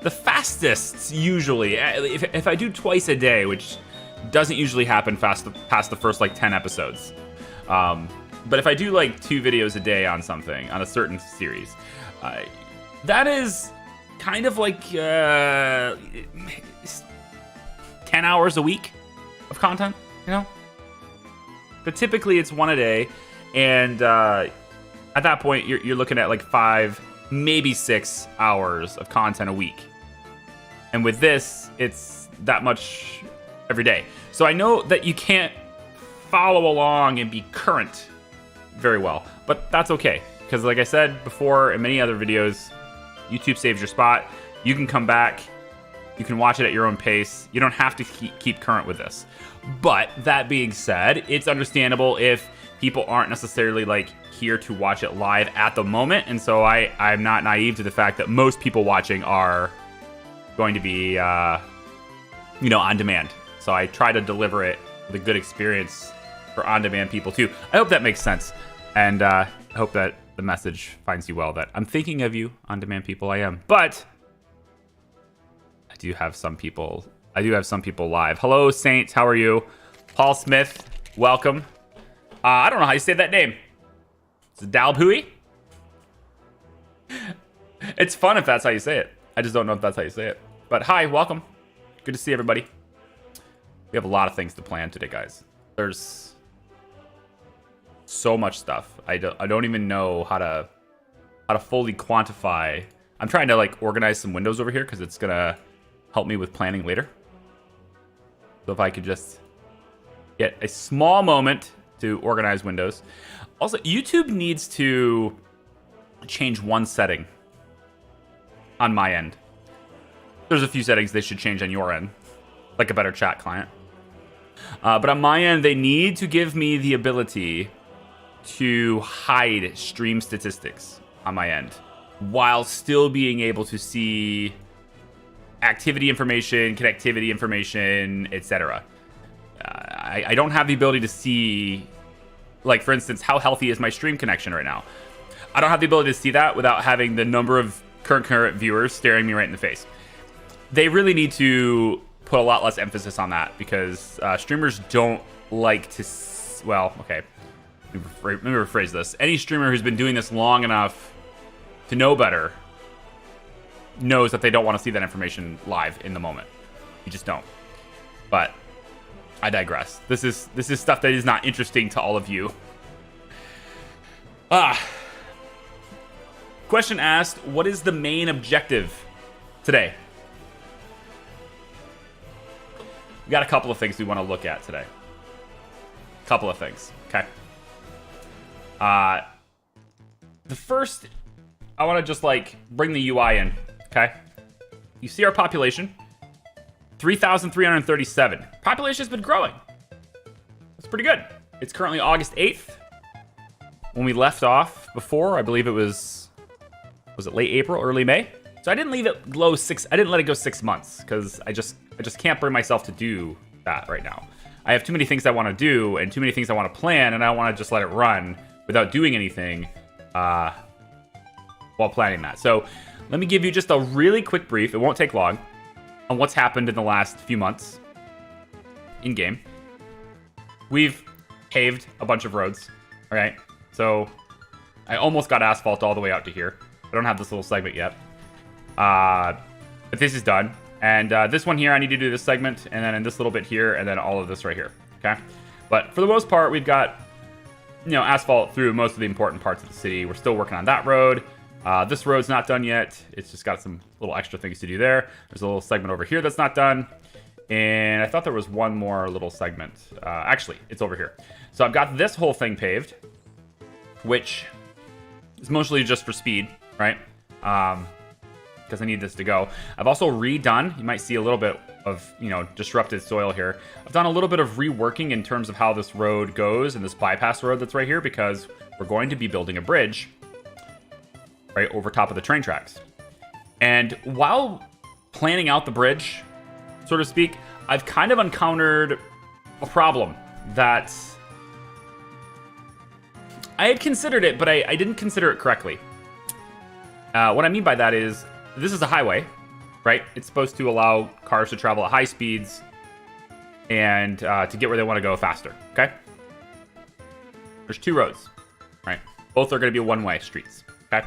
the fastest usually. If I do twice a day, which doesn't usually happen past the first like 10 episodes. But if I do like 2 videos a day on something, on a certain series, that is kind of like 10 hours a week of content, you know? But typically it's 1 a day, and at that point you're looking at like 5, maybe 6 hours of content a week. And with this, it's that much every day. So I know that you can't follow along and be current very well, but that's okay, because like I said before in many other videos, YouTube saves your spot. You can come back, you can watch it at your own pace. You don't have to keep current with this. But that being said, it's understandable if people aren't necessarily like here to watch it live at the moment, and so I'm not naive to the fact that most people watching are going to be on demand. So I try to deliver it with a good experience for on-demand people too. I hope that makes sense, and I hope that the message finds you well, that I'm thinking of you, on-demand people. I am, but I do have some people live. Hello, Saints. How are you? Paul Smith, welcome. I don't know how you say that name. Is it Dalbhui? It's fun if that's how you say it. I just don't know if that's how you say it. But hi, welcome. Good to see everybody. We have a lot of things to plan today, guys. There's so much stuff. I don't even know how to fully quantify. I'm trying to like organize some windows over here because it's gonna help me with planning later. So if I could just get a small moment to organize windows. Also, YouTube needs to change one setting on my end. There's a few settings they should change on your end, like a better chat client. But on my end, they need to give me the ability to hide stream statistics on my end while still being able to see activity information, connectivity information, etc. I don't have the ability to see, like, for instance, how healthy is my stream connection right now. I don't have the ability to see that without having the number of concurrent viewers staring me right in the face. They really need to put a lot less emphasis on that, because streamers don't like to... Well, okay. Let me rephrase this. Any streamer who's been doing this long enough to know better knows that they don't want to see that information live in the moment. You just don't. But I digress. This is stuff that is not interesting to all of you. Question asked, what is the main objective today? We got a couple of things we want to look at today. Couple of things, okay? The first, I want to just like bring the UI in, okay? You see our population, 3,337. Population has been growing. That's pretty good. It's currently August 8th. When we left off before, I believe it was it late April, early May? So I didn't leave it I didn't let it go 6 months, because I just can't bring myself to do that right now. I have too many things I want to do and too many things I want to plan, and I want to just let it run without doing anything while planning that. So let me give you just a really quick brief, it won't take long, on what's happened in the last few months in game. We've paved a bunch of roads, all right? So I almost got asphalt all the way out to here. I don't have this little segment yet. But this is done. And this one here, I need to do this segment, and then in this little bit here, and then all of this right here, okay? But for the most part, we've got, asphalt through most of the important parts of the city. We're still working on that road. This road's not done yet. It's just got some little extra things to do there. There's a little segment over here that's not done. And I thought there was one more little segment. Actually, it's over here. So I've got this whole thing paved, which is mostly just for speed, right? Because I need this to go. I've also redone, you might see a little bit of, disrupted soil here. I've done a little bit of reworking in terms of how this road goes and this bypass road that's right here, because we're going to be building a bridge right over top of the train tracks. And while planning out the bridge, so to speak, I've kind of encountered a problem that I had considered it, but I didn't consider it correctly. What I mean by that is, this is a highway, right? It's supposed to allow cars to travel at high speeds and to get where they want to go faster, okay? There's 2 roads, right? Both are going to be one-way streets, okay?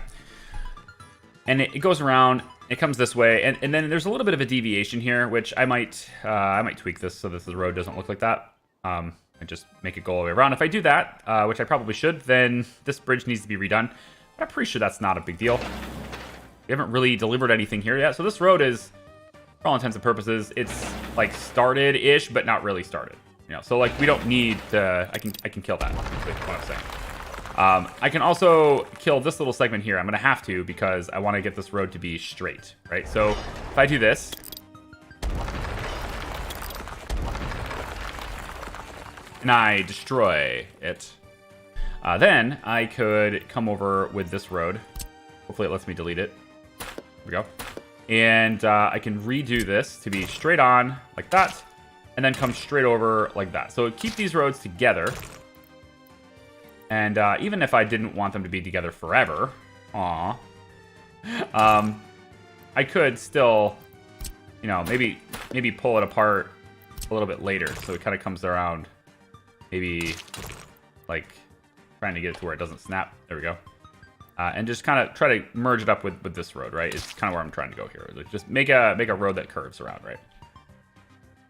And it goes around, it comes this way, and then there's a little bit of a deviation here, which I might tweak this so that the road doesn't look like that. And just make it go all the way around. If I do that, which I probably should, then this bridge needs to be redone. But I'm pretty sure that's not a big deal. We haven't really delivered anything here yet. So this road is, for all intents and purposes, it's like started-ish, but not really started. You know, so like we don't need to, I can kill that, is what I'm saying. I can also kill this little segment here. I'm gonna have to because I want to get this road to be straight, right? So if I do this, and I destroy it, then I could come over with this road. Hopefully it lets me delete it. Here we go. And I can redo this to be straight on like that, and then come straight over like that. So keep these roads together. And even if I didn't want them to be together forever, I could still, you know, maybe pull it apart a little bit later, so it kind of comes around. Maybe like trying to get it to where it doesn't snap. There we go. And just kind of try to merge it up with this road, right? It's kind of where I'm trying to go here. Like just make a road that curves around, right?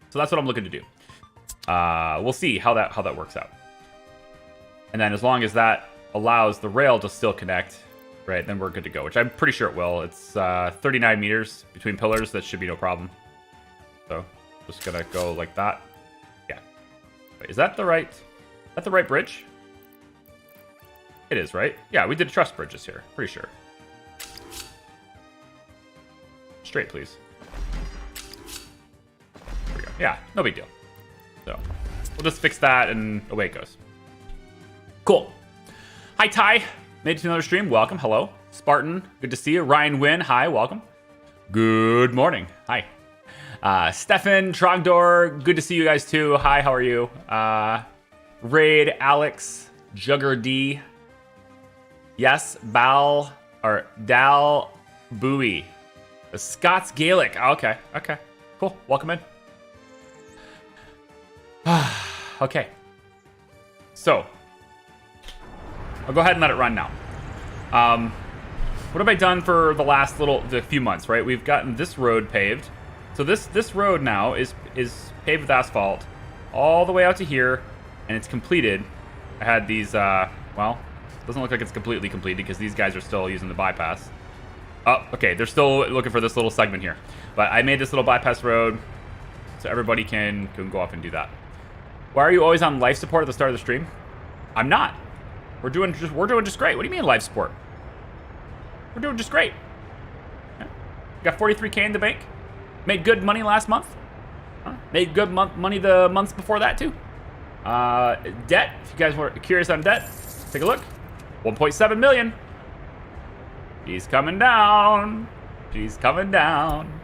So that's what I'm looking to do. We'll see how that works out. And then as long as that allows the rail to still connect, right, then we're good to go, which I'm pretty sure it will. It's 39 meters between pillars. That should be no problem. So just gonna go like that. Yeah. Wait, is that the right bridge? It is, right? Yeah, we did truss bridges here. Pretty sure. Straight, please. There we go. Yeah, no big deal. So we'll just fix that and away it goes. Cool. Hi, Ty. Made it to another stream. Welcome. Hello. Spartan, good to see you. Ryan Wynn, hi. Welcome. Good morning. Hi. Stefan, Trogdor, good to see you guys too. Hi, how are you? Raid, Alex, Jugger D. Yes, Dal Bowie. The Scots Gaelic. Oh, okay. Cool. Welcome in. Okay. So, I'll go ahead and let it run now. What have I done for the few months, right? We've gotten this road paved. So this road now is paved with asphalt all the way out to here, and it's completed. I had these, well, doesn't look like it's completely completed because these guys are still using the bypass. Oh, okay, they're still looking for this little segment here. But I made this little bypass road so everybody can go off and do that. Why are you always on life support at the start of the stream? I'm not. We're doing just great. What do you mean life support? We're doing just great. Yeah. Got 43K in the bank. Made good money last month. Made good money the months before that too. Debt, if you guys were curious on debt, take a look. 1.7 million. She's coming down. She's coming down.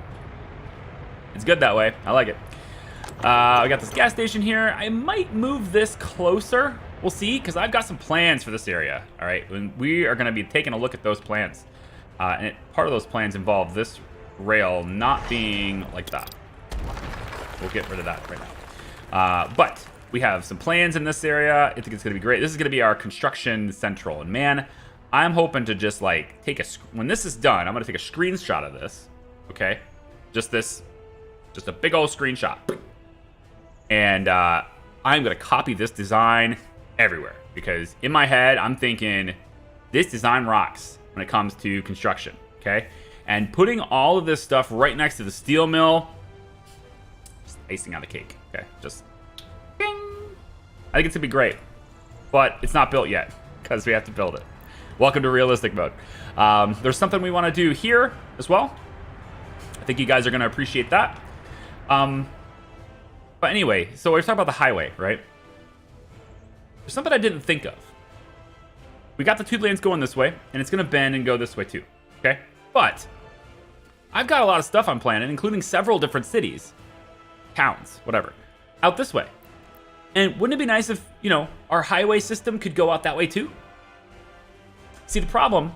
It's good that way. I like it. I got this gas station here. I might move this closer. We'll see, because I've got some plans for this area. All right, and we are going to be taking a look at those plans. And part of those plans involve this rail not being like that. We'll get rid of that right now. But we have some plans in this area. I think it's going to be great. This is going to be our construction central. And man, I'm hoping to just like when this is done, I'm going to take a screenshot of this. Okay, just a big old screenshot. And I'm going to copy this design everywhere, because in my head, I'm thinking this design rocks when it comes to construction, okay? And putting all of this stuff right next to the steel mill, just icing on the cake, okay? Just ding. I think it's gonna be great, but it's not built yet because we have to build it. Welcome to realistic mode. There's something we want to do here as well. I think you guys are gonna appreciate that. But anyway, so we're talking about the highway, right? There's something I didn't think of. We got the tube lanes going this way, and it's going to bend and go this way too, okay? But I've got a lot of stuff I'm planning, including several different cities, towns, whatever, out this way. And wouldn't it be nice if, you know, our highway system could go out that way too? See, the problem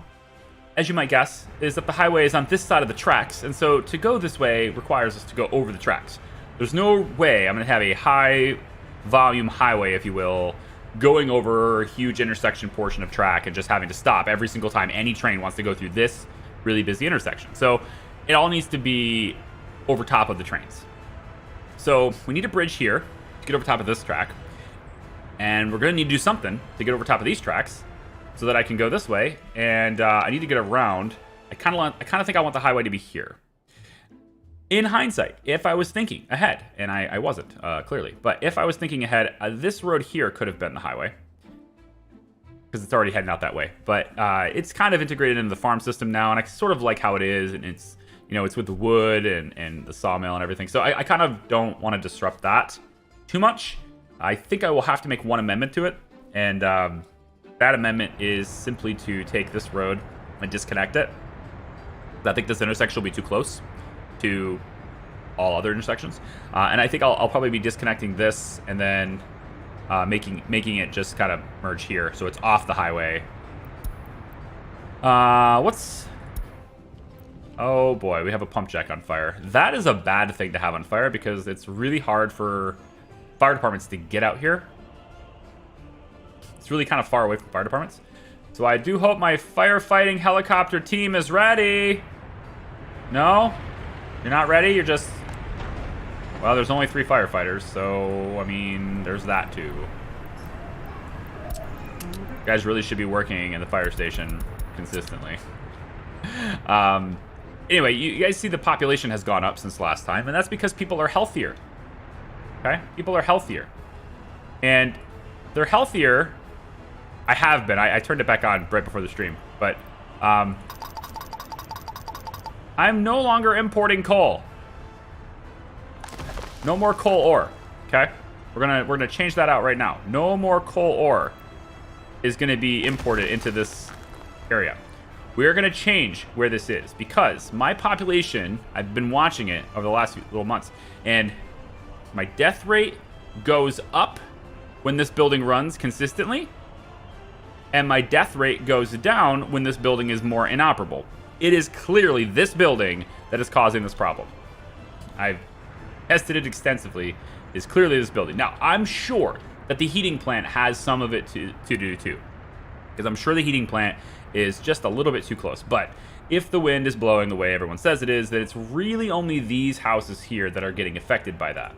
as you might guess, is that the highway is on this side of the tracks, and so to go this way requires us to go over the tracks. There's no way I'm going to have a high volume highway, if you will, going over a huge intersection portion of track and just having to stop every single time any train wants to go through this really busy intersection. So it all needs to be over top of the trains. So we need a bridge here to get over top of this track, and we're going to need to do something to get over top of these tracks so that I can go this way, and I need to get around. I kind of think I want the highway to be here. In hindsight, if I was thinking ahead, and I wasn't, clearly, but if I was thinking ahead, this road here could have been the highway, because it's already heading out that way. But it's kind of integrated into the farm system now, and I sort of like how it is, and it's, you know, it's with the wood and the sawmill and everything. So I kind of don't want to disrupt that too much. I think I will have to make one amendment to it, and that amendment is simply to take this road and disconnect it. I think this intersection will be too close to all other intersections, and I think I'll probably be disconnecting this and then making it just kind of merge here, so it's off the highway. Oh boy, we have a pump jack on fire. That is a bad thing to have on fire because it's really hard for fire departments to get out here. It's really kind of far away from fire departments. So I do hope my firefighting helicopter team is ready. No? You're not ready? You're just... Well, there's only 3 firefighters, so, I mean, there's that too. You guys really should be working in the fire station consistently. Anyway, you guys see the population has gone up since last time, and that's because people are healthier. Okay? People are healthier. And they're healthier... I have been. I turned it back on right before the stream, but I'm no longer importing coal. No more coal ore. Okay, we're gonna change that out right now. No more coal ore is gonna be imported into this area. We are gonna change where this is because my population. I've been watching it over the last few little months, and my death rate goes up when this building runs consistently. And my death rate goes down when this building is more inoperable. It is clearly this building that is causing this problem. I've tested it extensively. It's clearly this building. Now, I'm sure that the heating plant has some of it to do too. Because I'm sure the heating plant is just a little bit too close. But if the wind is blowing the way everyone says it is, then it's really only these houses here that are getting affected by that.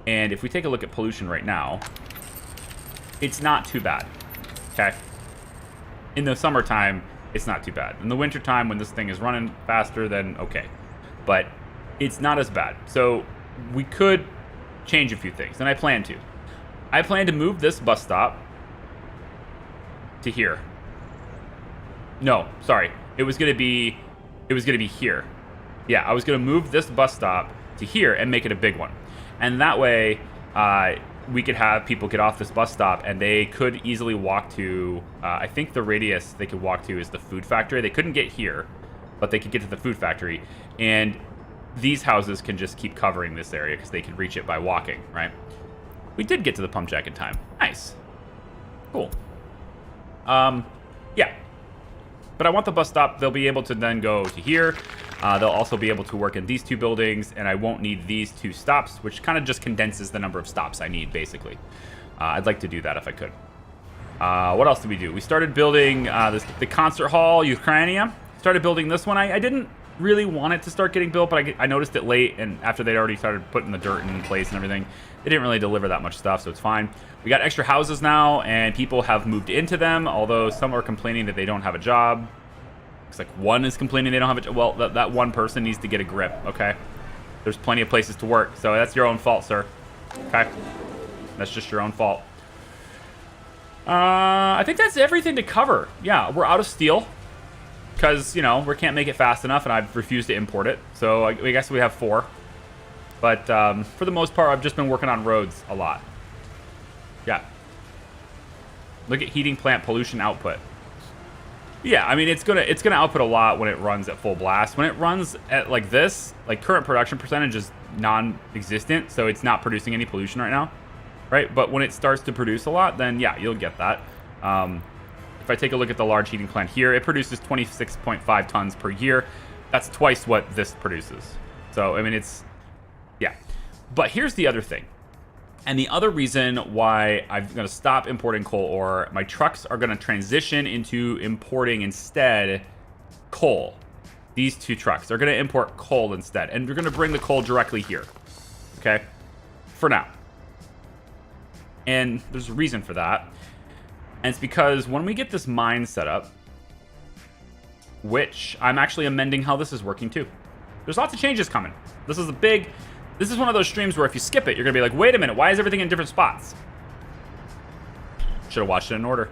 And if we take a look at pollution right now, it's not too bad. Okay. In the summertime, it's not too bad. In the wintertime, when this thing is running faster, then okay. But it's not as bad. So we could change a few things, and I plan to. I plan to move this bus stop to here. No, sorry. It was gonna be here. Yeah, I was gonna move this bus stop to here and make it a big one. And that way, we could have people get off this bus stop and they could easily walk to, I think the radius they could walk to is the food factory. They couldn't get here, but they could get to the food factory. And these houses can just keep covering this area because they could reach it by walking, right? We did get to the pump jack in time. Nice. Cool. Yeah. But I want the bus stop. They'll be able to then go to here. They'll also be able to work in these 2 buildings, and I won't need these 2 stops, which kind of just condenses the number of stops I need, basically. I'd like to do that if I could. What else did we do? We started building the concert hall, Ukrainia. Started building this one. I didn't really want it to start getting built, but I noticed it late, and after they'd already started putting the dirt in place and everything, they didn't really deliver that much stuff, so it's fine. We got extra houses now, and people have moved into them, although some are complaining that they don't have a job. Looks like one is complaining they don't have a job. Well, that one person needs to get a grip, okay? There's plenty of places to work, so that's your own fault, sir. Okay? That's just your own fault. I think that's everything to cover. Yeah, we're out of steel. Because, you know, we can't make it fast enough, and I've refused to import it. So I guess we have 4. But for the most part, I've just been working on roads a lot. Yeah. Look at heating plant pollution output. Yeah, I mean, it's gonna output a lot when it runs at full blast. When it runs at like this, like current production percentage is non-existent, so it's not producing any pollution right now, right? But when it starts to produce a lot, then yeah, you'll get that. if I take a look at the large heating plant here, it produces 26.5 tons per year. That's twice what this produces. So, I mean, it's, yeah. But here's the other thing. And the other reason why I'm going to stop importing coal ore, my trucks are going to transition into importing instead coal. These two trucks, they're going to import coal instead. And they're going to bring the coal directly here. Okay? For now. And there's a reason for that. And it's because when we get this mine set up, which I'm actually amending how this is working too. There's lots of changes coming. This is one of those streams where if you skip it, you're going to be like, wait a minute, why is everything in different spots? Should have watched it in order.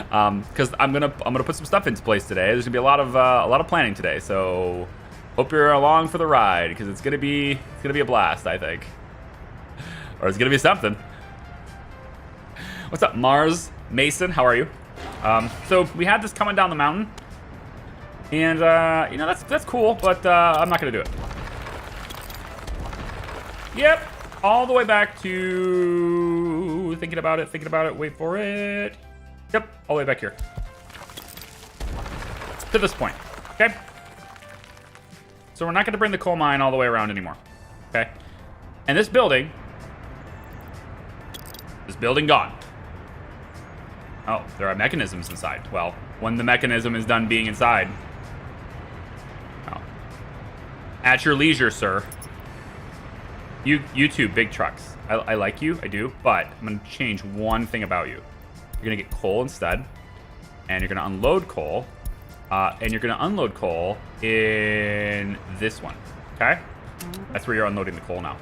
Because I'm gonna put some stuff into place today. There's gonna be a lot of planning today, so hope you're along for the ride because it's gonna be a blast, I think, or it's gonna be something. What's up, Mars Mason? How are you? So we had this coming down the mountain, and you know, that's cool, but I'm not gonna do it. Yep, all the way back to thinking about it. Wait for it. Yep, all the way back here. To this point, okay? So we're not going to bring the coal mine all the way around anymore, okay? And this building gone. Oh, there are mechanisms inside. Well, when the mechanism is done being inside. Oh. At your leisure, sir. You two big trucks. I like you, I do, but I'm going to change one thing about you. You're going to get coal instead, and you're going to unload coal, and you're going to unload coal in this one, okay? That's where you're unloading the coal now.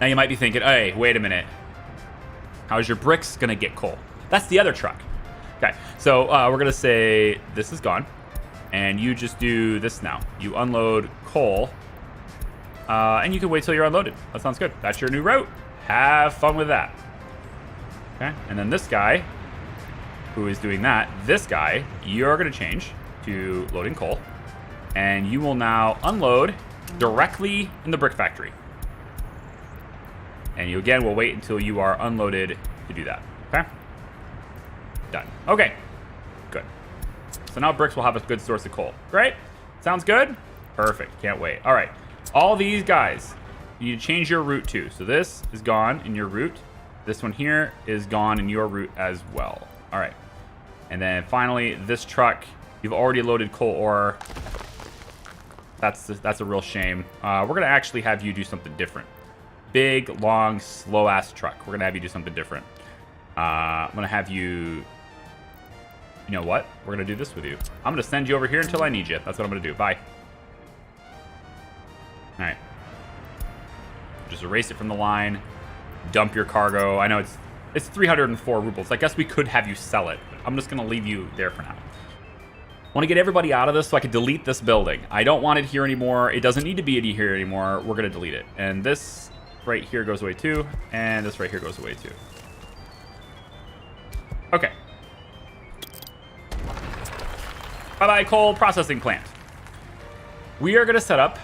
Now you might be thinking, hey, wait a minute. How's your bricks going to get coal? That's the other truck. Okay, so we're going to say this is gone, and you just do this now. You unload coal, and you can wait till you're unloaded. That sounds good. That's your new route. Have fun with that. Okay, and then this guy, who is doing that, this guy, you're going to change to loading coal. And you will now unload directly in the brick factory. And you, again, will wait until you are unloaded to do that. Okay? Done. Okay, good. So now bricks will have a good source of coal. Great. Sounds good? Perfect. Can't wait. All right. All these guys, you need to change your route too. So this is gone in your route. This one here is gone in your route as well. All right. And then finally, this truck, you've already loaded coal ore. That's a real shame. We're going to actually have you do something different. Big, long, slow-ass truck. We're going to have you do something different. I'm going to have you... You know what? We're going to do this with you. I'm going to send you over here until I need you. That's what I'm going to do. Bye. All right. Just erase it from the line. Dump your cargo. I know it's 304 rubles. I guess we could have you sell it. But I'm just going to leave you there for now. I want to get everybody out of this so I can delete this building. I don't want it here anymore. It doesn't need to be here anymore. We're going to delete it. And this right here goes away too. And this right here goes away too. Okay. Bye-bye, coal processing plant. We are going to set up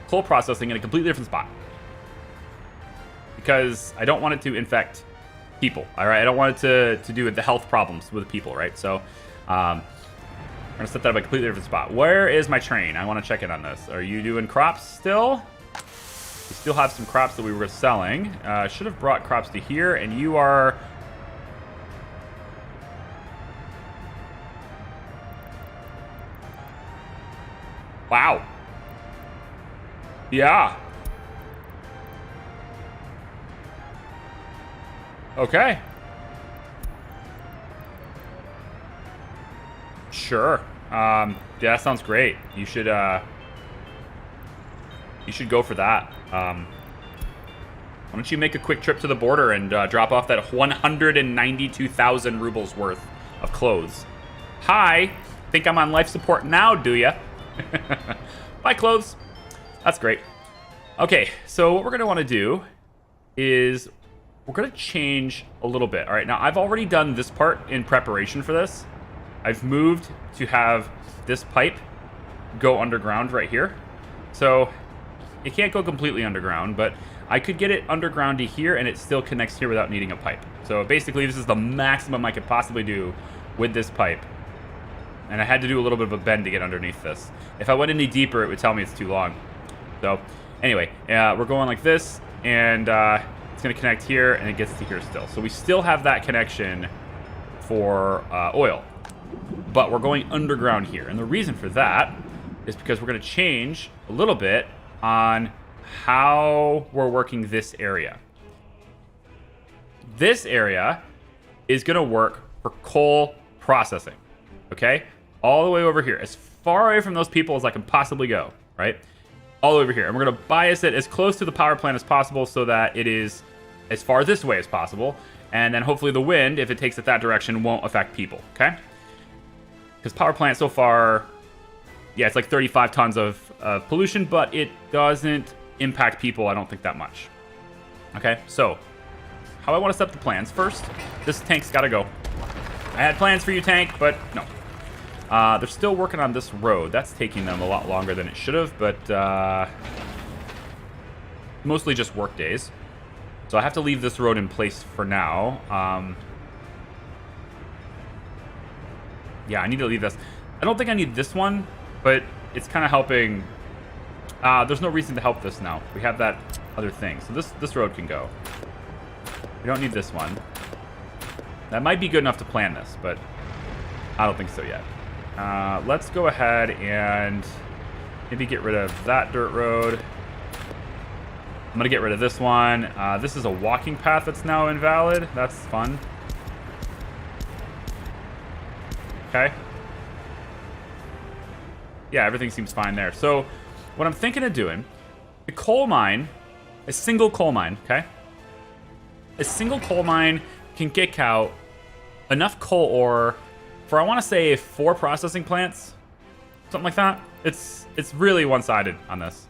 coal processing in a completely different spot. Because I don't want it to infect people, all right? I don't want it to do with the health problems with people, right? So I'm going to set that up in a completely different spot. Where is my train? I want to check in on this. Are you doing crops still? We still have some crops that we were selling. Should have brought crops to here, and you are... Wow. Yeah. Okay. Sure. Yeah, that sounds great. You should go for that. Why don't you make a quick trip to the border and drop off that 192,000 rubles worth of clothes? Hi. Think I'm on life support now, do ya? Buy clothes. That's great. Okay, so what we're going to want to do is we're going to change a little bit. All right, now I've already done this part in preparation for this. I've moved to have this pipe go underground right here. So It can't go completely underground, but I could get it underground to here, and it still connects here without needing a pipe. So basically, this is the maximum I could possibly do with this pipe. And I had to do a little bit of a bend to get underneath this. If I went any deeper, it would tell me it's too long. So anyway, we're going like this, and it's going to connect here, and it gets to here still. So we still have that connection for oil. But we're going underground here. And the reason for that is because we're going to change a little bit on how we're working this area. This area is going to work for coal processing, okay? All the way over here, as far away from those people as I can possibly go, right? All over here. And we're going to bias it as close to the power plant as possible so that it is as far this way as possible. And then hopefully the wind, if it takes it that direction, won't affect people, okay? Because power plant so far, yeah, it's like 35 tons of pollution, but it doesn't impact people, I don't think, that much. Okay, so how I want to set up the plans. First, this tank's got to go. I had plans for you, tank, but no. They're still working on this road. That's taking them a lot longer than it should have, but mostly just work days. So I have to leave this road in place for now. Yeah, I need to leave this. I don't think I need this one, but it's kind of helping. There's no reason to help this now. We have that other thing. So this road can go. We don't need this one. That might be good enough to plan this, but I don't think so yet. Let's go ahead and maybe get rid of that dirt road. I'm going to get rid of this one. This is a walking path that's now invalid. That's fun. Okay. Yeah, everything seems fine there. So what I'm thinking of doing, the coal mine, a single coal mine, okay? A single coal mine can kick out enough coal ore for, I want to say, 4 processing plants, something like that. It's really one-sided on this.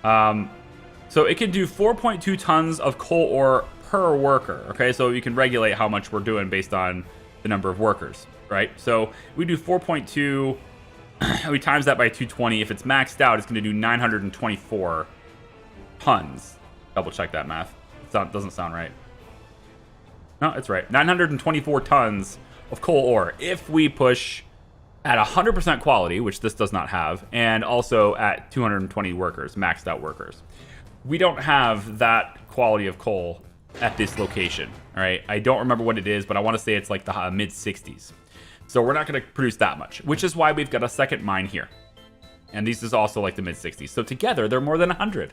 So it can do 4.2 tons of coal ore per worker, okay? So you can regulate how much we're doing based on the number of workers, right? So we do 4.2, we times that by 220. If it's maxed out, it's going to do 924 tons. Double check that math. It doesn't sound right. No, it's right. 924 tons of coal ore if we push at 100% quality, which this does not have, and also at 220 workers, maxed out workers. We don't have that quality of coal at this location, all right? I don't remember what it is, but I want to say it's like the mid-60s. So we're not going to produce that much, which is why we've got a second mine here. And this is also like the mid-60s. So together, they're more than 100.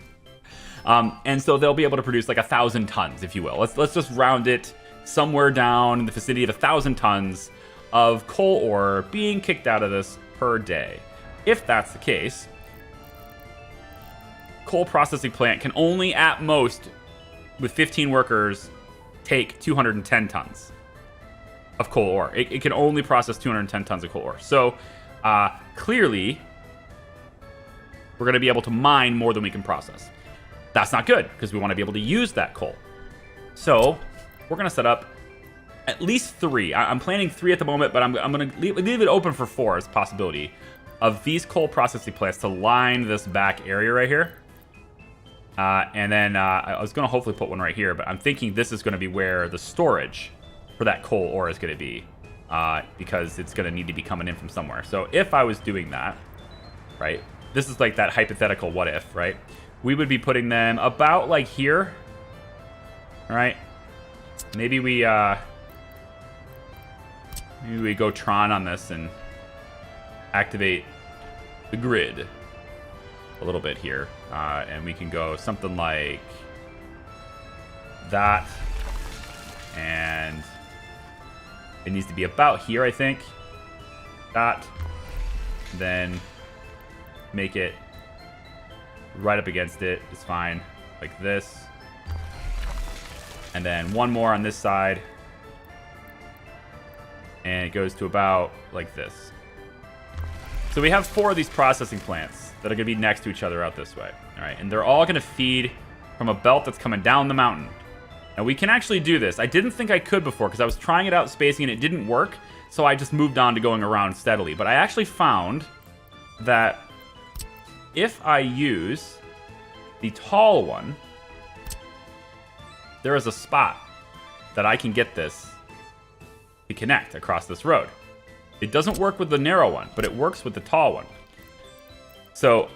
And so they'll be able to produce like 1,000 tons, if you will. Let's just round it somewhere down in the vicinity of 1,000 tons of coal ore being kicked out of this per day. If that's the case, coal processing plant can only at most, with 15 workers, take 210 tons of coal ore. It can only process 210 tons of coal ore. So clearly, we're going to be able to mine more than we can process. That's not good, because we want to be able to use that coal. So we're going to set up at least 3. I'm planning 3 at the moment, but I'm going to leave it open for 4 as a possibility of these coal processing plants to line this back area right here. And then I was going to hopefully put one right here, but I'm thinking this is going to be where the storage for that coal ore is going to be, because it's going to need to be coming in from somewhere. So if I was doing that, right, this is like that hypothetical what if, right? We would be putting them about like here, all right? Maybe we go Tron on this and activate the grid a little bit here, and we can go something like that, and it needs to be about here, I think. That, then make it right up against it is fine, like this, and then one more on this side, and it goes to about like this. So we have 4 of these processing plants that are going to be next to each other out this way. All right, and they're all going to feed from a belt that's coming down the mountain. Now, we can actually do this. I didn't think I could before because I was trying it out spacing and it didn't work, so I just moved on to going around steadily. But I actually found that if I use the tall one, there is a spot that I can get this to connect across this road. It doesn't work with the narrow one, but it works with the tall one. So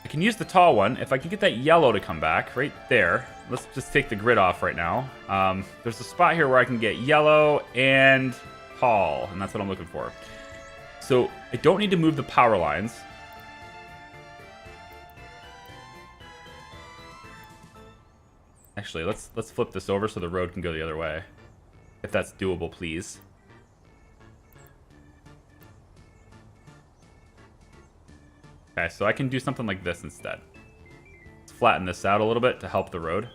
I can use the tall one. If I can get that yellow to come back right there, let's just take the grid off right now. There's a spot here where I can get yellow and tall, and that's what I'm looking for. So I don't need to move the power lines. Actually, let's flip this over so the road can go the other way. If that's doable, please. Okay, so I can do something like this instead. Let's flatten this out a little bit to help the road.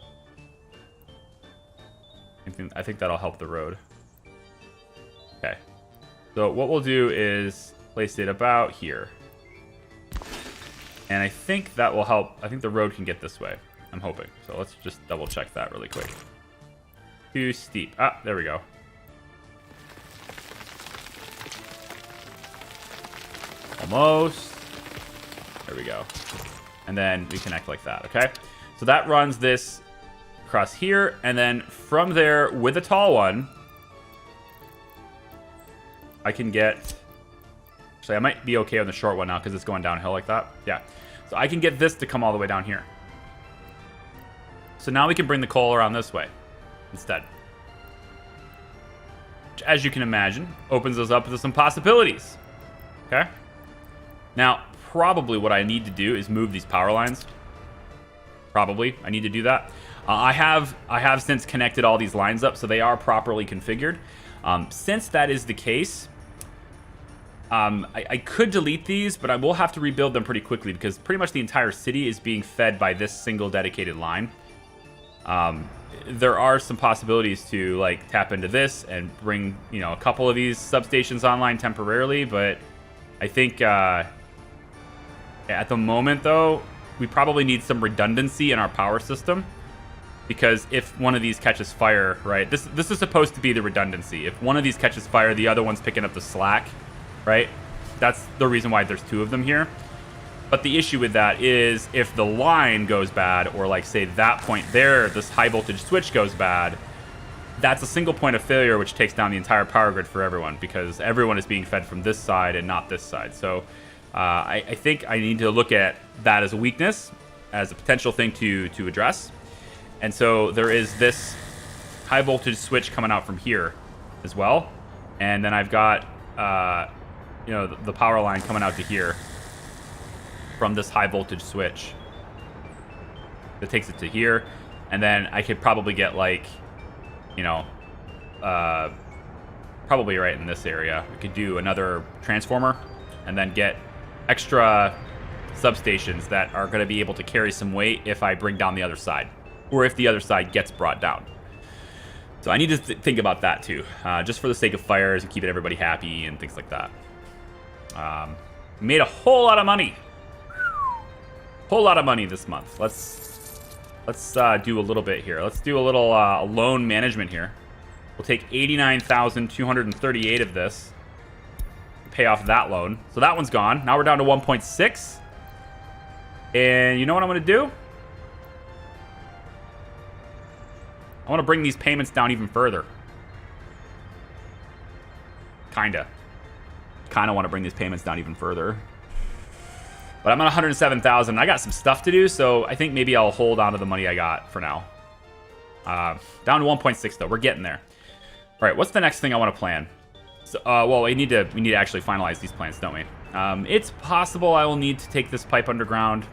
I think that'll help the road. Okay. So what we'll do is place it about here. And I think that will help. I think the road can get this way. I'm hoping. So let's just double check that really quick. Too steep. Ah, there we go. Almost. There we go. And then we connect like that, okay? So that runs this across here, and then from there, with a tall one, I can get... Actually, I might be okay on the short one now because it's going downhill like that. Yeah. So I can get this to come all the way down here. So now we can bring the coal around this way instead. Which, as you can imagine, opens us up to some possibilities. Okay? Now, probably what I need to do is move these power lines. Probably. I need to do that. I have since connected all these lines up, so they are properly configured. Since that is the case, I could delete these, but I will have to rebuild them pretty quickly because pretty much the entire city is being fed by this single dedicated line. There are some possibilities to like tap into this and bring, you know, a couple of these substations online temporarily, but I think at the moment though, we probably need some redundancy in our power system. Because if one of these catches fire, right, this is supposed to be the redundancy. If one of these catches fire, the other one's picking up the slack, right? That's the reason why there's two of them here. But the issue with that is if the line goes bad, or like say that point there, this high voltage switch goes bad, that's a single point of failure which takes down the entire power grid for everyone because everyone is being fed from this side and not this side. So I think I need to look at that as a weakness, as a potential thing to address. And so there is this high voltage switch coming out from here as well. And then I've got, you know, the power line coming out to here from this high voltage switch that takes it to here. And then I could probably get like, you know, probably right in this area. I could do another transformer and then get extra substations that are going to be able to carry some weight if I bring down the other side. Or if the other side gets brought down. So I need to think about that too, just for the sake of fires and keeping everybody happy and things like that. Made a whole lot of money. Whole lot of money this month. Let's do a little bit here. Let's do a little loan management here. We'll take 89,238 of this to pay off that loan. So that one's gone. Now we're down to 1.6. And you know what I'm going to do? I want to bring these payments down even further. Kinda want to bring these payments down even further. But I'm at 107,000. I got some stuff to do, so I think maybe I'll hold on to the money I got for now. Down to 1.6 though. We're getting there. All right, what's the next thing I want to plan? So, well, we need to actually finalize these plans, don't we? It's possible I will need to take this pipe underground.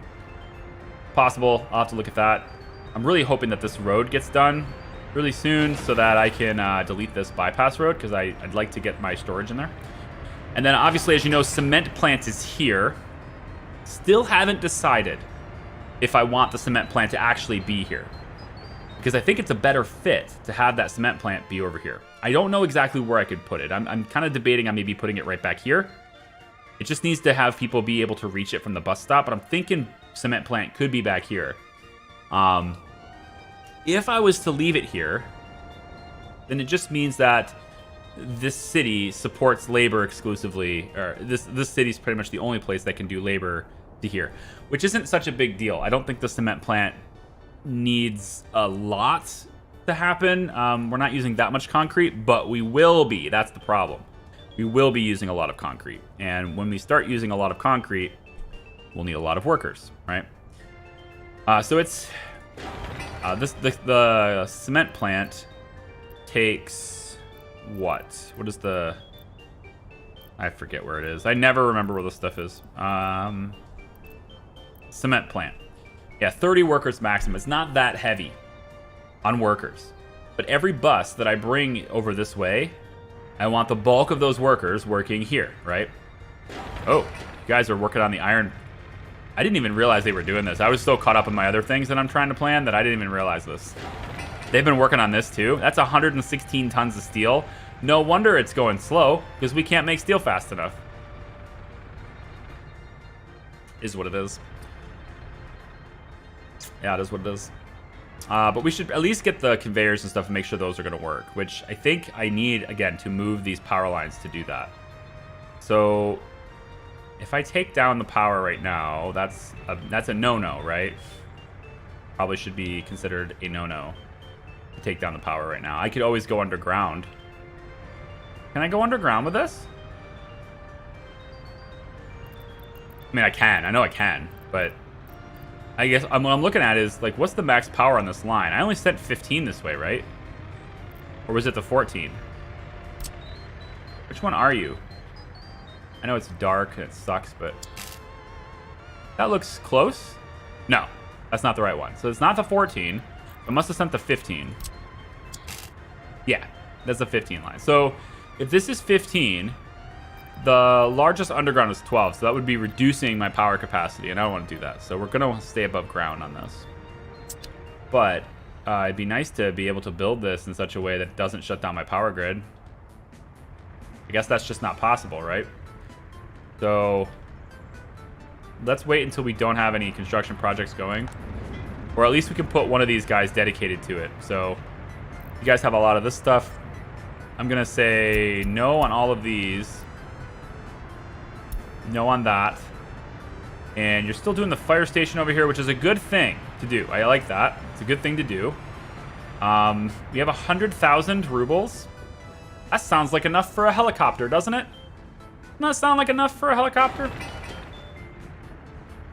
Possible. I'll have to look at that. I'm really hoping that this road gets done really soon so that I can delete this bypass road because I'd like to get my storage in there. And then obviously, as you know, cement plant is here. Still haven't decided if I want the cement plant to actually be here because I think it's a better fit to have that cement plant be over here. I don't know exactly where I could put it. I'm kind of debating on maybe putting it right back here. It just needs to have people be able to reach it from the bus stop, but I'm thinking cement plant could be back here. If I was to leave it here, then it just means that this city supports labor exclusively, or this city's pretty much the only place that can do labor to here, which isn't such a big deal. I don't think the cement plant needs a lot to happen. We're not using that much concrete, but we will be. That's the problem. We will be using a lot of concrete. And when we start using a lot of concrete, we'll need a lot of workers, right? So it's the cement plant takes what? What is the... I forget where it is. I never remember where the stuff is. Cement plant. Yeah, 30 workers maximum. It's not that heavy on workers. But every bus that I bring over this way, I want the bulk of those workers working here, right? Oh, you guys are working on the iron. I didn't even realize they were doing this. I was so caught up in my other things that I'm trying to plan that I didn't even realize this. They've been working on this too. That's 116 tons of steel. No wonder it's going slow, because we can't make steel fast enough. Is what it is. Yeah, it is what it is. But we should at least get the conveyors and stuff and make sure those are going to work, which I think I need, again, to move these power lines to do that. So if I take down the power right now, that's a no-no, right? Probably should be considered a no-no to take down the power right now. I could always go underground. Can I go underground with this? I mean, I can. I know I can, but I guess what I'm looking at is, like, what's the max power on this line? I only sent 15 this way, right? Or was it the 14? Which one are you? I know it's dark and it sucks, but that looks close. No, that's not the right one. So it's not the 14. I must have sent the 15. Yeah, that's the 15 line. So if this is 15, the largest underground is 12, so that would be reducing my power capacity, and I don't want to do that. So we're going to stay above ground on this. But it'd be nice to be able to build this in such a way that it doesn't shut down my power grid. I guess that's just not possible, right? So let's wait until we don't have any construction projects going. Or at least we can put one of these guys dedicated to it. So you guys have a lot of this stuff. I'm going to say no on all of these. No on that. And you're still doing the fire station over here, which is a good thing to do. I like that. It's a good thing to do. We have 100,000 rubles. That sounds like enough for a helicopter, doesn't it? Doesn't that sound like enough for a helicopter?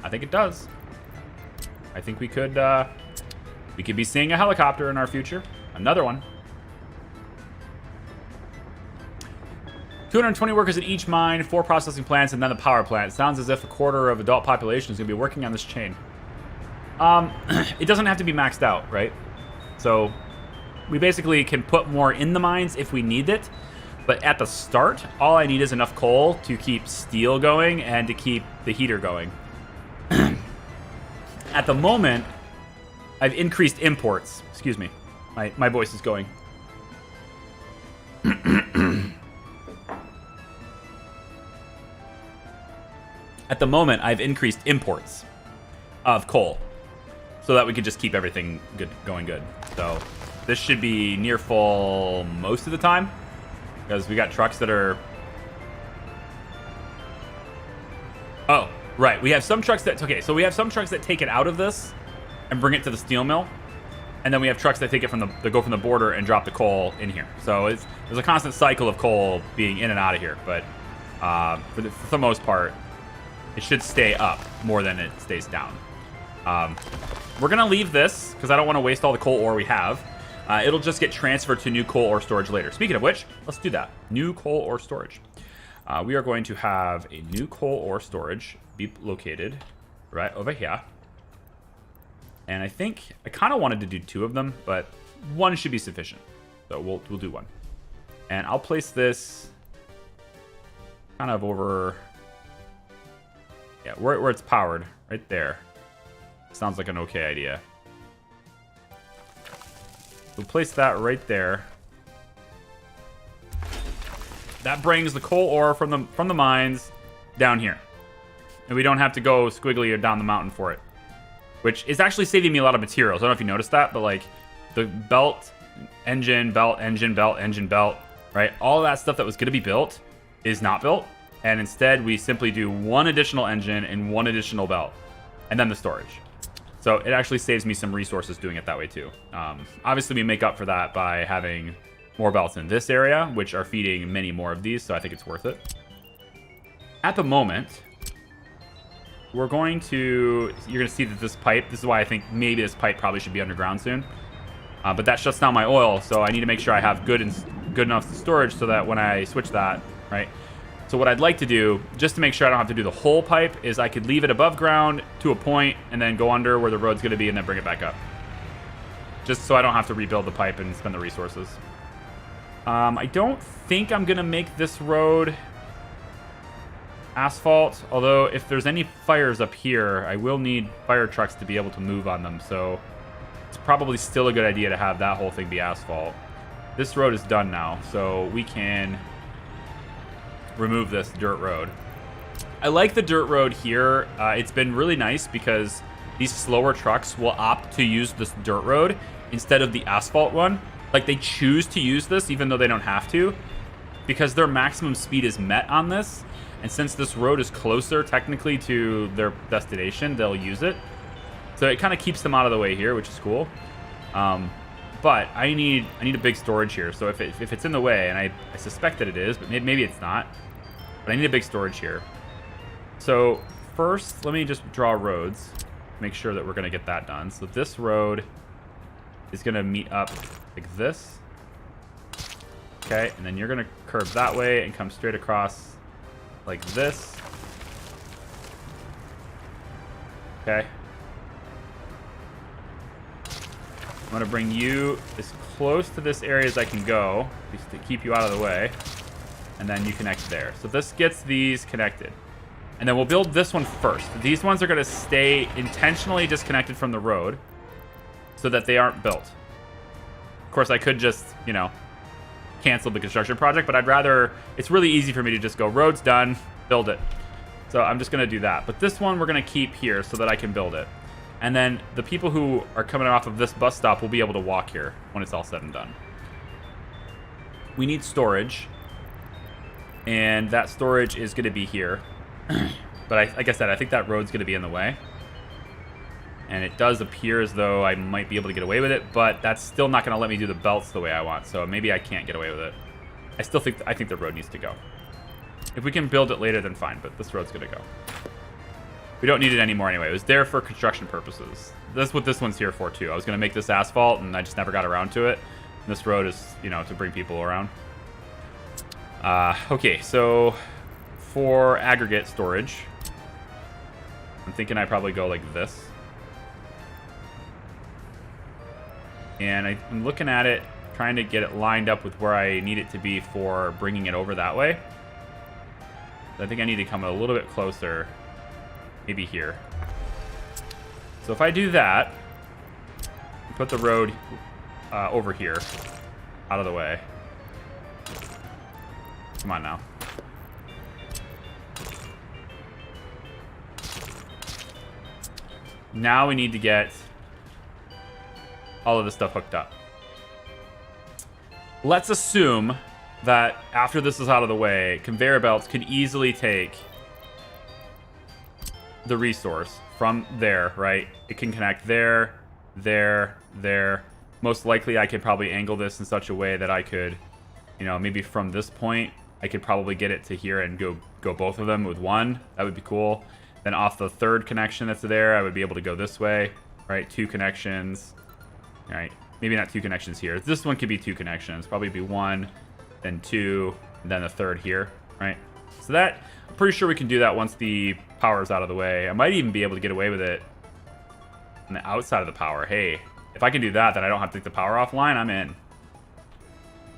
I think it does. I think we could be seeing a helicopter in our future. Another one. 220 workers at each mine, 4 processing plants, and then the power plant. It sounds as if a quarter of adult population is going to be working on this chain. It doesn't have to be maxed out, right? So we basically can put more in the mines if we need it. But at the start, all I need is enough coal to keep steel going and to keep the heater going. At the moment, I've increased imports. Excuse me. My voice is going. At the moment, I've increased imports of coal so that we could just keep everything going good. So this should be near full most of the time because we got trucks that are... Oh, right. We have some trucks that... Okay, so we have some trucks that take it out of this and bring it to the steel mill. And then we have trucks that take it that go from the border and drop the coal in here. So there's a constant cycle of coal being in and out of here. But for the most part, it should stay up more than it stays down. We're going to leave this because I don't want to waste all the coal ore we have. It'll just get transferred to new coal ore storage later. Speaking of which, let's do that. New coal ore storage. We are going to have a new coal ore storage be located right over here. And I think I kind of wanted to do 2 of them, but 1 should be sufficient. So we'll do 1. And I'll place this kind of over... Yeah, where it's powered, right there. Sounds like an okay idea. We'll place that right there. That brings the coal ore from the mines down here. And we don't have to go squiggly or down the mountain for it. Which is actually saving me a lot of materials. I don't know if you noticed that, but like the belt, engine, belt, engine, belt, engine, belt, right? All that stuff that was going to be built is not built. And instead, we simply do one additional engine and one additional belt, and then the storage. So it actually saves me some resources doing it that way too. Obviously, we make up for that by having more belts in this area, which are feeding many more of these, so I think it's worth it. At the moment, you're going to see that this pipe, this is why I think maybe this pipe probably should be underground soon. But that shuts down my oil, so I need to make sure I have good enough storage so that when I switch that, right? So what I'd like to do, just to make sure I don't have to do the whole pipe, is I could leave it above ground to a point and then go under where the road's going to be and then bring it back up. Just so I don't have to rebuild the pipe and spend the resources. I don't think I'm going to make this road asphalt, although if there's any fires up here, I will need fire trucks to be able to move on them, so it's probably still a good idea to have that whole thing be asphalt. This road is done now, so we can remove this dirt road. I like the dirt road here. It's been really nice because these slower trucks will opt to use this dirt road instead of the asphalt one. Like, they choose to use this even though they don't have to, because their maximum speed is met on this. And since this road is closer technically to their destination, they'll use it. So it kind of keeps them out of the way here, which is cool. But I need a big storage here. So if it's in the way, and I suspect that it is, but maybe it's not. But I need a big storage here. So first, let me just draw roads. Make sure that we're going to get that done. So this road is going to meet up like this. Okay, and then you're going to curve that way and come straight across like this. Okay. I'm going to bring you as close to this area as I can go, just to keep you out of the way. And then you connect there. So this gets these connected. And then we'll build this one first. These ones are going to stay intentionally disconnected from the road so that they aren't built. Of course, I could just, you know, cancel the construction project, but I'd rather, it's really easy for me to just go, road's done, build it. So I'm just going to do that. But this one we're going to keep here so that I can build it. And then the people who are coming off of this bus stop will be able to walk here when it's all said and done. We need storage. And that storage is going to be here. But like I said, I think that road's going to be in the way. And it does appear as though I might be able to get away with it, but that's still not going to let me do the belts the way I want. So maybe I can't get away with it. I think the road needs to go. If we can build it later, then fine, but this road's going to go. We don't need it anymore anyway. It was there for construction purposes. That's what this one's here for, too. I was going to make this asphalt, and I just never got around to it. And this road is, you know, to bring people around. Okay, so for aggregate storage, I'm thinking I probably go like this. And I'm looking at it, trying to get it lined up with where I need it to be for bringing it over that way. I think I need to come a little bit closer, maybe here. So if I do that, put the road over here, out of the way. Come on now. Now we need to get all of this stuff hooked up. Let's assume that after this is out of the way, conveyor belts can easily take the resource from there, right? It can connect there, there, there. Most likely I could probably angle this in such a way that I could, you know, maybe from this point, I could probably get it to here and go both of them with one. That would be cool. Then off the third connection that's there, I would be able to go this way, right? 2 connections. All right, maybe not 2 connections here. This one could be 2 connections. Probably be 1, then 2, and then a third here, right? So that, I'm pretty sure we can do that once the power is out of the way. I might even be able to get away with it on the outside of the power. Hey, if I can do that, then I don't have to take the power offline, I'm in.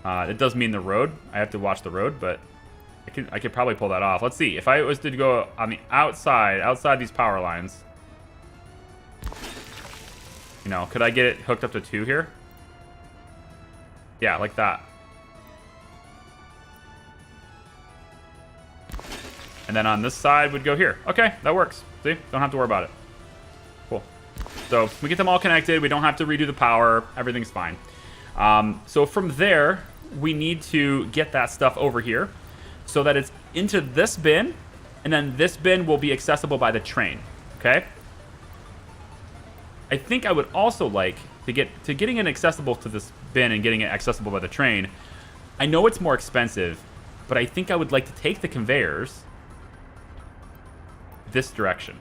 It does mean the road. I have to watch the road, but I could probably pull that off. Let's see. If I was to go on the outside these power lines, you know, could I get it hooked up to 2 here? Yeah, like that. And then on this side would go here. Okay, that works. See? Don't have to worry about it. Cool. So we get them all connected. We don't have to redo the power. Everything's fine. So from there, we need to get that stuff over here. so that it's into this bin, and then this bin will be accessible by the train, okay? I think I would also like to getting it accessible to this bin and getting it accessible by the train. I know it's more expensive, but I think I would like to take the conveyors this direction.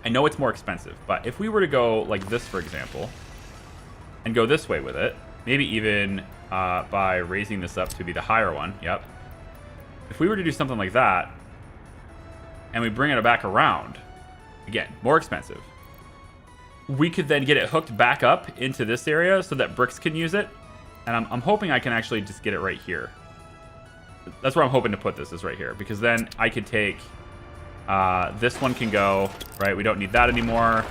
I know it's more expensive, but if we were to go like this, for example, and go this way with it, maybe even by raising this up to be the higher one, yep. If we were to do something like that, and we bring it back around, again, more expensive, we could then get it hooked back up into this area so that bricks can use it. And I'm hoping I can actually just get it right here. That's where I'm hoping to put this, is right here. Because then I could take... this one can go, right? We don't need that anymore.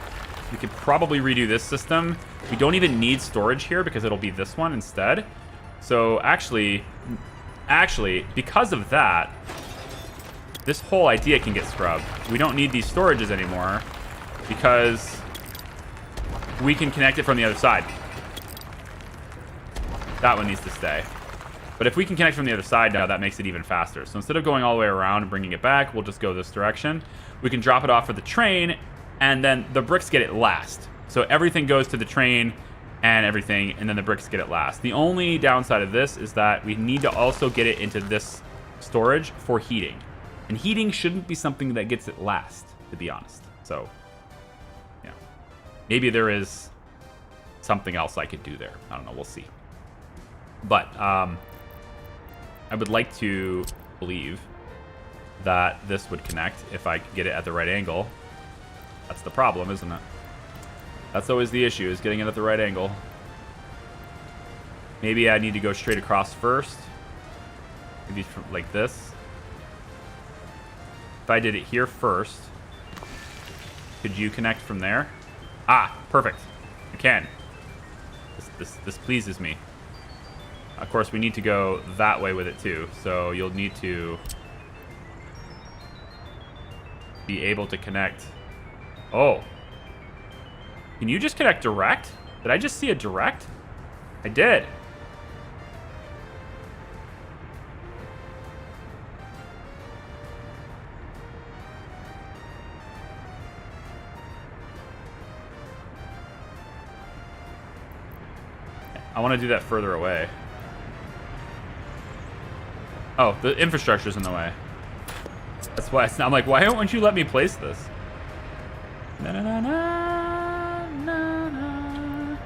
We could probably redo this system. We don't even need storage here because it'll be this one instead. So actually, because of that, this whole idea can get scrubbed. We don't need these storages anymore because we can connect it from the other side. That one needs to stay. But if we can connect from the other side now, that makes it even faster. So instead of going all the way around and bringing it back, we'll just go this direction. We can drop it off for the train, and then the bricks get it last. So everything goes to the train and everything, and then the bricks get it last. The only downside of this is that we need to also get it into this storage for heating. And heating shouldn't be something that gets it last, to be honest. So, yeah. Maybe there is something else I could do there. I don't know. We'll see. But I would like to believe that this would connect if I could get it at the right angle. That's the problem, isn't it? That's always the issue, is getting it at the right angle. Maybe I need to go straight across first. Maybe like this. If I did it here first, could you connect from there? Ah, perfect. I can. This pleases me. Of course, we need to go that way with it too. So you'll need to be able to connect. Oh. Can you just connect direct? Did I just see a direct? I did. I want to do that further away. Oh, the infrastructure's in the way. That's why I'm like, why won't you let me place this? Na, na, na, na, na, na.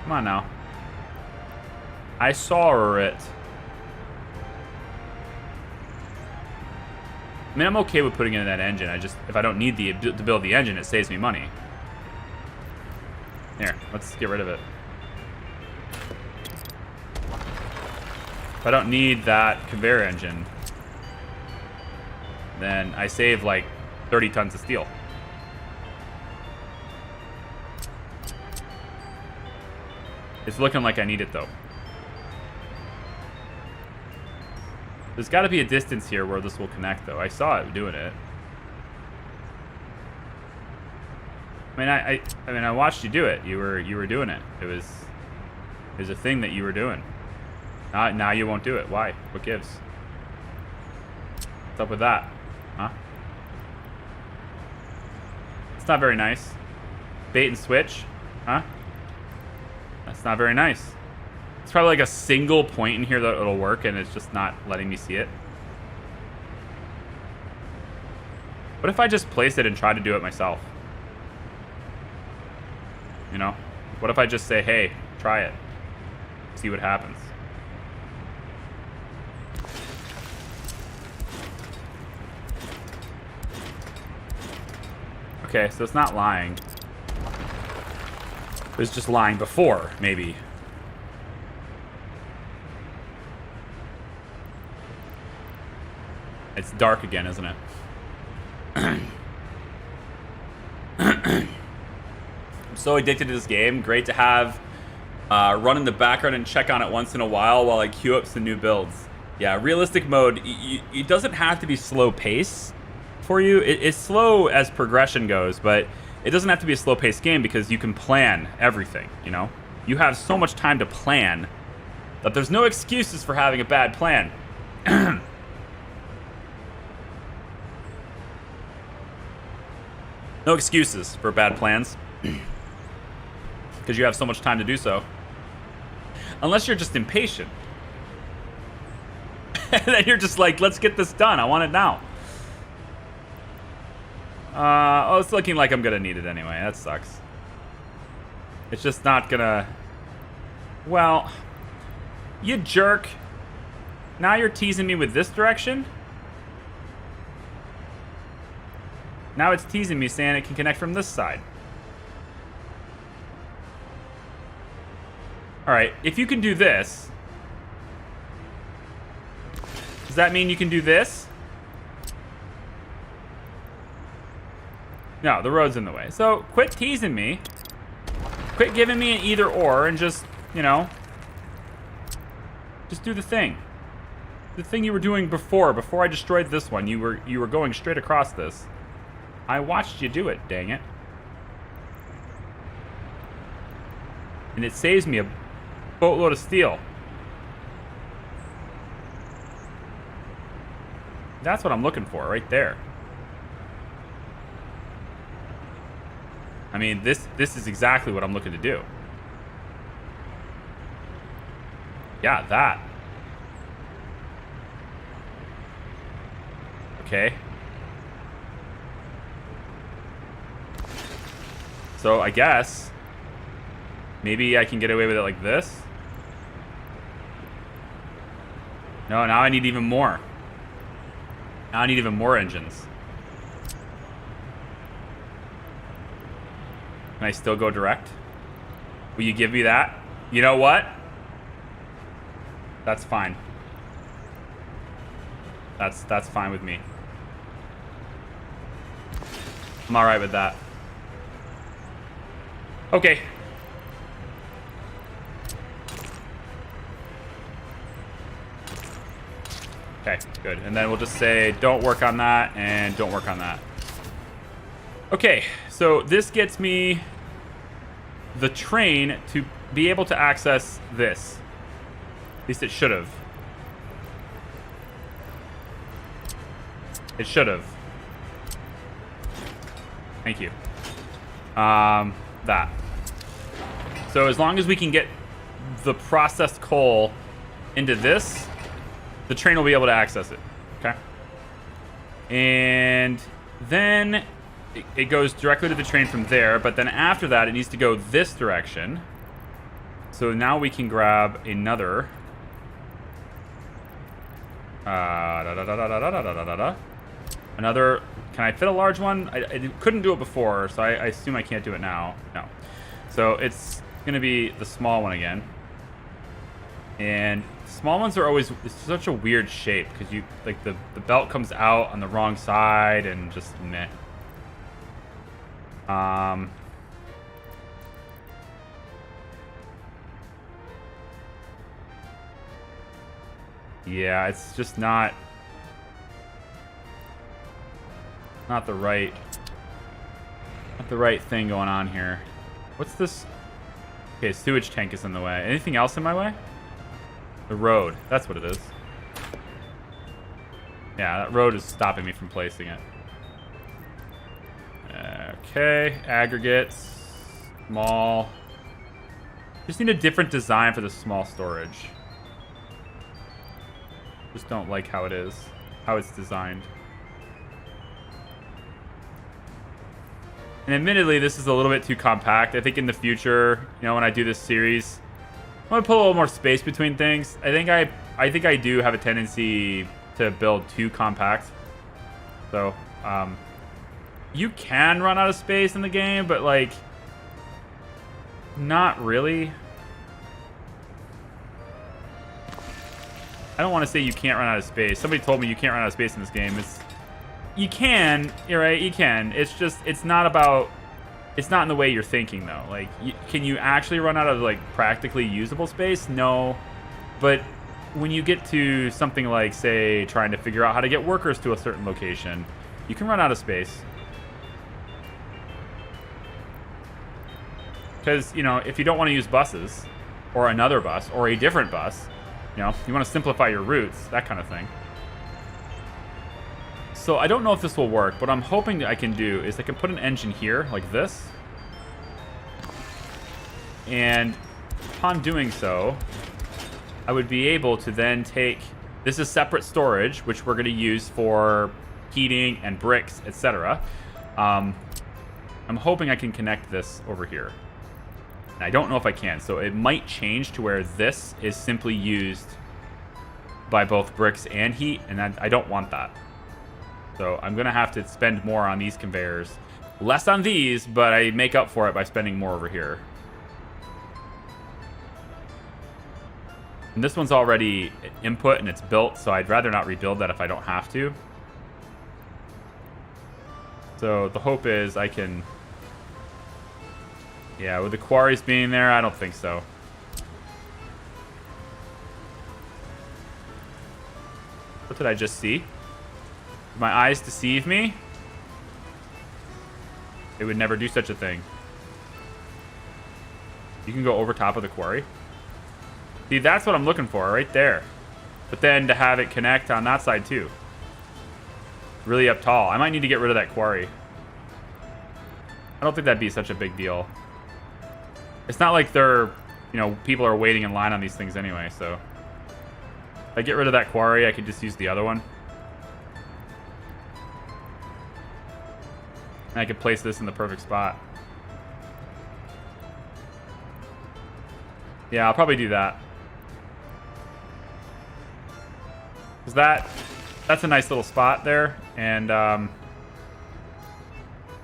Come on now. I saw it. I mean, I'm okay with putting in that engine. If I don't need to build the engine, it saves me money. Here, let's get rid of it. If I don't need that conveyor engine, then I save like 30 tons of steel. It's looking like I need it though. There's got to be a distance here where this will connect though. I saw it doing it. I mean, I watched you do it. You were doing it. It was a thing that you were doing. Now you won't do it. Why? What gives? What's up with that? Huh? It's not very nice. Bait and switch? Huh? That's not very nice. It's probably like a single point in here that it'll work, and it's just not letting me see it. What if I just place it and try to do it myself? You know? What if I just say, hey, try it. See what happens. Okay, so it's not lying. It was just lying before, maybe. It's dark again, isn't it? I'm so addicted to this game. Great to have run in the background and check on it once in a while I queue up some new builds. Yeah, realistic mode, it doesn't have to be slow pace for you. It's slow as progression goes, but it doesn't have to be a slow-paced game because you can plan everything, you know? You have so much time to plan That there's no excuses for having a bad plan. No excuses for bad plans. Because you have so much time to do so. Unless you're just impatient. And then you're just like, let's get this done. I want it now. Oh, it's looking like I'm going to need it anyway. That sucks. It's just not going to... Well, you jerk. Now you're teasing me with this direction? Now it's teasing me saying it can connect from this side. Alright, if you can do this... Does that mean you can do this? No, the road's in the way. So, quit teasing me. Quit giving me an either or and just, you know... Just do the thing. The thing you were doing before I destroyed this one. You were going straight across this. I watched you do it, dang it. And it saves me a boatload of steel. That's what I'm looking for, right there. I mean, this is exactly what I'm looking to do. Yeah, that. Okay. So, I guess maybe I can get away with it like this. No, now I need even more. Now I need even more engines. Can I still go direct? Will you give me that? You know what? That's fine. That's fine with me. I'm alright with that. Okay. Okay, good. And then we'll just say don't work on that and don't work on that. Okay, so this gets me the train to be able to access this. At least it should have. It should have. Thank you. That. So as long as we can get the processed coal into this, the train will be able to access it. Okay. And then it goes directly to the train from there, but then after that it needs to go this direction. So now we can grab another another. Can I fit a large one? I couldn't do it before, so I assume I can't do it now. No. So it's gonna be the small one again. And small ones are always, it's such a weird shape because you like the belt comes out on the wrong side and just meh. Yeah, it's just not the right thing going on here. What's this? Okay, sewage tank is in the way. Anything else in my way? The road. That's what it is. Yeah, that road is stopping me from placing it. Okay, aggregates. Small. Just need a different design for the small storage. Just don't like how it is. How it's designed. And admittedly, this is a little bit too compact. I think in the future, you know, when I do this series, I'm gonna put a little more space between things. I think I do have a tendency to build too compact. So, you can run out of space in the game, but like, not really. I don't want to say you can't run out of space. Somebody told me you can't run out of space in this game. You can, you're right, you can. It's just, it's not in the way you're thinking, though. Like, can you actually run out of, like, practically usable space? No. But when you get to something like, say, trying to figure out how to get workers to a certain location, you can run out of space. Because, you know, if you don't want to use buses, or another bus, or a different bus, You know, you want to simplify your routes, that kind of thing. So I don't know if this will work. What I'm hoping I can do is I can put an engine here, like this. And upon doing so, I would be able to then take... This is separate storage, which we're going to use for heating and bricks, etc. I'm hoping I can connect this over here. And I don't know if I can, so it might change to where this is simply used by both bricks and heat, and I don't want that. So I'm going to have to spend more on these conveyors. Less on these, but I make up for it by spending more over here. And this one's already input and it's built, so I'd rather not rebuild that if I don't have to. So the hope is I can... Yeah, with the quarries being there, I don't think so. What did I just see? Did my eyes deceive me? It would never do such a thing. You can go over top of the quarry. See, that's what I'm looking for, right there. But then to have it connect on that side, too. Really up tall. I might need to get rid of that quarry. I don't think that'd be such a big deal. It's not like they're, you know, people are waiting in line on these things anyway, so. If I get rid of that quarry, I could just use the other one. And I could place this in the perfect spot. Yeah, I'll probably do that. Because that's a nice little spot there, and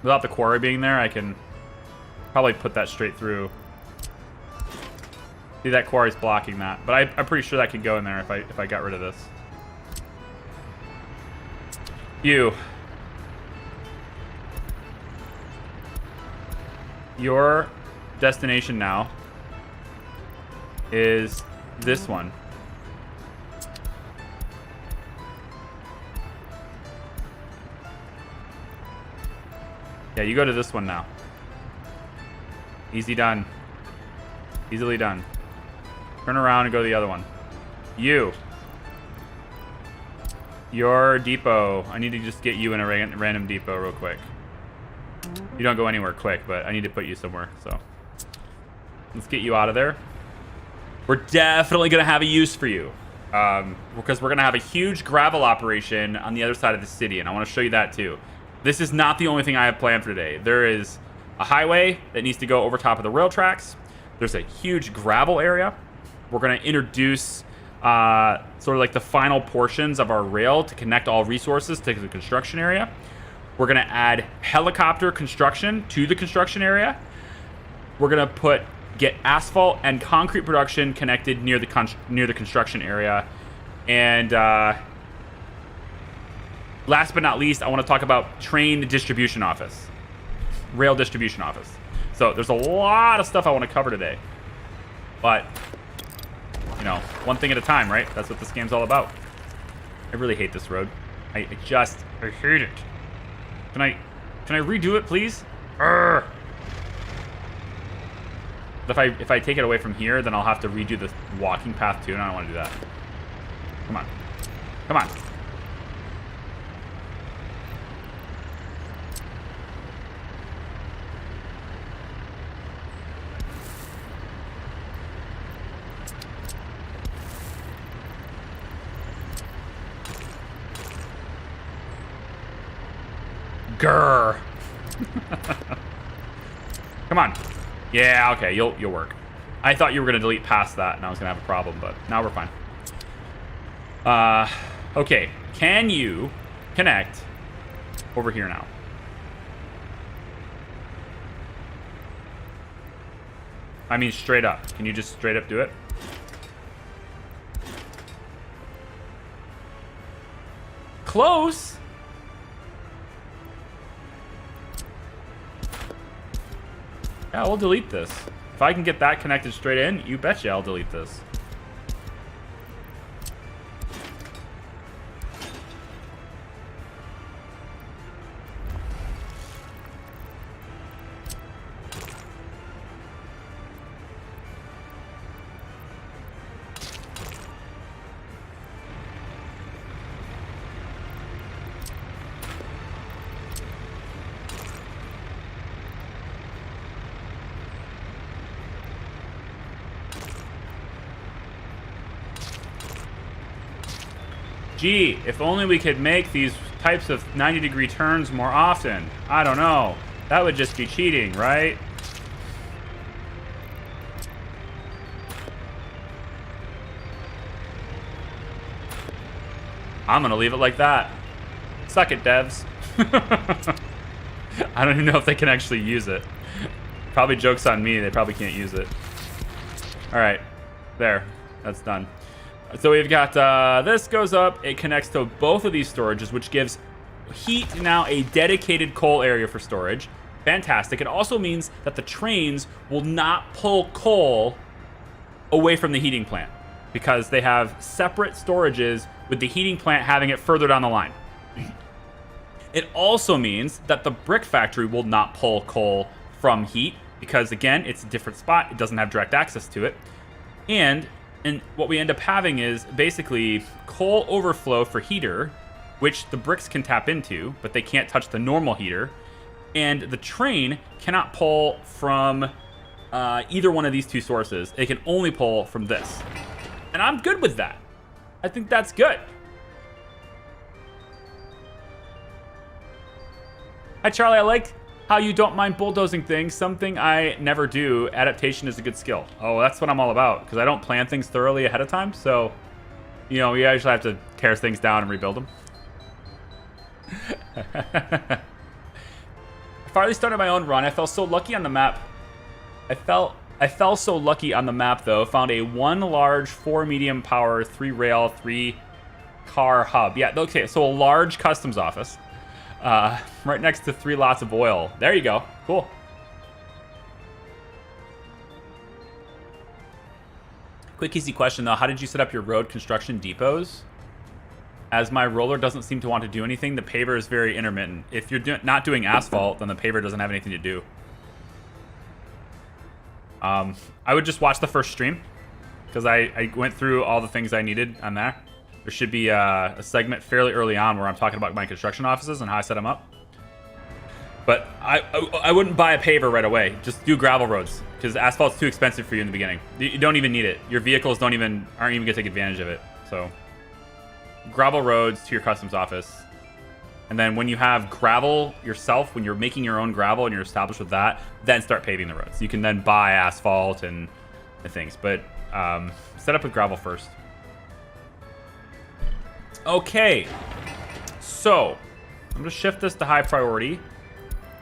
without the quarry being there, I can probably put that straight through. See, that quarry's blocking that, but I'm pretty sure that could go in there if I got rid of this. Your destination now is this one. Yeah, you go to this one now. Easy done. Easily done. Turn around and go to the other one. Your depot. I need to just get you in a random depot real quick. You don't go anywhere quick, but I need to put you somewhere, so. Let's get you out of there. We're definitely going to have a use for you. Because we're going to have a huge gravel operation on the other side of the city, and I want to show you that too. This is not the only thing I have planned for today. There is a highway that needs to go over top of the rail tracks. There's a huge gravel area. We're going to introduce sort of like the final portions of our rail to connect all resources to the construction area. We're going to add helicopter construction to the construction area. We're going to get asphalt and concrete production connected near the construction area. And last but not least, I want to talk about train distribution office, rail distribution office. So there's a lot of stuff I want to cover today, but you know, one thing at a time, right? That's what this game's all about. I really hate this road. I hate it. Can I redo it, please? Urgh. If I take it away from here, then I'll have to redo the walking path too, and I don't want to do that. Come on. Come on. Grr. Come on. Yeah, okay, you'll work. I thought you were gonna delete past that and I was gonna have a problem, but now we're fine. Okay, can you connect over here now? I mean straight up. Can you just straight up do it? Close. Yeah, we'll delete this. If I can get that connected straight in, you betcha I'll delete this. Gee, if only we could make these types of 90-degree turns more often. I don't know. That would just be cheating, right? I'm gonna leave it like that. Suck it, devs. I don't even know if they can actually use it. Probably joke's on me, they probably can't use it. Alright, there, that's done. So we've got, this goes up, it connects to both of these storages, which gives heat now a dedicated coal area for storage. Fantastic. It also means that the trains will not pull coal away from the heating plant because they have separate storages with the heating plant having it further down the line. It also means that the brick factory will not pull coal from heat because, again, it's a different spot. It doesn't have direct access to it. And what we end up having is basically coal overflow for heater, which the bricks can tap into, but they can't touch the normal heater. And the train cannot pull from either one of these two sources. It can only pull from this. And I'm good with that. I think that's good. Hi, Charlie. I like how you don't mind bulldozing things. Something I never do. Adaptation is a good skill. Oh, that's what I'm all about. Because I don't plan things thoroughly ahead of time. So, you know, we usually have to tear things down and rebuild them. I finally started my own run. I felt so lucky on the map. I fell so lucky on the map, though. Found a 1 large, 4 medium power, 3 rail, 3 car hub. Yeah, okay, so a large customs office. Right next to 3 lots of oil. There you go. Cool. Quick, easy question, though. How did you set up your road construction depots? As my roller doesn't seem to want to do anything, the paver is very intermittent. If you're not doing asphalt, then the paver doesn't have anything to do. I would just watch the first stream, because I went through all the things I needed on there. There should be a segment fairly early on where I'm talking about my construction offices and how I set them up. But I wouldn't buy a paver right away. Just do gravel roads, because asphalt's too expensive for you in the beginning. You don't even need it. Your vehicles aren't even going to take advantage of it. So gravel roads to your customs office. And then when you have gravel yourself, when you're making your own gravel and you're established with that, then start paving the roads. You can then buy asphalt and things. But set up with gravel first. Okay. So I'm going to shift this to high priority.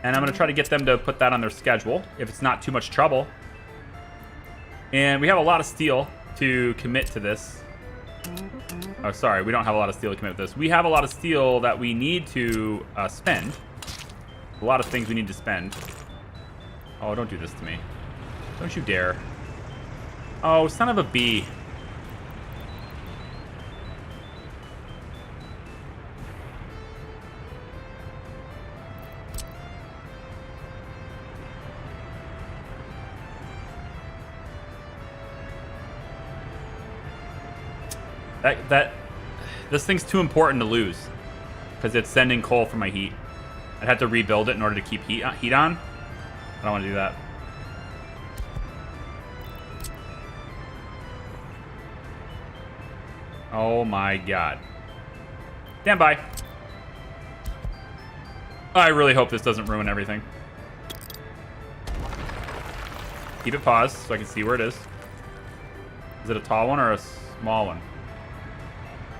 And I'm going to try to get them to put that on their schedule if it's not too much trouble. And we have a lot of steel to commit to this. Oh, sorry, we don't have a lot of steel to commit to this. We have a lot of steel that we need to spend. A lot of things we need to spend. Oh, don't do this to me. Don't you dare. Oh, son of a bee. This thing's too important to lose because it's sending coal for my heat. I'd have to rebuild it in order to keep heat on. I don't want to do that. Oh my god. Stand by. I really hope this doesn't ruin everything. Keep it paused so I can see where it is. Is it a tall one or a small one?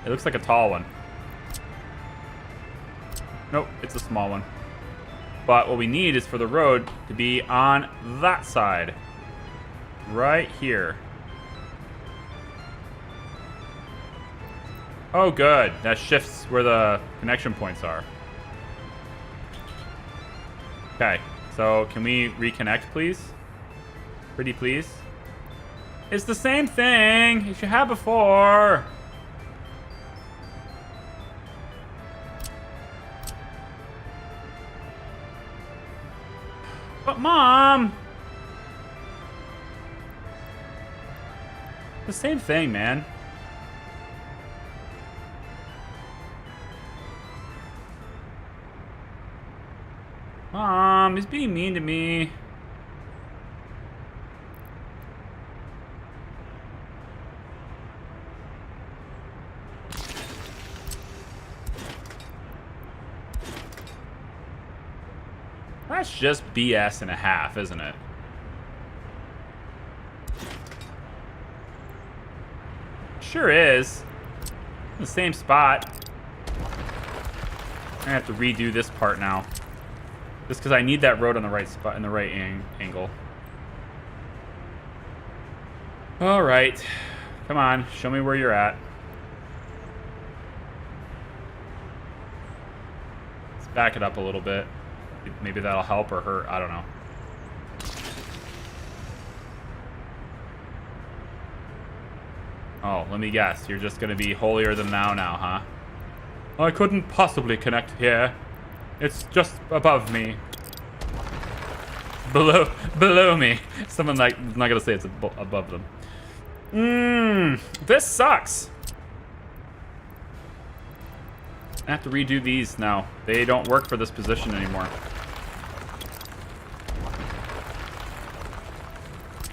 It looks like a tall one. Nope, it's a small one. But what we need is for the road to be on that side. Right here. Oh, good. That shifts where the connection points are. Okay, so can we reconnect, please? Pretty please? It's the same thing as you had before. But Mom! The same thing, man. Mom, he's being mean to me. just BS and a half, isn't it? Sure is. The same spot. I have to redo this part now. Just because I need that road on the right spot, in the right angle. All right. Come on, show me where you're at. Let's back it up a little bit. Maybe that'll help or hurt. I don't know. Oh, let me guess. You're just going to be holier than thou now, huh? I couldn't possibly connect here. It's just above me. Below me. Someone like, I'm not going to say it's above them. This sucks. I have to redo these now. They don't work for this position anymore.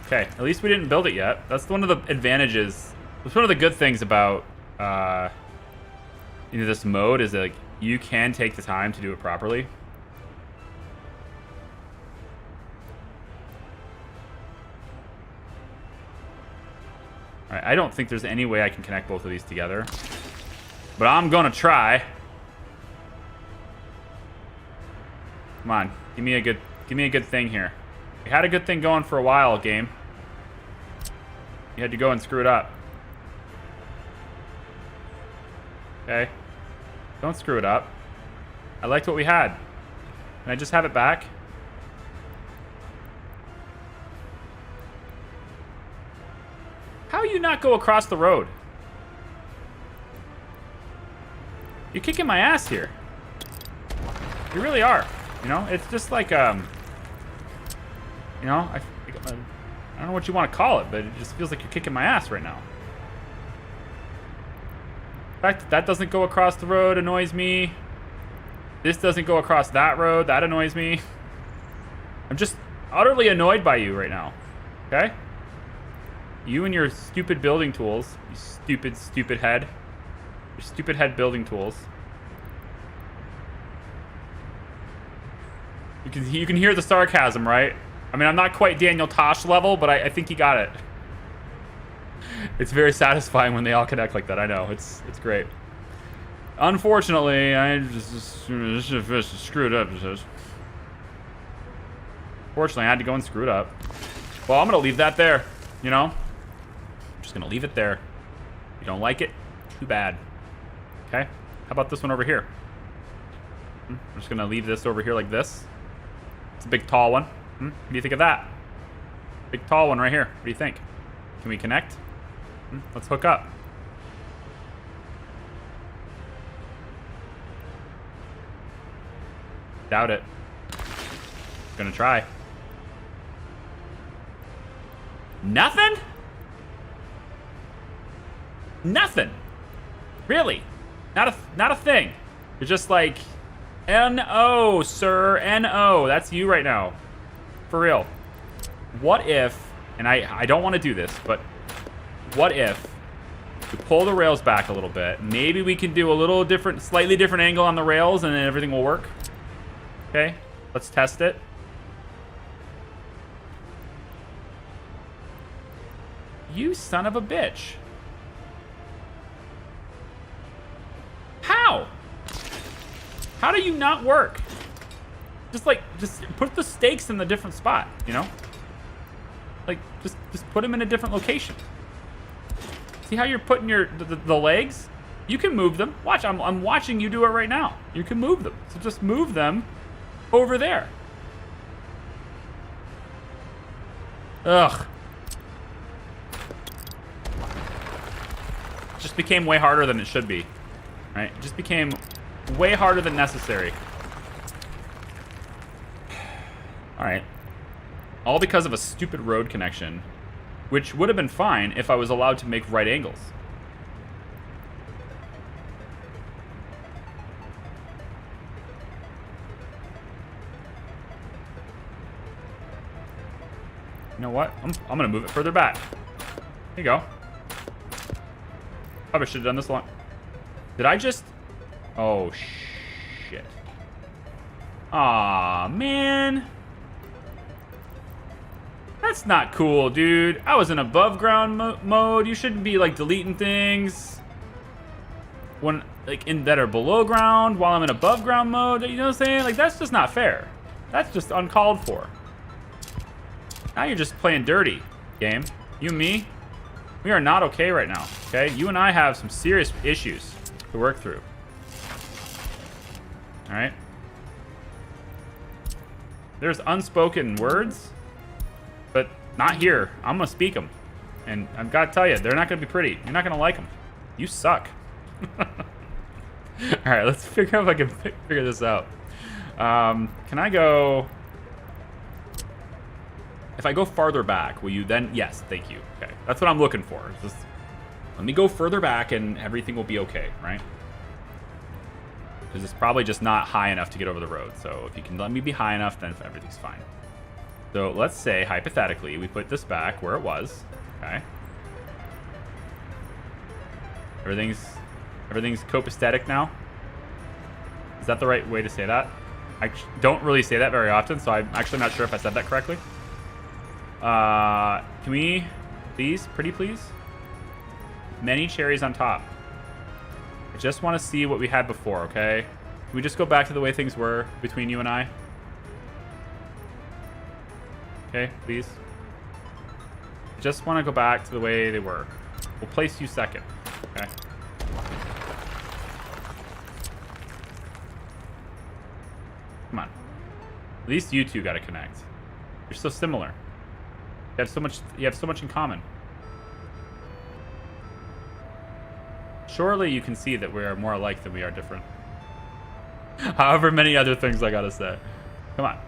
Okay, at least we didn't build it yet. That's one of the advantages. That's one of the good things about this mode is that like, you can take the time to do it properly. All right, I don't think there's any way I can connect both of these together, but I'm gonna try. Come on, give me a good thing here. You had a good thing going for a while, game. You had to go and screw it up. Okay. Don't screw it up. I liked what we had. Can I just have it back? How you not go across the road? You're kicking my ass here. You really are. You know, it's just like, you know, I don't know what you want to call it, but it just feels like you're kicking my ass right now. The fact that that doesn't go across the road annoys me. This doesn't go across that road. That annoys me. I'm just utterly annoyed by you right now. Okay? You and your stupid building tools. You stupid head. Your stupid head building tools. You can hear the sarcasm, right? I mean, I'm not quite Daniel Tosh level, but I think he got it. It's very satisfying when they all connect like that. I know. It's great. Unfortunately, I just screwed up. Fortunately, I had to go and screw it up. Well, I'm going to leave that there, you know? I'm just going to leave it there. If you don't like it, too bad. Okay? How about this one over here? I'm just going to leave this over here like this. It's a big, tall one. What do you think of that? Big, tall one right here. What do you think? Can we connect? Let's hook up. Doubt it. Gonna try. Nothing? Nothing. Really? Not a thing. You're just like, N-O, sir, N-O. That's you right now. For real. What if, and I don't want to do this, but what if we pull the rails back a little bit? Maybe we can do a little different, slightly different angle on the rails and then everything will work. Okay, let's test it. You son of a bitch. How? How do you not work? Just put the stakes in the different spot, you know? Like, just put them in a different location. See how you're putting the legs? You can move them. Watch, I'm watching you do it right now. You can move them. So just move them over there. Ugh. It just became way harder than it should be. Right? It just became way harder than necessary. Alright. All because of a stupid road connection, which would have been fine if I was allowed to make right angles. You know what? I'm gonna move it further back. There you go. Probably should have done this long. Did I just... Oh, shit. Aw, man. That's not cool, dude. I was in above ground mode. You shouldn't be like deleting things when like that are below ground while I'm in above ground mode. You know what I'm saying? Like, that's just not fair. That's just uncalled for. Now you're just playing dirty, game. You and me, we are not okay right now, okay? You and I have some serious issues to work through. All right? There's unspoken words, but not here. I'm gonna speak them. And I've got to tell you, they're not gonna be pretty. You're not gonna like them. You suck. All right, let's figure out if I can figure this out. Can I go... If I go farther back, will you then... Yes, thank you. Okay, that's what I'm looking for. Just let me go further back and everything will be okay, right? Because it's probably just not high enough to get over the road. So if you can let me be high enough, then everything's fine. So let's say, hypothetically, we put this back where it was. Okay. Everything's copacetic now. Is that the right way to say that? I don't really say that very often, so I'm actually not sure if I said that correctly. Can we, please, pretty please? Many cherries on top. I just want to see what we had before, okay? Can we just go back to the way things were between you and I? Okay, please. I just want to go back to the way they were. We'll place you second, okay? Come on. At least you two got to connect. You're so similar. You have so much in common. Surely you can see that we are more alike than we are different. However many other things I gotta say. Come on.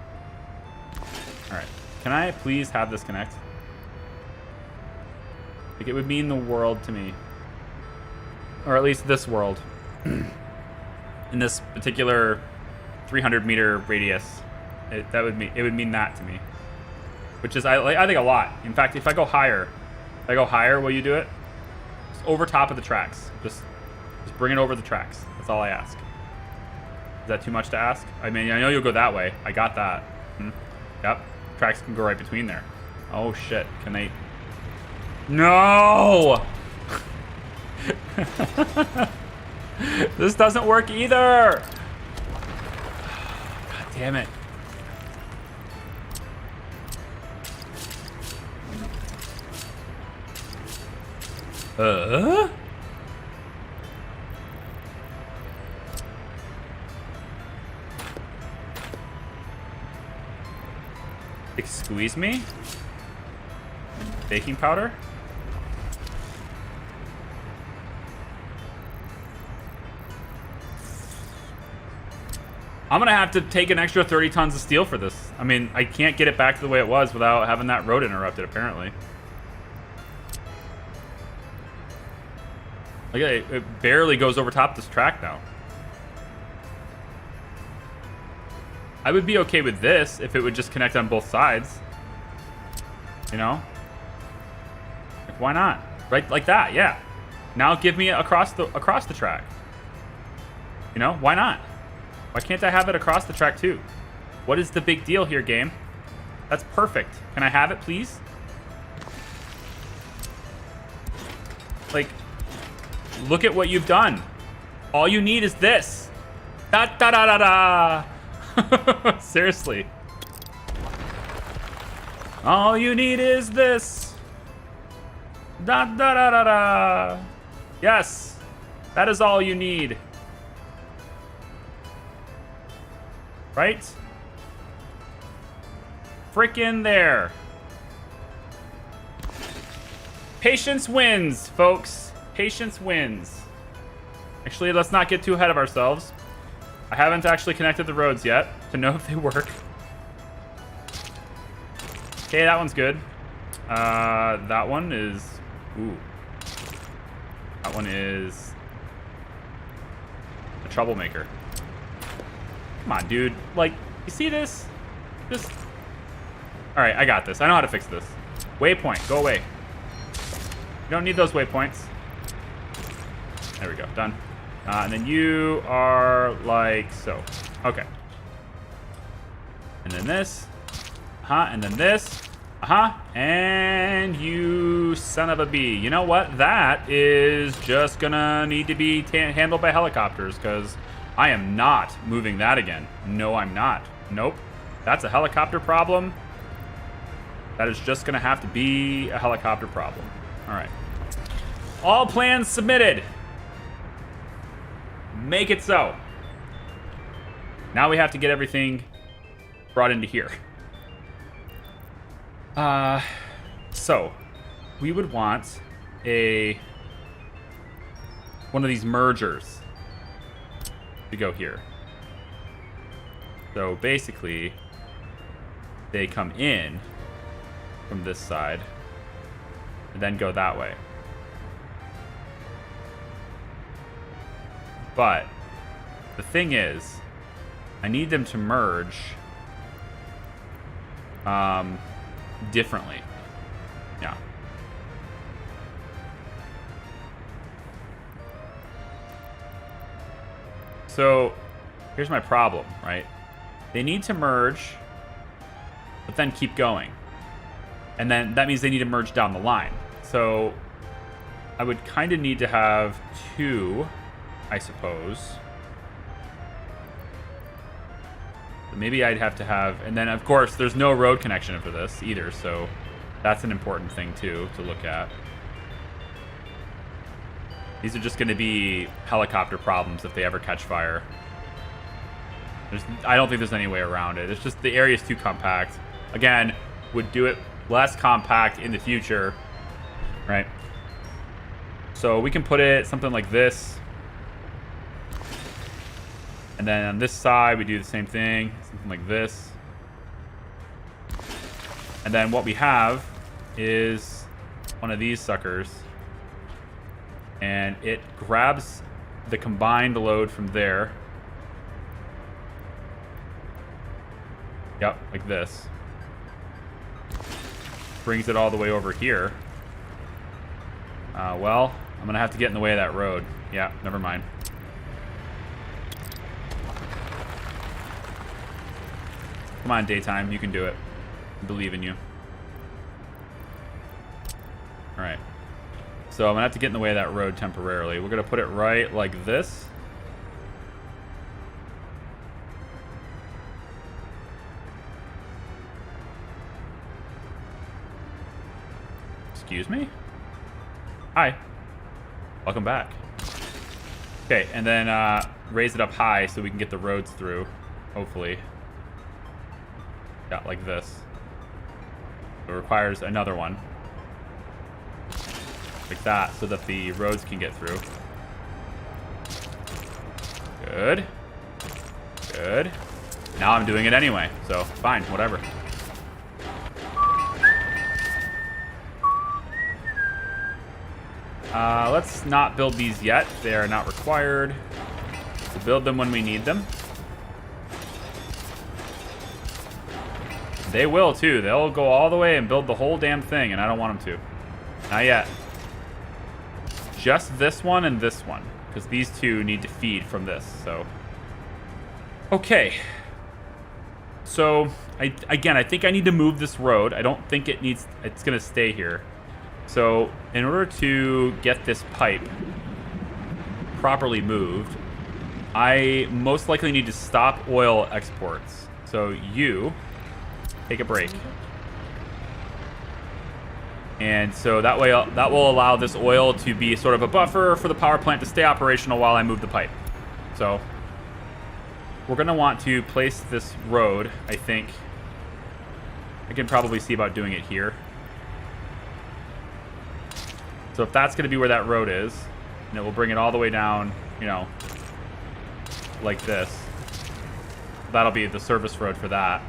Alright. Can I please have this connect? Like, it would mean the world to me. Or at least this world. In this particular 300-meter radius. It would mean that to me. Which is, I think, a lot. In fact, if I go higher, will you do it? Just over top of the tracks. Just bring it over the tracks. That's all I ask. Is that too much to ask? I mean, I know you'll go that way. I got that. Yep. Tracks can go right between there. Oh, shit. Can they... No! This doesn't work either! God damn it. Squeeze me? Baking powder? I'm gonna have to take an extra 30 tons of steel for this. I mean, I can't get it back to the way it was without having that road interrupted, apparently. Like, it barely goes over top this track now. I would be okay with this if it would just connect on both sides. You know? Like, why not? Right, like that, yeah. Now give me across the track. You know, why not? Why can't I have it across the track too? What is the big deal here, game? That's perfect. Can I have it, please? Like, look at what you've done. All you need is this. Da da da da da. Seriously. All you need is this. Da da da da da. Yes. That is all you need. Right? Frickin' there. Patience wins, folks. Patience wins. Actually, let's not get too ahead of ourselves. I haven't actually connected the roads yet to know if they work. Okay, that one's good. That one is... Ooh. That one is... a troublemaker. Come on, dude. Like, you see this? Just... Alright, I got this. I know how to fix this. Waypoint, go away. You don't need those waypoints. There we go, done. And then you are like so. Okay. And then this. And then this. And you son of a bee. You know what? That is just gonna need to be handled by helicopters, because I am not moving that again. No, I'm not. Nope. That's a helicopter problem. That is just gonna have to be a helicopter problem. All right. All plans submitted. Make it so. Now we have to get everything brought into here. So we would want one of these mergers to go here. So basically, they come in from this side and then go that way. But the thing is, I need them to merge differently. Yeah. So here's my problem, right? They need to merge, but then keep going. And then that means they need to merge down the line. So I would kind of need to have two, I suppose. Maybe I'd have to have, and then of course there's no road connection for this either, so that's an important thing too to look at. These are just going to be helicopter problems if they ever catch fire. I don't think there's any way around it. It's just the area is too compact. Again, would do it less compact in the future, right? So we can put it something like this. And then on this side, we do the same thing, something like this. And then what we have is one of these suckers. And it grabs the combined load from there. Yep, like this. Brings it all the way over here. Well, I'm going to have to get in the way of that road. Yeah, never mind. Come on, Daytime. You can do it. I believe in you. Alright. So I'm going to have to get in the way of that road temporarily. We're going to put it right like this. Excuse me? Hi. Welcome back. Okay, and then raise it up high so we can get the roads through, hopefully. Yeah, like this. It requires another one. Like that, so that the roads can get through. Good. Good. Now I'm doing it anyway, so fine, whatever. Let's not build these yet. They are not required. We'll build them when we need them. They will too. They'll go all the way and build the whole damn thing, and I don't want them to. Not yet. Just this one and this one, because these two need to feed from this, so. Okay. So, I think I need to move this road. I don't think it's gonna stay here. So, in order to get this pipe properly moved, I most likely need to stop oil exports. So you take a break. And so that way, that will allow this oil to be sort of a buffer for the power plant to stay operational while I move the pipe. So we're going to want to place this road, I think. I can probably see about doing it here. So if that's going to be where that road is, and it will bring it all the way down, you know, like this. That'll be the service road for that.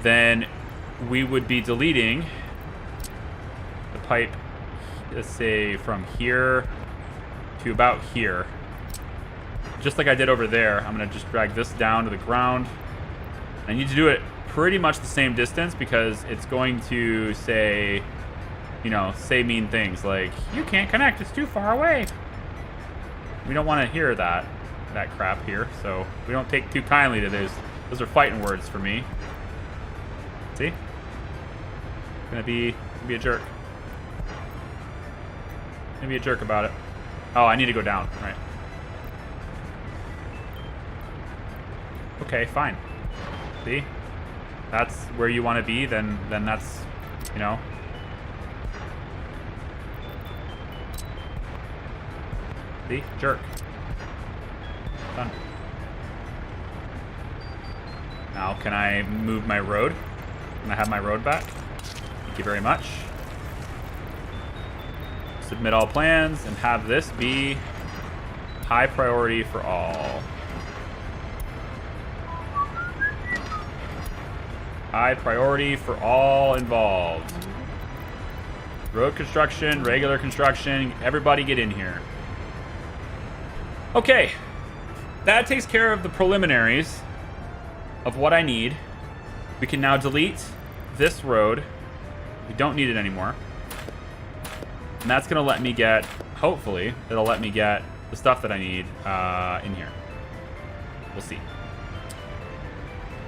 Then we would be deleting the pipe, let's say from here to about here. Just like I did over there, I'm going to just drag this down to the ground. I need to do it pretty much the same distance because it's going to say, you know, say mean things like, you can't connect, it's too far away. We don't want to hear that crap here, so we don't take too kindly to those. Those are fighting words for me. See? Gonna be a jerk. Gonna be a jerk about it. Oh, I need to go down. Right. Okay, fine. See? That's where you want to be, then that's, you know. See? Jerk. Done. Now, can I move my road? Can I have my road back? Thank you very much. Submit all plans and have this be high priority for all. High priority for all involved. Road construction, regular construction, everybody get in here. Okay, that takes care of the preliminaries of what I need. We can now delete this road. We don't need it anymore. And that's gonna let me get, hopefully, it'll let me get the stuff that I need in here. We'll see.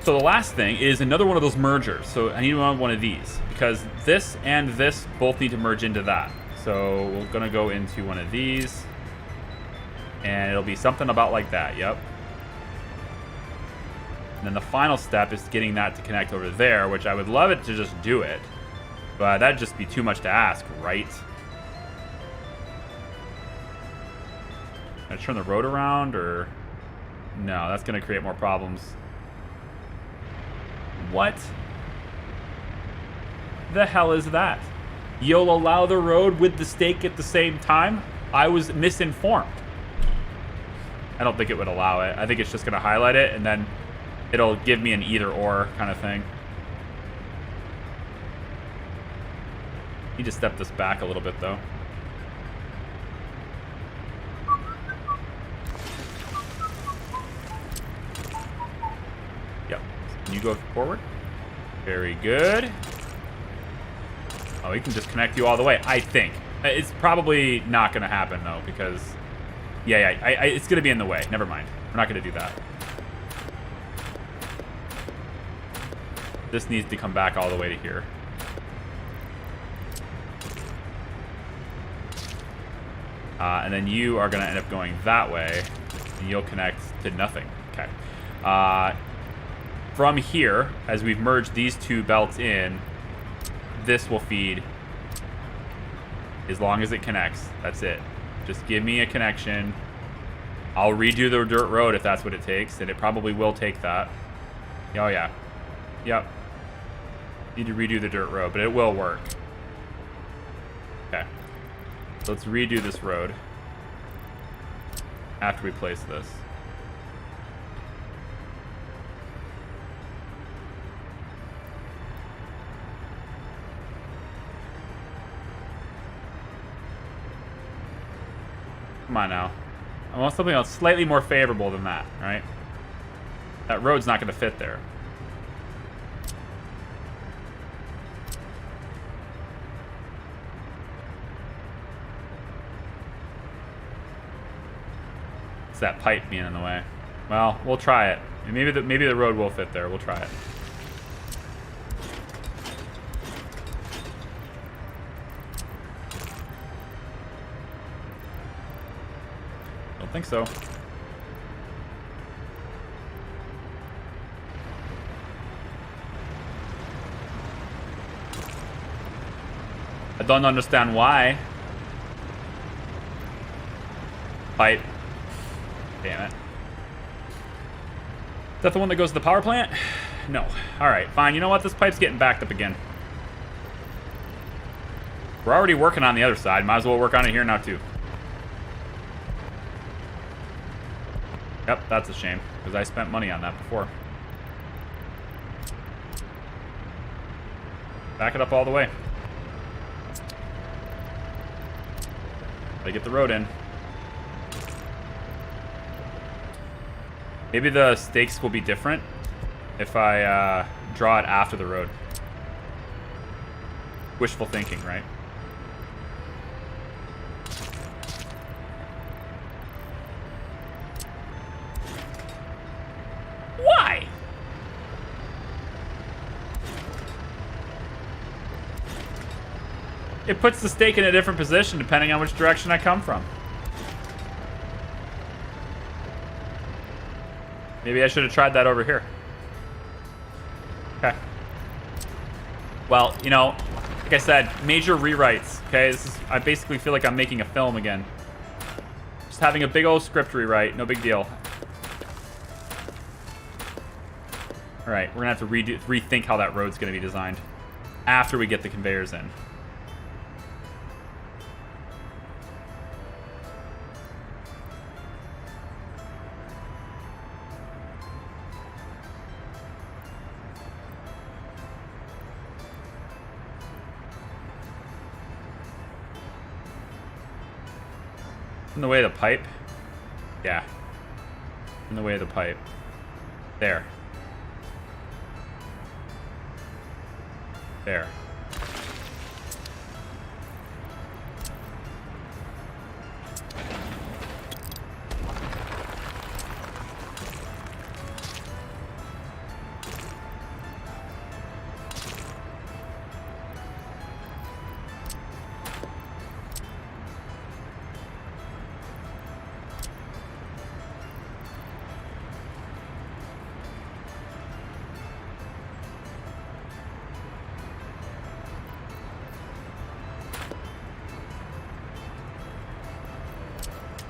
So the last thing is another one of those mergers. So I need one of these because this and this both need to merge into that. So we're gonna go into one of these and it'll be something about like that, yep. And then the final step is getting that to connect over there, which I would love it to just do it, but that'd just be too much to ask, right? Can I turn the road around or? No, that's gonna create more problems. What the hell is that? You'll allow the road with the stake at the same time? I was misinformed. I don't think it would allow it. I think it's just gonna highlight it and then it'll give me an either or kind of thing. Need to step this back a little bit though. Yep. Can you go forward? Very good. Oh, he can just connect you all the way, I think. It's probably not going to happen though, because yeah, it's going to be in the way. Never mind. We're not going to do that. This needs to come back all the way to here. And then you are going to end up going that way, and you'll connect to nothing. Okay. From here, as we've merged these two belts in, this will feed as long as it connects. That's it. Just give me a connection. I'll redo the dirt road if that's what it takes, and it probably will take that. Oh, yeah. Yep. Need to redo the dirt road, but it will work. Okay. So let's redo this road after we place this. Come on now. I want something else slightly more favorable than that, right? That road's not going to fit there. It's that pipe being in the way. Well, we'll try it. Maybe the road will fit there. We'll try it. Don't think so. I don't understand why. Pipe. Damn it. Is that the one that goes to the power plant? No. Alright, fine. You know what? This pipe's getting backed up again. We're already working on the other side. Might as well work on it here now, too. Yep, that's a shame, because I spent money on that before. Back it up all the way. Gotta get the road in. Maybe the stakes will be different if I draw it after the road. Wishful thinking, right? Why? it puts the stake in a different position depending on which direction I come from. Maybe I should have tried that over here. Okay. Well, you know, like I said, major rewrites. Okay, I basically feel like I'm making a film again. Just having a big old script rewrite, no big deal. All right, we're gonna have to rethink how that road's gonna be designed after we get the conveyors in. In the way of the pipe? Yeah. In the way of the pipe. There. There.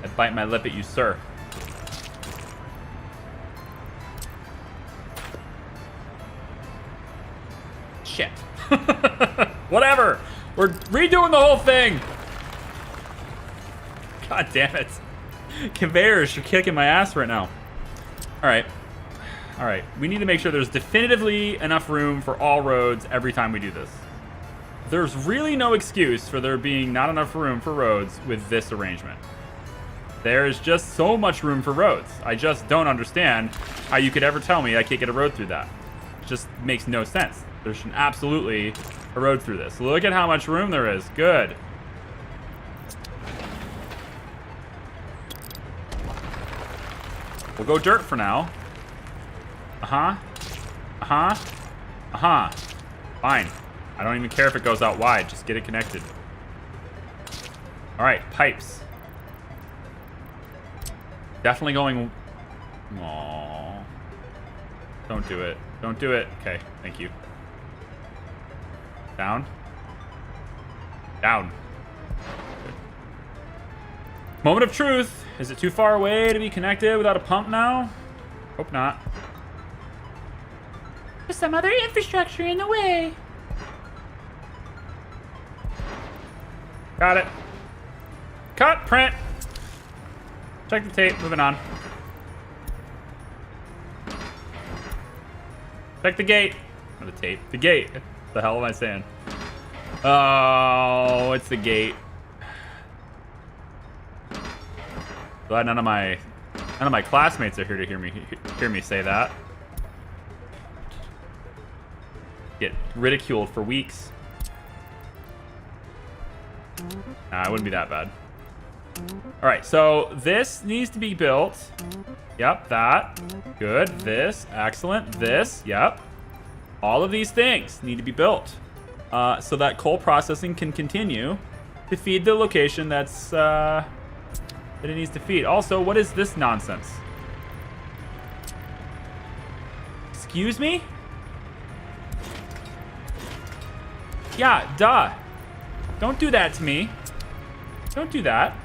I bite my lip at you, sir. Shit. Whatever. We're redoing the whole thing. God damn it. Conveyors are kicking my ass right now. All right. All right. We need to make sure there's definitively enough room for all roads every time we do this. There's really no excuse for there being not enough room for roads with this arrangement. There is just so much room for roads. I just don't understand how you could ever tell me I can't get a road through that. It just makes no sense. There's absolutely a road through this. Look at how much room there is. Good. We'll go dirt for now. Uh-huh. Uh-huh. Uh-huh. Fine. I don't even care if it goes out wide. Just get it connected. All right, pipes. Definitely going... Aww. Don't do it. Don't do it. Okay, thank you. Down. Down. Good. Moment of truth. Is it too far away to be connected without a pump now? Hope not. There's some other infrastructure in the way. Got it. Cut, print. Check the tape, moving on. Check the gate. Not the tape, the gate. What the hell am I saying? Oh, it's the gate. Glad none of my classmates are here to hear me say that. Get ridiculed for weeks. Nah, it wouldn't be that bad. All right, so this needs to be built. Yep, that. Good. This. Excellent. This. Yep. All of these things need to be built so that coal processing can continue to feed the location that it needs to feed. Also, what is this nonsense? Excuse me? Yeah, duh. Don't do that to me. Don't do that.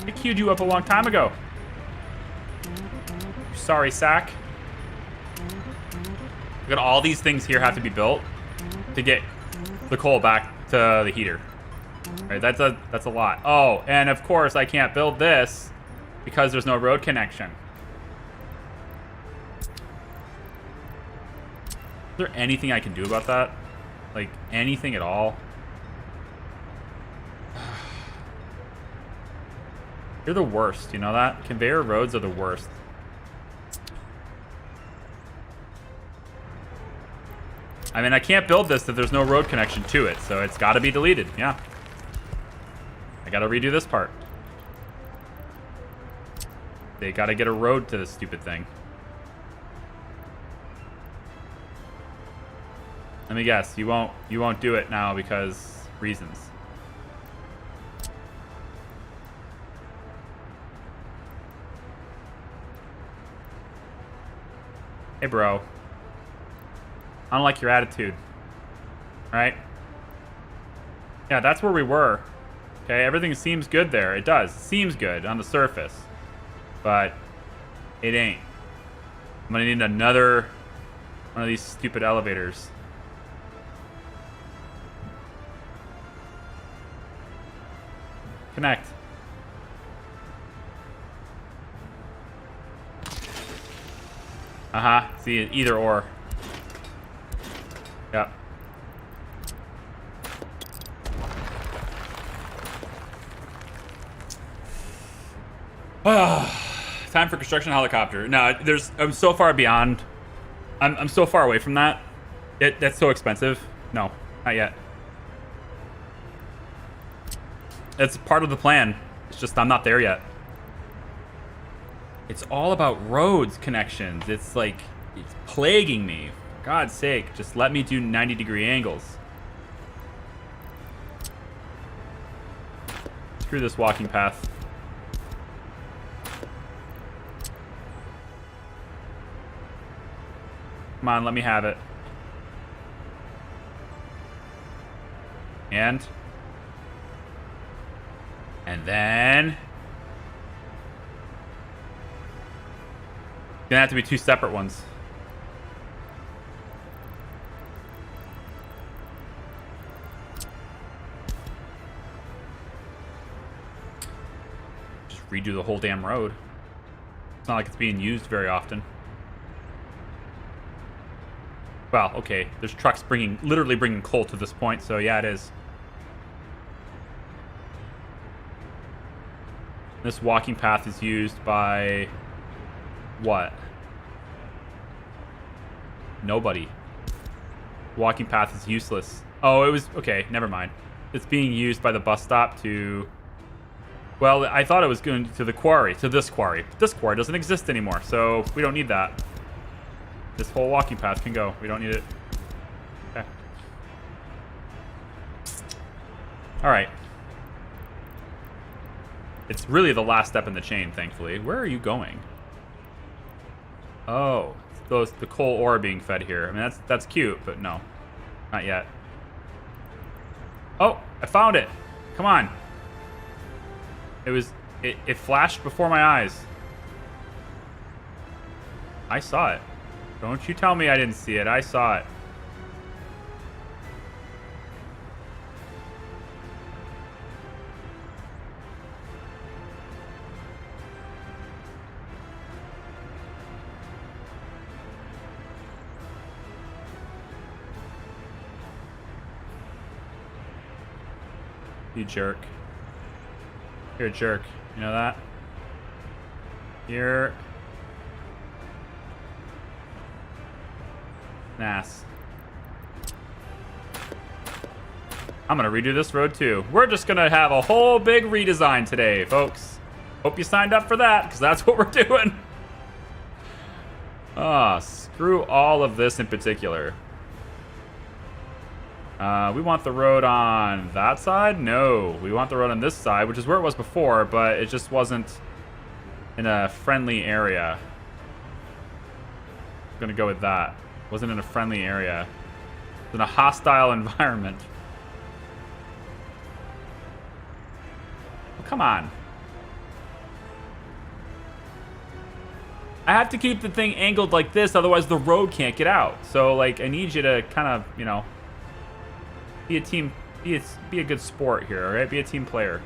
I queued you up a long time ago. Sorry, sack. Look at all these things here have to be built to get the coal back to the heater. All right, that's a lot. Oh, and of course I can't build this because there's no road connection. Is there anything I can do about that? Like anything at all? You're the worst, you know that? Conveyor roads are the worst. I mean, I can't build this if there's no road connection to it, so it's got to be deleted, yeah. I got to redo this part. They got to get a road to this stupid thing. Let me guess. You won't do it now because reasons. Hey, bro. I don't like your attitude. Right? Yeah, that's where we were. Okay, everything seems good there. It does. It seems good on the surface. But it ain't. I'm gonna need another one of these stupid elevators. Connect. Uh-huh. See, either or. Yep. Time for construction helicopter. No, I'm so far beyond. I'm so far away from that. That's so expensive. No, not yet. It's part of the plan. It's just I'm not there yet. It's all about roads connections. It's like, it's plaguing me. For God's sake, just let me do 90-degree angles. Screw this walking path. Come on, let me have it. And then gonna have to be two separate ones. Just redo the whole damn road. It's not like it's being used very often. Well, okay, there's trucks literally bringing coal to this point, so yeah, it is. This walking path is used by what? Nobody. Walking path is useless. Oh, it was, okay, never mind. It's being used by the bus stop to, well, I thought it was going to the quarry, to this quarry. But this quarry doesn't exist anymore, so we don't need that. This whole walking path can go. We don't need it. Okay. All right. It's really the last step in the chain, thankfully. Where are you going? Oh, the coal ore being fed here. I mean, that's cute, but no, not yet. Oh, I found it. Come on. It flashed before my eyes. I saw it. Don't you tell me I didn't see it. I saw it. You jerk. You're a jerk. You know that? You're an ass. I'm gonna redo this road too. We're just gonna have a whole big redesign today, folks. Hope you signed up for that, because that's what we're doing. Ah, screw all of this in particular. We want the road on that side? No, we want the road on this side, which is where it was before, but it just wasn't in a friendly area. I'm gonna go with that. Wasn't in a friendly area. It was in a hostile environment. Oh, come on. I have to keep the thing angled like this, otherwise the road can't get out. So, like, I need you to kind of, you know, be a team, be a good sport here, all right? Be a team player.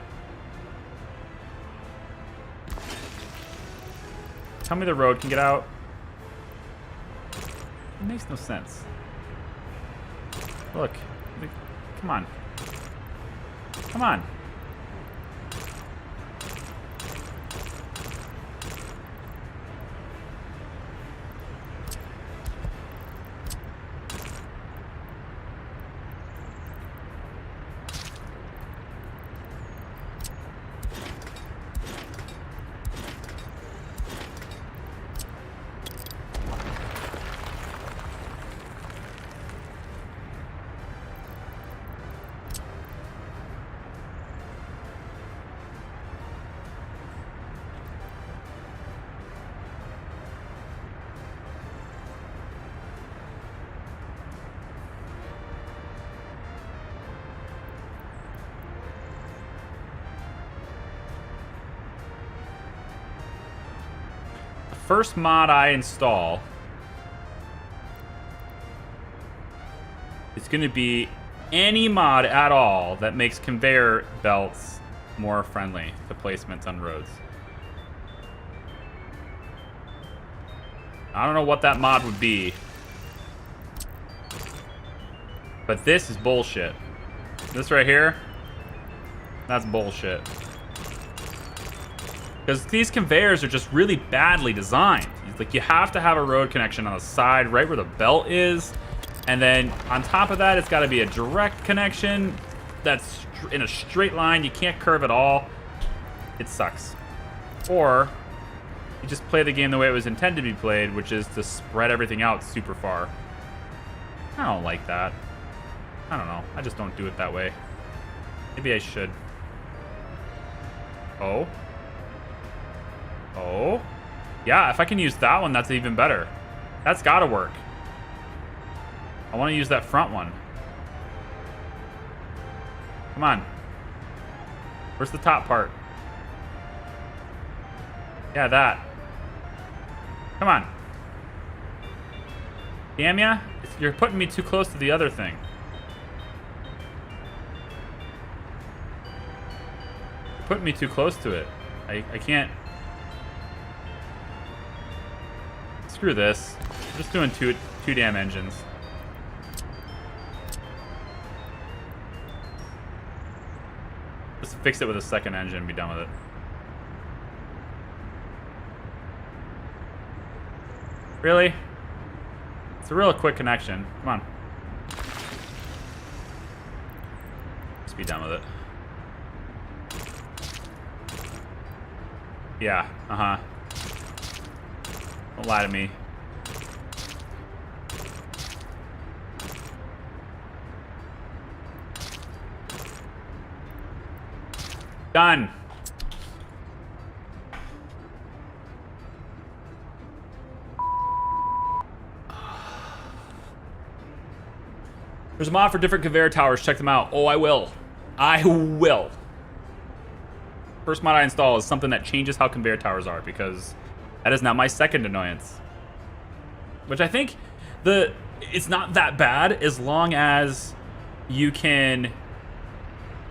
Tell me the road can get out. It makes no sense. Look, come on. Come on. first mod I install is going to be any mod at all that makes conveyor belts more friendly to placement on roads. I don't know what that mod would be, but this is bullshit. This right here, that's bullshit. Because these conveyors are just really badly designed. Like, you have to have a road connection on the side right where the belt is. And then on top of that, it's got to be a direct connection that's in a straight line. You can't curve at all. It sucks. Or you just play the game the way it was intended to be played, which is to spread everything out super far. I don't like that. I don't know. I just don't do it that way. Maybe I should. Oh. Oh. Yeah, if I can use that one, that's even better. That's gotta work. I want to use that front one. Come on. Where's the top part? Yeah, that. Come on. Damn ya. You're putting me too close to the other thing. You're putting me too close to it. I can't. Screw this. I'm just doing two damn engines. Just fix it with a second engine and be done with it. Really? It's a real quick connection. Come on. Just be done with it. Yeah, uh-huh. Don't lie to me. Done. There's a mod for different conveyor towers. Check them out. Oh, I will. I will. First mod I install is something that changes how conveyor towers are, because that is now my second annoyance. Which I think it's not that bad as long as you can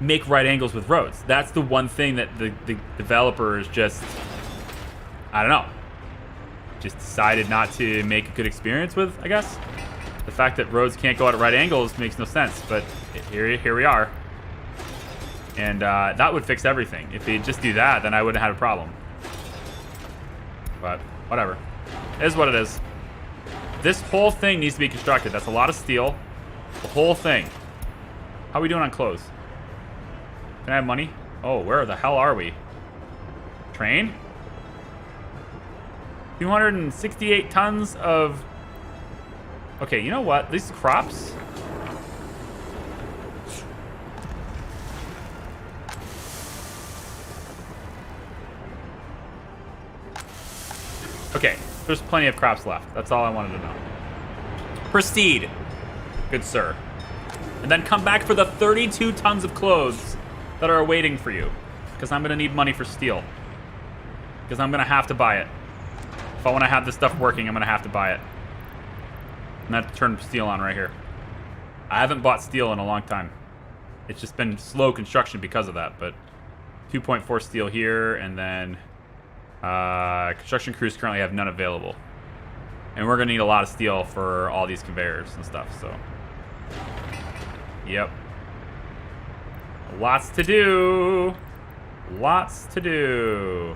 make right angles with roads. That's the one thing that the developers just, I don't know, just decided not to make a good experience with, I guess. The fact that roads can't go at right angles makes no sense, but here we are. And that would fix everything. If they just do that, then I wouldn't have had a problem. But whatever. It is what it is. This whole thing needs to be constructed. That's a lot of steel. The whole thing. How are we doing on clothes? Can I have money? Oh, where the hell are we? Train? 268 tons of... Okay, you know what? These crops... Okay, there's plenty of crops left. That's all I wanted to know. Proceed, good sir. And then come back for the 32 tons of clothes that are awaiting for you. Because I'm going to need money for steel. Because I'm going to have to buy it. If I want to have this stuff working, I'm going to have to buy it. I'm going to have to turn steel on right here. I haven't bought steel in a long time. It's just been slow construction because of that. But 2.4 steel here, and then construction crews currently have none available. And we're going to need a lot of steel for all these conveyors and stuff, so. Yep. Lots to do. Lots to do.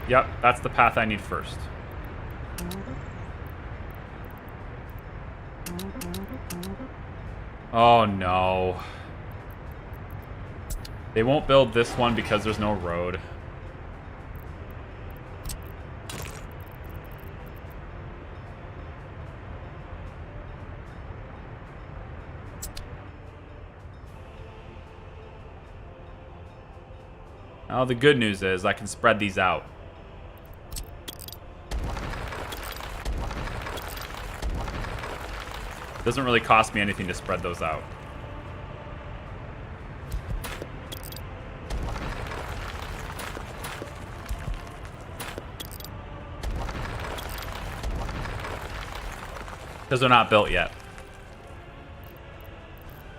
Yep, that's the path I need first. Oh no. They won't build this one because there's no road. Oh, the good news is I can spread these out. Doesn't really cost me anything to spread those out. Because they're not built yet.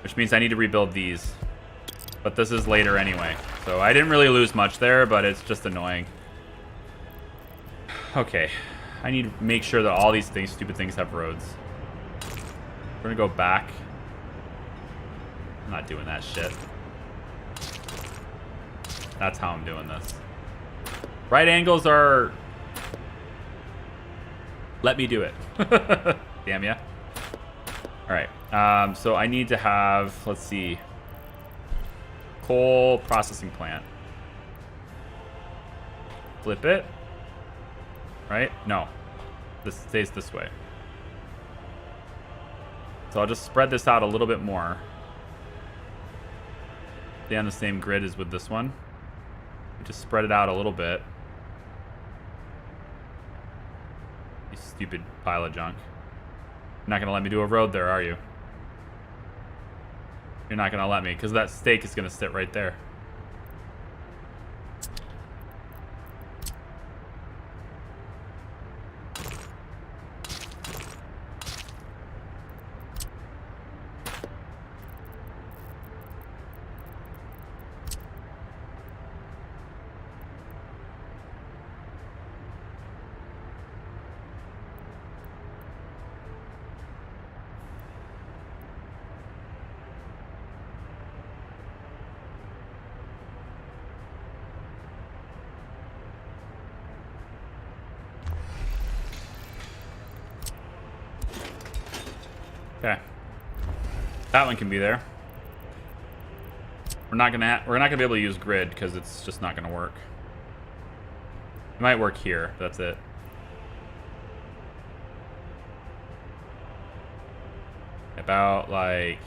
Which means I need to rebuild these. But this is later anyway. So I didn't really lose much there, but it's just annoying. Okay. I need to make sure that all these things, stupid things, have roads. We're gonna go back. I'm not doing that shit. That's how I'm doing this. Right angles are... Let me do it. Damn ya. Alright, so I need to have, let's see, coal processing plant. Flip it. Right? No. This stays this way. So I'll just spread this out a little bit more. Stay on the same grid as with this one. Just spread it out a little bit. You stupid pile of junk. You're not gonna let me do a road there, are you? You're not gonna let me, because that stake is gonna sit right there. Okay, that one can be there. We're not gonna be able to use grid because it's just not gonna work. It might work here, but that's it. About like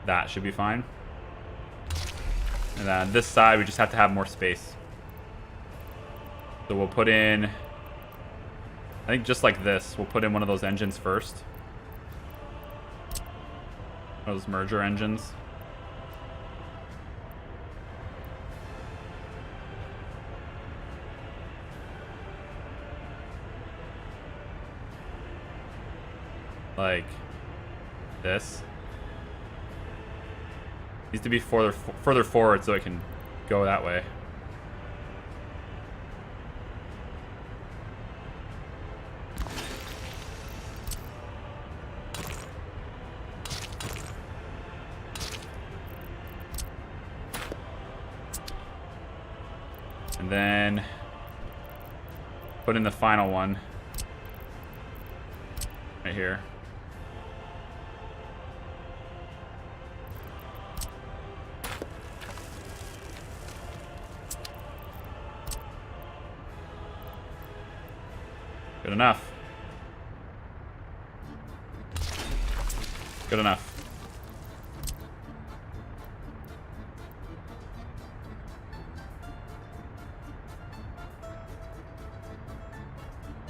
that should be fine. And then this side we just have to have more space. So we'll put in, I think just like this, we'll put in one of those engines first. Those merger engines. Like this. Needs to be further forward so it can go that way. And then put in the final one right here. Good enough. Good enough.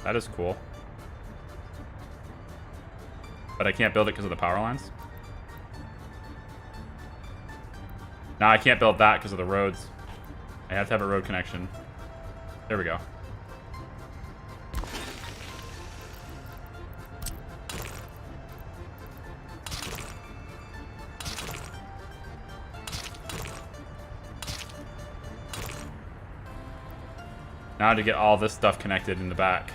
That is cool. But I can't build it because of the power lines. Now I can't build that because of the roads. I have to have a road connection. There we go. Now to get all this stuff connected in the back.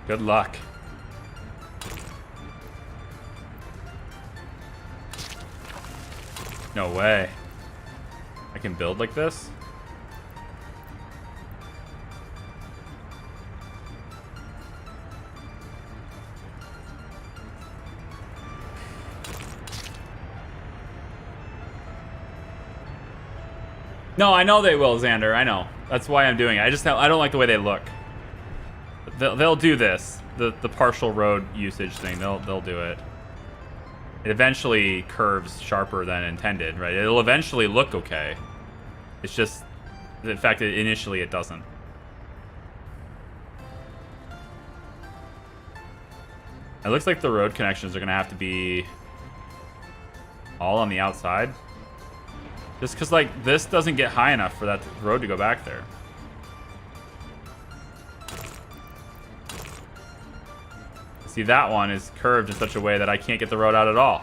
Good luck. No way. I can build like this? No, I know they will, Xander. I know. That's why I'm doing it. I don't like the way they look. They'll do this. The partial road usage thing. They'll do it. It eventually curves sharper than intended, right? It'll eventually look okay. It's just the fact that initially it doesn't. It looks like the road connections are going to have to be all on the outside. Just because, like, this doesn't get high enough for that road to go back there. See, that one is curved in such a way that I can't get the road out at all.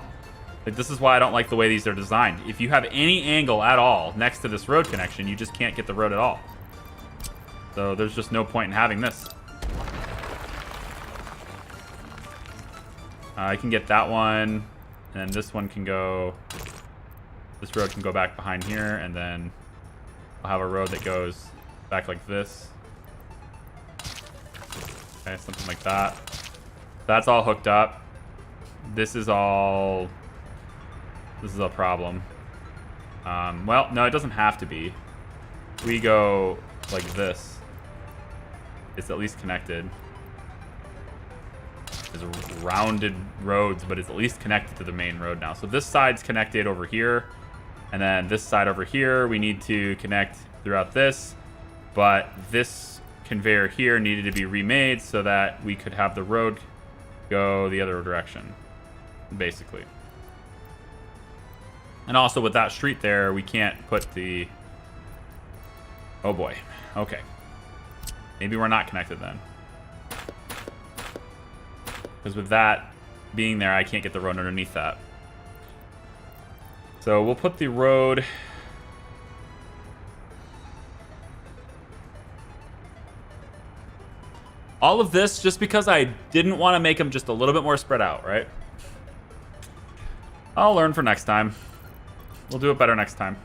Like, this is why I don't like the way these are designed. If you have any angle at all next to this road connection, you just can't get the road at all. So there's just no point in having this. I can get that one, and then this one can go... This road can go back behind here, and then I'll have a road that goes back like this. Okay, something like that. That's all hooked up. This is all... This is a problem. Well, no, it doesn't have to be. We go like this. It's at least connected. There's rounded roads, but it's at least connected to the main road now. So this side's connected over here. And then this side over here, we need to connect throughout this. But this conveyor here needed to be remade so that we could have the road go the other direction, basically. And also with that street there, we can't put the... Oh boy. Okay. Maybe we're not connected then. Because with that being there, I can't get the road underneath that. So we'll put the road... All of this just because I didn't want to make them just a little bit more spread out, right? I'll learn for next time. We'll do it better next time.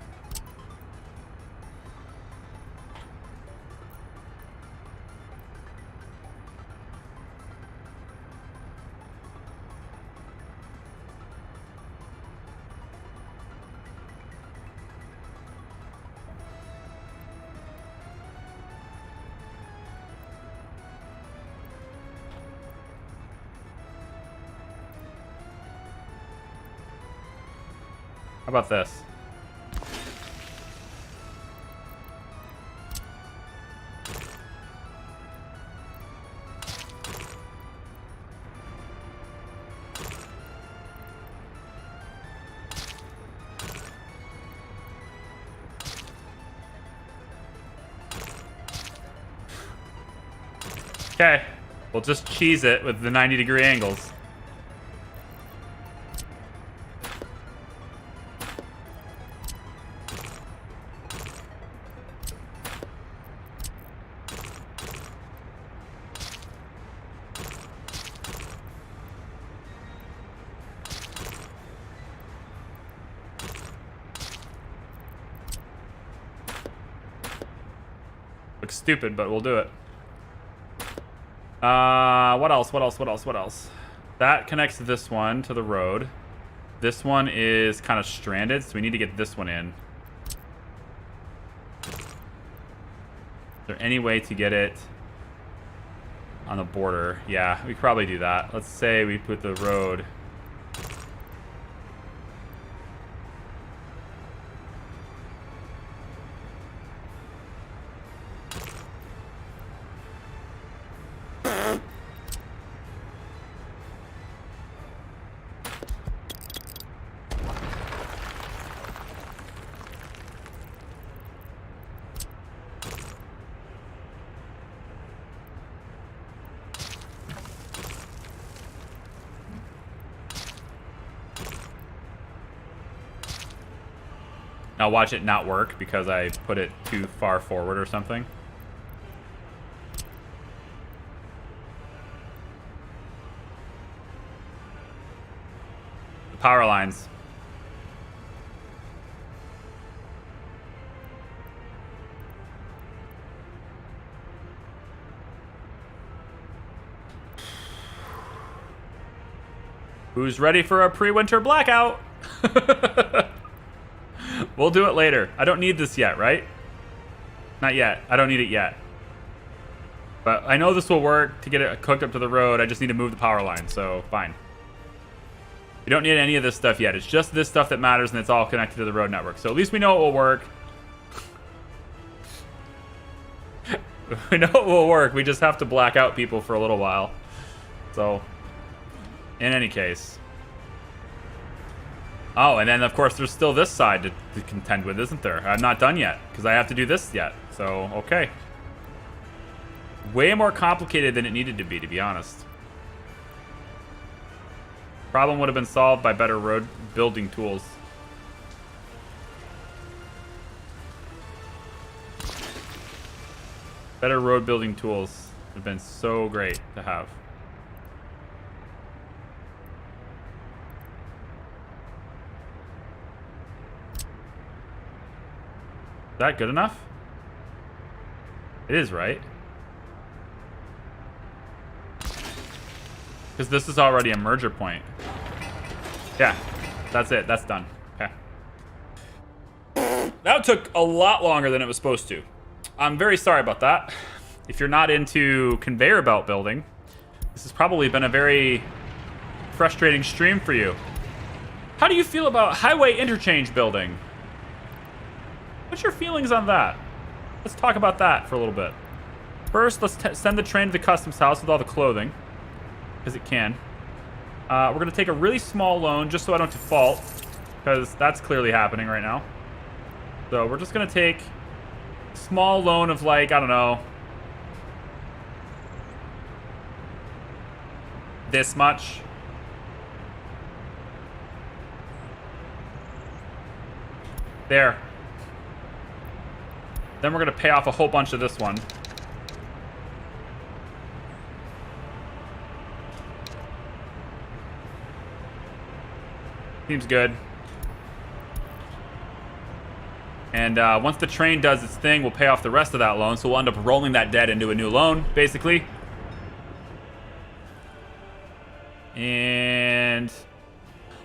How about this? Okay, we'll just cheese it with the 90-degree angles. Looks stupid, but we'll do it. What else? What else? What else? What else? That connects this one to the road. This one is kind of stranded, so we need to get this one in. Is there any way to get it on the border? Yeah, we could probably do that. Let's say we put the road... Now watch it not work because I put it too far forward or something. The power lines. Who's ready for a pre-winter blackout? We'll do it later. I don't need this yet, right? Not yet. I don't need it yet. But I know this will work to get it hooked up to the road. I just need to move the power line, so fine. We don't need any of this stuff yet. It's just this stuff that matters, and it's all connected to the road network. So at least we know it will work. We know it will work. We just have to black out people for a little while. So, in any case. Oh, and then, of course, there's still this side to contend with, isn't there? I'm not done yet, because I have to do this yet. So, okay. Way more complicated than it needed to be honest. Problem would have been solved by better road building tools. Better road building tools have been so great to have. Is that good enough? It is, right? Because this is already a merger point. Yeah, that's it. That's done. Okay. That took a lot longer than it was supposed to. I'm very sorry about that. If you're not into conveyor belt building, this has probably been a very frustrating stream for you. How do you feel about highway interchange building? What's your feelings on that? Let's talk about that for a little bit. First, let's send the train to the customs house with all the clothing, because it can. We're going to take a really small loan just so I don't default, because that's clearly happening right now. So we're just going to take a small loan of, like, I don't know, this much. There. Then we're going to pay off a whole bunch of this one. Seems good. And once the train does its thing, we'll pay off the rest of that loan. So we'll end up rolling that debt into a new loan, basically. And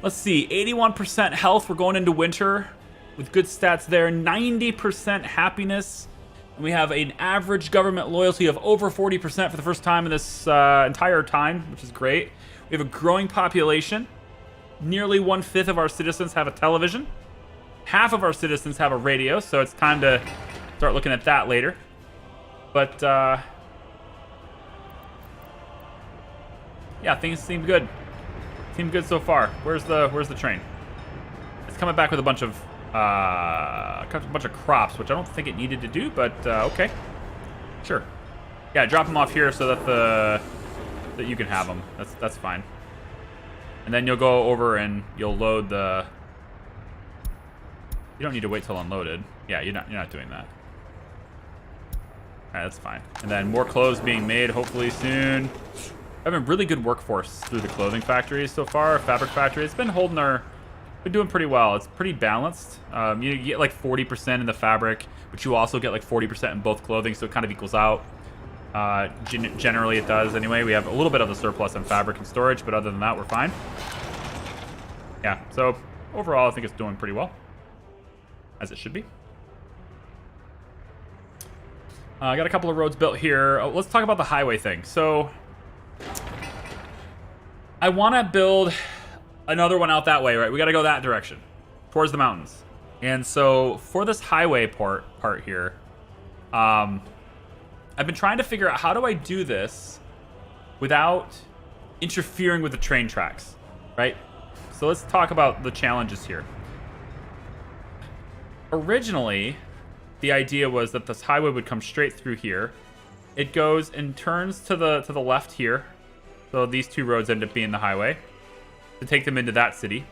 let's see, 81% health. We're going into winter with good stats there. 90% happiness. And we have an average government loyalty of over 40% for the first time in this entire time, which is great. We have a growing population. Nearly 1/5 of our citizens have a television. Half of our citizens have a radio, so it's time to start looking at that later. But, yeah, things seem good. Seem good so far. Where's the train? It's coming back with a bunch of crops, which I don't think it needed to do, but okay. Sure. Yeah, drop them off here so that that you can have them. That's fine. And then you'll go over and you'll load the... You don't need to wait till unloaded. Yeah, you're not doing that. Alright, that's fine. And then more clothes being made hopefully soon. We're having really good workforce through the clothing factories so far. Fabric factory. It's been been doing pretty well. It's pretty balanced. You get like 40% in the fabric, but you also get like 40% in both clothing, so it kind of equals out. Generally it does anyway. We have a little bit of a surplus in fabric and storage, but other than that, we're fine. Yeah, so overall, I think it's doing pretty well, as it should be. I got a couple of roads built here. Let's talk about the highway thing. So I want to build another one out that way, right? We got to go that direction, towards the mountains. And so for this highway part here, I've been trying to figure out how do I do this without interfering with the train tracks, right? So let's talk about the challenges here. Originally, the idea was that this highway would come straight through here. It goes and turns to the left here. So these two roads end up being the highway to take them into that city.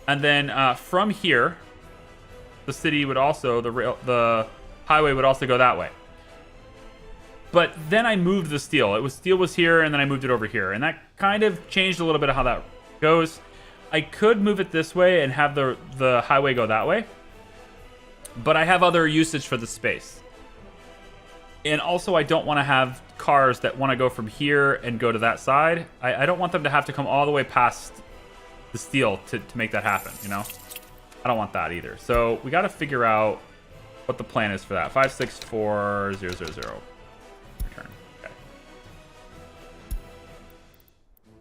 And then from here, the city would also, the highway would also go that way. But then I moved the steel. Steel was here, and then I moved it over here. And that kind of changed a little bit of how that goes. I could move it this way and have the highway go that way. But I have other usage for the space. And also, I don't want to have cars that want to go from here and go to that side. I don't want them to have to come all the way past the steel to make that happen, you know? I don't want that either. So we got to figure out what the plan is for that. 564000. Return. Okay.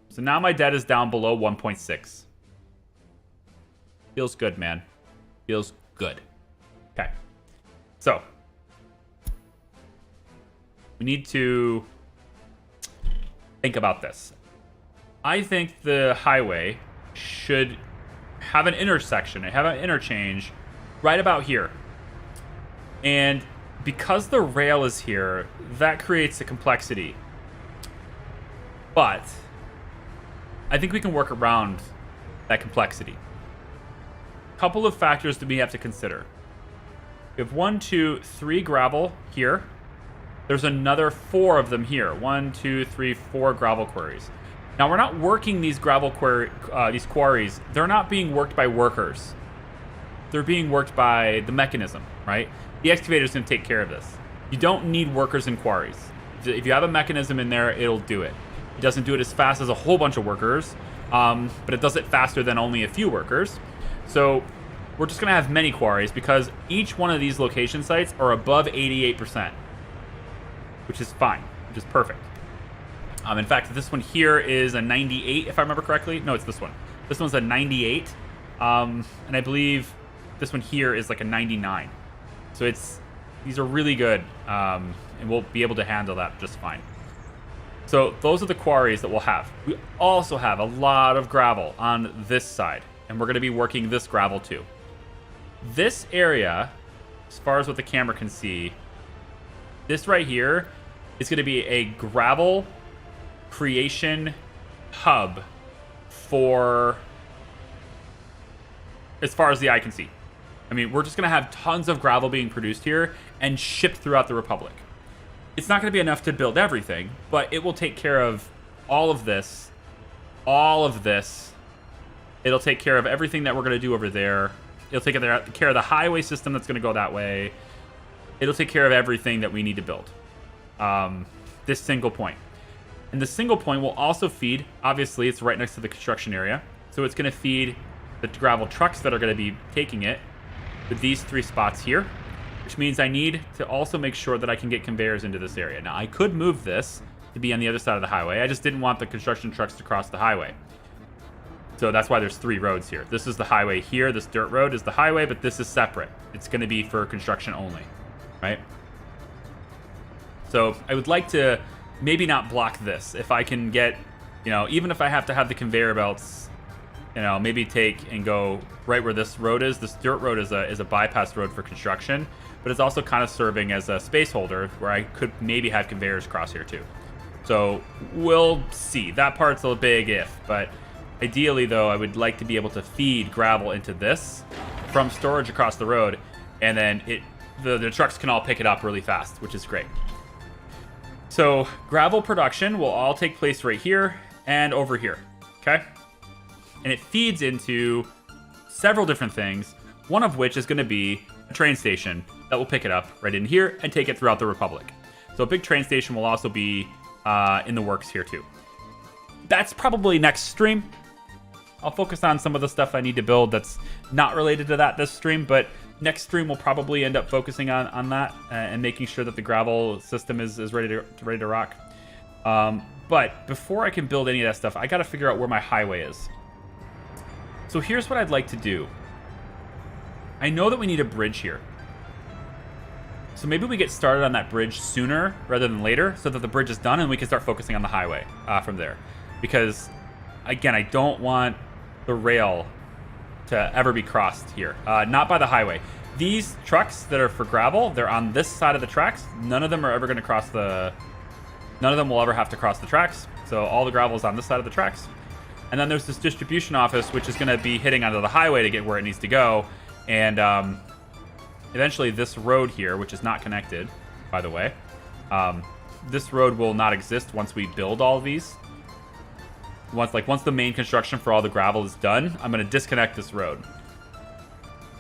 So now my debt is down below 1.6. Feels good, man. Feels good. Okay. So, we need to think about this. I think the highway should have an intersection, have an interchange right about here. And because the rail is here, that creates a complexity. But I think we can work around that complexity. Couple of factors that we have to consider. We have 1, 2, 3 gravel here. There's another 4 of them here. 1, 2, 3, 4 gravel quarries. Now we're not working these these quarries. They're not being worked by workers. They're being worked by the mechanism, right? The excavator is going to take care of this. You don't need workers in quarries. If you have a mechanism in there, it'll do it. It doesn't do it as fast as a whole bunch of workers, but it does it faster than only a few workers. So we're just going to have many quarries because each one of these location sites are above 88%, which is fine, which is perfect. In fact, this one here is a 98, if I remember correctly. No, it's this one. This one's a 98, and I believe this one here is like a 99. So these are really good, and we'll be able to handle that just fine. So those are the quarries that we'll have. We also have a lot of gravel on this side, and we're going to be working this gravel too. This area, as far as what the camera can see, this right here is going to be a gravel creation hub for as far as the eye can see. I mean, we're just going to have tons of gravel being produced here and shipped throughout the Republic. It's not going to be enough to build everything, but it will take care of all of this. It'll take care of everything that we're going to do over there. It'll take care of the highway system that's going to go that way. It'll take care of everything that we need to build. This single point. And the single point will also feed, obviously, it's right next to the construction area. So it's going to feed the gravel trucks that are going to be taking it with these 3 spots here, which means I need to also make sure that I can get conveyors into this area. Now, I could move this to be on the other side of the highway. I just didn't want the construction trucks to cross the highway. So that's why there's 3 roads here. This is the highway here. This dirt road is the highway, but this is separate. It's going to be for construction only, right? So I would like to maybe not block this. If I can get, even if I have to have the conveyor belts, maybe take and go right where this road is. This dirt road is a bypass road for construction, but it's also kind of serving as a space holder where I could maybe have conveyors cross here too. So we'll see. That part's a big if, but ideally though, I would like to be able to feed gravel into this from storage across the road, and then the trucks can all pick it up really fast, which is great. So gravel production will all take place right here and over here, okay? And it feeds into several different things, one of which is going to be a train station that will pick it up right in here and take it throughout the Republic. So a big train station will also be in the works here too. That's probably next stream. I'll focus on some of the stuff I need to build that's not related to that this stream, but next stream we'll probably end up focusing on that and making sure that the gravel system is ready to rock. But before I can build any of that stuff, I got to figure out where my highway is. So here's what I'd like to do. I know that we need a bridge here. So maybe we get started on that bridge sooner rather than later so that the bridge is done and we can start focusing on the highway from there. Because, again, I don't want the rail to ever be crossed here. Not by the highway. These trucks that are for gravel, they're on this side of the tracks. None of them are ever going to cross none of them will ever have to cross the tracks. So all the gravel is on this side of the tracks. And then there's this distribution office, which is going to be hitting onto the highway to get where it needs to go. And eventually this road here, which is not connected, by the way, this road will not exist once we build all of these. Once the main construction for all the gravel is done, I'm going to disconnect this road.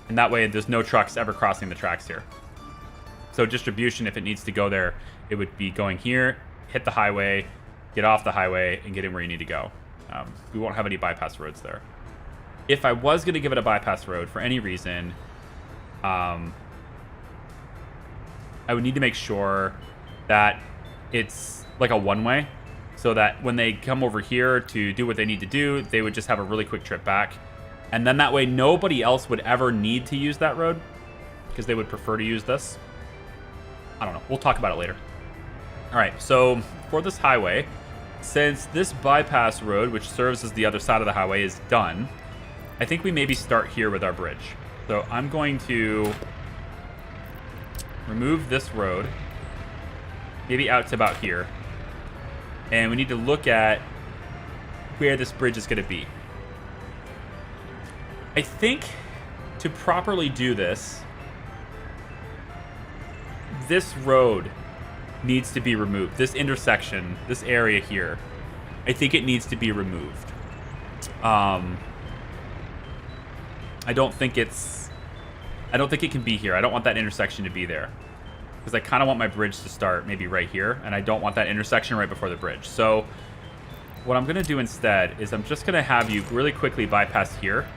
And that way there's no trucks ever crossing the tracks here. So distribution, if it needs to go there, it would be going here, hit the highway, get off the highway, and get in where you need to go. We won't have any bypass roads there. If I was going to give it a bypass road for any reason, I would need to make sure that it's like a one-way, so that when they come over here to do what they need to do, they would just have a really quick trip back. And then that way nobody else would ever need to use that road because they would prefer to use this. I don't know. We'll talk about it later. All right, so for this highway, since this bypass road, which serves as the other side of the highway, is done, I think we maybe start here with our bridge. So I'm going to remove this road, maybe out to about here. And we need to look at where this bridge is going to be. I think to properly do this, this road needs to be removed. This intersection, this area here, I think it needs to be removed. I don't think it can be here. I don't want that intersection to be there because I kind of want my bridge to start maybe right here, and I don't want that intersection right before the bridge. So what I'm going to do instead is I'm just going to have you really quickly bypass here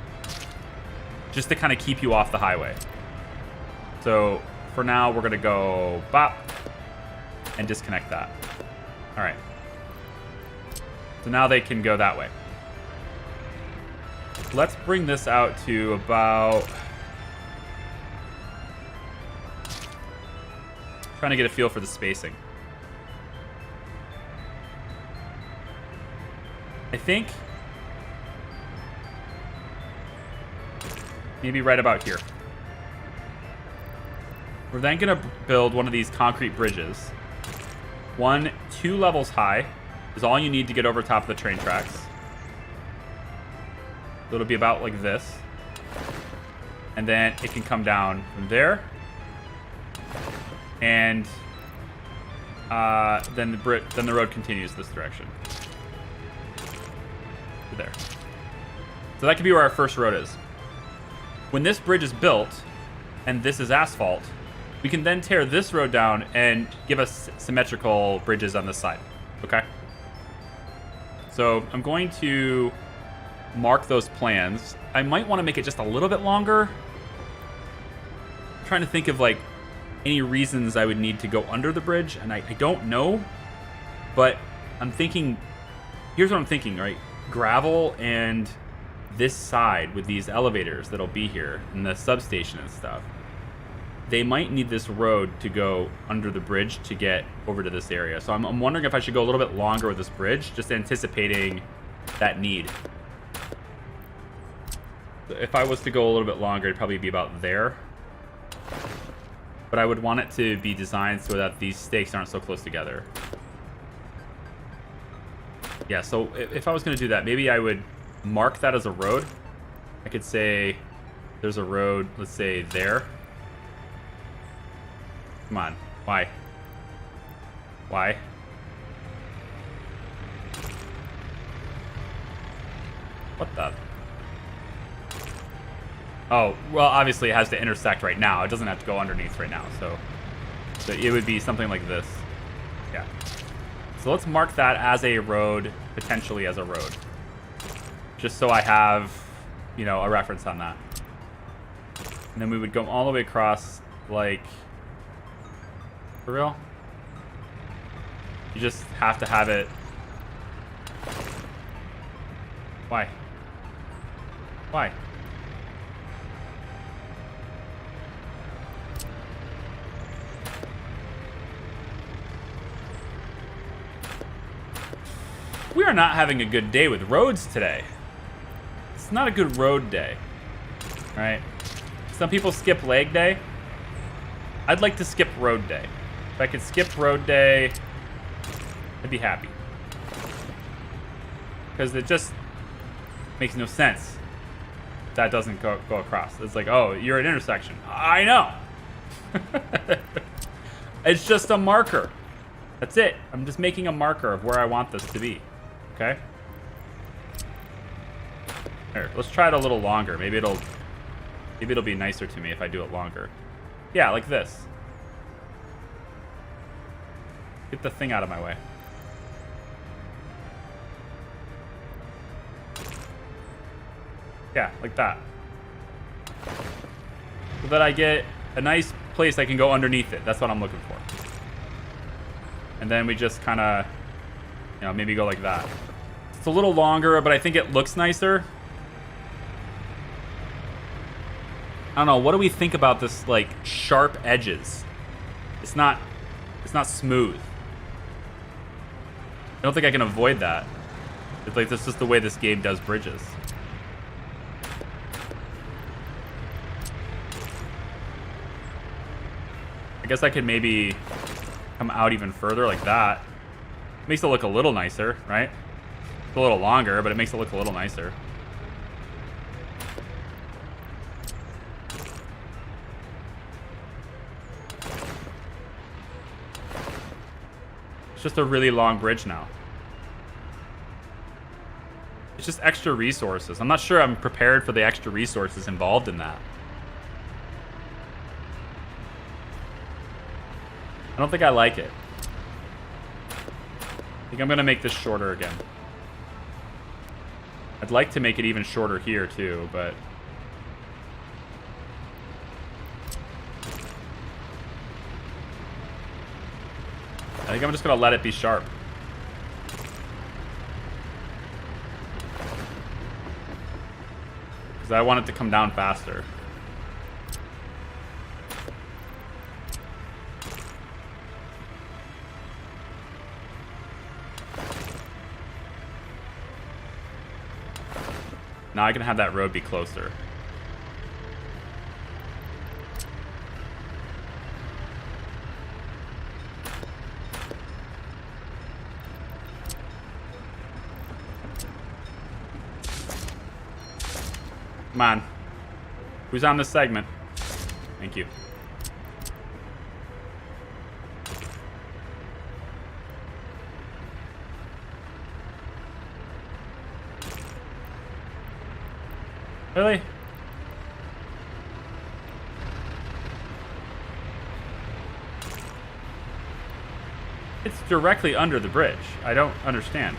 just to kind of keep you off the highway. So for now, we're going to go bop and disconnect that. All right. So now they can go that way. Let's bring this out to about... Trying to get a feel for the spacing. I think maybe right about here. We're then going to build one of these concrete bridges. 2 levels high is all you need to get over top of the train tracks. So it'll be about like this. And then it can come down from there. And then the road continues this direction. To there. So that could be where our first road is. When this bridge is built, and this is asphalt, we can then tear this road down and give us symmetrical bridges on this side. Okay? So I'm going to mark those plans. I might want to make it just a little bit longer. I'm trying to think of like any reasons I would need to go under the bridge, and I don't know, but I'm thinking, here's what I'm thinking, right? Gravel and this side with these elevators that'll be here and the substation and stuff, they might need this road to go under the bridge to get over to this area. So I'm wondering if I should go a little bit longer with this bridge, just anticipating that need. If I was to go a little bit longer, it'd probably be about there. But I would want it to be designed so that these stakes aren't so close together. Yeah, so if I was going to do that, maybe I would mark that as a road. I could say there's a road, let's say there. Come on. Why? Why? What the? Oh, well, obviously it has to intersect right now. It doesn't have to go underneath right now. So it would be something like this. Yeah. So let's mark that as a road, potentially as a road. Just so I have, you know, a reference on that. And then we would go all the way across, like... For real? You just have to have it... Why? Why? We are not having a good day with roads today. It's not a good road day. All right? Some people skip leg day. I'd like to skip road day. If I could skip road day, I'd be happy. Because it just makes no sense. That doesn't go across. It's like, oh, you're at an intersection. I know. It's just a marker. That's it. I'm just making a marker of where I want this to be. Okay? Here, let's try it a little longer. Maybe it'll be nicer to me if I do it longer. Yeah, like this. Get the thing out of my way. Yeah, like that. So that I get a nice place I can go underneath it. That's what I'm looking for. And then we just kind of, you know, maybe go like that. It's a little longer, but I think it looks nicer. I don't know. What do we think about this, like, sharp edges? It's not smooth. I don't think I can avoid that. It's like, this is the way this game does bridges. I guess I could maybe come out even further like that. Makes it look a little nicer, right? It's a little longer, but it makes it look a little nicer. It's just a really long bridge now. It's just extra resources. I'm not sure I'm prepared for the extra resources involved in that. I don't think I like it. I think I'm gonna make this shorter again. I'd like to make it even shorter here too, but... I think I'm just gonna let it be sharp. Because I want it to come down faster. Now I can have that road be closer. Come on. Who's on this segment? Thank you. Really? It's directly under the bridge. I don't understand.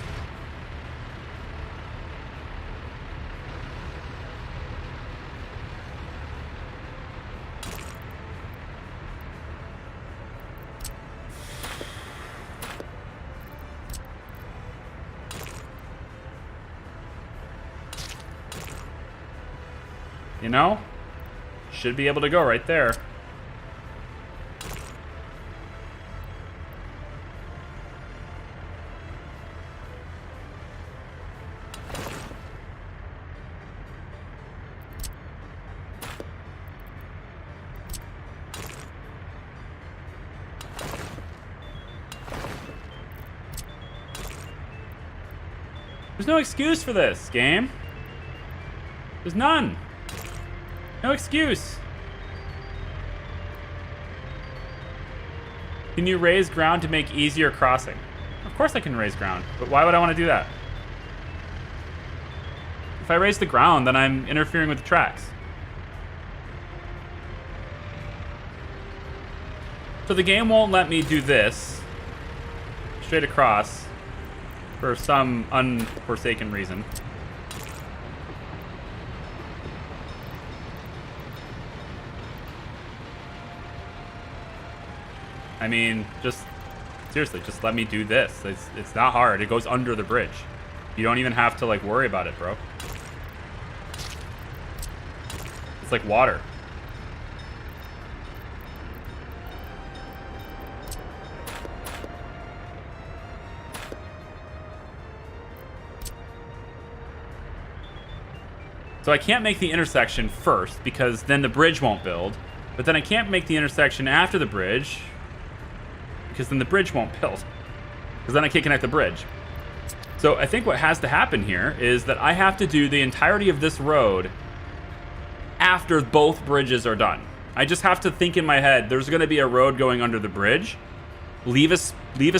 You know? Should be able to go right there. There's no excuse for this, game. There's none. No excuse. Can you raise ground to make easier crossing? Of course I can raise ground, but why would I want to do that? If I raise the ground, then I'm interfering with the tracks. So the game won't let me do this straight across for some unforsaken reason. I mean, just seriously, just let me do this. It's not hard. It goes under the bridge. You don't even have to like worry about it, bro. It's like water. So I can't make the intersection first because then the bridge won't build. But then I can't make the intersection after the bridge because then the bridge won't build. Because then I can't connect the bridge. So I think what has to happen here is that I have to do the entirety of this road after both bridges are done. I just have to think in my head, there's going to be a road going under the bridge. Leave a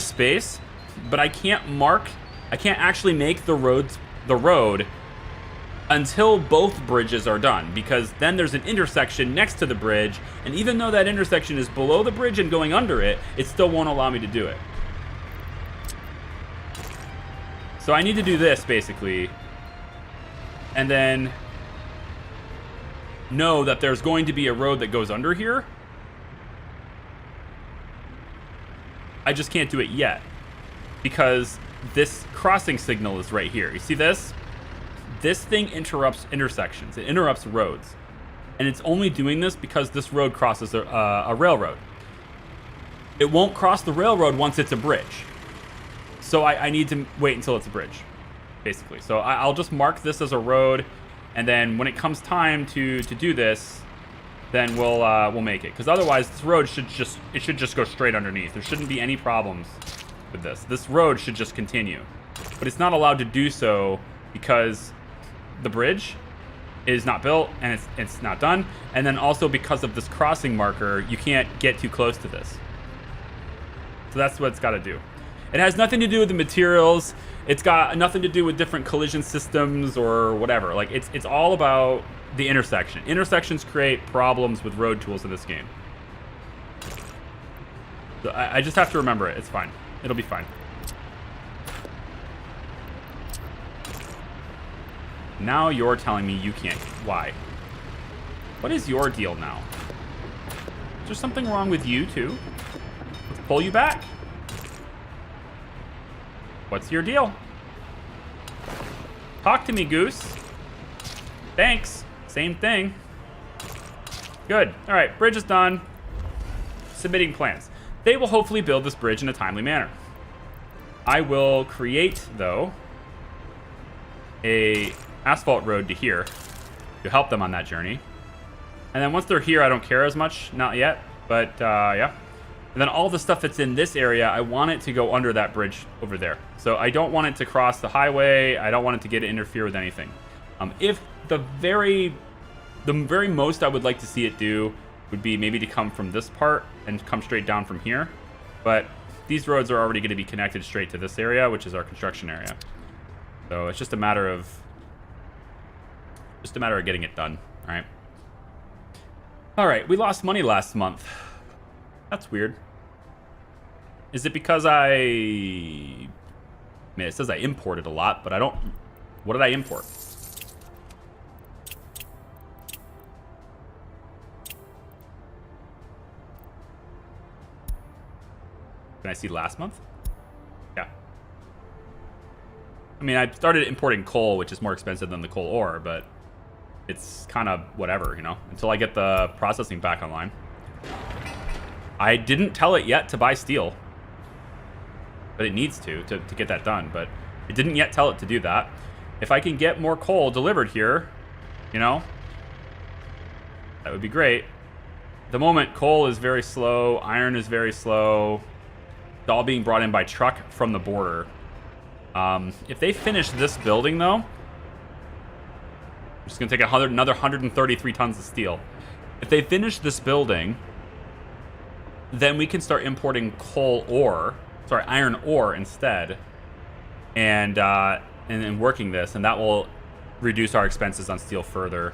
space, but I can't actually make the road until both bridges are done, because then there's an intersection next to the bridge, and even though that intersection is below the bridge and going under it, it still won't allow me to do it. So I need to do this, basically, and then know that there's going to be a road that goes under here. I just can't do it yet, because this crossing signal is right here. You see this? This thing interrupts intersections. It interrupts roads. And it's only doing this because this road crosses a railroad. It won't cross the railroad once it's a bridge. So I need to wait until it's a bridge, basically. So I'll just mark this as a road, and then when it comes time to do this, then we'll make it. Because otherwise, this road should just go straight underneath. There shouldn't be any problems with this. This road should just continue. But it's not allowed to do so because the bridge is not built and it's not done. And then also because of this crossing marker, you can't get too close to this. So that's what it's got to do. It has nothing to do with the materials. It's got nothing to do with different collision systems or whatever. Like it's all about the intersection. Intersections create problems with road tools in this game. So I just have to remember it. It's fine. It'll be fine. Now you're telling me you can't. Why? What is your deal now? Is there something wrong with you too? Let's pull you back. What's your deal? Talk to me, Goose. Thanks. Same thing. Good. All right, bridge is done. Submitting plans. They will hopefully build this bridge in a timely manner. I will create, though, a asphalt road to here to help them on that journey. And then once they're here, I don't care as much. Not yet, but yeah. And then all the stuff that's in this area, I want it to go under that bridge over there. So I don't want it to cross the highway. I don't want it to get to interfere with anything. If the very most I would like to see it do would be maybe to come from this part and come straight down from here. But these roads are already going to be connected straight to this area, which is our construction area. So it's just a matter of getting it done. All right, we lost money last month. That's weird. Is it because I mean, it says I imported a lot, but I don't. What did I import? Can I see last month? Yeah. I mean, I started importing coal, which is more expensive than the coal ore, but it's kind of whatever, you know, until I get the processing back online. I didn't tell it yet to buy steel, but it needs to get that done, but it didn't yet tell it to do that. If I can get more coal delivered here, you know, that would be great. At the moment, coal is very slow, iron is very slow. It's all being brought in by truck from the border. If they finish this building, though, I'm just going to take another 133 tons of steel. If they finish this building, then we can start importing iron ore instead, and working this, and that will reduce our expenses on steel further.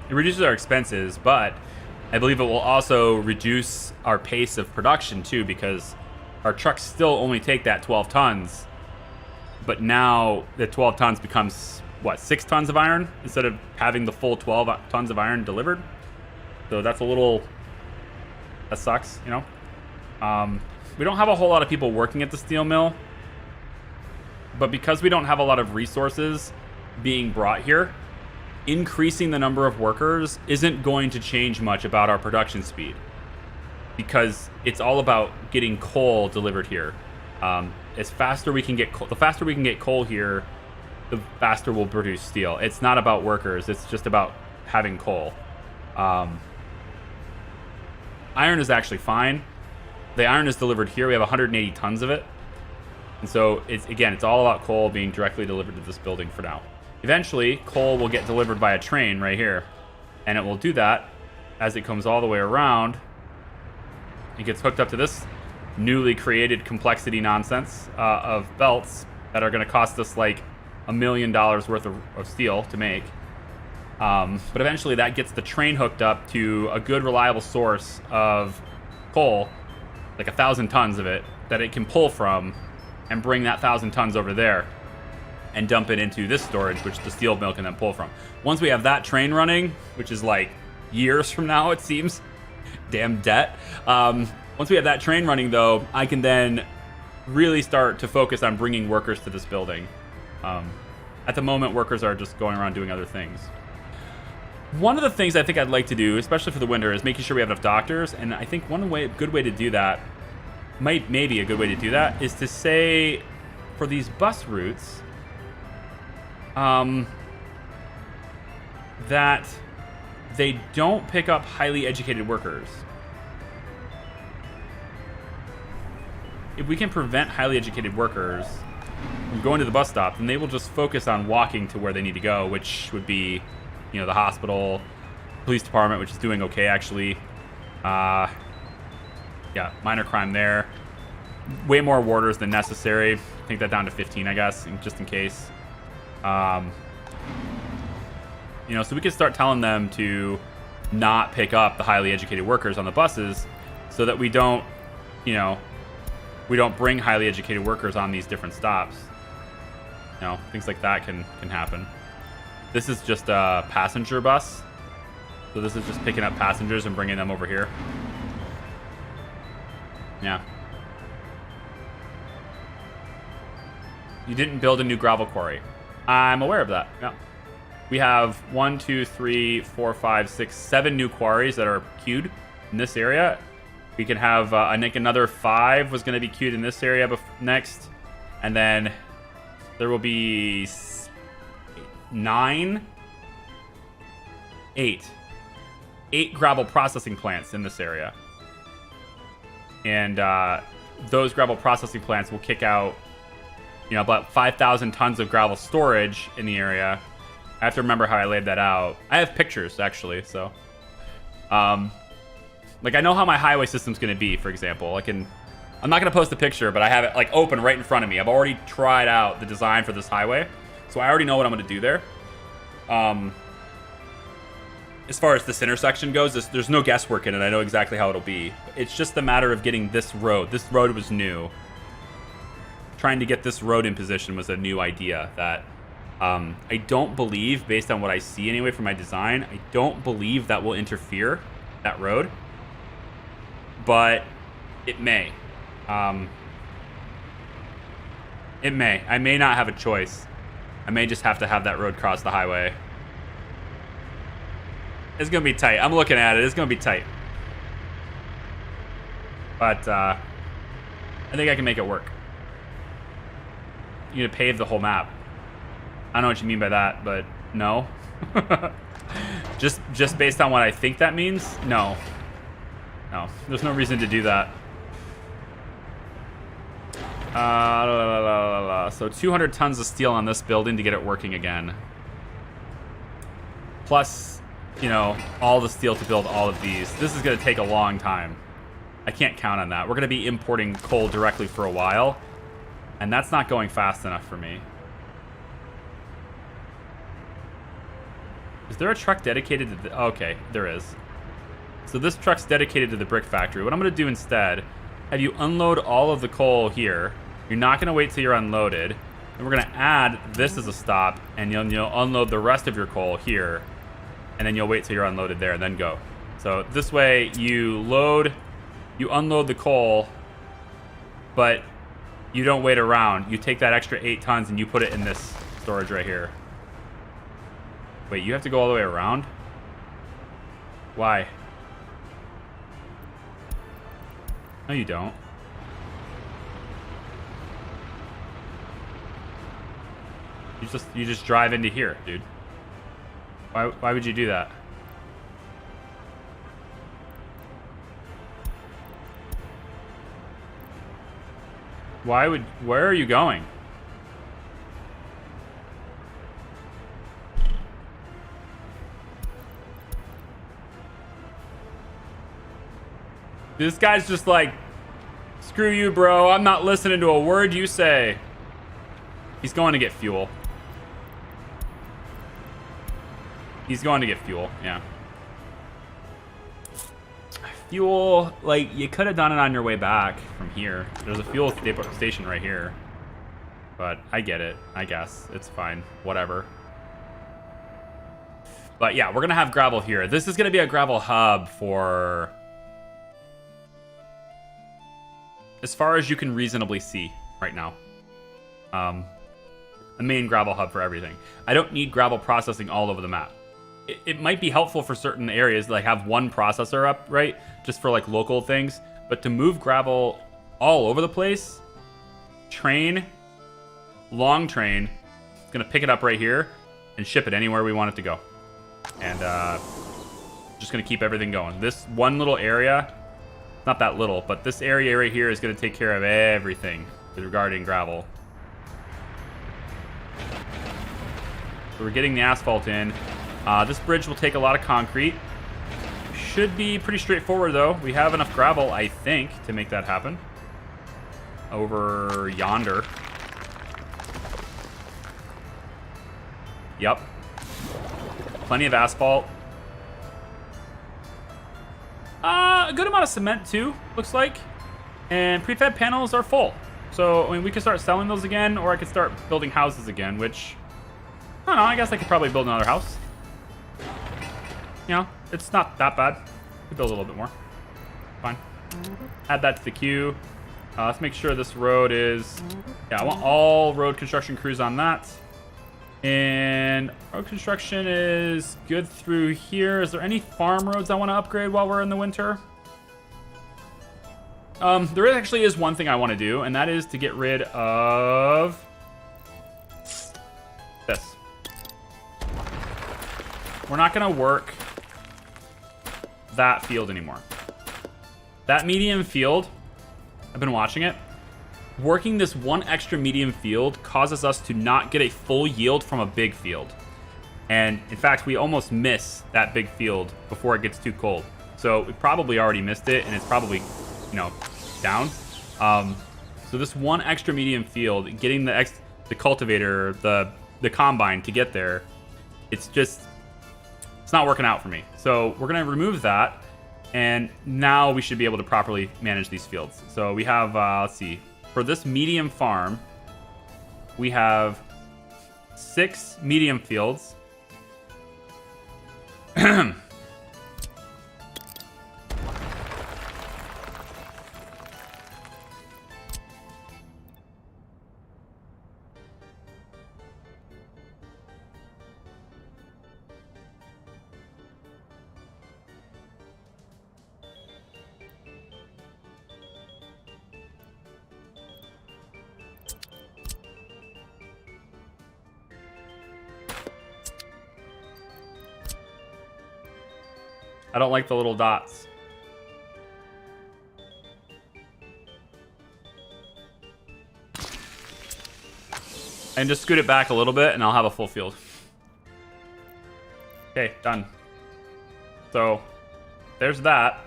It reduces our expenses, but I believe it will also reduce our pace of production too, because our trucks still only take that 12 tons, but now the 12 tons becomes, what, 6 tons of iron instead of having the full 12 tons of iron delivered. So that's a little... That sucks, you know? We don't have a whole lot of people working at the steel mill, but because we don't have a lot of resources being brought here, increasing the number of workers isn't going to change much about our production speed, because it's all about getting coal delivered here. The faster we can get coal here, the faster we'll produce steel. It's not about workers, it's just about having coal. Iron is actually fine. The iron is delivered here. We have 180 tons of it. And so, it's all about coal being directly delivered to this building for now. Eventually, coal will get delivered by a train right here. And it will do that as it comes all the way around. It gets hooked up to this newly created complexity nonsense of belts that are going to cost us like $1 million worth of steel to make. But eventually that gets the train hooked up to a good, reliable source of coal, like 1,000 tons of it, that it can pull from and bring that 1,000 tons over there and dump it into this storage, which the steel mill can then pull from. Once we have that train running, which is like years from now, it seems, damn debt. Once we have that train running, though, I can then really start to focus on bringing workers to this building. At the moment, workers are just going around doing other things. One of the things I think I'd like to do, especially for the winter, is making sure we have enough doctors. And I think good way to do that, maybe a good way to do that, is to say for these bus routes, that they don't pick up highly educated workers. If we can prevent highly educated workers from going to the bus stop, then they will just focus on walking to where they need to go, which would be, you know, the hospital, police department, which is doing okay, actually. Yeah, minor crime there. Way more warders than necessary. Take that down to 15, I guess, just in case. You know, so we could start telling them to not pick up the highly educated workers on the buses so that we don't, you know, we don't bring highly educated workers on these different stops. You know, things like that can happen. This is just a passenger bus. So this is just picking up passengers and bringing them over here. Yeah. You didn't build a new gravel quarry. I'm aware of that. Yeah. We have 1, 2, 3, 4, 5, 6, 7 new quarries that are queued in this area. We can have, I think another 5 was going to be queued in this area next. And then there will be 8 gravel processing plants in this area. And those gravel processing plants will kick out, you know, about 5,000 tons of gravel storage in the area. I have to remember how I laid that out. I have pictures, actually, so. Like, I know how my highway system's going to be, for example. I'm not going to post a picture, but I have it, like, open right in front of me. I've already tried out the design for this highway, so I already know what I'm going to do there. As far as this intersection goes, there's no guesswork in it. I know exactly how it'll be. It's just a matter of getting this road. This road was new. Trying to get this road in position was a new idea that I don't believe, based on what I see anyway from my design, I don't believe that will interfere, that road. But it may. It may. I may not have a choice. I may just have to have that road cross the highway. It's going to be tight. I'm looking at it. It's going to be tight. But I think I can make it work. You need to pave the whole map. I don't know what you mean by that, but no. just based on what I think that means, no. No, there's no reason to do that. So 200 tons of steel on this building to get it working again. Plus, you know, all the steel to build all of these. This is going to take a long time. I can't count on that. We're going to be importing coal directly for a while, and that's not going fast enough for me. Is there a truck dedicated to the... Okay, there is. So this truck's dedicated to the brick factory. What I'm going to do instead, have you unload all of the coal here. You're not going to wait till you're unloaded. And we're going to add this as a stop, and you'll unload the rest of your coal here. And then you'll wait till you're unloaded there and then go. So this way you unload the coal, but you don't wait around. You take that extra 8 tons and you put it in this storage right here. Wait, you have to go all the way around? Why? No, you don't. You just drive into here, dude. Why would you do that? Where are you going? This guy's just like, screw you, bro. I'm not listening to a word you say. He's going to get fuel. He's going to get fuel, yeah. Fuel, like, you could have done it on your way back from here. There's a fuel station right here. But I get it, I guess. It's fine, whatever. But yeah, we're going to have gravel here. This is going to be a gravel hub for... as far as you can reasonably see right now. A main gravel hub for everything. I don't need gravel processing all over the map. it might be helpful for certain areas to like have one processor up, right? Just for like local things. But to move gravel all over the place, long train, it's gonna pick it up right here and ship it anywhere we want it to go. And just gonna keep everything going. This one little area, not that little, but this area right here is gonna take care of everything regarding gravel. So we're getting the asphalt in. This bridge will take a lot of concrete. Should be pretty straightforward though. We have enough gravel, I think, to make that happen. Over yonder. Yep. Plenty of asphalt. A good amount of cement too, looks like. And prefab panels are full. So, I mean, we could start selling those again, or I could start building houses again, which, I don't know, I guess I could probably build another house. You know, it's not that bad. We build a little bit more. Fine. Add that to the queue. Let's make sure this road is... Yeah, I want all road construction crews on that. And road construction is good through here. Is there any farm roads I want to upgrade while we're in the winter? There actually is one thing I want to do, and that is to get rid of this. We're not going to work that field anymore. That medium field, I've been watching it. Working this one extra medium field causes us to not get a full yield from a big field. And in fact, we almost miss that big field before it gets too cold. So we probably already missed it, and it's probably, you know, down. So this one extra medium field, getting the cultivator, the combine to get there, it's not working out for me. So we're gonna remove that, and now we should be able to properly manage these fields. So we have, let's see, for this medium farm, we have 6 medium fields. I don't like the little dots. And just scoot it back a little bit and I'll have a full field. Okay, done. So there's that.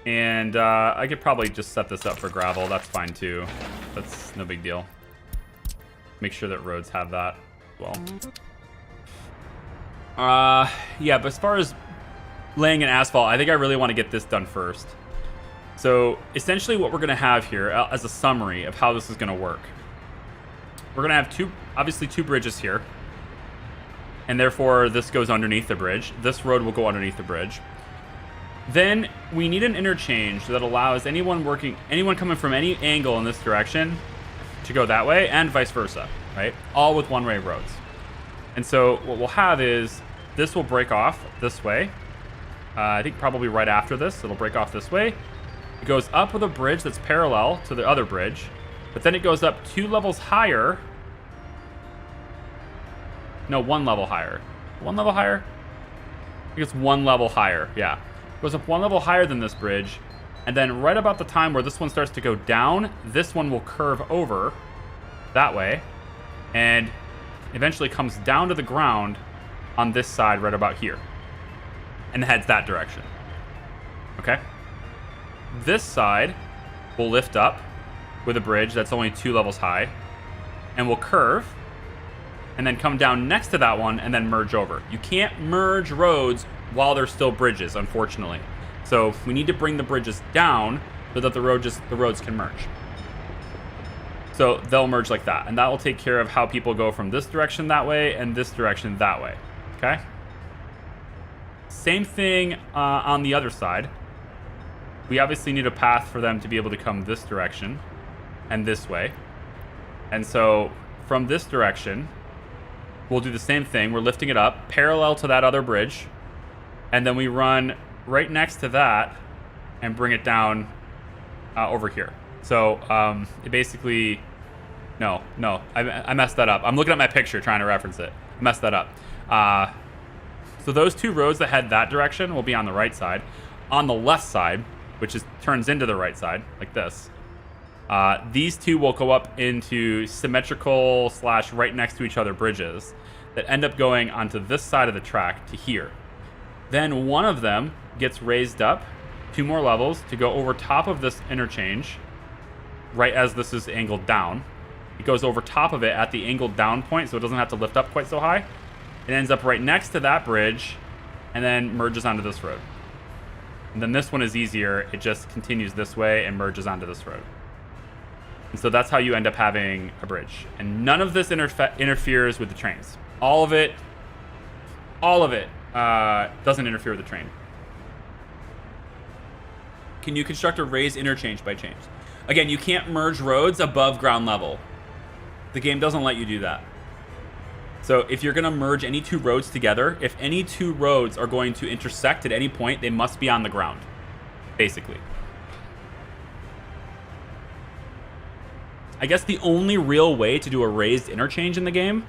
And I could probably just set this up for gravel. That's fine too. That's no big deal. Make sure that roads have that as well. Yeah, but as far as laying an asphalt, I think I really want to get this done first. So essentially what we're going to have here as a summary of how this is going to work. We're going to have obviously two bridges here. And therefore this goes underneath the bridge. This road will go underneath the bridge. Then we need an interchange that allows anyone coming from any angle in this direction to go that way and vice versa, right? All with one-way roads. And so what we'll have is this will break off this way. I think probably right after this, it'll break off this way. It goes up with a bridge that's parallel to the other bridge, but then it goes up 2 levels higher. No, 1 level higher. 1 level higher? I think it's 1 level higher, yeah. It goes up 1 level higher than this bridge, and then right about the time where this one starts to go down, this one will curve over that way, and eventually comes down to the ground on this side right about here. And heads that direction. Okay? This side will lift up with a bridge that's only 2 levels high and will curve and then come down next to that one and then merge over. You can't merge roads while they're still bridges, unfortunately. So we need to bring the bridges down so that the roads can merge. So they'll merge like that, and that will take care of how people go from this direction that way and this direction that way. Okay? Same thing on the other side. We obviously need a path for them to be able to come this direction and this way. And so from this direction, we'll do the same thing. We're lifting it up parallel to that other bridge, and then we run right next to that and bring it down over here. So it basically, no, I messed that up. I'm looking at my picture trying to reference it. I messed that up. So those two roads that head that direction will be on the right side. On the left side, which turns into the right side, like this, these two will go up into symmetrical / right next to each other bridges that end up going onto this side of the track to here. Then one of them gets raised up 2 more levels to go over top of this interchange, right as this is angled down. It goes over top of it at the angled down point, so it doesn't have to lift up quite so high. It ends up right next to that bridge and then merges onto this road. And then this one is easier. It just continues this way and merges onto this road. And so that's how you end up having a bridge. And none of this interferes with the trains. All of it doesn't interfere with the train. Can you construct a raised interchange by chance? Again, you can't merge roads above ground level. The game doesn't let you do that. So if you're going to merge any 2 roads together, if any 2 roads are going to intersect at any point, they must be on the ground, basically. I guess the only real way to do a raised interchange in the game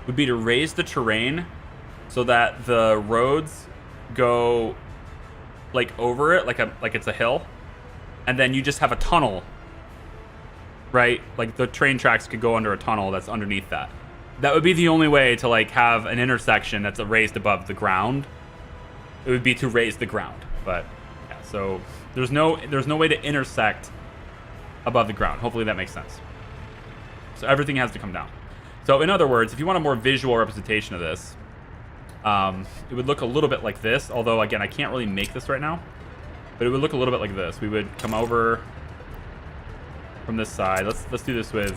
would be to raise the terrain so that the roads go like over it, like it's a hill, and then you just have a tunnel, right? Like the train tracks could go under a tunnel that's underneath that. That would be the only way to like have an intersection that's raised above the ground. It would be to raise the ground, but yeah. So there's no way to intersect above the ground. Hopefully that makes sense. So everything has to come down. So in other words, if you want a more visual representation of this, it would look a little bit like this. Although again, I can't really make this right now, but it would look a little bit like this. We would come over from this side. Let's do this with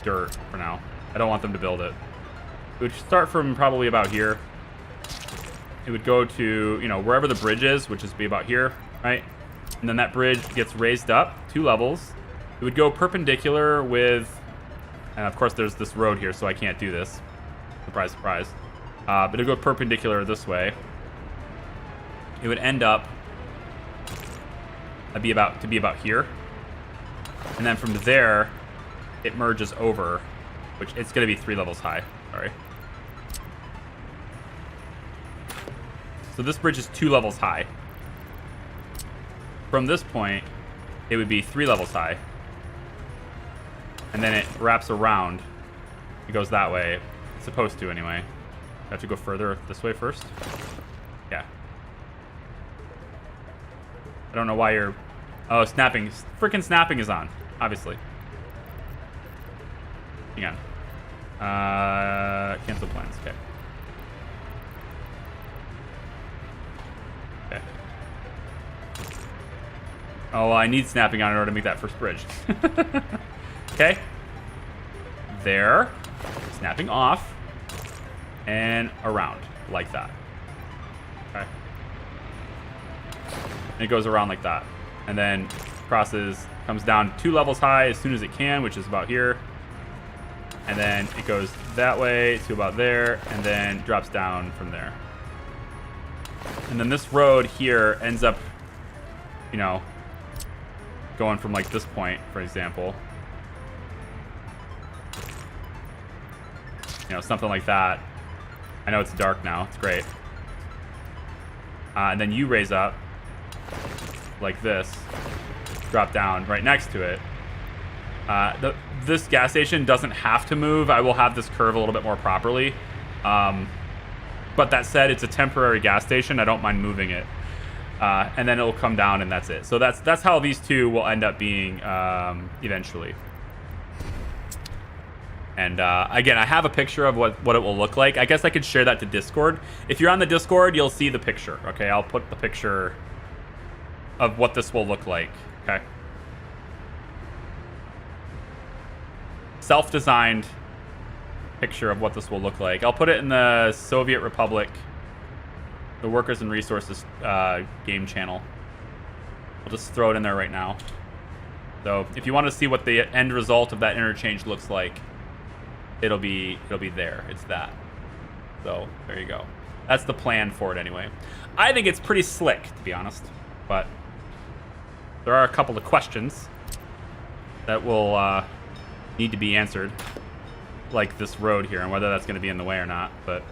dirt for now. I don't want them to build it. It would start from probably about here. It would go to, wherever the bridge is, which is be about here, right? And then that bridge gets raised up 2 levels. It would go perpendicular with, and of course there's this road here, so I can't do this. Surprise, surprise. But it would go perpendicular this way. It would end up to be about here. And then from there, it merges over, which it's going to be 3 levels high. Sorry. So this bridge is 2 levels high. From this point, it would be 3 levels high. And then it wraps around. It goes that way. It's supposed to anyway. I have to go further this way first. Yeah. I don't know why you're... Oh, snapping. Freaking snapping is on, obviously. Hang on. Cancel plans. Okay. Okay. Oh, well, I need snapping on in order to make that first bridge. Okay. There. Snapping off. And around. Like that. Okay. And it goes around like that. And then crosses, comes down 2 levels high as soon as it can, which is about here. And then it goes that way to about there, and then drops down from there. And then this road here ends up, going from like this point, for example. Something like that. I know it's dark now. It's great. And then you raise up like this, drop down right next to it. This gas station doesn't have to move. I will have this curve a little bit more properly. But that said, it's a temporary gas station. I don't mind moving it. And then it'll come down and that's it. So that's how these two will end up being eventually. And again, I have a picture of what it will look like. I guess I could share that to Discord. If you're on the Discord, you'll see the picture. Okay, I'll put the picture of what this will look like. Okay. Self-designed picture of what this will look like. I'll put it in the Soviet Republic, the Workers and Resources game channel. I'll just throw it in there right now. So if you want to see what the end result of that interchange looks like, it'll be there. It's that. So there you go. That's the plan for it anyway. I think it's pretty slick, to be honest. But there are a couple of questions that will need to be answered, like this road here, and whether that's going to be in the way or not. But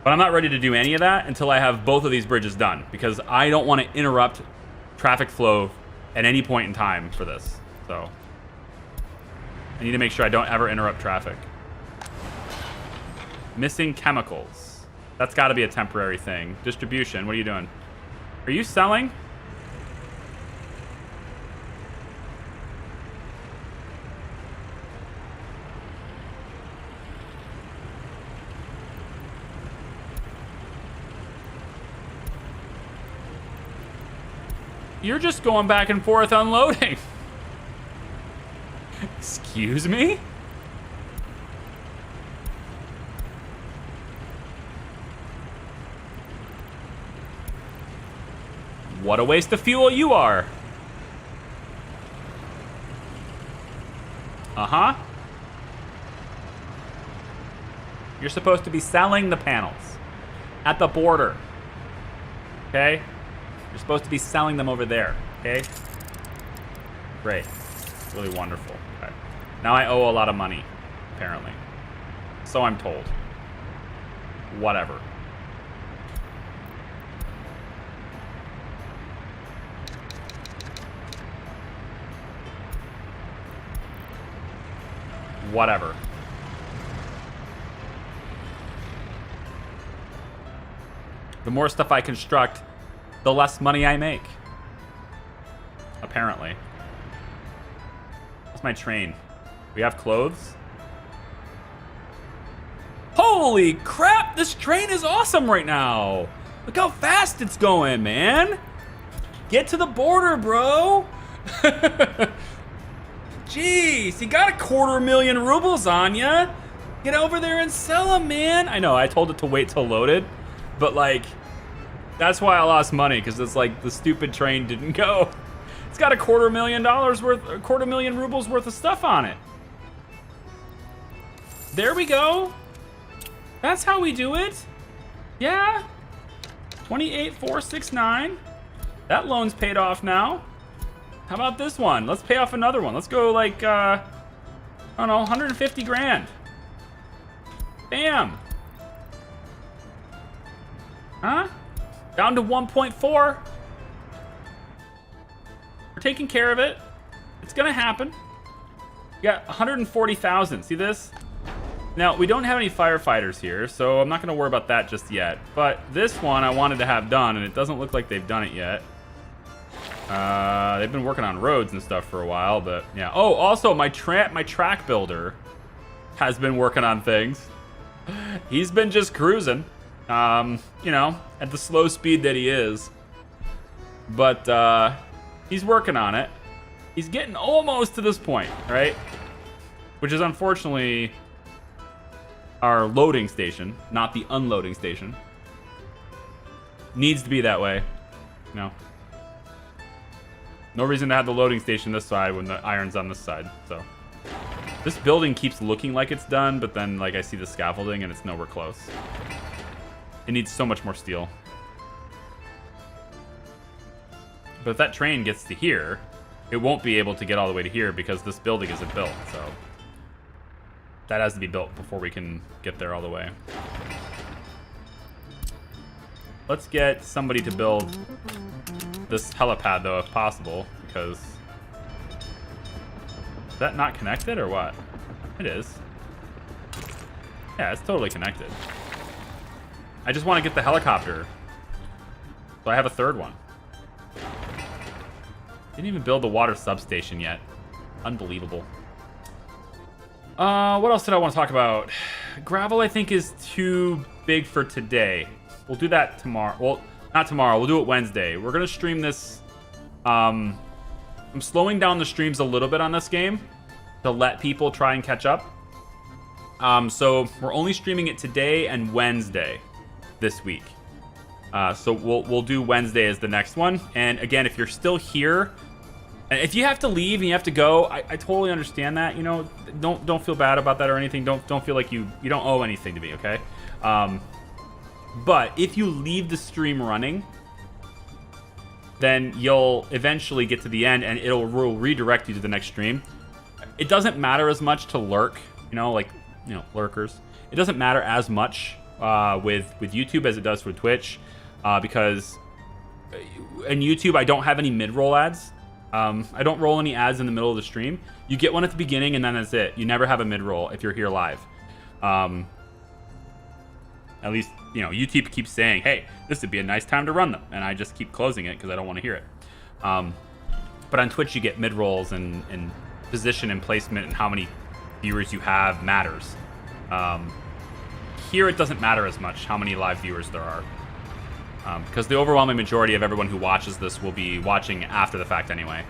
I'm not ready to do any of that until I have both of these bridges done, because I don't want to interrupt traffic flow at any point in time for this. So I need to make sure I don't ever interrupt traffic. Missing chemicals. That's got to be a temporary thing. Distribution. What are you doing? Are you selling? You're just going back and forth unloading. Excuse me? What a waste of fuel you are. Uh-huh. You're supposed to be selling the panels at the border. Okay? You're supposed to be selling them over there. Okay? Great. Really wonderful. Okay. Now I owe a lot of money, apparently. So I'm told. Whatever. Whatever. The more stuff I construct, the less money I make. Apparently. What's my train? We have clothes? Holy crap! This train is awesome right now! Look how fast it's going, man! Get to the border, bro! Jeez, you got 250,000 rubles on ya. Get over there and sell them, man. I know, I told it to wait till loaded, but like, that's why I lost money, because it's like the stupid train didn't go. It's got $250,000 rubles worth of stuff on it. There we go. That's how we do it. Yeah. 28,469. That loan's paid off now. How about this one? Let's pay off another one. Let's go like, I don't know, 150 grand. Bam. Huh? Down to 1.4. We're taking care of it. It's gonna happen. We got 140,000. See this? Now, we don't have any firefighters here, so I'm not gonna worry about that just yet. But this one I wanted to have done, and it doesn't look like they've done it yet. They've been working on roads and stuff for a while, but yeah. Oh, also my track builder has been working on things. He's been just cruising, you know, at the slow speed that he is. But he's working on it. He's getting almost to this point, right? Which is unfortunately our loading station, not the unloading station. Needs to be that way, you know. No reason to have the loading station this side when the iron's on this side, so. This building keeps looking like it's done, but then like I see the scaffolding and it's nowhere close. It needs so much more steel. But if that train gets to here, it won't be able to get all the way to here because this building isn't built, so. That has to be built before we can get there all the way. Let's get somebody to build this helipad, though, if possible, because... Is that not connected, or what? It is. Yeah, it's totally connected. I just want to get the helicopter. So I have a third one. Didn't even build the water substation yet. Unbelievable. What else did I want to talk about? Gravel, I think, is too big for today. We'll do that tomorrow. Well, not tomorrow. We'll do it Wednesday. We're going to stream this. I'm slowing down the streams a little bit on this game to let people try and catch up. So we're only streaming it today and Wednesday this week. So we'll do Wednesday as the next one. And again, if you're still here And if you have to leave and you have to go, I totally understand that. You know, don't feel bad about that or anything. Don't feel like you don't owe anything to me, okay? But if you leave the stream running, then you'll eventually get to the end and it'll redirect you to the next stream. It doesn't matter as much to lurk, you know, like, you know, lurkers. It doesn't matter as much with YouTube as it does for Twitch, because in YouTube I don't have any mid-roll ads. I don't roll any ads in the middle of the stream. You get one at the beginning and then that's it. You never have a mid-roll if you're here live. At least, you know, YouTube keeps saying, hey, this would be a nice time to run them. And I just keep closing it because I don't want to hear it. But on Twitch, you get mid-rolls and position and placement and how many viewers you have matters. Here, it doesn't matter as much how many live viewers there are. Because the overwhelming majority of everyone who watches this will be watching after the fact anyway.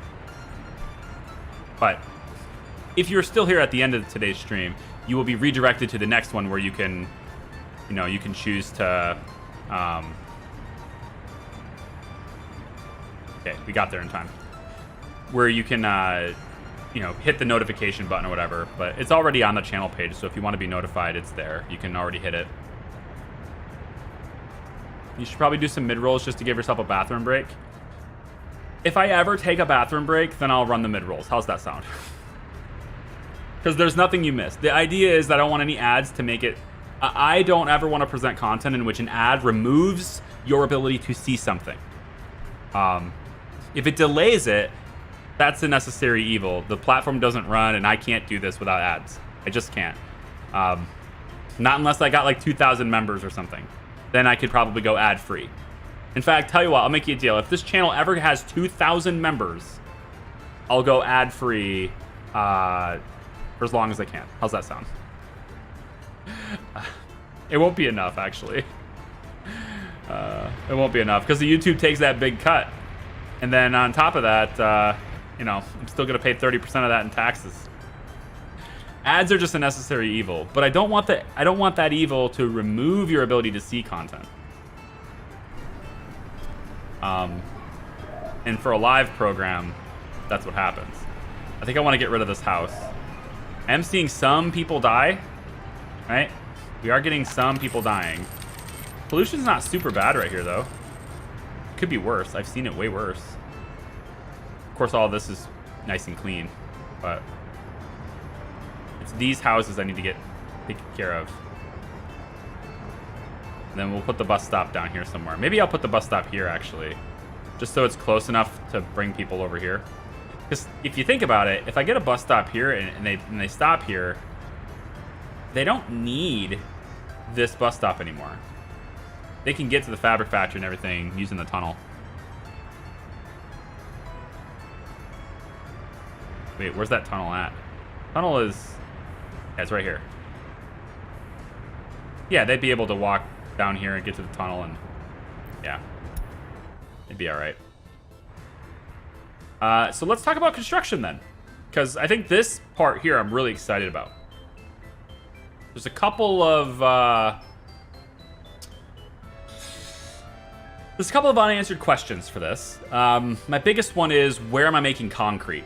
But if you're still here at the end of today's stream, you will be redirected to the next one where you can... You know, you can choose to, okay, we got there in time. Where you can, you know, hit the notification button or whatever. But it's already on the channel page, so if you want to be notified, it's there. You can already hit it. You should probably do some mid-rolls just to give yourself a bathroom break. If I ever take a bathroom break, then I'll run the mid-rolls. How's that sound? Because there's nothing you miss. The idea is that I don't want any ads to make it... I don't ever want to present content in which an ad removes your ability to see something. If it delays it, that's a necessary evil. The platform doesn't run, and I can't do this without ads. I just can't. Not unless I got like 2,000 members or something. Then I could probably go ad-free. In fact, tell you what, I'll make you a deal. If this channel ever has 2,000 members, I'll go ad-free for as long as I can. How's that sound? It won't be enough, actually. It won't be enough because the YouTube takes that big cut, and then on top of that, you know, I'm still gonna pay 30% of that in taxes. Ads are just a necessary evil, but I don't want that evil to remove your ability to see content. And for a live program, that's what happens. I think I want to get rid of this house. I am seeing some people die. Right? We are getting some people dying. Pollution's not super bad right here, though. Could be worse. I've seen it way worse. Of course, all of this is nice and clean, but it's these houses I need to get taken care of. And then we'll put the bus stop down here somewhere. Maybe I'll put the bus stop here, actually, just so it's close enough to bring people over here. Because if you think about it, if I get a bus stop here and they stop here, they don't need this bus stop anymore. They can get to the fabric factory and everything using the tunnel. Wait, where's that tunnel at? Tunnel is... Yeah, it's right here. Yeah, they'd be able to walk down here and get to the tunnel and... Yeah. It'd be alright. So let's talk about construction then. Because I think this part here I'm really excited about. There's a couple of unanswered questions for this. My biggest one is, where am I making concrete?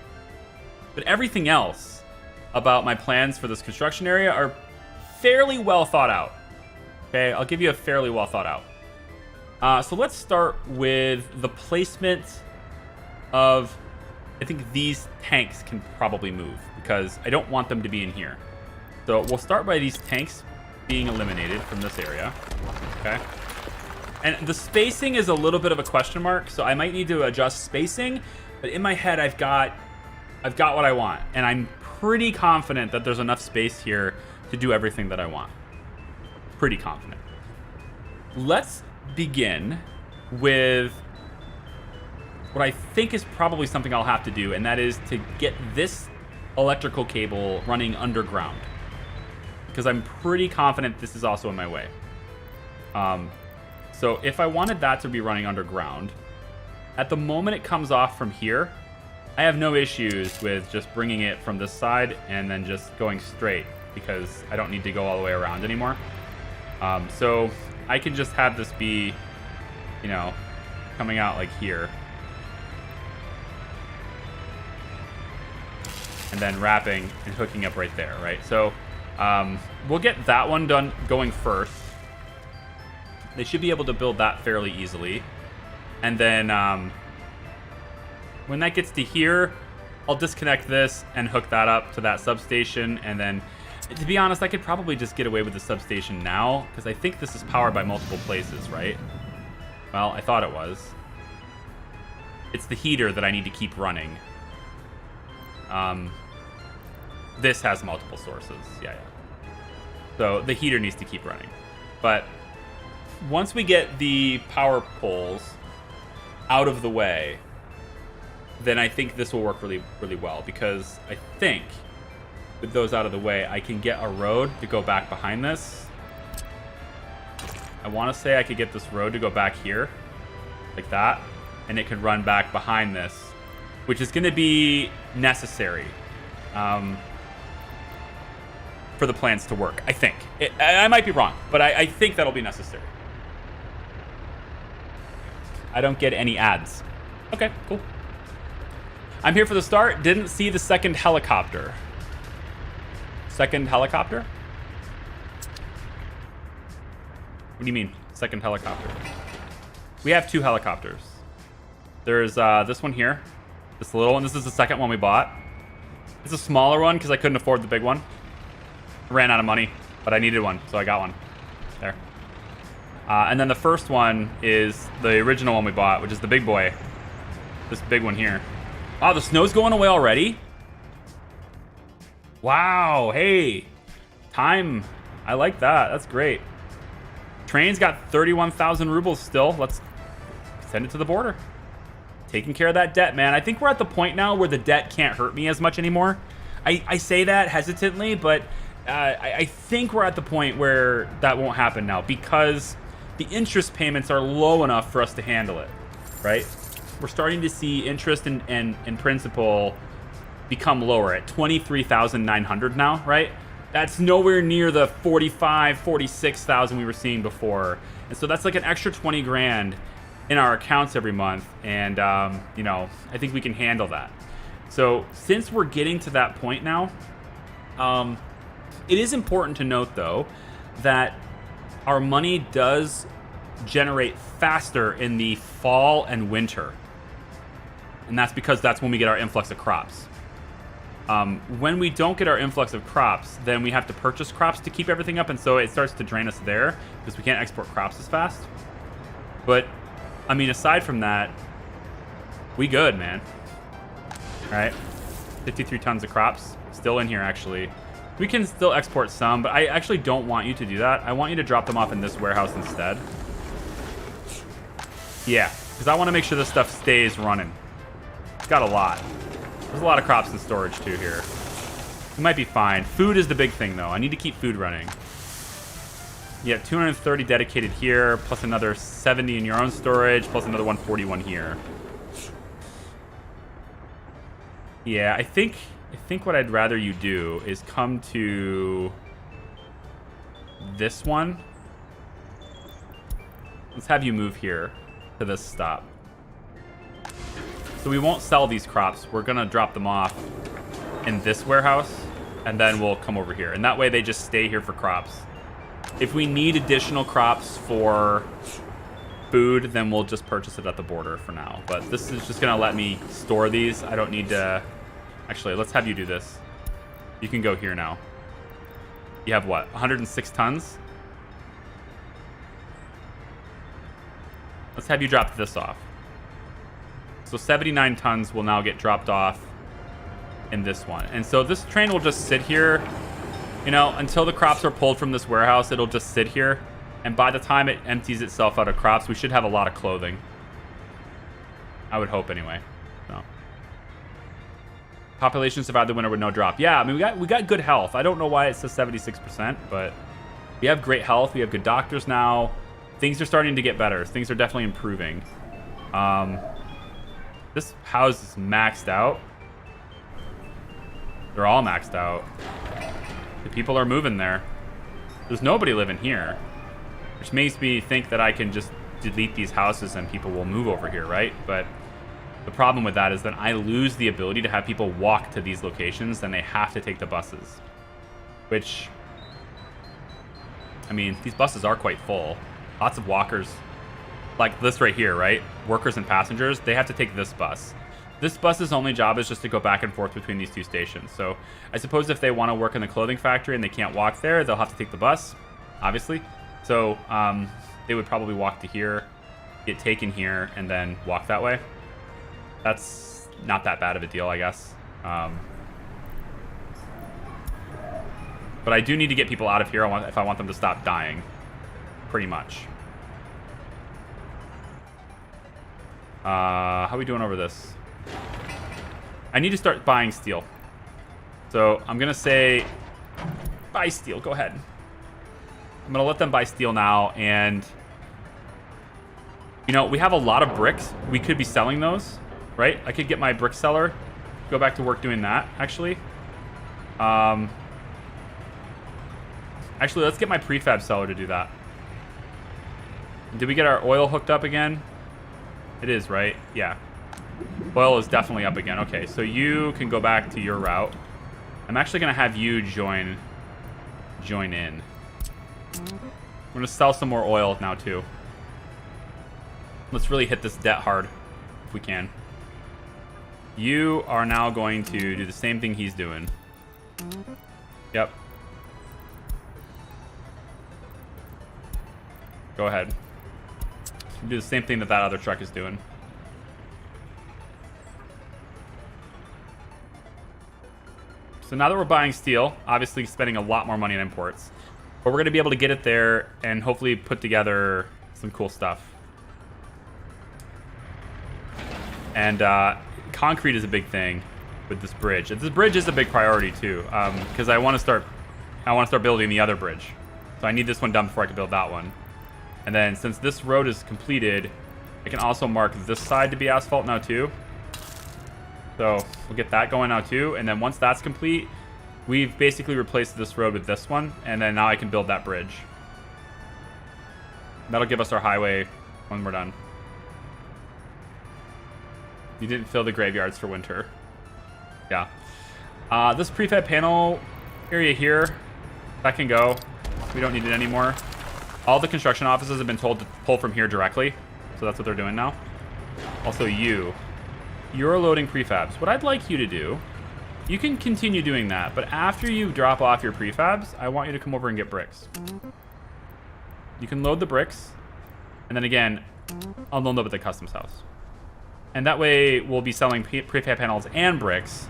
But everything else about my plans for this construction area are fairly well thought out. Okay, I'll give you a fairly well thought out. So let's start with the placement of, I think these tanks can probably move because I don't want them to be in here. So we'll start by these tanks being eliminated from this area, okay? And the spacing is a little bit of a question mark, so I might need to adjust spacing, but in my head I've got what I want, and I'm pretty confident that there's enough space here to do everything that I want. Pretty confident. Let's begin with what I think is probably something I'll have to do, and that is to get this electrical cable running underground, because I'm pretty confident this is also in my way. So if I wanted that to be running underground, at the moment it comes off from here, I have no issues with just bringing it from this side and then just going straight, because I don't need to go all the way around anymore. So I can just have this be, you know, coming out like here. and then wrapping and hooking up right there, right? So we'll get that one done going first. They should be able to build that fairly easily. And then when that gets to here, I'll disconnect this and hook that up to that substation. And then, to be honest, I could probably just get away with the substation now, because I think this is powered by multiple places, right? Well, I thought it was. It's the heater that I need to keep running. This has multiple sources. Yeah. So the heater needs to keep running. But once we get the power poles out of the way, then I think this will work really, really well, because I think with those out of the way, I can get a road to go back behind this. I want to say I could get this road to go back here, like that, and it could run back behind this, which is going to be necessary for the plans to work, I think. I might be wrong, but I think that'll be necessary. I don't get any ads. Okay, cool. I'm here for the start. Didn't see the second helicopter. Second helicopter? What do you mean, second helicopter? We have 2 helicopters. There's this one here. This little one. This is the second one we bought. It's a smaller one because I couldn't afford the big one. I ran out of money, but I needed one, so I got one. There. And then the first one is the original one we bought, which is the big boy. This big one here. Oh, the snow's going away already? Wow, hey. Time. I like that. That's great. Train's got 31,000 rubles still. Let's send it to the border. Taking care of that debt, man. I think we're at the point now where the debt can't hurt me as much anymore. I say that hesitantly, but I think we're at the point where that won't happen now, because the interest payments are low enough for us to handle it, right? We're starting to see interest and principal become lower at 23,900 now, right? That's nowhere near the 45, 46,000 we were seeing before. And so that's like an extra 20 grand in our accounts every month. And, you know, I think we can handle that. So since we're getting to that point now, it is important to note, though, that our money does generate faster in the fall and winter. And that's because that's when we get our influx of crops. When we don't get our influx of crops, then we have to purchase crops to keep everything up, and so it starts to drain us there because we can't export crops as fast. But, I mean, aside from that, we good, man. All right, 53 tons of crops still in here, actually. We can still export some, but I actually don't want you to do that. I want you to drop them off in this warehouse instead. Yeah, because I want to make sure this stuff stays running. It's got a lot. There's a lot of crops in storage, too, here. We might be fine. Food is the big thing, though. I need to keep food running. Yeah, 230 dedicated here, plus another 70 in your own storage, plus another 141 here. Yeah, I think what I'd rather you do is come to this one. Let's have you move here to this stop. So we won't sell these crops. We're going to drop them off in this warehouse, and then we'll come over here. And that way they just stay here for crops. If we need additional crops for food, then we'll just purchase it at the border for now. But this is just going to let me store these. I don't need to... Actually, let's have you do this. You can go here now. You have what? 106 tons? Let's have you drop this off. So 79 tons will now get dropped off in this one. And so this train will just sit here, you know, until the crops are pulled from this warehouse. It'll just sit here. And by the time it empties itself out of crops, we should have a lot of clothing. I would hope anyway. So. Population survived the winter with no drop. Yeah, I mean, we got good health. I don't know why it says 76%, but we have great health. We have good doctors now. Things are starting to get better. Things are definitely improving. This house is maxed out. They're all maxed out. The people are moving there. There's nobody living here, which makes me think that I can just delete these houses and people will move over here, right? But The problem with that is that I lose the ability to have people walk to these locations, then they have to take the buses. Which, I mean, these buses are quite full. Lots of walkers. Like this right here, right? Workers and passengers, they have to take this bus. This bus's only job is just to go back and forth between these two stations. So I suppose if they want to work in the clothing factory and they can't walk there, they'll have to take the bus, obviously. So they would probably walk to here, get taken here, and then walk that way. That's not that bad of a deal, I guess. But I do need to get people out of here if I want them to stop dying, pretty much. How are we doing over this? I need to start buying steel. So I'm going to say, buy steel. Go ahead. I'm going to let them buy steel now. And, you know, we have a lot of bricks. We could be selling those, right? I could get my brick seller, go back to work doing that, actually. Actually, let's get my prefab seller to do that. Did we get our oil hooked up again? It is, right? Yeah. Oil is definitely up again. Okay, so you can go back to your route. I'm actually going to have you join in. I'm going to sell some more oil now, too. Let's really hit this debt hard, if we can. You are now going to do the same thing he's doing. Yep. Go ahead. Do the same thing that other truck is doing. So now that we're buying steel, obviously spending a lot more money on imports, but we're going to be able to get it there and hopefully put together some cool stuff. And concrete is a big thing with this bridge. This bridge is a big priority too, because I want to start building the other bridge. So I need this one done before I can build that one. And then since this road is completed, I can also mark this side to be asphalt now too. So we'll get that going now too. And then once that's complete, we've basically replaced this road with this one. And then now I can build that bridge. That'll give us our highway when we're done. You didn't fill the graveyards for winter. Yeah. This prefab panel area here, that can go. We don't need it anymore. All the construction offices have been told to pull from here directly. So that's what they're doing now. Also you're loading prefabs. What I'd like you to do, you can continue doing that, but after you drop off your prefabs, I want you to come over and get bricks. You can load the bricks, and then again, I'll load up at the customs house. And that way we'll be selling prefab panels and bricks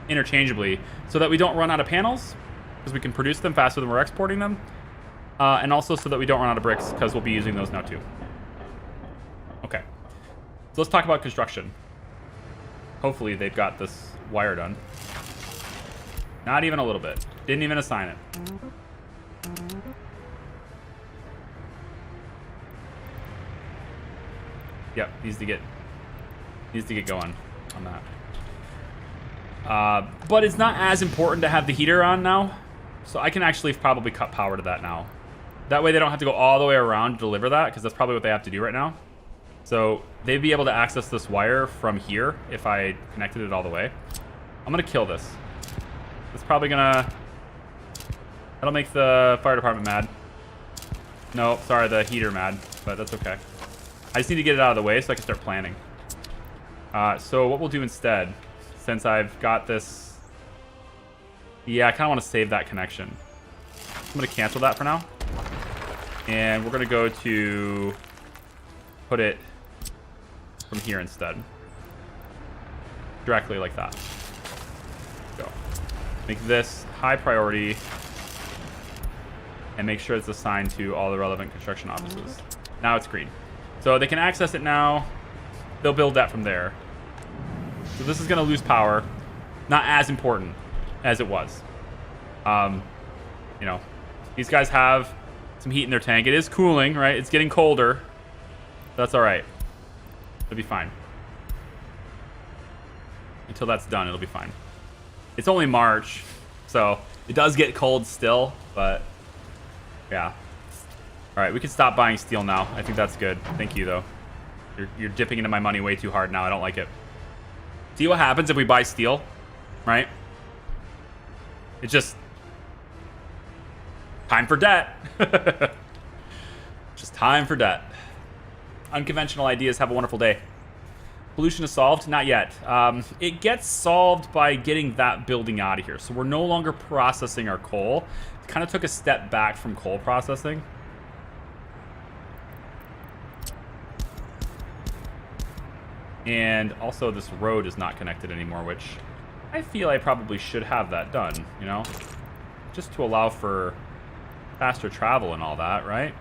interchangeably so that we don't run out of panels, because we can produce them faster than we're exporting them. And also so that we don't run out of bricks, because we'll be using those now too. Okay. So let's talk about construction. Hopefully they've got this wire done. Not even a little bit. Didn't even assign it. Yep, needs to get going on that. But it's not as important to have the heater on now. So I can actually probably cut power to that now. That way they don't have to go all the way around to deliver that, because that's probably what they have to do right now. So they'd be able to access this wire from here if I connected it all the way. I'm going to kill this. It's probably going to... That'll make the fire department mad. No, sorry, the heater mad, but that's okay. I just need to get it out of the way so I can start planning. So what we'll do instead, since I've got this... Yeah, I kind of want to save that connection. I'm going to cancel that for now. And we're going to go to put it from here instead. Directly like that. Go. Make this high priority. And make sure it's assigned to all the relevant construction offices. Now it's green. So they can access it now. They'll build that from there. So this is going to lose power. Not as important as it was. You know, these guys have some heat in their tank. It is cooling, right? It's getting colder. That's all right. It'll be fine. Until that's done, it'll be fine. It's only March, so it does get cold still, but yeah. All right, we can stop buying steel now. I think that's good. Thank you, though. You're dipping into my money way too hard now. I don't like it. See what happens if we buy steel, right? It's just time for debt. Just time for debt. Unconventional ideas. Have a wonderful day. Pollution is solved? Not yet. It gets solved by getting that building out of here. So we're no longer processing our coal. It kind of took a step back from coal processing. And also this road is not connected anymore, which I feel I probably should have that done, you know? Just to allow for faster travel and all that, right?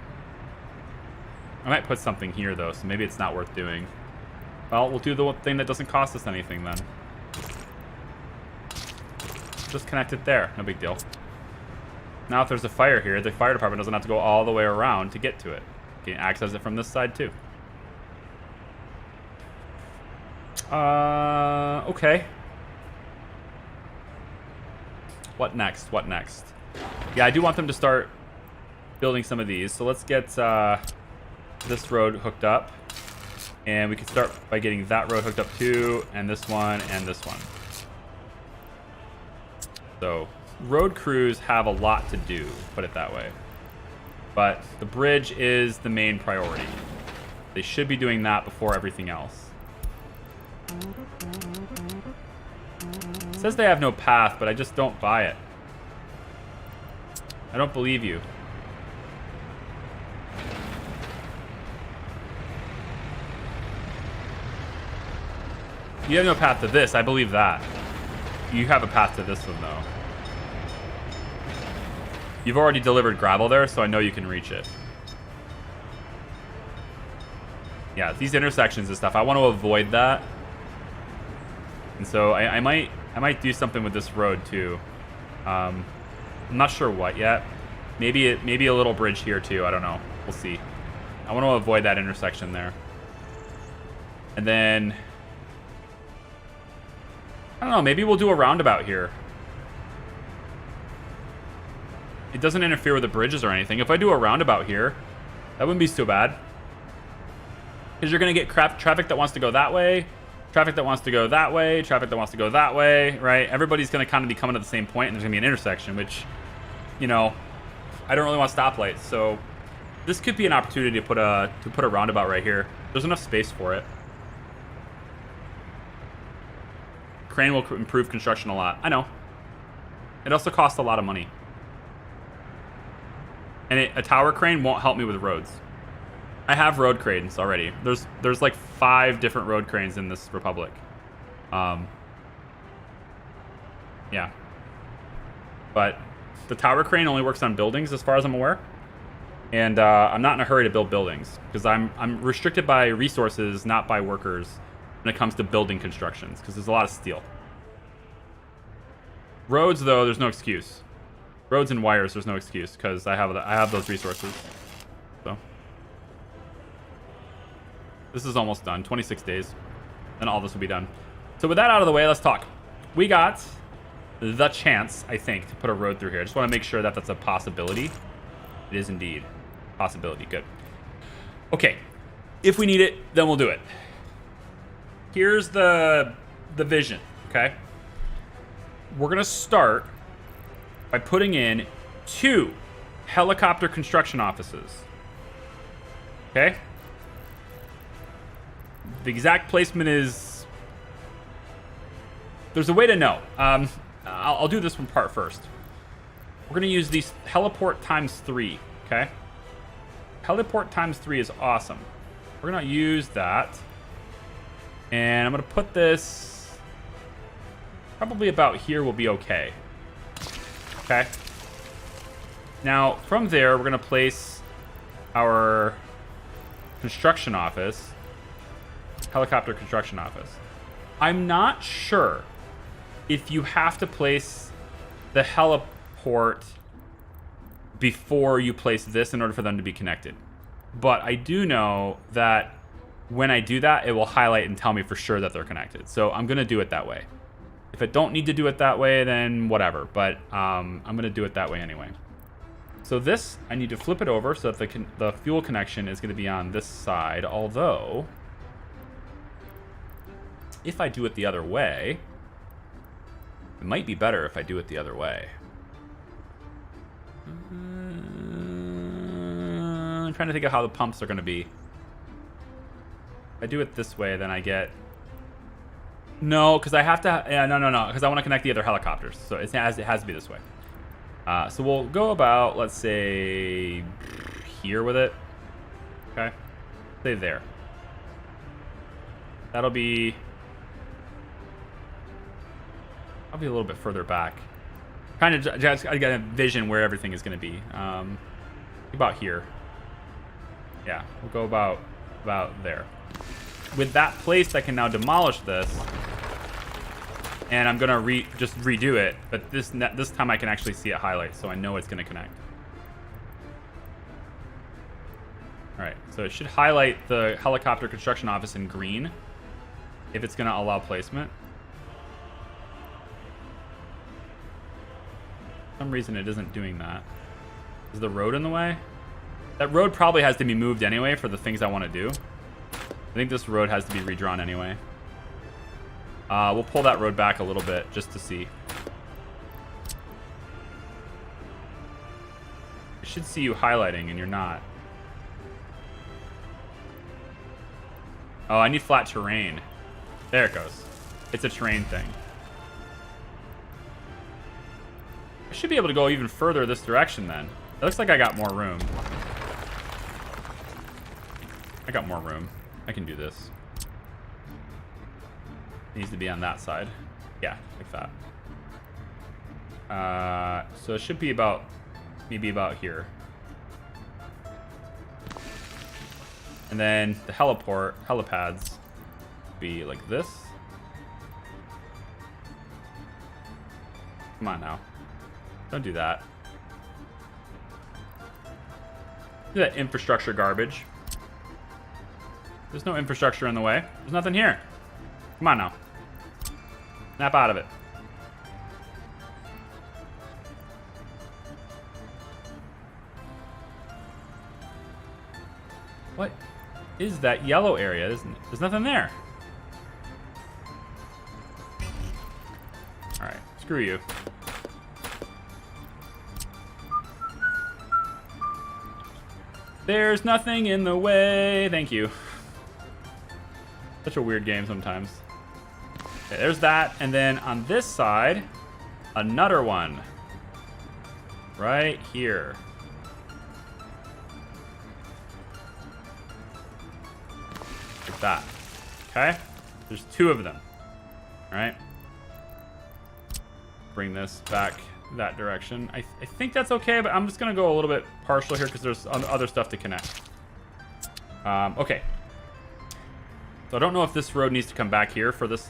I might put something here, though, so maybe it's not worth doing. Well, we'll do the thing that doesn't cost us anything, then. Just connect it there. No big deal. Now, if there's a fire here, the fire department doesn't have to go all the way around to get to it. You can access it from this side, too. Okay. What next? What next? Yeah, I do want them to start building some of these. So let's get this road hooked up. And we can start by getting that road hooked up too, and this one, and this one. So, road crews have a lot to do, put it that way. But the bridge is the main priority. They should be doing that before everything else. It says they have no path, but I just don't buy it. I don't believe you. You have no path to this. I believe that. You have a path to this one, though. You've already delivered gravel there, so I know you can reach it. Yeah, these intersections and stuff, I want to avoid that. And so I might do something with this road, too. I'm not sure what yet. Maybe a little bridge here, too. I don't know. We'll see. I want to avoid that intersection there. And then... I don't know, maybe we'll do a roundabout here. It doesn't interfere with the bridges or anything. If I do a roundabout here, that wouldn't be so bad. Because you're going to get traffic that wants to go that way, traffic that wants to go that way, traffic that wants to go that way, right? Everybody's going to kind of be coming to the same point, and there's going to be an intersection, which, you know, I don't really want stoplights. So this could be an opportunity to put a roundabout right here. There's enough space for it. Crane will improve construction a lot. I know. It also costs a lot of money. And a tower crane won't help me with roads. I have road cranes already. There's like 5 different road cranes in this republic. Yeah. But the tower crane only works on buildings as far as I'm aware. And I'm not in a hurry to build buildings. Because I'm restricted by resources, not by workers, when it comes to building constructions, because there's a lot of steel. Roads, though, there's no excuse. Roads and wires, there's no excuse, because I have those resources. So this is almost done. 26 days, and all this will be done. So with that out of the way, let's talk. We got the chance, I think, to put a road through here. I just want to make sure that that's a possibility. It is indeed a possibility. Good. Okay. If we need it, then we'll do it. Here's the vision, okay? We're going to start by putting in 2 helicopter construction offices. Okay? The exact placement is... There's a way to know. I'll do this one part first. We're going to use these heliport times 3, okay? Heliport times 3 is awesome. We're going to use that. And I'm going to put this probably about here will be okay. Okay. Now, from there, we're going to place our construction office, helicopter construction office. I'm not sure if you have to place the heliport before you place this in order for them to be connected. But I do know that when I do that, it will highlight and tell me for sure that they're connected. So I'm going to do it that way. If I don't need to do it that way, then whatever. But I'm going to do it that way anyway. So this, I need to flip it over so that the fuel connection is going to be on this side. Although, if I do it the other way, it might be better if I do it the other way. I'm trying to think of how the pumps are going to be. If I do it this way, then I get... No, because I have to... Yeah, no, because I want to connect the other helicopters. So it has to be this way. So we'll go about, let's say, here with it. Okay. Say there. That'll be... I'll be a little bit further back. Kind of just I got a vision where everything is going to be. About here. Yeah, we'll go about there. With that placed, I can now demolish this, and I'm gonna just redo it. But this time I can actually see it highlight, so I know it's gonna connect. All right, so it should highlight the helicopter construction office in green if it's gonna allow placement. For some reason it isn't doing that. Is the road in the way? That road probably has to be moved anyway for the things I want to do. I think this road has to be redrawn anyway. We'll pull that road back a little bit just to see. I should see you highlighting and you're not. Oh, I need flat terrain. There it goes. It's a terrain thing. I should be able to go even further this direction then. It looks like I got more room. I got more room. I can do this. It needs to be on that side. Yeah, like that. So it should be about, maybe about here. And then the helipads be like this. Come on now. Don't do that. Do that infrastructure garbage. There's no infrastructure in the way. There's nothing here. Come on now. Snap out of it. What is that yellow area? There's nothing there. All right, screw you. There's nothing in the way. Thank you. Such a weird game sometimes. Okay, there's that. And then on this side, another one. Right here. Like that. Okay? There's two of them. All right? Bring this back that direction. I think that's okay, but I'm just going to go a little bit partial here because there's other stuff to connect. Okay. So I don't know if this road needs to come back here for this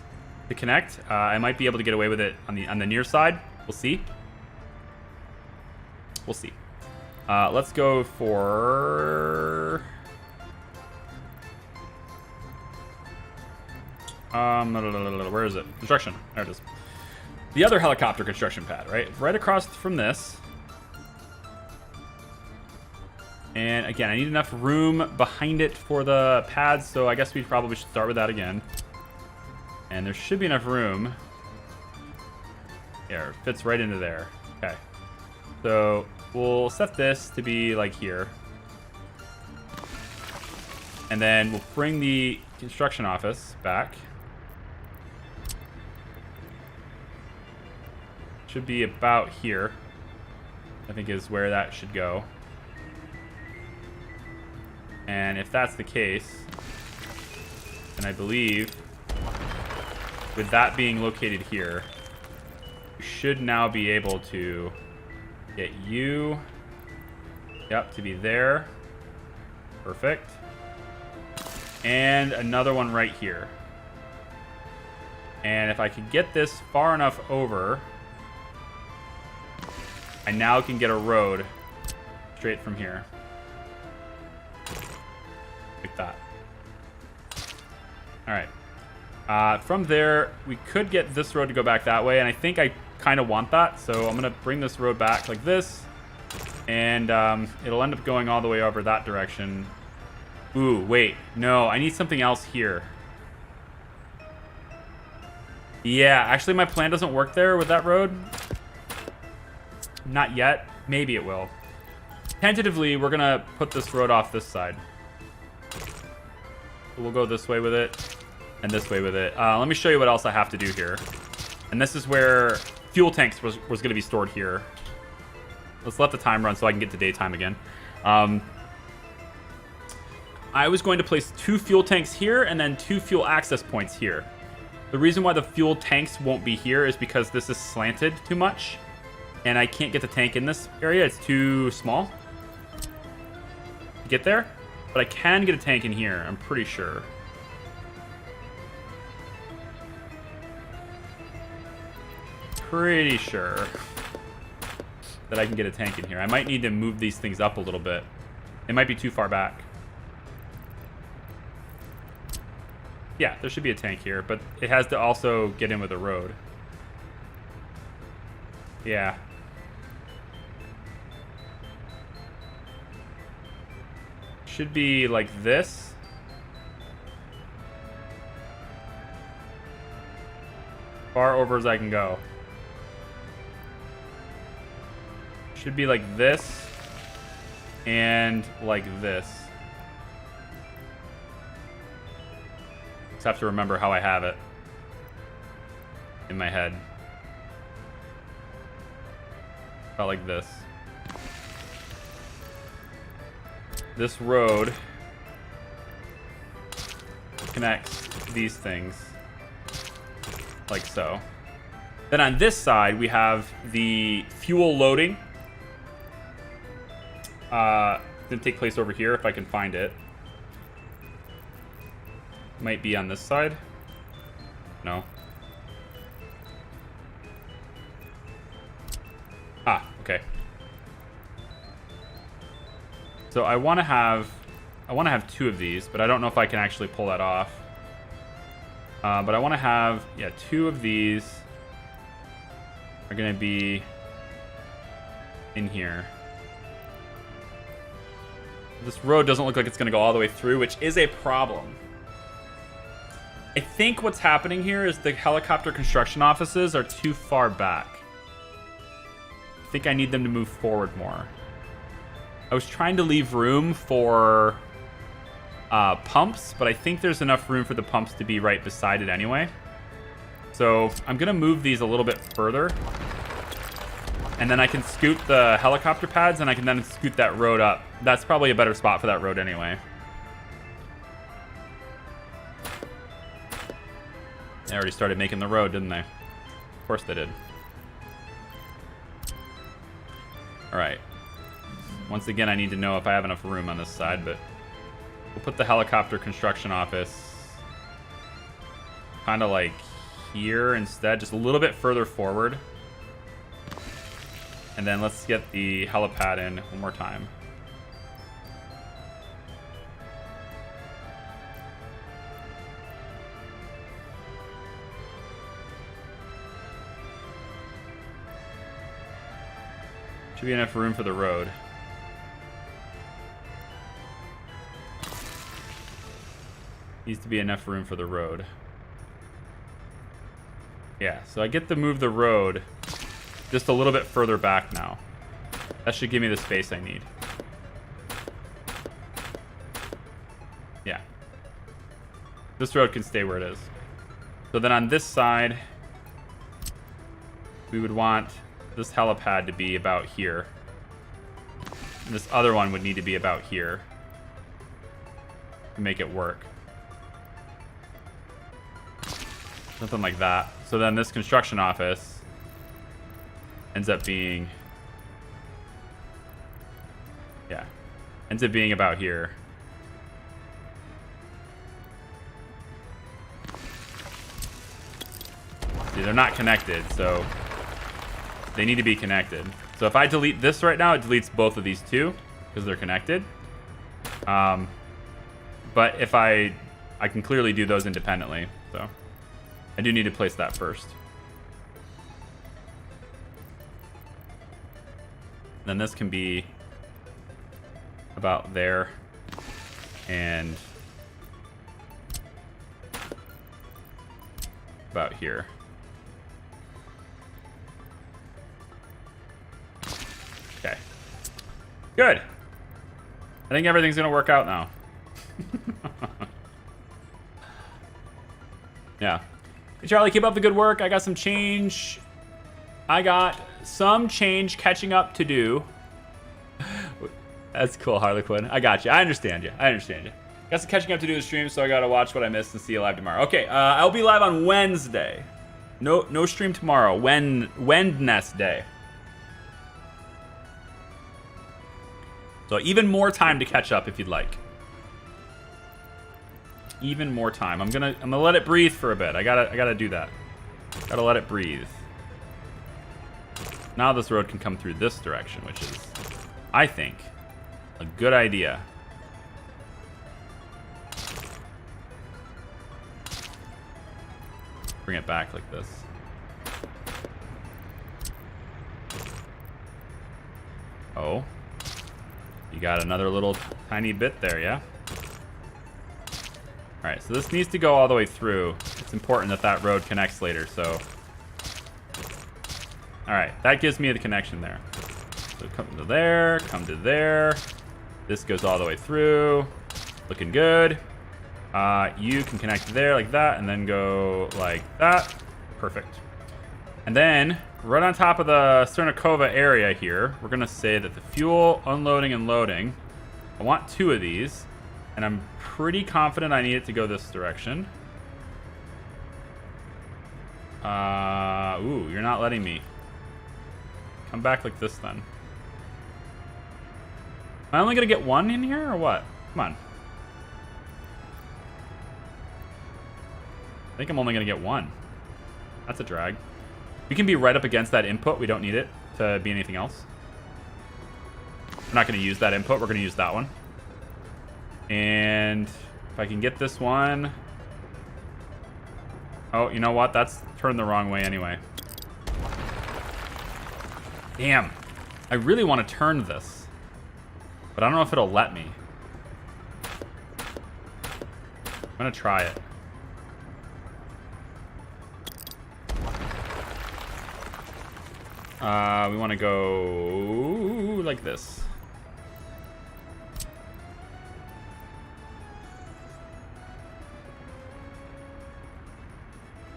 to connect. I might be able to get away with it on the near side. We'll see. We'll see. Let's go for... where is it? Construction. There it is. The other helicopter construction pad, right across from this. And again, I need enough room behind it for the pads, so I guess we probably should start with that again. And there should be enough room. There, it fits right into there. Okay. So we'll set this to be like here. And then we'll bring the construction office back. Should be about here, I think is where that should go. And if that's the case, then I believe with that being located here, you should now be able to get you, yep, to be there. Perfect. And another one right here. And if I could get this far enough over, I now can get a road straight from here. Like that. All right. From there, we could get this road to go back that way, and I think I kind of want that, so I'm going to bring this road back like this, and it'll end up going all the way over that direction. Ooh, wait. No, I need something else here. Yeah, actually my plan doesn't work there with that road. Not yet. Maybe it will. Tentatively, we're gonna put this road off this side. We'll go this way with it, and this way with it. Let me show you what else I have to do here. And this is where fuel tanks was gonna be stored here. Let's let the time run so I can get to daytime again. I was going to place 2 fuel tanks here and then 2 fuel access points here. The reason why the fuel tanks won't be here is because this is slanted too much. And I can't get the tank in this area. It's too small to get there. But I can get a tank in here, I'm pretty sure. Pretty sure that I can get a tank in here. I might need to move these things up a little bit. It might be too far back. Yeah, there should be a tank here, but it has to also get in with the road. Yeah. Should be like this. Far over as I can go. Should be like this. And like this. Just have to remember how I have it in my head. About like this. This road connects these things like so. Then on this side, we have the fuel loading. Didn't take place over here if I can find it. Might be on this side. No. Ah, okay. So I want to have 2 of these, but I don't know if I can actually pull that off. But I want to have 2 of these are going to be in here. This road doesn't look like it's going to go all the way through, which is a problem. I think what's happening here is the helicopter construction offices are too far back. I think I need them to move forward more. I was trying to leave room for pumps, but I think there's enough room for the pumps to be right beside it anyway. So I'm going to move these a little bit further. And then I can scoot the helicopter pads, and I can then scoot that road up. That's probably a better spot for that road anyway. They already started making the road, didn't they? Of course they did. Alright. Once again, I need to know if I have enough room on this side, but we'll put the helicopter construction office kind of like here instead, just a little bit further forward. And then let's get the helipad in one more time. Should be enough room for the road. Needs to be enough room for the road. Yeah, so I get to move the road just a little bit further back now. That should give me the space I need. Yeah. This road can stay where it is. So then on this side, we would want this helipad to be about here. And this other one would need to be about here to make it work. Something like that. So then this construction office ends up being, ends up being about here. See, they're not connected, so they need to be connected. So if I delete this right now, it deletes both of these two because they're connected. But if I can clearly do those independently, so I do need to place that first. Then this can be about there and about here. Good. I think everything's gonna work out now. Yeah. Hey, Charlie, keep up the good work. I got some change. Catching up to do. That's cool, Harley Quinn. I got you. I understand you. Got some catching up to do in stream, so I gotta watch what I missed and see you live tomorrow. Okay, I'll be live on Wednesday. No stream tomorrow. Wednesday. So even more time to catch up if you'd like. Even more time. I'm gonna let it breathe for a bit. I gotta do that. Gotta let it breathe. Now this road can come through this direction, which is, I think, a good idea. Bring it back like this. Oh. You got another little tiny bit there, yeah? Alright, so this needs to go all the way through. It's important that that road connects later, so... Alright, that gives me the connection there. So come to there, come to there. This goes all the way through. Looking good. You can connect there like that, and then go like that. Perfect. And then, right on top of the Cernikova area here, we're going to say that the fuel, unloading, and loading, I want 2 of these, and I'm pretty confident I need it to go this direction. Ooh, you're not letting me. Come back like this, then. Am I only going to get 1 in here, or what? Come on. I think I'm only going to get 1. That's a drag. We can be right up against that input. We don't need it to be anything else. We're not going to use that input. We're going to use that one. And if I can get this one... Oh, you know what? That's turned the wrong way anyway. Damn. I really want to turn this. But I don't know if it'll let me. I'm going to try it. We want to go like this.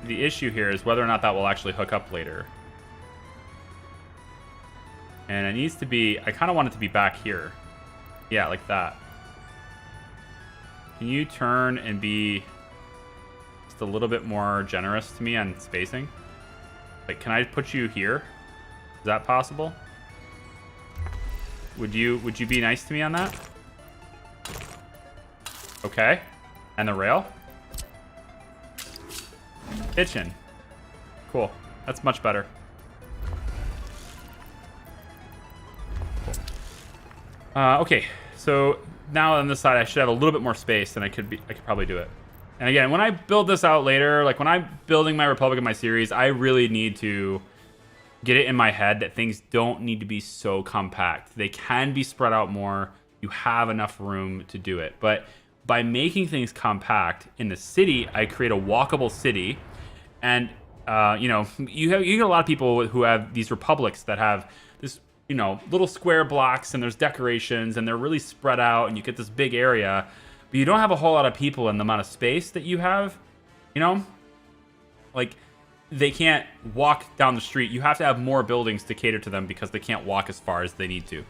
The issue here is whether or not that will actually hook up later. And it needs to be, I kind of want it to be back here. Yeah, like that. Can you turn and be just a little bit more generous to me on spacing? Like, can I put you here? Is that possible? Would you be nice to me on that? Okay. And the rail? Kitchen. Cool. That's much better. Cool. Okay. So now on this side, I should have a little bit more space, and I could probably do it. And again, when I build this out later, like when I'm building my Republic of my series, I really need to get it in my head that things don't need to be so compact. They can be spread out more. You have enough room to do it. But by making things compact in the city, I create a walkable city. And, you know, you get a lot of people who have these republics that have this, you know, little square blocks, and there's decorations, and they're really spread out, and you get this big area. But you don't have a whole lot of people in the amount of space that you have, you know? Like, they can't walk down the street. You have to have more buildings to cater to them because they can't walk as far as they need to.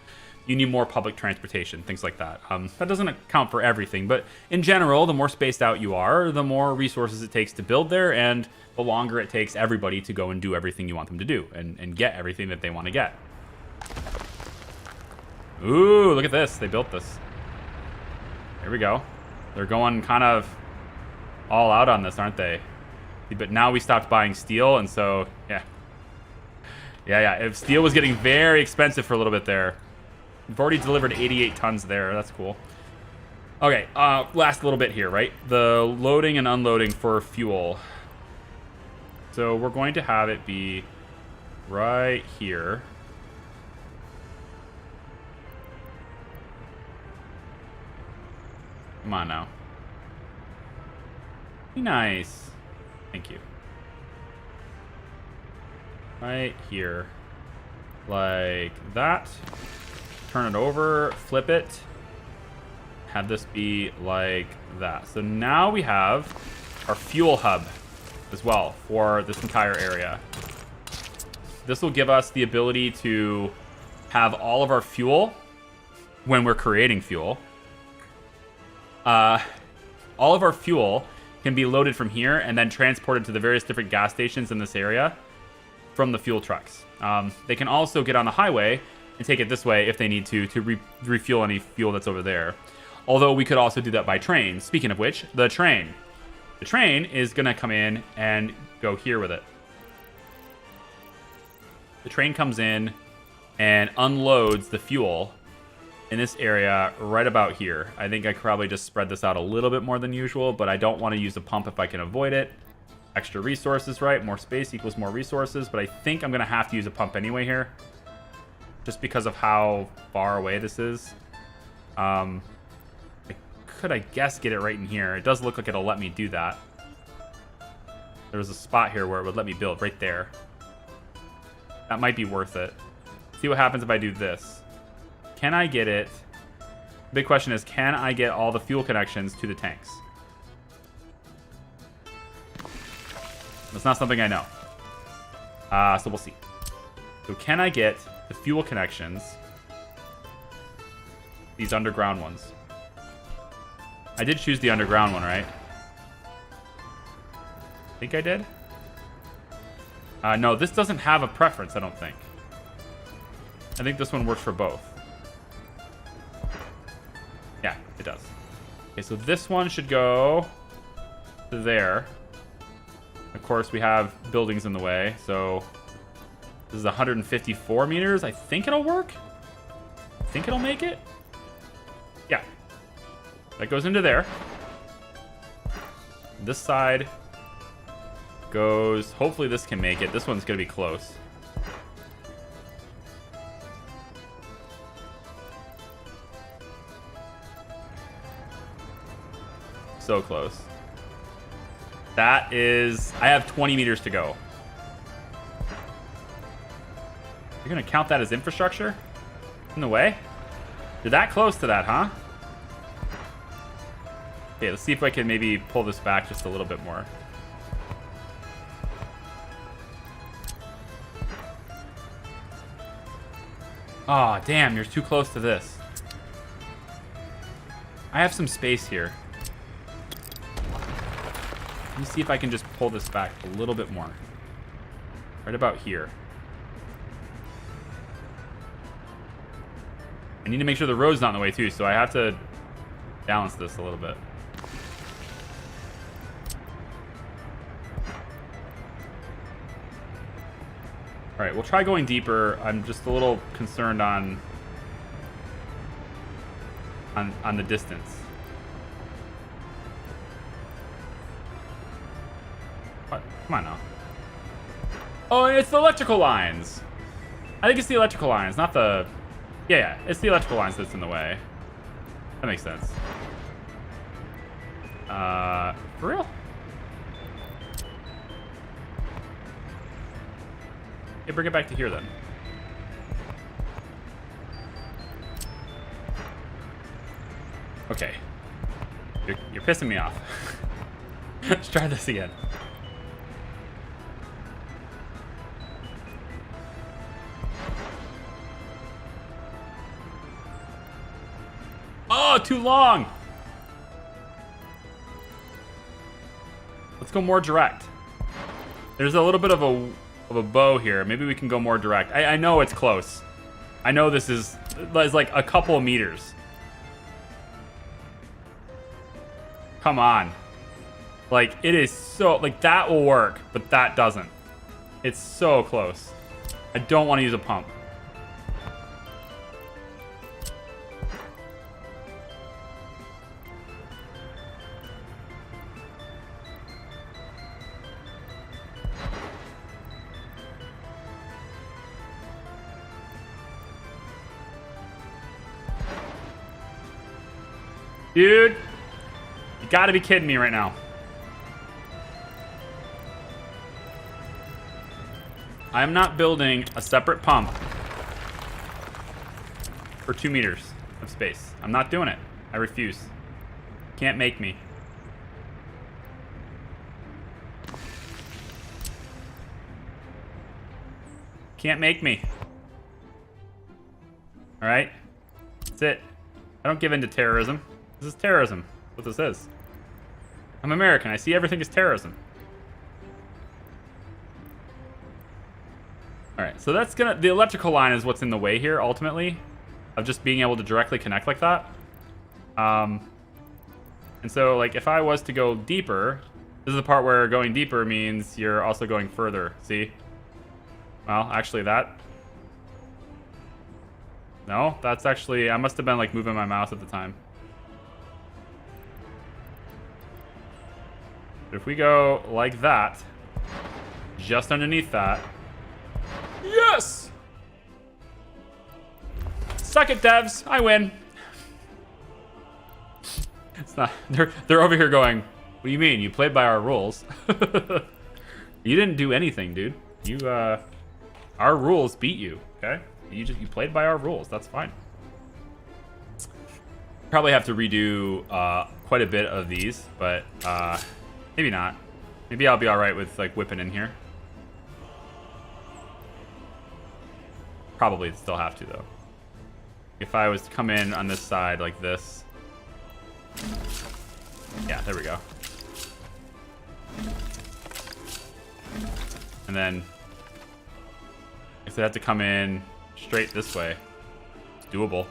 You need more public transportation, things like that. That doesn't account for everything, but in general, the more spaced out you are, the more resources it takes to build there, and the longer it takes everybody to go and do everything you want them to do and get everything that they want to get. Ooh, look at this. They built this. Here we go. They're going kind of all out on this, aren't they? But now we stopped buying steel, and so, yeah. Yeah. If steel was getting very expensive for a little bit there. We've already delivered 88 tons there. That's cool. Okay, last little bit here, right? The loading and unloading for fuel. So we're going to have it be right here. Come on now. Be nice. Thank you. Right here. Like that. turn it over, flip it, have this be like that. So now we have our fuel hub as well for this entire area. This will give us the ability to have all of our fuel when we're creating fuel. All of our fuel can be loaded from here and then transported to the various different gas stations in this area from the fuel trucks. They can also get on the highway and take it this way if they need to refuel any fuel that's over there. Although we could also do that by train. Speaking of which, the train. The train is going to come in and go here with it. The train comes in and unloads the fuel in this area right about here. I think I could probably just spread this out a little bit more than usual, but I don't want to use a pump if I can avoid it. Extra resources, right? More space equals more resources, but I think I'm going to have to use a pump anyway here, just because of how far away this is. I could, I guess, get it right in here. It does look like it'll let me do that. There was a spot here where it would let me build right there. That might be worth it. See what happens if I do this. Can I get it? The big question is, can I get all the fuel connections to the tanks? That's not something I know. So we'll see. So can I get the fuel connections? These underground ones. I did choose the underground one, right? I think I did. No, this doesn't have a preference, I don't think. I think this one works for both. Yeah, it does. Okay, so this one should go to there. Of course, we have buildings in the way, so this is 154 meters. I think it'll work. I think it'll make it. Yeah. That goes into there. This side goes... Hopefully this can make it. This one's going to be close. So close. That is... I have 20 meters to go. You're going to count that as infrastructure? In the way? You're that close to that, huh? Okay, let's see if I can maybe pull this back just a little bit more. Oh, damn, you're too close to this. I have some space here. Let me see if I can just pull this back a little bit more. Right about here. I need to make sure the road's not in the way too, so I have to balance this a little bit. All right, we'll try going deeper. I'm just a little concerned on the distance. What? Come on now. Oh, it's the electrical lines. I think it's the electrical lines, not the... Yeah, it's the electrical lines that's in the way. That makes sense. For real? Okay, bring it back to here then. Okay. You're pissing me off. Let's try this again. Oh, too long. Let's go more direct. There's a little bit of a bow here. Maybe we can go more direct. I know it's close. I know this is like a couple of meters. Come on. Like, it is so... Like, that will work, but that doesn't. It's so close. I don't want to use a pump. Dude, you gotta be kidding me right now. I'm not building a separate pump for 2 meters of space. I'm not doing it. I refuse. Can't make me. Can't make me. All right? That's it. I don't give in to terrorism. This is terrorism. That's what this is. I'm American. I see everything as terrorism. All right, so that's gonna... The electrical line is what's in the way here, ultimately, of just being able to directly connect like that. And so, like, if I was to go deeper, this is the part where going deeper means you're also going further. See? Well, actually, that... No, that's actually... I must have been, like, moving my mouse at the time. But if we go like that, just underneath that... Yes! Suck it, devs. I win. It's not... They're over here going, what do you mean? You played by our rules. You didn't do anything, dude. You, our rules beat you, okay? You played by our rules. That's fine. Probably have to redo quite a bit of these, but maybe not. Maybe I'll be all right with like whipping in here. Probably still have to though. If I was to come in on this side like this. Yeah, there we go. And then if I have to come in straight this way, it's doable.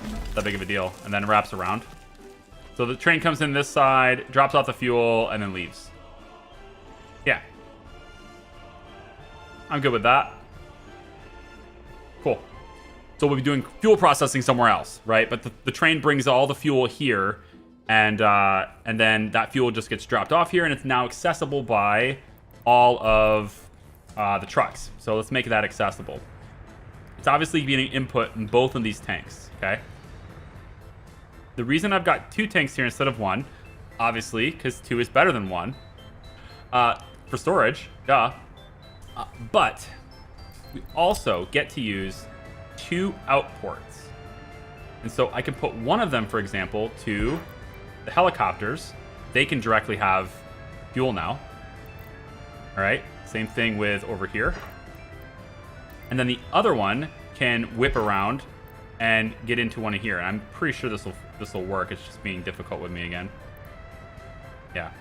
Not that big of a deal. And then wraps around. So the train comes in this side, drops off the fuel, and then leaves. Yeah. I'm good with that. Cool. So we'll be doing fuel processing somewhere else, right? But the train brings all the fuel here, and then that fuel just gets dropped off here, and it's now accessible by all of the trucks. So let's make that accessible. It's obviously being input in both of these tanks, okay? The reason I've got 2 tanks here instead of 1, obviously, because 2 is better than 1, for storage, duh. But we also get to use 2 out ports. And so I can put one of them, for example, to the helicopters. They can directly have fuel now. All right, same thing with over here. And then the other one can whip around and get into one of here. And I'm pretty sure this will work. It's just being difficult with me again. Yeah.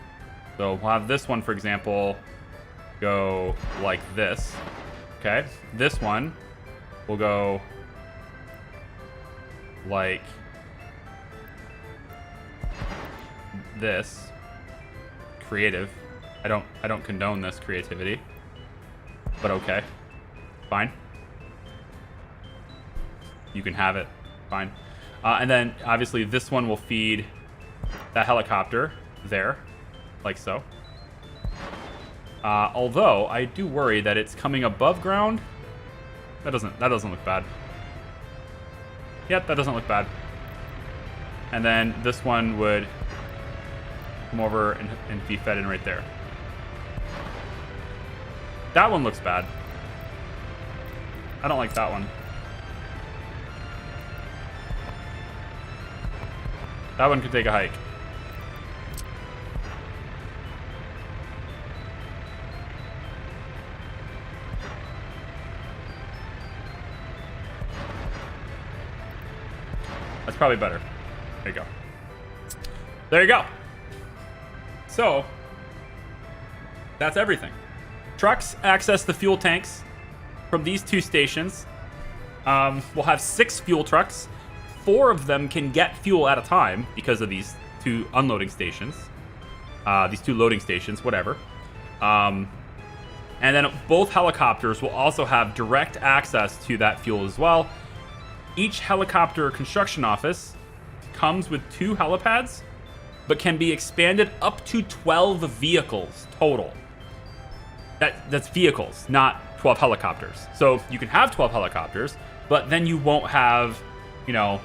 So we'll have this one, for example, go like this. Okay. This one will go like this. Creative. I don't condone this creativity. But okay. Fine. You can have it. Fine. And then, obviously, this one will feed that helicopter there, like so. Although, I do worry that it's coming above ground. That doesn't look bad. Yep, that doesn't look bad. And then this one would come over and be fed in right there. That one looks bad. I don't like that one. That one could take a hike. That's probably better. There you go. There you go. So, that's everything. Trucks access the fuel tanks from these 2 stations. We'll have 6 fuel trucks. 4 of them can get fuel at a time because of these 2 unloading stations. These 2 loading stations, whatever. And then both helicopters will also have direct access to that fuel as well. Each helicopter construction office comes with 2 helipads, but can be expanded up to 12 vehicles total. That's vehicles, not 12 helicopters. So you can have 12 helicopters, but then you won't have, you don't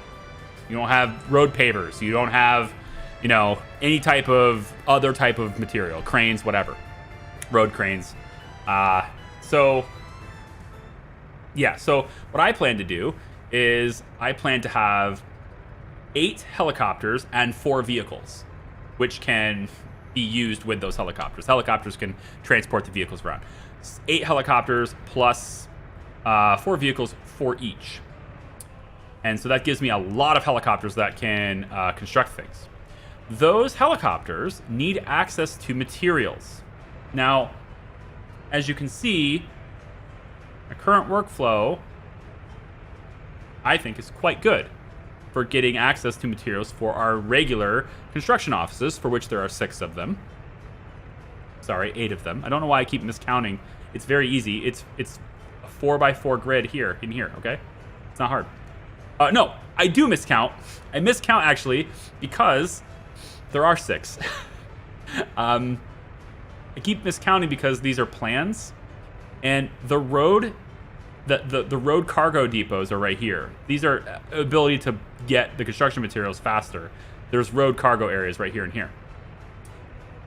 have road pavers. You don't have, any type of other type of material, cranes, whatever, road cranes. So what I plan to do is I plan to have 8 helicopters and 4 vehicles, which can be used with those helicopters. Helicopters can transport the vehicles around. 8 helicopters plus 4 vehicles for each. And so that gives me a lot of helicopters that can construct things. Those helicopters need access to materials. Now, as you can see, my current workflow, I think, is quite good for getting access to materials for our regular construction offices, for which there are 6 of them. Sorry, 8 of them. I don't know why I keep miscounting. It's very easy. It's a 4x4 grid here, in here, okay? It's not hard. No, I do miscount. I miscount, actually, because there are 6. I keep miscounting because these are plans, and the road, the road cargo depots are right here. These are ability to get the construction materials faster. There's road cargo areas right here and here.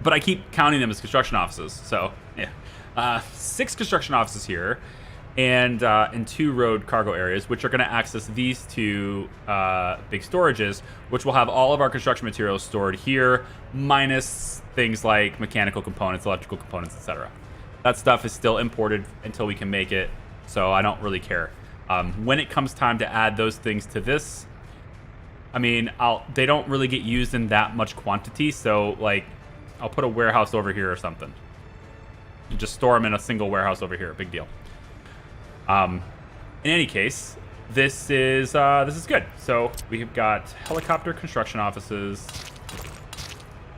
But I keep counting them as construction offices, so yeah. 6 construction offices here, and 2 road cargo areas, which are going to access these 2 big storages, which will have all of our construction materials stored here, minus things like mechanical components, electrical components, etc. That stuff is still imported until we can make it, so I don't really care. When it comes time to add those things to this, I mean, they don't really get used in that much quantity, so like, I'll put a warehouse over here or something. Just store them in a single warehouse over here. Big deal. In any case, this is good. So we've got helicopter construction offices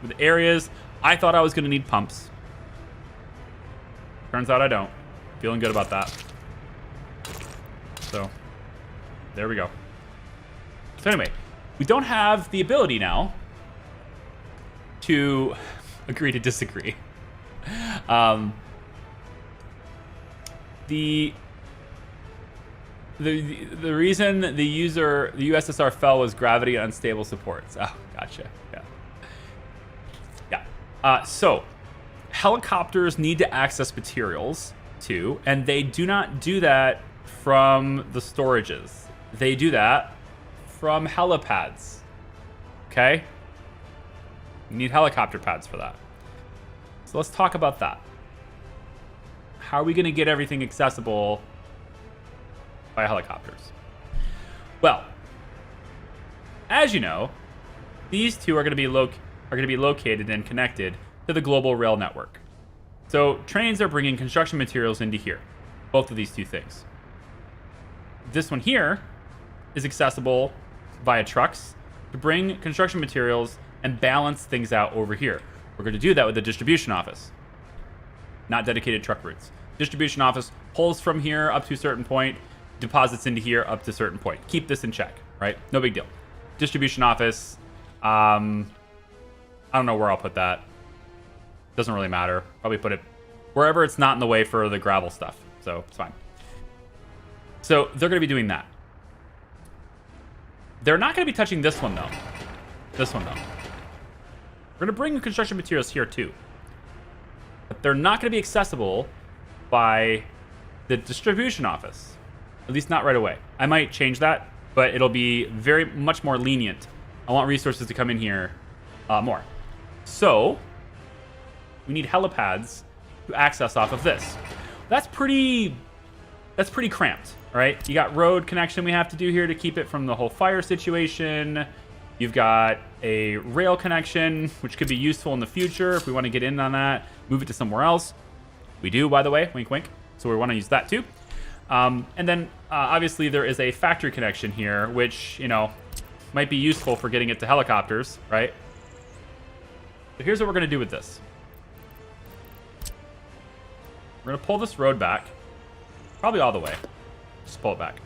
with areas. I thought I was going to need pumps. Turns out I don't. Feeling good about that. So there we go. So anyway, we don't have the ability now to agree to disagree. The reason the USSR fell was gravity and unstable supports. Oh, gotcha. Yeah. So helicopters need to access materials too, and they do not do that from the storages. They do that from helipads. Okay? You need helicopter pads for that. So let's talk about that. How are we going to get everything accessible by helicopters? Well, as you know, these 2 are going to be located and connected to the global rail network. So trains are bringing construction materials into here. Both of these 2 things. This one here is accessible via trucks to bring construction materials and balance things out over here. We're going to do that with the distribution office, not dedicated truck routes. Distribution office pulls from here up to a certain point, deposits into here up to a certain point. Keep this in check, right? No big deal. Distribution office, I don't know where I'll put that. Doesn't really matter. Probably put it wherever it's not in the way for the gravel stuff. So it's fine. So they're going to be doing that. They're not going to be touching this one, though. This one, though. We're going to bring construction materials here, too. But they're not going to be accessible by the distribution office. At least not right away. I might change that, but it'll be very much more lenient. I want resources to come in here more. So we need helipads to access off of this. That's pretty cramped, right? You got road connection we have to do here to keep it from the whole fire situation. You've got a rail connection, which could be useful in the future if we want to get in on that, move it to somewhere else. We do, by the way, wink, wink. So we want to use that too. And then obviously there is a factory connection here, which, you know, might be useful for getting it to helicopters, right? So here's what we're going to do with this. We're going to pull this road back, probably all the way. Just pull it back.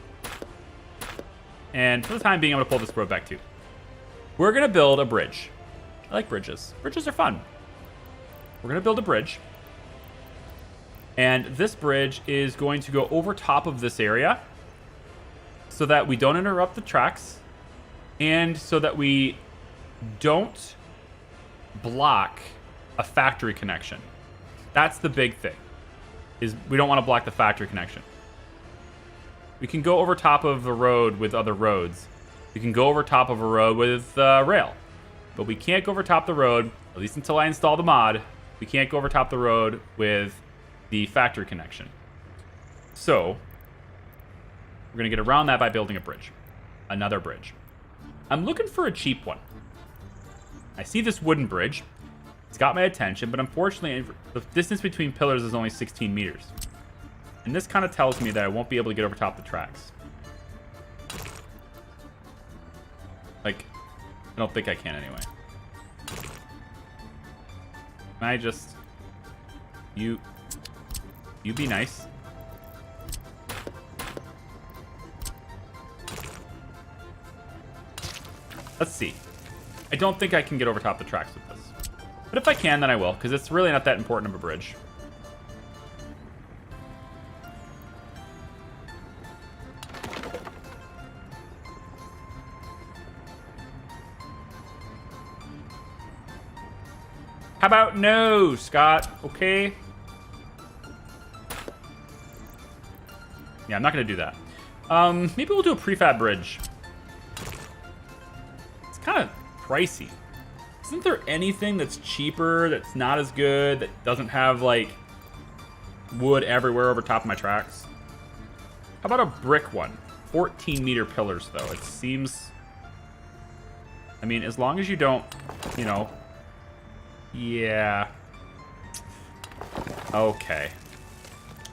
And for the time being, I'm going to pull this road back too. We're going to build a bridge. I like bridges. Bridges are fun. We're going to build a bridge. And this bridge is going to go over top of this area so that we don't interrupt the tracks and so that we don't block a factory connection. That's the big thing, is we don't want to block the factory connection. We can go over top of a road with other roads. We can go over top of a road with rail. But we can't go over top the road, at least until I install the mod. We can't go over top the road with the factory connection. So, we're going to get around that by building a bridge. Another bridge. I'm looking for a cheap one. I see this wooden bridge. It's got my attention, but unfortunately, the distance between pillars is only 16 meters. And this kind of tells me that I won't be able to get over top the tracks. Like, I don't think I can anyway. Can I just... You be nice. Let's see. I don't think I can get over top the tracks with this. But if I can, then I will, because it's really not that important of a bridge. How about no, Scott? Okay. Yeah, I'm not going to do that. Maybe we'll do a prefab bridge. It's kind of pricey. Isn't there anything that's cheaper, that's not as good, that doesn't have, like, wood everywhere over top of my tracks? How about a brick one? 14-meter pillars, though. It seems... I mean, as long as you don't, you know... Yeah. Okay.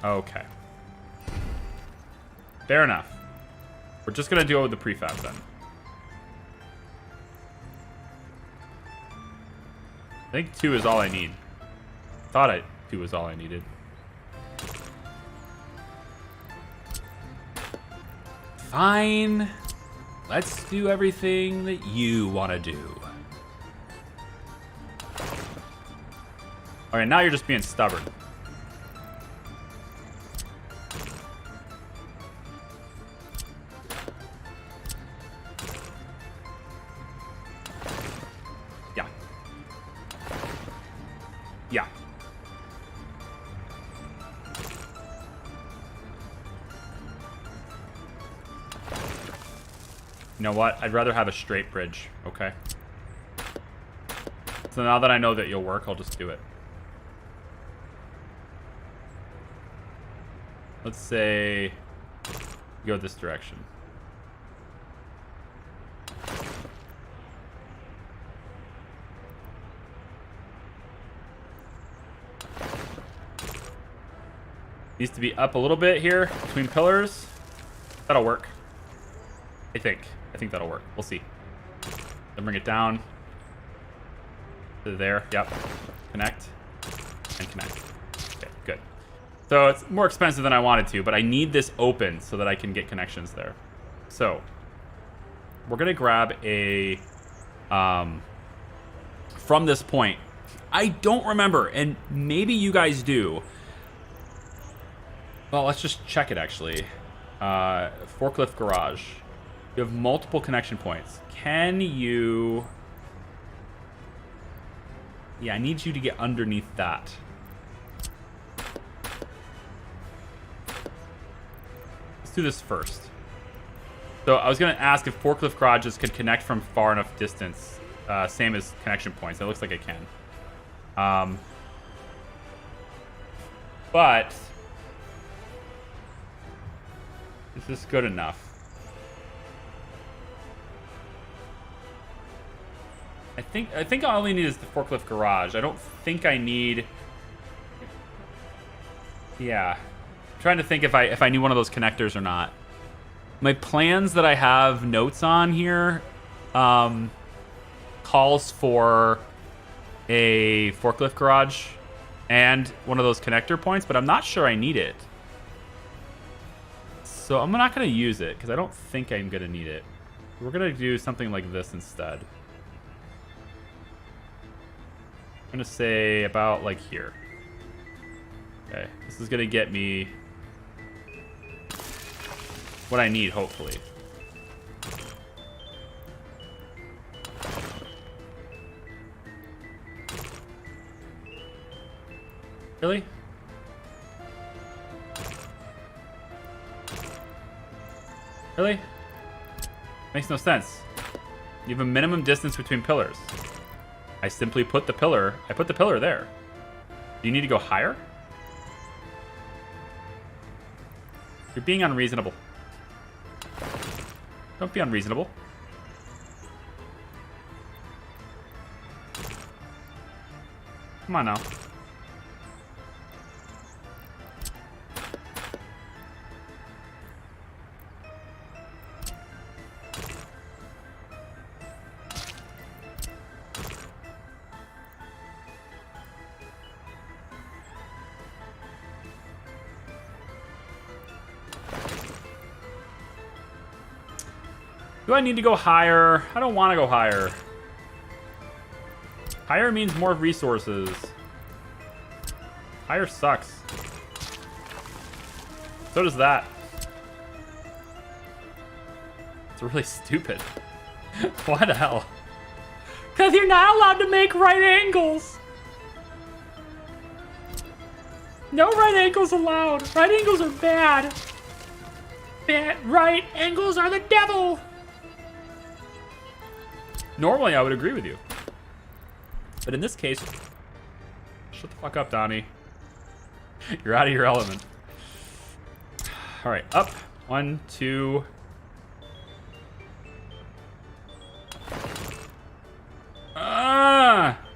Okay. Fair enough. We're just going to deal with the prefab, then. I think 2 is all I need. Thought 2 was all I needed. Fine. Let's do everything that you want to do. Alright, now you're just being stubborn. Yeah. Yeah. You know what? I'd rather have a straight bridge, okay? So now that I know that you'll work, I'll just do it. Let's say go this direction. Needs to be up a little bit here between pillars. That'll work. I think that'll work. We'll see. Then bring it down to there. Yep. Connect and connect. Okay, good. So it's more expensive than I wanted to, but I need this open so that I can get connections there. So we're gonna grab a from this point. I don't remember, and maybe you guys do. Well, let's just check it actually. Forklift garage. You have multiple connection points. Can you... Yeah, I need you to get underneath that. Let's do this first. So I was going to ask if forklift garages could connect from far enough distance. Same as connection points. It looks like it can. But... is this good enough? I think all I need is the forklift garage. I don't think I need... Yeah. I'm trying to think if I need one of those connectors or not. My plans that I have notes on here calls for a forklift garage and one of those connector points, but I'm not sure I need it. So I'm not going to use it because I don't think I'm going to need it. We're going to do something like this instead. I'm going to say about like here. Okay, this is going to get me what I need, hopefully. Really? Really? Makes no sense. You have a minimum distance between pillars. I simply put the pillar there. Do you need to go higher? You're being unreasonable. Don't be unreasonable. Come on now. Do I need to go higher? I don't want to go higher. Higher means more resources. Higher sucks. So does that. It's really stupid. Why the hell? Because you're not allowed to make right angles. No right angles allowed. Right angles are bad. Bad right angles are the devil. Normally, I would agree with you. But in this case, shut the fuck up, Donnie. You're out of your element. All right, up. 1, 2.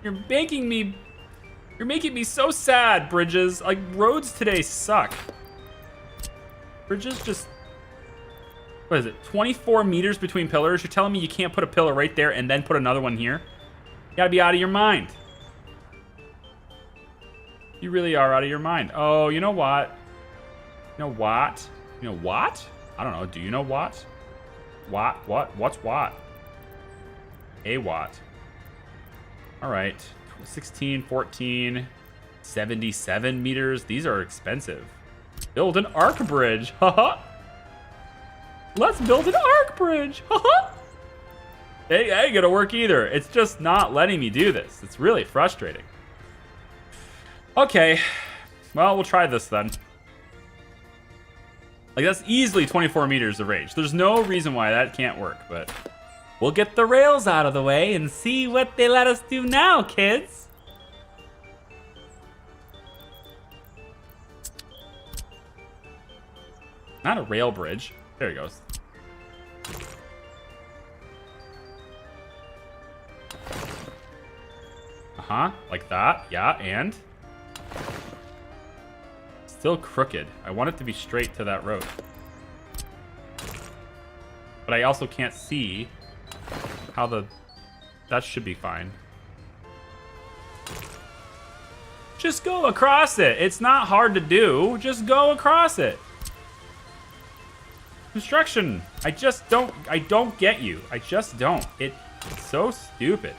You're making me so sad, Bridges. Like, roads today suck. Bridges just... What is it? 24 meters between pillars? You're telling me you can't put a pillar right there and then put another one here? You gotta be out of your mind. You really are out of your mind. Oh, you know what? You know what? You know what? I don't know. Do you know what? What? What's what? A watt. All right. 16, 14, 77 meters. These are expensive. Build an arc bridge. Haha. Let's build an arc bridge. Haha. It ain't gonna work either. It's just not letting me do this. It's really frustrating. Okay. Well, we'll try this then. Like, that's easily 24 meters of range. There's no reason why that can't work, but we'll get the rails out of the way and see what they let us do now, kids. Not a rail bridge. There he goes. Uh-huh, like that. Yeah, and? Still crooked. I want it to be straight to that road. But I also can't see how that should be fine. Just go across it. It's not hard to do. Just go across it. Construction. I don't get you. I just don't. It's so stupid.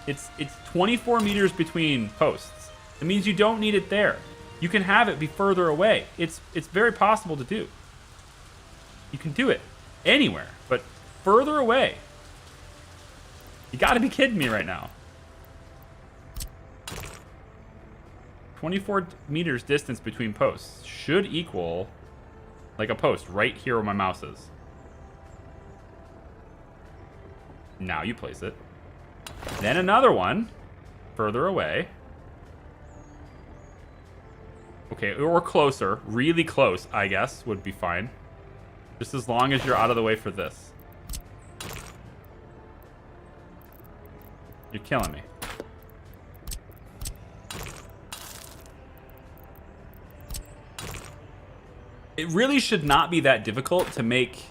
It's 24 meters between posts. It means you don't need it there. You can have it be further away. It's very possible to do. You can do it anywhere, but further away. You gotta be kidding me right now. 24 meters distance between posts should equal like a post right here where my mouse is. Now you place it. Then another one further away. Okay, or closer. Really close, I guess, would be fine. Just as long as you're out of the way for this. You're killing me. It really should not be that difficult to make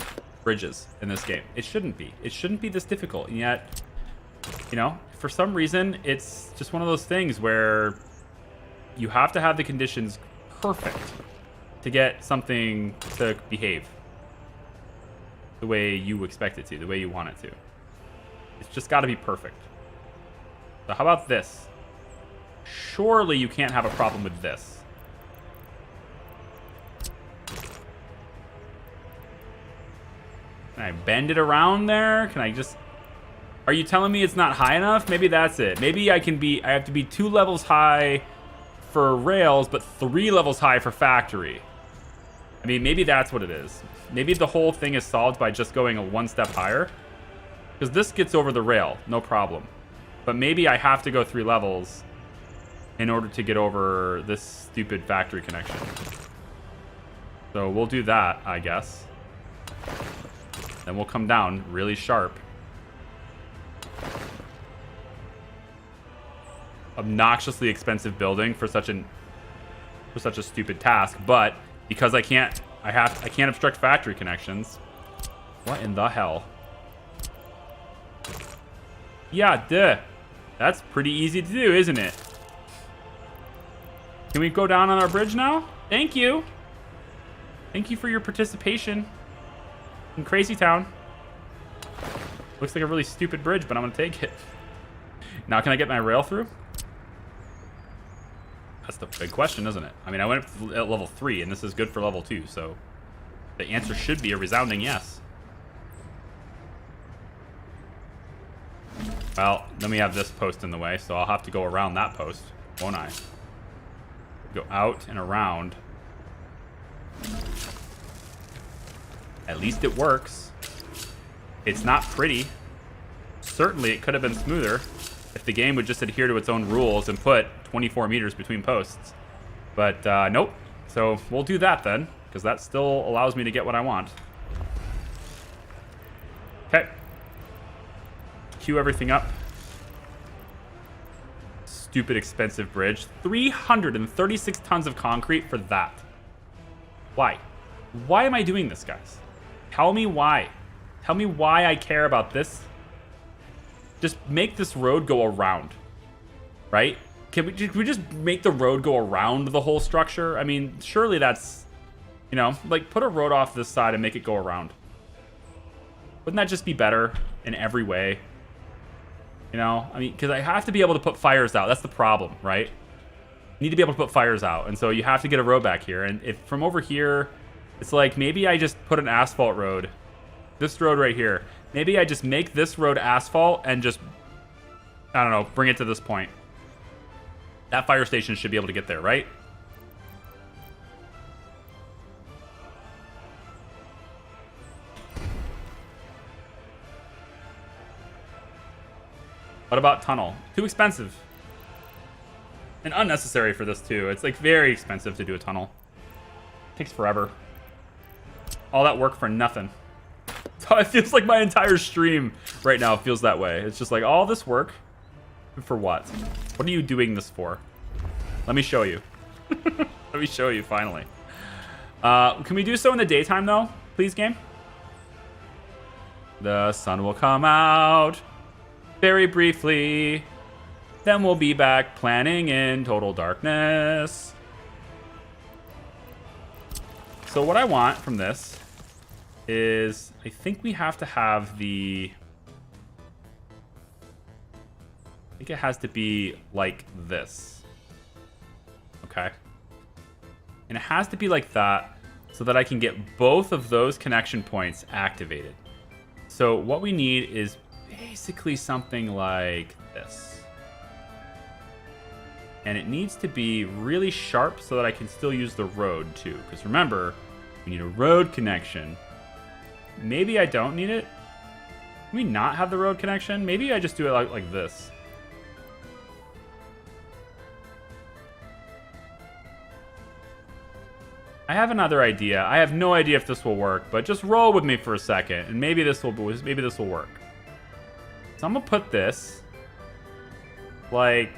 bridges in this game. It shouldn't be. It shouldn't be this difficult. And yet, you know, for some reason, it's just one of those things where you have to have the conditions perfect to get something to behave the way you expect it to, the way you want it to. It's just got to be perfect. So how about this? Surely you can't have a problem with this. Can I bend it around there? Can I just... Are you telling me it's not high enough? Maybe that's it. Maybe I have to be 2 levels high for rails, but 3 levels high for factory. I mean, maybe that's what it is. Maybe the whole thing is solved by just going a one step higher. Because this gets over the rail, no problem. But maybe I have to go 3 levels in order to get over this stupid factory connection. So we'll do that, I guess. Then we'll come down really sharp. Obnoxiously expensive building for such a stupid task, but because I can't obstruct factory connections. What in the hell? Yeah, duh. That's pretty easy to do, isn't it? Can we go down on our bridge now? Thank you. Thank you for your participation in Crazy Town. Looks like a really stupid bridge, but I'm gonna take it. Now can I get my rail through? That's the big question, isn't it? I mean, I went up at level 3, and this is good for level 2, so the answer should be a resounding yes. Well, then we have this post in the way, so I'll have to go around that post, won't I? Go out and around. At least it works. It's not pretty. Certainly it could have been smoother if the game would just adhere to its own rules and put 24 meters between posts. But nope. So we'll do that then, because that still allows me to get what I want. Okay. Queue everything up. Stupid expensive bridge. 336 tons of concrete for that. Why? Why am I doing this, guys? Tell me why. Tell me why I care about this. Just make this road go around, right? Can we just make the road go around the whole structure? I mean, surely that's, you know, like put a road off this side and make it go around. Wouldn't that just be better in every way? You know, I mean, because I have to be able to put fires out. That's the problem, right? You need to be able to put fires out. And so you have to get a road back here. And if from over here, it's like maybe I just put an asphalt road. This road right here. Maybe I just make this road asphalt and just, I don't know, bring it to this point. That fire station should be able to get there, right? What about tunnel? Too expensive. And unnecessary for this too. It's like very expensive to do a tunnel. Takes forever. All that work for nothing. So it feels like my entire stream right now feels that way. It's just like all this work for what? What are you doing this for? Let me show you. Let me show you finally. Can we do so in the daytime though? Please, game? The sun will come out very briefly. Then we'll be back planning in total darkness. So what I want from this is, I think we have to have the, I think it has to be like this. Okay. And it has to be like that so that I can get both of those connection points activated. So what we need is basically something like this. And it needs to be really sharp so that I can still use the road too. Because remember, we need a road connection. Maybe I don't need it. Can we not have the road connection? Maybe I just do it like this. I have another idea. I have no idea if this will work, but just roll with me for a second, and maybe this will work. So I'm gonna put this like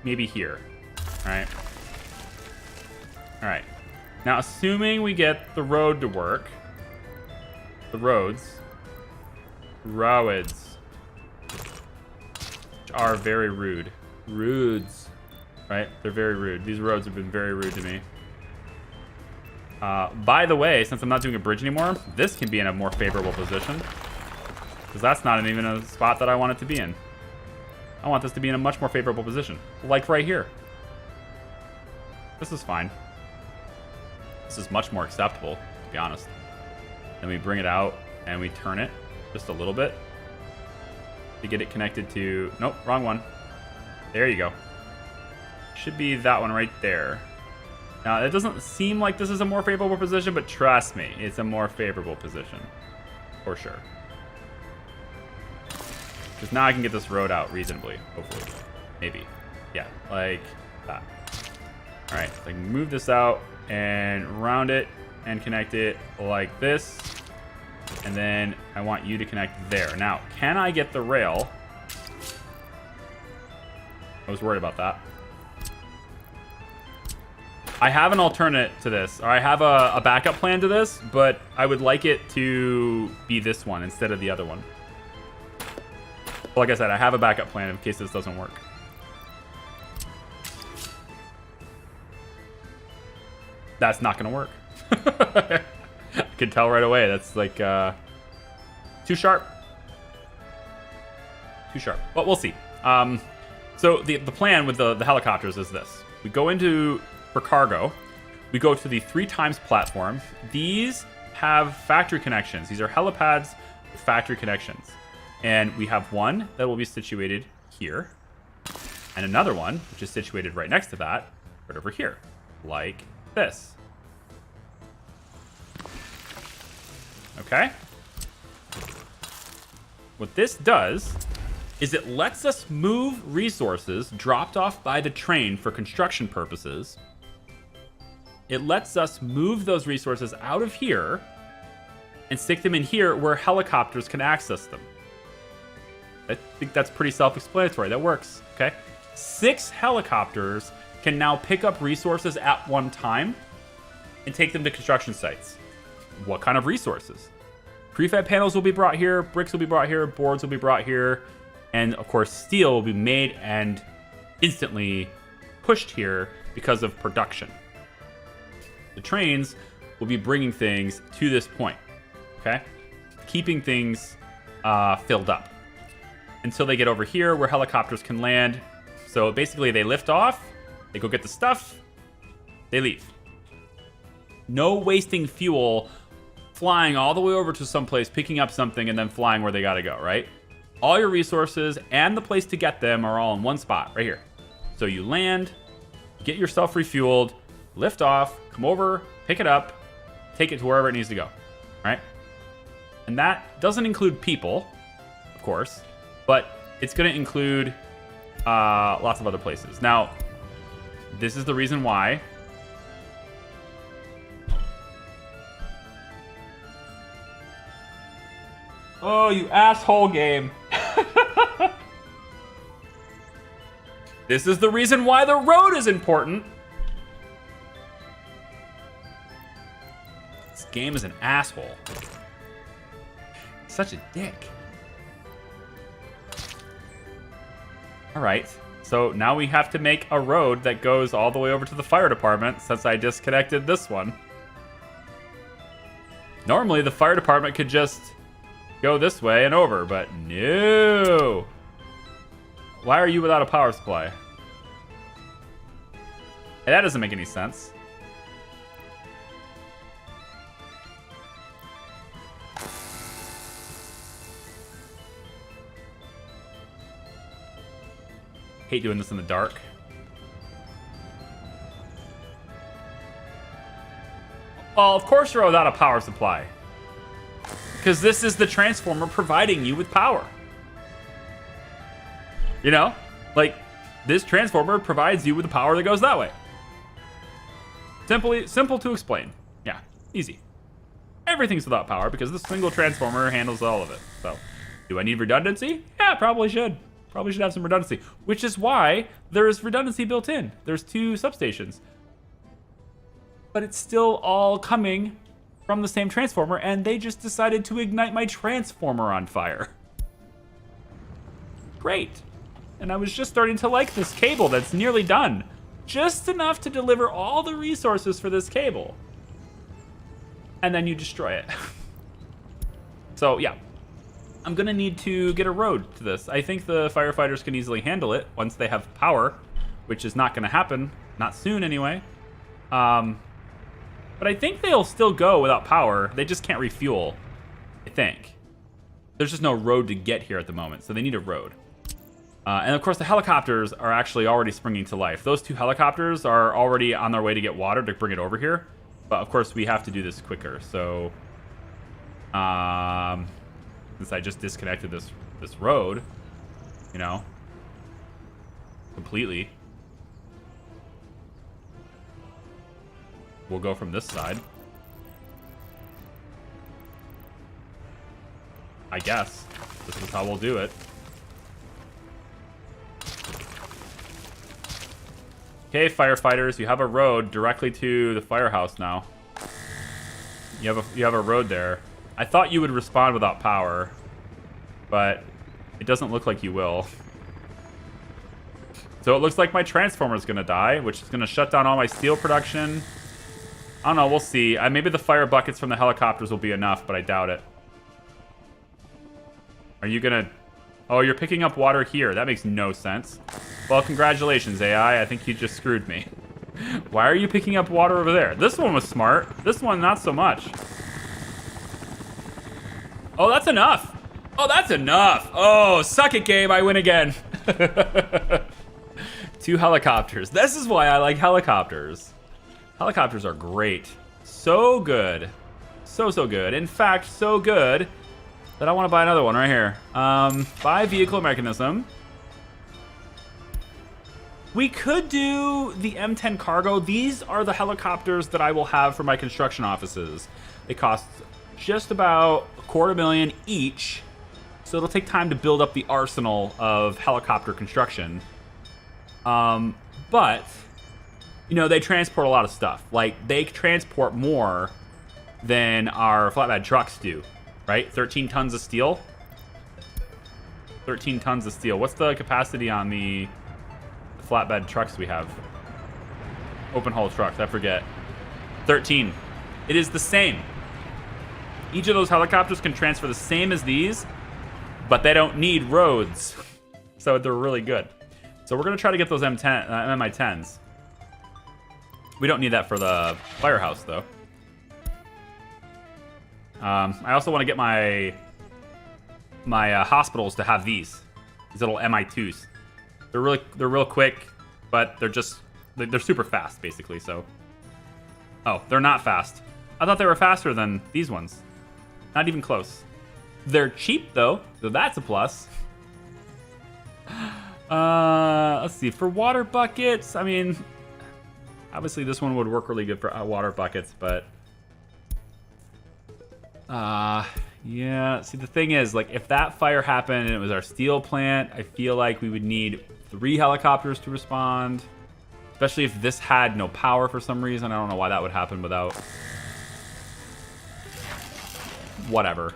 maybe here. All right. All right. Now, assuming we get the road to work, the roads, which are very rude. Rudes, right? They're very rude. These roads have been very rude to me. By the way, since I'm not doing a bridge anymore, this can be in a more favorable position. Because that's not even a spot that I want it to be in. I want this to be in a much more favorable position. Like right here. This is fine. This is much more acceptable, to be honest. Then we bring it out and we turn it just a little bit to get it connected to, nope, wrong one. There you go. Should be that one right there. Now, it doesn't seem like this is a more favorable position, but trust me, it's a more favorable position. For sure. Because now I can get this road out reasonably, hopefully. Maybe. Yeah, like that. Alright, so I can move this out and round it and connect it like this. And then I want you to connect there. Now, can I get the rail? I was worried about that. I have an alternate to this, or I have a backup plan to this, but I would like it to be this one instead of the other one. Like I said, I have a backup plan in case this doesn't work. That's not going to work. I can tell right away. That's like too sharp. Too sharp. But we'll see. So the plan with the helicopters is this. We go into... For cargo, we go to the 3x platform. These have factory connections. These are helipads with factory connections. And we have one that will be situated here. And another one, which is situated right next to that, right over here. Like this. Okay? What this does is it lets us move resources dropped off by the train for construction purposes. It lets us move those resources out of here and stick them in here where helicopters can access them. I think that's pretty self-explanatory. That works, okay? 6 helicopters can now pick up resources at one time and take them to construction sites. What kind of resources? Prefab panels will be brought here, bricks will be brought here, boards will be brought here, and of course steel will be made and instantly pushed here because of production. The trains will be bringing things to this point, okay? Keeping things filled up until they get over here where helicopters can land. So basically they lift off, they go get the stuff, they leave. No wasting fuel flying all the way over to someplace, picking up something, and then flying where they gotta go, right? All your resources and the place to get them are all in one spot, right here. So you land, get yourself refueled, lift off, come over, pick it up, take it to wherever it needs to go, right? And that doesn't include people, of course, but it's going to include lots of other places. Now, this is the reason why oh, you asshole game. This is the reason why the road is important. Game is an asshole. Such a dick. Alright, so now we have to make a road that goes all the way over to the fire department since I disconnected this one. Normally the fire department could just go this way and over, but no. Why are you without a power supply? Hey, that doesn't make any sense. Hate doing this in the dark. Well, of course you're without a power supply. Because this is the transformer providing you with power. You know? Like, this transformer provides you with the power that goes that way. Simple to explain. Yeah, easy. Everything's without power because this single transformer handles all of it. So, do I need redundancy? Yeah, probably should. Probably should have some redundancy, which is why there is redundancy built in. There's 2 substations. But it's still all coming from the same transformer, and they just decided to ignite my transformer on fire. Great. And I was just starting to like this cable that's nearly done. Just enough to deliver all the resources for this cable. And then you destroy it. So, yeah. I'm gonna need to get a road to this. I think the firefighters can easily handle it once they have power, which is not gonna happen. Not soon, anyway. But I think they'll still go without power. They just can't refuel, I think. There's just no road to get here at the moment, so they need a road. And of course, the helicopters are actually already springing to life. Those 2 helicopters are already on their way to get water to bring it over here. But of course, we have to do this quicker. So, since I just disconnected this road, you know, completely, we'll go from this side. I guess this is how we'll do it. Okay, firefighters, you have a road directly to the firehouse now. You have a road there. I thought you would respond without power, but it doesn't look like you will. So it looks like my transformer is gonna die, which is gonna shut down all my steel production. I don't know, we'll see. Maybe the fire buckets from the helicopters will be enough, but I doubt it. Are you gonna... Oh, you're picking up water here. That makes no sense. Well, congratulations, AI. I think you just screwed me. Why are you picking up water over there? This one was smart. This one, not so much. Oh, that's enough. Oh, that's enough. Oh, suck it, game. I win again. 2 helicopters. This is why I like helicopters. Helicopters are great. So good. So good. In fact, so good that I want to buy another one right here. Buy vehicle mechanism. We could do the M10 cargo. These are the helicopters that I will have for my construction offices. They cost just about $250,000 each. So it'll take time to build up the arsenal of helicopter construction. But, you know, they transport a lot of stuff. Like, they transport more than our flatbed trucks do. Right? 13 tons of steel. 13 tons of steel. What's the capacity on the flatbed trucks we have? Open hull trucks, I forget. 13. It is the same. Each of those helicopters can transfer the same as these, but they don't need roads. So they're really good. So we're going to try to get those MI10s. We don't need that for the firehouse, though. I also want to get my hospitals to have these little MI2s. They're real quick, but they're super fast basically. So, oh, they're not fast. I thought they were faster than these ones. Not even close. They're cheap though, so that's a plus. Let's see, for water buckets. I mean, obviously this one would work really good for water buckets, but. Yeah, see, the thing is, like, if that fire happened and it was our steel plant, I feel like we would need 3 helicopters to respond. Especially if this had no power for some reason. I don't know why that would happen without... Whatever.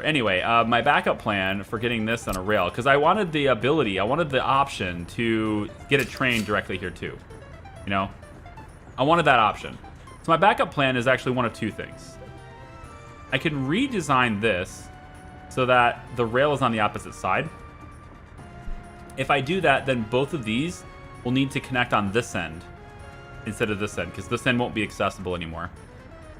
Anyway, my backup plan for getting this on a rail, because I wanted the option to get a train directly here too. You know? I wanted that option. So my backup plan is actually one of 2 things. I can redesign this so that the rail is on the opposite side. If I do that, then both of these will need to connect on this end instead of this end, because this end won't be accessible anymore.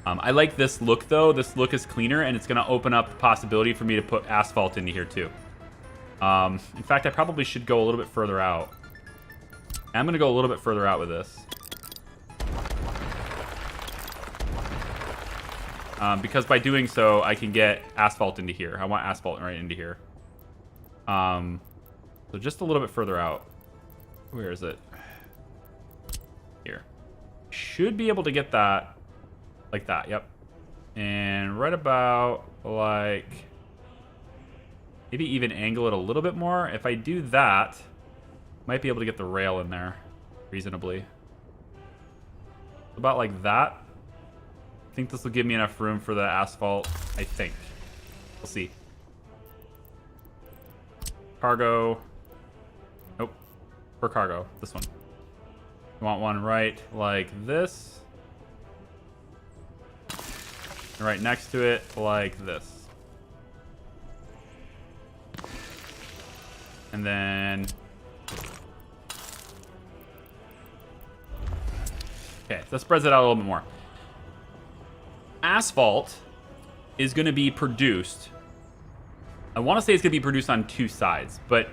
I like this look, though. This look is cleaner, and it's going to open up the possibility for me to put asphalt into here, too. In fact, I probably should go a little bit further out. I'm going to go a little bit further out with this. Because by doing so, I can get asphalt into here. I want asphalt right into here. So just a little bit further out. Where is it? Here. Should be able to get that like that, yep. And right about like... maybe even angle it a little bit more. If I do that, might be able to get the rail in there reasonably. About like that. I think this will give me enough room for the asphalt, I think. We'll see. Cargo. Nope. For cargo, this one. You want one right like this. And right next to it like this. And then... okay, that spreads it out a little bit more. Asphalt is going to be produced I want to say it's going to be produced on 2 sides, but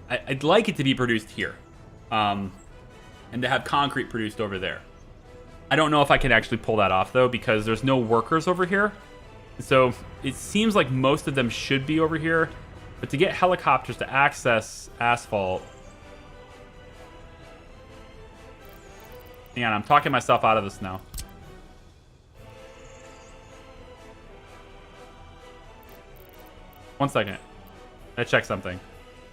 I'd like it to be produced here. And to have concrete produced over there. I don't know if I can actually pull that off, though, because there's no workers over here. So it seems like most of them should be over here. But to get helicopters to access asphalt... Hang on, I'm talking myself out of this now. One second. I check something.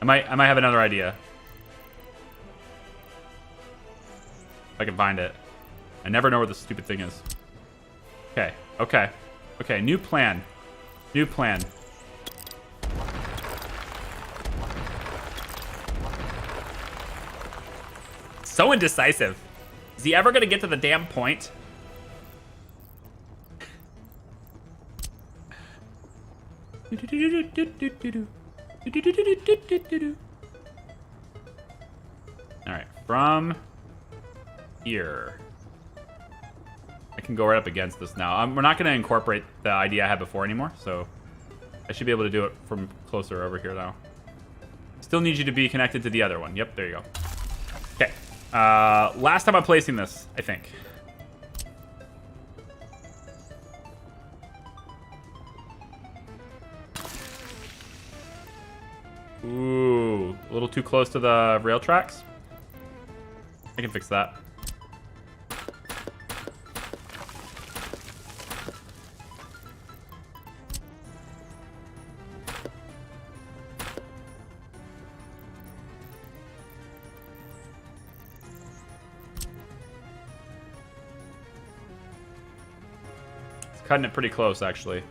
I might have another idea. If I can find it. I never know where the stupid thing is. Okay, okay. Okay, new plan. New plan. So indecisive. Is he ever gonna get to the damn point? Alright, from here. I can go right up against this now. We're not going to incorporate the idea I had before anymore, so I should be able to do it from closer over here now. Still need you to be connected to the other one. Yep, there you go. Okay. Last time I'm placing this, I think. Ooh, a little too close to the rail tracks. I can fix that. It's cutting it pretty close, actually.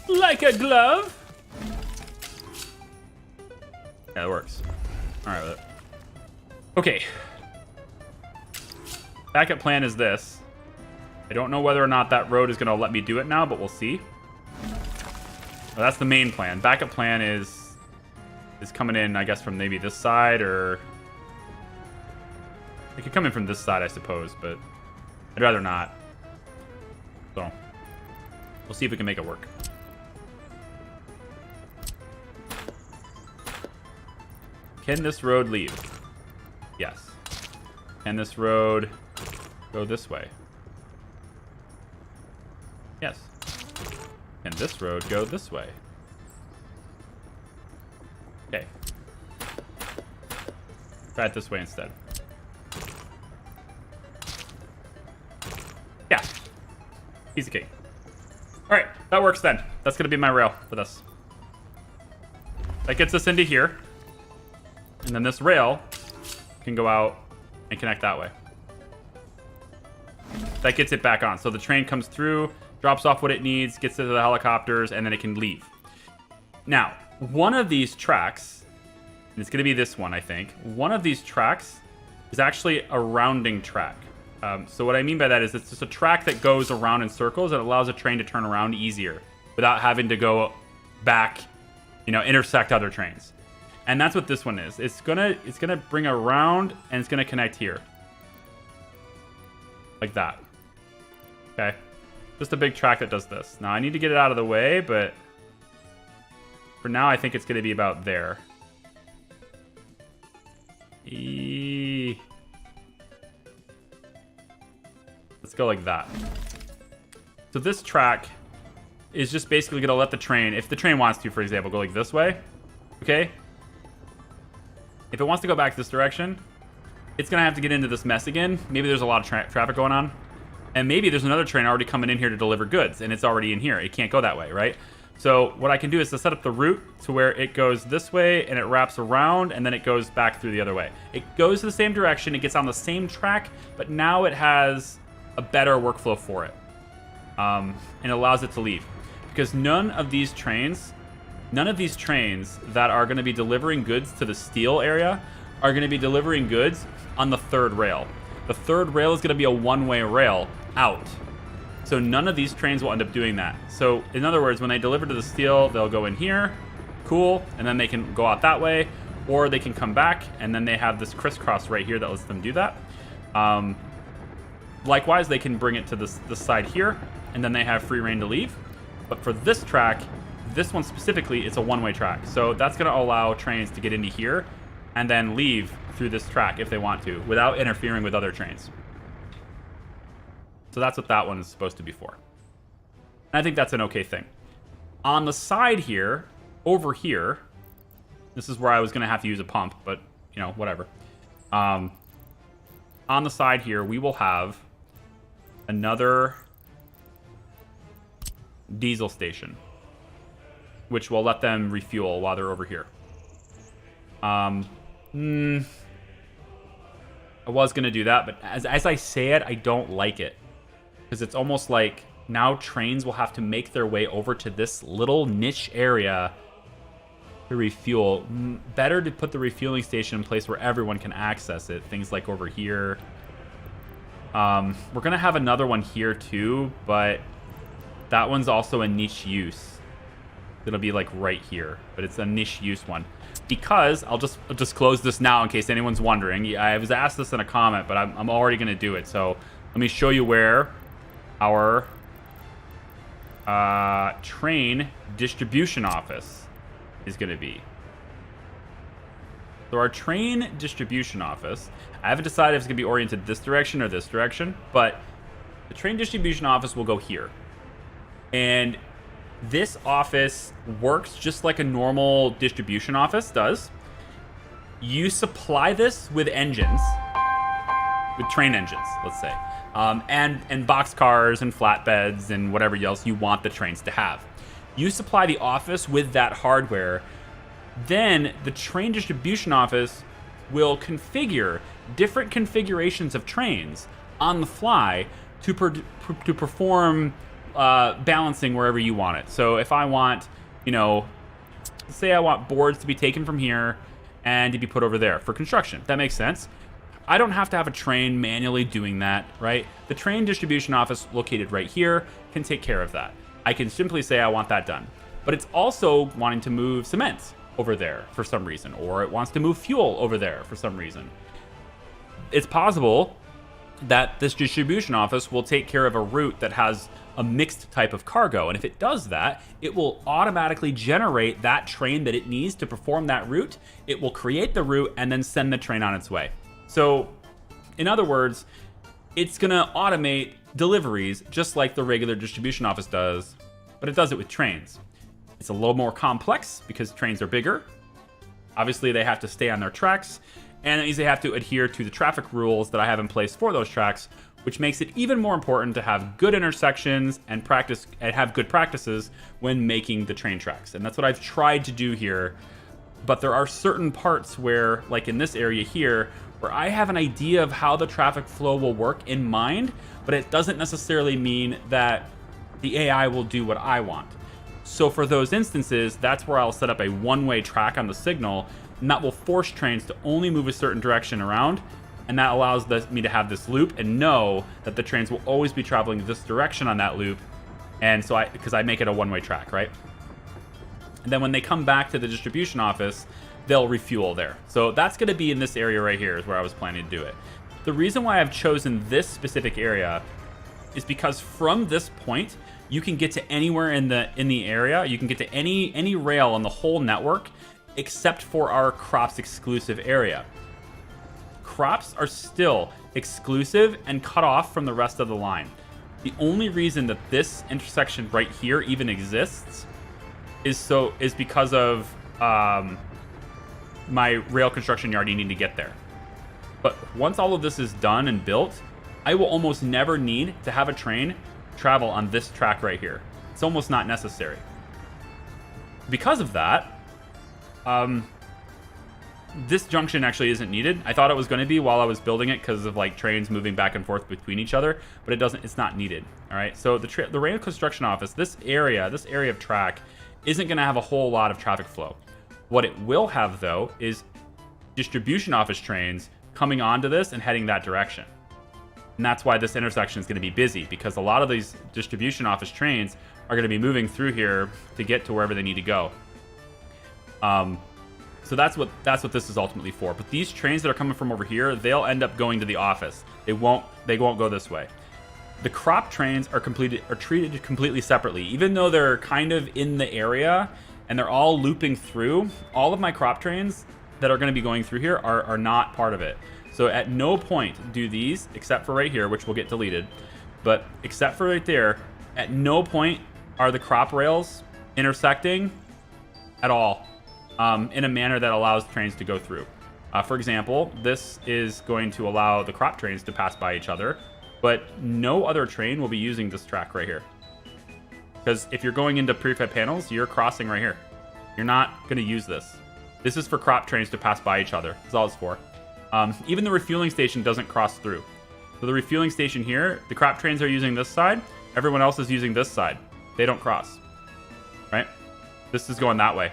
Like a glove. Yeah, it works. All right with it. Okay. Backup plan is this. I don't know whether or not that road is going to let me do it now, but we'll see. Well, that's the main plan. Backup plan is coming in, I guess, from maybe this side, or it could come in from this side, I suppose, but I'd rather not. So we'll see if we can make it work. Can this road leave? Yes. Can this road go this way? Yes. Can this road go this way? Okay. Try it this way instead. Yeah. Piece of cake. All right, that works then. That's gonna be my rail for this. That gets us into here. And then this rail can go out and connect that way. That gets it back on. So the train comes through, drops off what it needs, gets to the helicopters, and then it can leave. Now, one of these tracks, and it's going to be this one, I think. One of these tracks is actually a rounding track. So what I mean by that is it's just a track that goes around in circles and allows a train to turn around easier without having to go back, intersect other trains. And that's what this one is. It's gonna bring around and it's gonna connect here. Like that. Okay. Just a big track that does this. Now I need to get it out of the way, but for now I think it's gonna be about there. Let's go like that. So this track is just basically gonna let the train, if the train wants to, for example, go like this way. Okay? If it wants to go back this direction, it's going to have to get into this mess again. Maybe there's a lot of traffic going on. And maybe there's another train already coming in here to deliver goods, and it's already in here. It can't go that way, right? So what I can do is to set up the route to where it goes this way, and it wraps around, and then it goes back through the other way. It goes the same direction. It gets on the same track, but now it has a better workflow for it. And it allows it to leave. Because none of these trains that are going to be delivering goods to the steel area are going to be delivering goods on the third rail. The third rail is going to be a one-way rail out. So none of these trains will end up doing that. So in other words, when they deliver to the steel, they'll go in here, cool, and then they can go out that way, or they can come back, and then they have this crisscross right here that lets them do that. Likewise, they can bring it to this side here, and then they have free reign to leave. But for this track, this one specifically, it's a one-way track. So that's going to allow trains to get into here and then leave through this track if they want to, without interfering with other trains. So that's what that one is supposed to be for. And I think that's an okay thing. On the side here, over here, this is where I was going to have to use a pump, but, you know, whatever. On the side here, we will have another diesel station, which will let them refuel while they're over here. I was going to do that, but as I say it, I don't like it. Because it's almost like now trains will have to make their way over to this little niche area to refuel. Better to put the refueling station in place where everyone can access it. Things like over here. We're going to have another one here too, but that one's also a niche use. It'll be like right here, but it's a niche use one. Because I'll just close this now in case anyone's wondering. I was asked this in a comment, but I'm already going to do it. So let me show you where our train distribution office is going to be. So our train distribution office, I haven't decided if it's going to be oriented this direction or this direction, but the train distribution office will go here. And this office works just like a normal distribution office does. You supply this with engines, with train engines, let's say, and boxcars and flatbeds and whatever else you want the trains to have. You supply the office with that hardware. Then the train distribution office will configure different configurations of trains on the fly to perform balancing wherever you want it. So if I want, you know, say I want boards to be taken from here and to be put over there for construction. That makes sense. I don't have to have a train manually doing that, right? The train distribution office located right here can take care of that. I can simply say I want that done. But it's also wanting to move cement over there for some reason, or it wants to move fuel over there for some reason. It's possible that this distribution office will take care of a route that has a mixed type of cargo. And if it does that, it will automatically generate that train that it needs to perform that route. It will create the route and then send the train on its way. So in other words, it's going to automate deliveries just like the regular distribution office does, but it does it with trains. It's a little more complex because trains are bigger. Obviously, they have to stay on their tracks, and that means they have to adhere to the traffic rules that I have in place for those tracks, which makes it even more important to have good intersections and have good practices when making the train tracks. And that's what I've tried to do here. But there are certain parts where, like in this area here, where I have an idea of how the traffic flow will work in mind, but it doesn't necessarily mean that the AI will do what I want. So for those instances, that's where I'll set up a one-way track on the signal, and that will force trains to only move a certain direction around, and that allows me to have this loop and know that the trains will always be traveling this direction on that loop, and so because I make it a one-way track, right? And then when they come back to the distribution office, they'll refuel there. So that's going to be in this area right here is where I was planning to do it. The reason why I've chosen this specific area is because from this point, you can get to anywhere in the area. You can get to any rail on the whole network except for our crops exclusive area. Crops are still exclusive and cut off from the rest of the line. The only reason that this intersection right here even exists is because of my rail construction yard you need to get there. But once all of this is done and built, I will almost never need to have a train travel on this track right here. It's almost not necessary. Because of that, this junction actually isn't needed. I thought it was going to be while I was building it because of like trains moving back and forth between each other, but it's not needed. All right. So the rail construction office, this area of track isn't going to have a whole lot of traffic flow. What it will have though is distribution office trains coming onto this and heading that direction. And that's why this intersection is going to be busy, because a lot of these distribution office trains are going to be moving through here to get to wherever they need to go. So that's what this is ultimately for. But these trains that are coming from over here, they'll end up going to the office. They won't go this way. The crop trains are treated completely separately. Even though they're kind of in the area and they're all looping through, all of my crop trains that are going to be going through here are not part of it. So at no point do these, except for right here, which will get deleted, but except for right there, at no point are the crop rails intersecting at all in a manner that allows trains to go through. For example, this is going to allow the crop trains to pass by each other, but no other train will be using this track right here. Because if you're going into prefab panels, you're crossing right here. You're not going to use this. This is for crop trains to pass by each other. That's all it's for. Even the refueling station doesn't cross through. So the refueling station here, the crop trains are using this side. Everyone else is using this side. They don't cross. Right? This is going that way.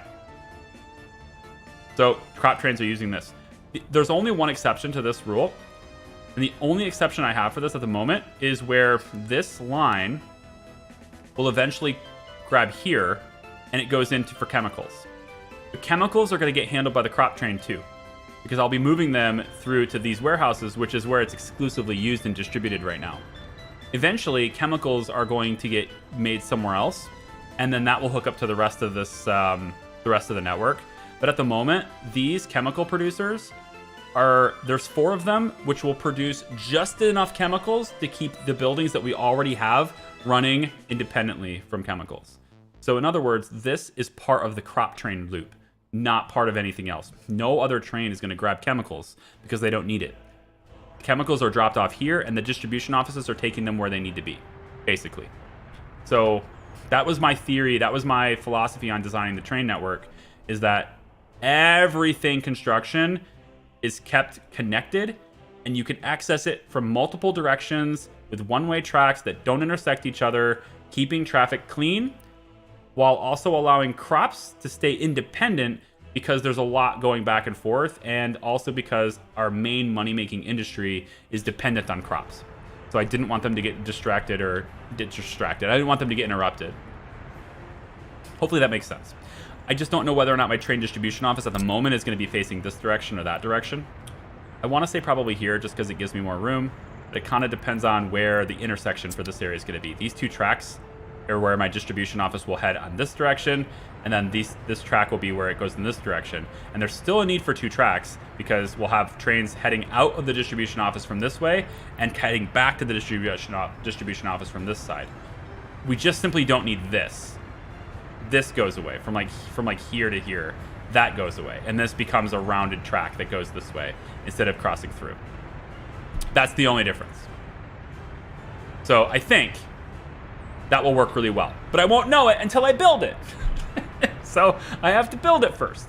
So crop trains are using this. There's only one exception to this rule. And the only exception I have for this at the moment is where this line will eventually grab here and it goes into for chemicals. The chemicals are going to get handled by the crop train too, because I'll be moving them through to these warehouses, which is where it's exclusively used and distributed right now. Eventually, chemicals are going to get made somewhere else, and then that will hook up to the rest of this, the rest of the network. But at the moment, these chemical producers there's 4 of them, which will produce just enough chemicals to keep the buildings that we already have running independently from chemicals. So in other words, this is part of the crop train loop, not part of anything else. No other train is going to grab chemicals because they don't need it. Chemicals are dropped off here, and the distribution offices are taking them where they need to be, basically. So that was my theory. That was my philosophy on designing the train network, is that everything construction is kept connected, and you can access it from multiple directions with one-way tracks that don't intersect each other, keeping traffic clean, while also allowing crops to stay independent, because there's a lot going back and forth, and also because our main money-making industry is dependent on crops. So I didn't want them to get distracted. I didn't want them to get interrupted. Hopefully that makes sense. I just don't know whether or not my train distribution office at the moment is going to be facing this direction or that direction. I want to say probably here, just because it gives me more room, but it kind of depends on where the intersection for this area is going to be. These 2 tracks are where my distribution office will head on this direction, and then this track will be where it goes in this direction. And there's still a need for 2 tracks, because we'll have trains heading out of the distribution office from this way and heading back to the distribution office from this side. We just simply don't need this. This goes away from like here to here. That goes away, and this becomes a rounded track that goes this way instead of crossing through. That's the only difference. So I think that will work really well, but I won't know it until I build it. So I have to build it first.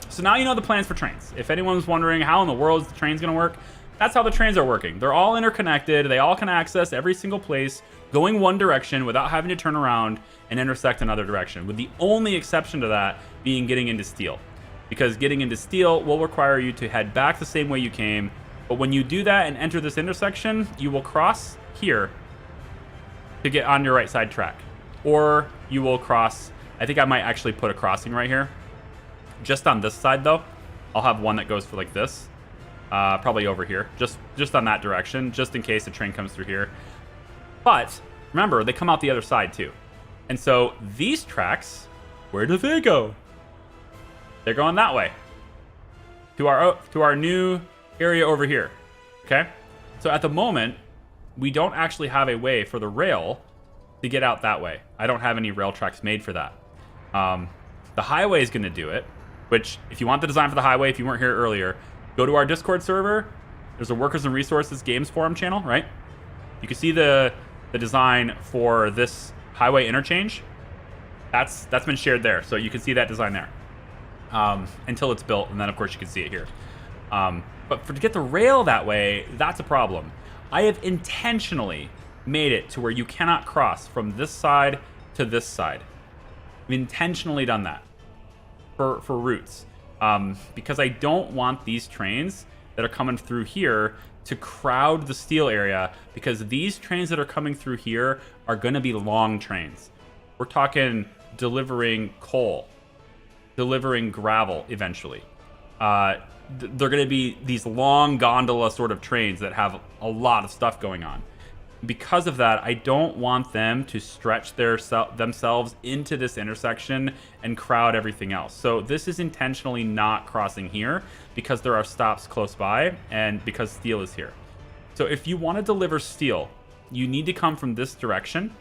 So now you know the plans for trains. If anyone's wondering how in the world is the trains going to work, that's how the trains are working. They're all interconnected. They all can access every single place, going one direction without having to turn around and intersect another direction, with the only exception to that being getting into steel. Because getting into steel will require you to head back the same way you came, but when you do that and enter this intersection, you will cross here to get on your right side track. Or you will cross, I think I might actually put a crossing right here. Just on this side though, I'll have one that goes for like this. Probably over here, just on that direction, just in case a train comes through here. But remember, they come out the other side too. And so these tracks, where do they go? They're going that way to our new area over here. Okay, so at the moment we don't actually have a way for the rail to get out that way. I don't have any rail tracks made for that. The highway is going to do it, which if you want the design for the highway, if you weren't here earlier, go to our Discord server. There's a Workers and Resources Games Forum channel, right? You can see the design for this highway interchange. That's been shared there, so you can see that design there until it's built, and then of course you can see it here. But to get the rail that way, that's a problem. I have intentionally made it to where you cannot cross from this side to this side. I've intentionally done that for routes. Because I don't want these trains that are coming through here to crowd the steel area, because these trains that are coming through here are going to be long trains. We're talking delivering coal, delivering gravel eventually. They're going to be these long gondola sort of trains that have a lot of stuff going on. Because of that, I don't want them to stretch themselves into this intersection and crowd everything else. So this is intentionally not crossing here because there are stops close by and because steel is here. So if you want to deliver steel, you need to come from this direction.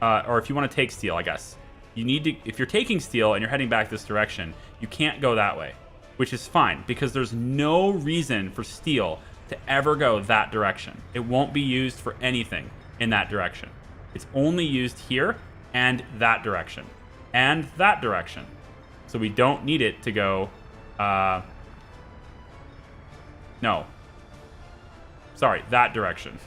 Or if you want to take steel, I guess. You need to, if you're taking steel and you're heading back this direction, you can't go that way, which is fine because there's no reason for steel to ever go that direction. It won't be used for anything in that direction. It's only used here and that direction and that direction. So we don't need it to go, no. Sorry, that direction.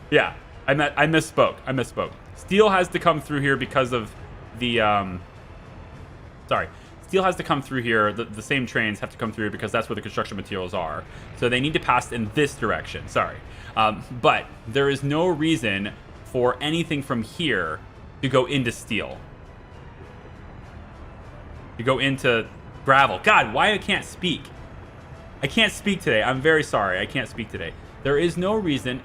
Yeah, I misspoke. Steel has to come through here because of the, steel has to come through here. The same trains have to come through because that's where the construction materials are. So they need to pass in this direction. Sorry. But there is no reason for anything from here to go into steel. To go into gravel. God, why I can't speak? I can't speak today. I'm very sorry. I can't speak today. There is no reason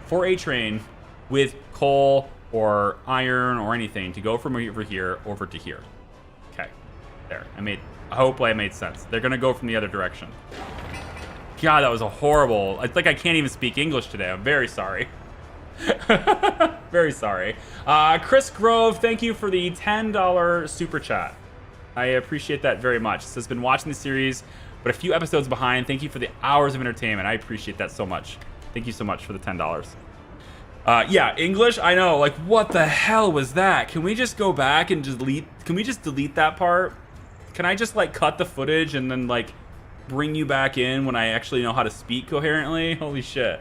for a train with coal or iron or anything to go from over here over to here. Okay. There. I hope I made sense. They're going to go from the other direction. God, that was a horrible... It's like I can't even speak English today. I'm very sorry. Very sorry. Chris Grove, thank you for the $10 super chat. I appreciate that very much. It says, been watching the series, but a few episodes behind. Thank you for the hours of entertainment. I appreciate that so much. Thank you so much for the $10. Yeah, English, I know. Like, what the hell was that? Can we just go back and delete... Can we just delete that part? Can I just, like, cut the footage and then, like, bring you back in when I actually know how to speak coherently? Holy shit.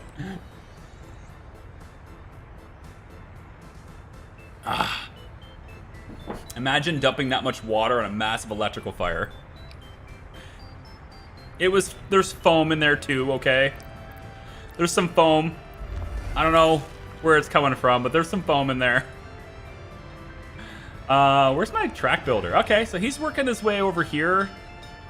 Imagine dumping that much water on a massive electrical fire. There's foam in there too, okay? There's some foam. I don't know where it's coming from, but there's some foam in there. Where's my track builder? Okay, so he's working his way over here.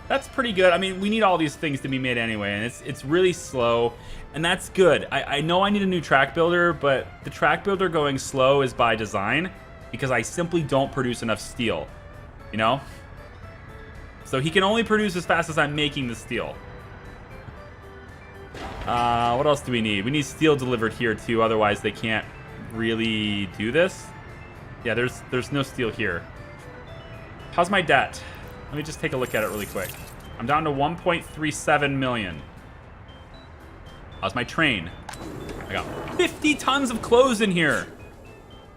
That's pretty good. I mean, we need all these things to be made anyway, and it's really slow, and that's good. I know I need a new track builder, but the track builder going slow is by design because I simply don't produce enough steel, you know? So he can only produce as fast as I'm making the steel. What else do we need? We need steel delivered here too, otherwise they can't really do this. Yeah, there's no steel here. How's my debt? Let me just take a look at it really quick. I'm down to 1.37 million. How's my train? I got 50 tons of clothes in here.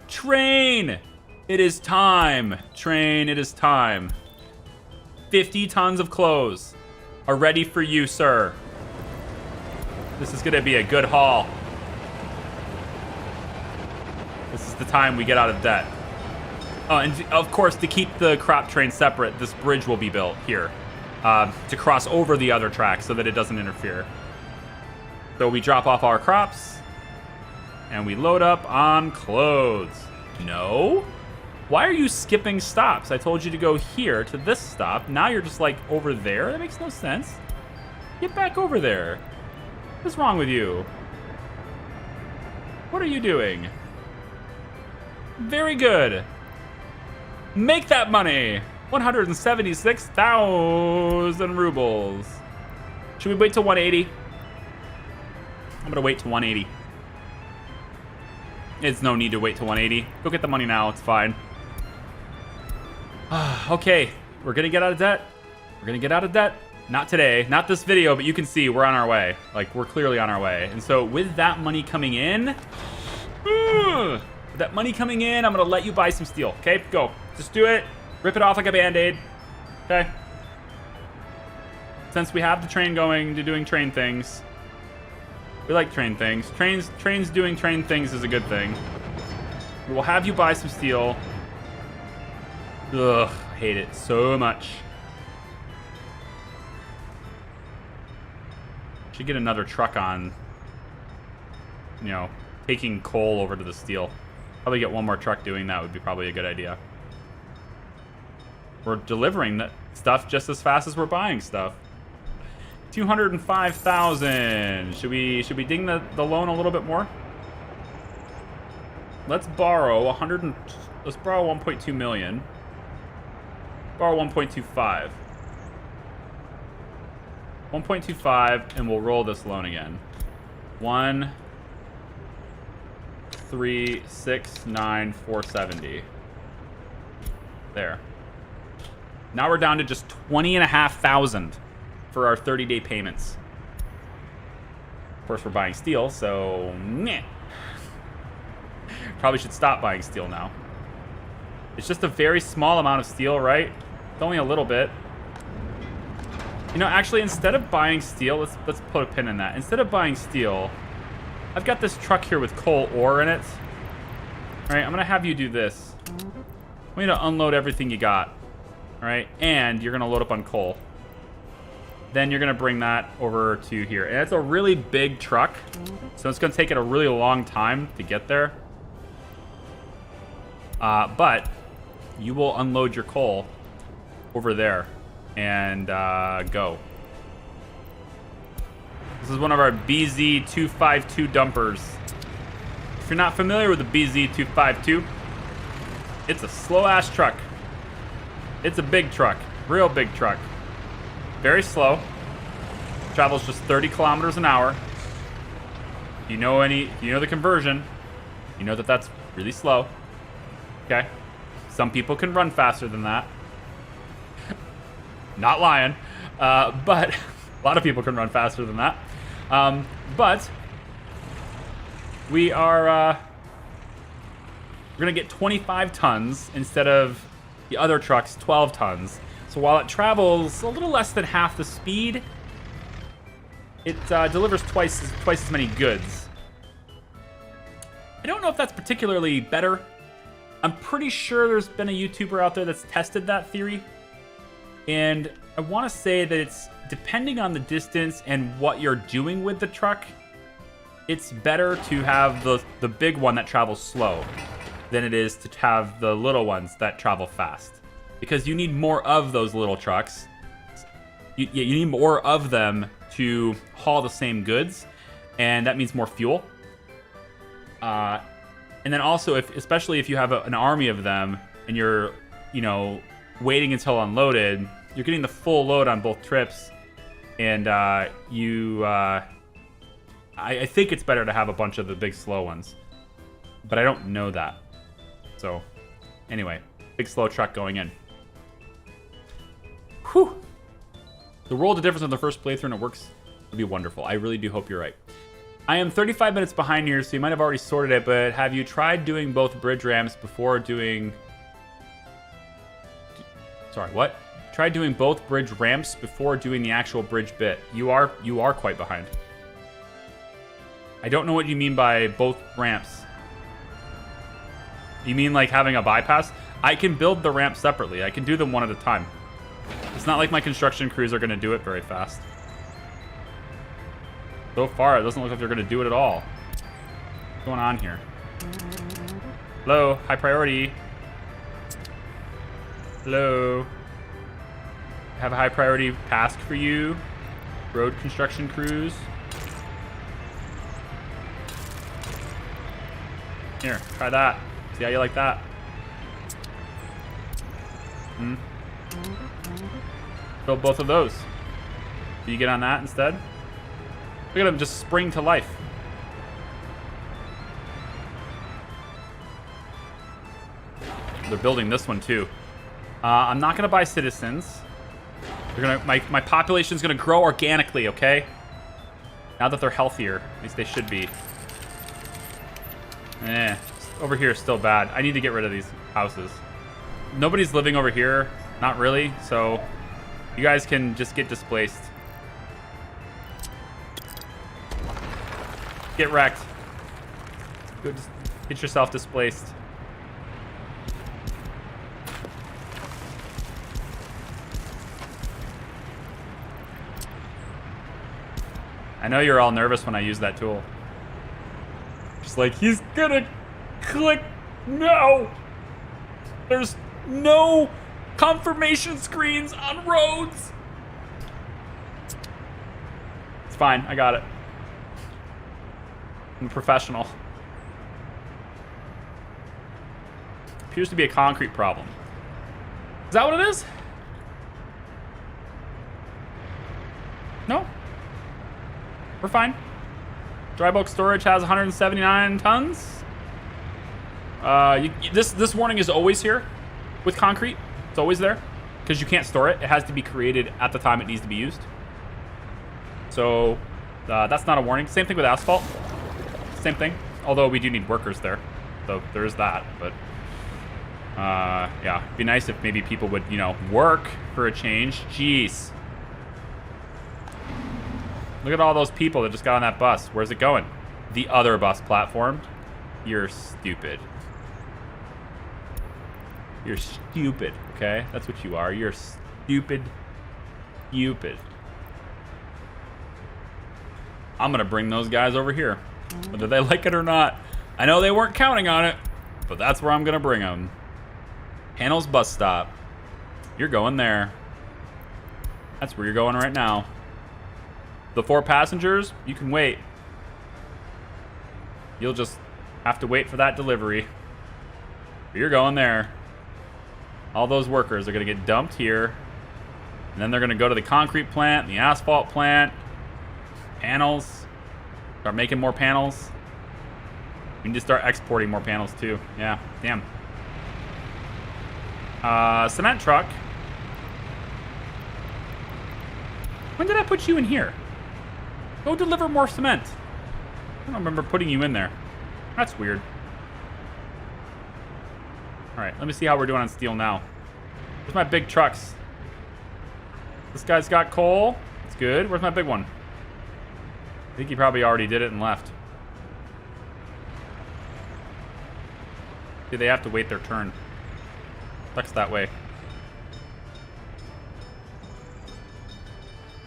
Train! It is time. Train, it is time. 50 tons of clothes are ready for you, sir. This is gonna be a good haul. This is the time we get out of debt. Oh, and of course, to keep the crop train separate, this bridge will be built here to cross over the other track so that it doesn't interfere. So we drop off our crops and we load up on clothes. No? Why are you skipping stops? I told you to go here to this stop. Now you're just like over there? That makes no sense. Get back over there. What's wrong with you? What are you doing? Very good. Make that money. 176,000 rubles. Should we wait till 180? I'm gonna wait till 180. It's no need to wait till 180. Go get the money now, it's fine. Okay, we're gonna get out of debt. We're gonna get out of debt. Not today, not this video, but you can see we're on our way. Like, we're clearly on our way. And so with that money coming in, I'm gonna let you buy some steel. Okay, go. Just do it. Rip it off like a Band-Aid. Okay. Since we have the train going to doing train things. We like train things. Trains doing train things is a good thing. We will have you buy some steel. Ugh, I hate it so much. Should get another truck on, you know, taking coal over to the steel. Probably get one more truck doing that would be probably a good idea. We're delivering that stuff just as fast as we're buying stuff. 205,000. Should we ding the loan a little bit more? Let's borrow let's borrow 1.2 million. Borrow 1.25. 1.25, and we'll roll this loan again. 1, 3, 6, 9, 470. There. Now we're down to just 20,500 for our 30-day payments. Of course, we're buying steel, so meh. Probably should stop buying steel now. It's just a very small amount of steel, right? It's only a little bit. You know, actually, instead of buying steel, let's put a pin in that. Instead of buying steel, I've got this truck here with coal ore in it. All right, I'm gonna have you do this. I want you to unload everything you got. All right, and you're gonna load up on coal. Then you're gonna bring that over to here. And it's a really big truck, so it's gonna take it a really long time to get there. But you will unload your coal over there and go. This is one of our BZ252 dumpers. If you're not familiar with the BZ252, it's a slow-ass truck. It's a big truck, real big truck. Very slow. Travels just 30 kilometers an hour. If you know the conversion, you know that that's really slow. Okay? Some people can run faster than that. Not lying. But a lot of people can run faster than that. But we are we're gonna get 25 tons instead of the other trucks 12 tons. So while it travels a little less than half the speed, it delivers twice as many goods. I don't know if that's particularly better. I'm pretty sure there's been a YouTuber out there that's tested that theory. And I want to say that it's depending on the distance and what you're doing with the truck, it's better to have the big one that travels slow than it is to have the little ones that travel fast. Because you need more of those little trucks. You need more of them to haul the same goods, and that means more fuel. And then also, especially if you have an army of them and you're, waiting until unloaded, you're getting the full load on both trips. And I think it's better to have a bunch of the big slow ones, but I don't know that. So anyway, big slow truck going in. Whew. The world of difference in the first playthrough and it works would be wonderful. I really do hope you're right. I am 35 minutes behind here, so you might have already sorted it, but have you tried doing both bridge ramps before doing... Sorry, what? Tried doing both bridge ramps before doing the actual bridge bit. You are quite behind. I don't know what you mean by both ramps. You mean like having a bypass? I can build the ramp separately. I can do them one at a time. It's not like my construction crews are going to do it very fast. So far, it doesn't look like they're going to do it at all. What's going on here? Hello, high priority. Hello. I have a high priority task for you. Road construction crews. Here, try that. See how you like that? Build both of those. Do you get on that instead? Look at them just spring to life. They're building this one too. I'm not gonna buy citizens. They're gonna my population's gonna grow organically, okay? Now that they're healthier, at least they should be. Over here is still bad. I need to get rid of these houses. Nobody's living over here, not really. So you guys can just get displaced. Get wrecked. Go just get yourself displaced. I know you're all nervous when I use that tool. Just like, he's gonna click no. There's no confirmation screens on roads. It's fine, I got it. I'm a professional. Appears to be a concrete problem. Is that what it is? No. We're fine. Dry bulk storage has 179 tons. This warning is always here with concrete. It's always there because you can't store it. It has to be created at the time it needs to be used. So that's not a warning. Same thing with asphalt. Same thing. Although we do need workers there. So there is that. But yeah, it'd be nice if maybe people would, you know, work for a change. Jeez. Look at all those people that just got on that bus. Where's it going? The other bus platform. You're stupid. You're stupid, okay? That's what you are. You're stupid. Stupid. I'm gonna bring those guys over here, whether they like it or not. I know they weren't counting on it, but that's where I'm gonna bring them. Panels bus stop. You're going there. That's where you're going right now. The 4 passengers, you can wait. You'll just have to wait for that delivery. But you're going there. All those workers are gonna get dumped here. And then they're gonna go to the concrete plant, the asphalt plant, panels. Start making more panels. We need to start exporting more panels too. Yeah, damn. Cement truck. When did I put you in here? Go deliver more cement. I don't remember putting you in there. That's weird. All right, let me see how we're doing on steel now. Where's my big trucks? This guy's got coal. That's good. Where's my big one? I think he probably already did it and left. See, they have to wait their turn. Truck's that way.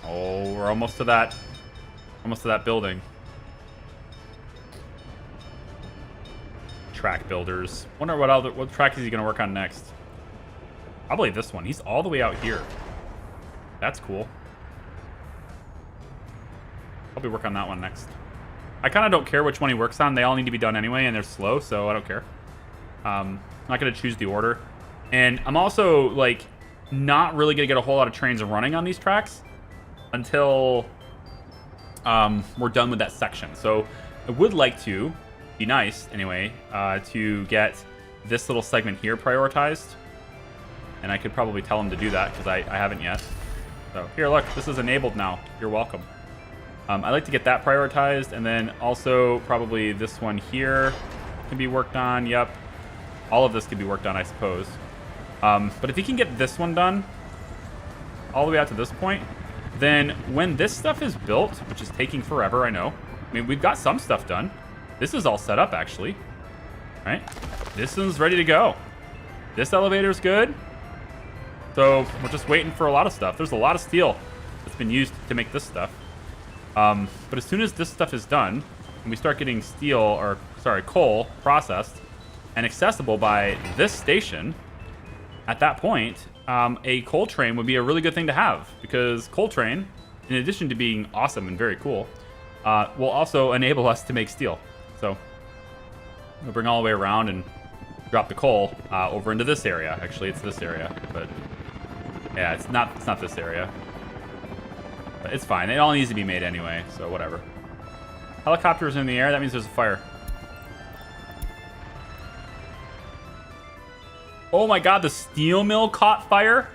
Oh, we're almost to that. Almost to that building. Track builders. Wonder what track is he gonna work on next? Probably this one. He's all the way out here. That's cool. Probably work on that one next. I kind of don't care which one he works on. They all need to be done anyway, and they're slow, so I don't care. I'm not gonna choose the order. And I'm also like not really gonna get a whole lot of trains running on these tracks until we're done with that section. So I would like to, be nice anyway, to get this little segment here prioritized. And I could probably tell him to do that because I haven't yet. So here, look, this is enabled now. You're welcome. I'd like to get that prioritized, and then also probably this one here can be worked on. Yep. All of this can be worked on, I suppose. But if he can get this one done all the way out to this point, then when this stuff is built, which is taking forever, I know. I mean, we've got some stuff done. This is all set up, actually. Right? This one's ready to go. This elevator's good. So we're just waiting for a lot of stuff. There's a lot of steel that's been used to make this stuff. But as soon as this stuff is done, and we start getting steel, or sorry, coal processed and accessible by this station, at that point, a coal train would be a really good thing to have, because coal train, in addition to being awesome and very cool, will also enable us to make steel. So we'll bring all the way around and drop the coal over into this area. Actually, it's this area, but yeah, it's not this area. But it's fine. It all needs to be made anyway, so whatever. Helicopter's in the air. That means there's a fire. Oh my god, the steel mill caught fire?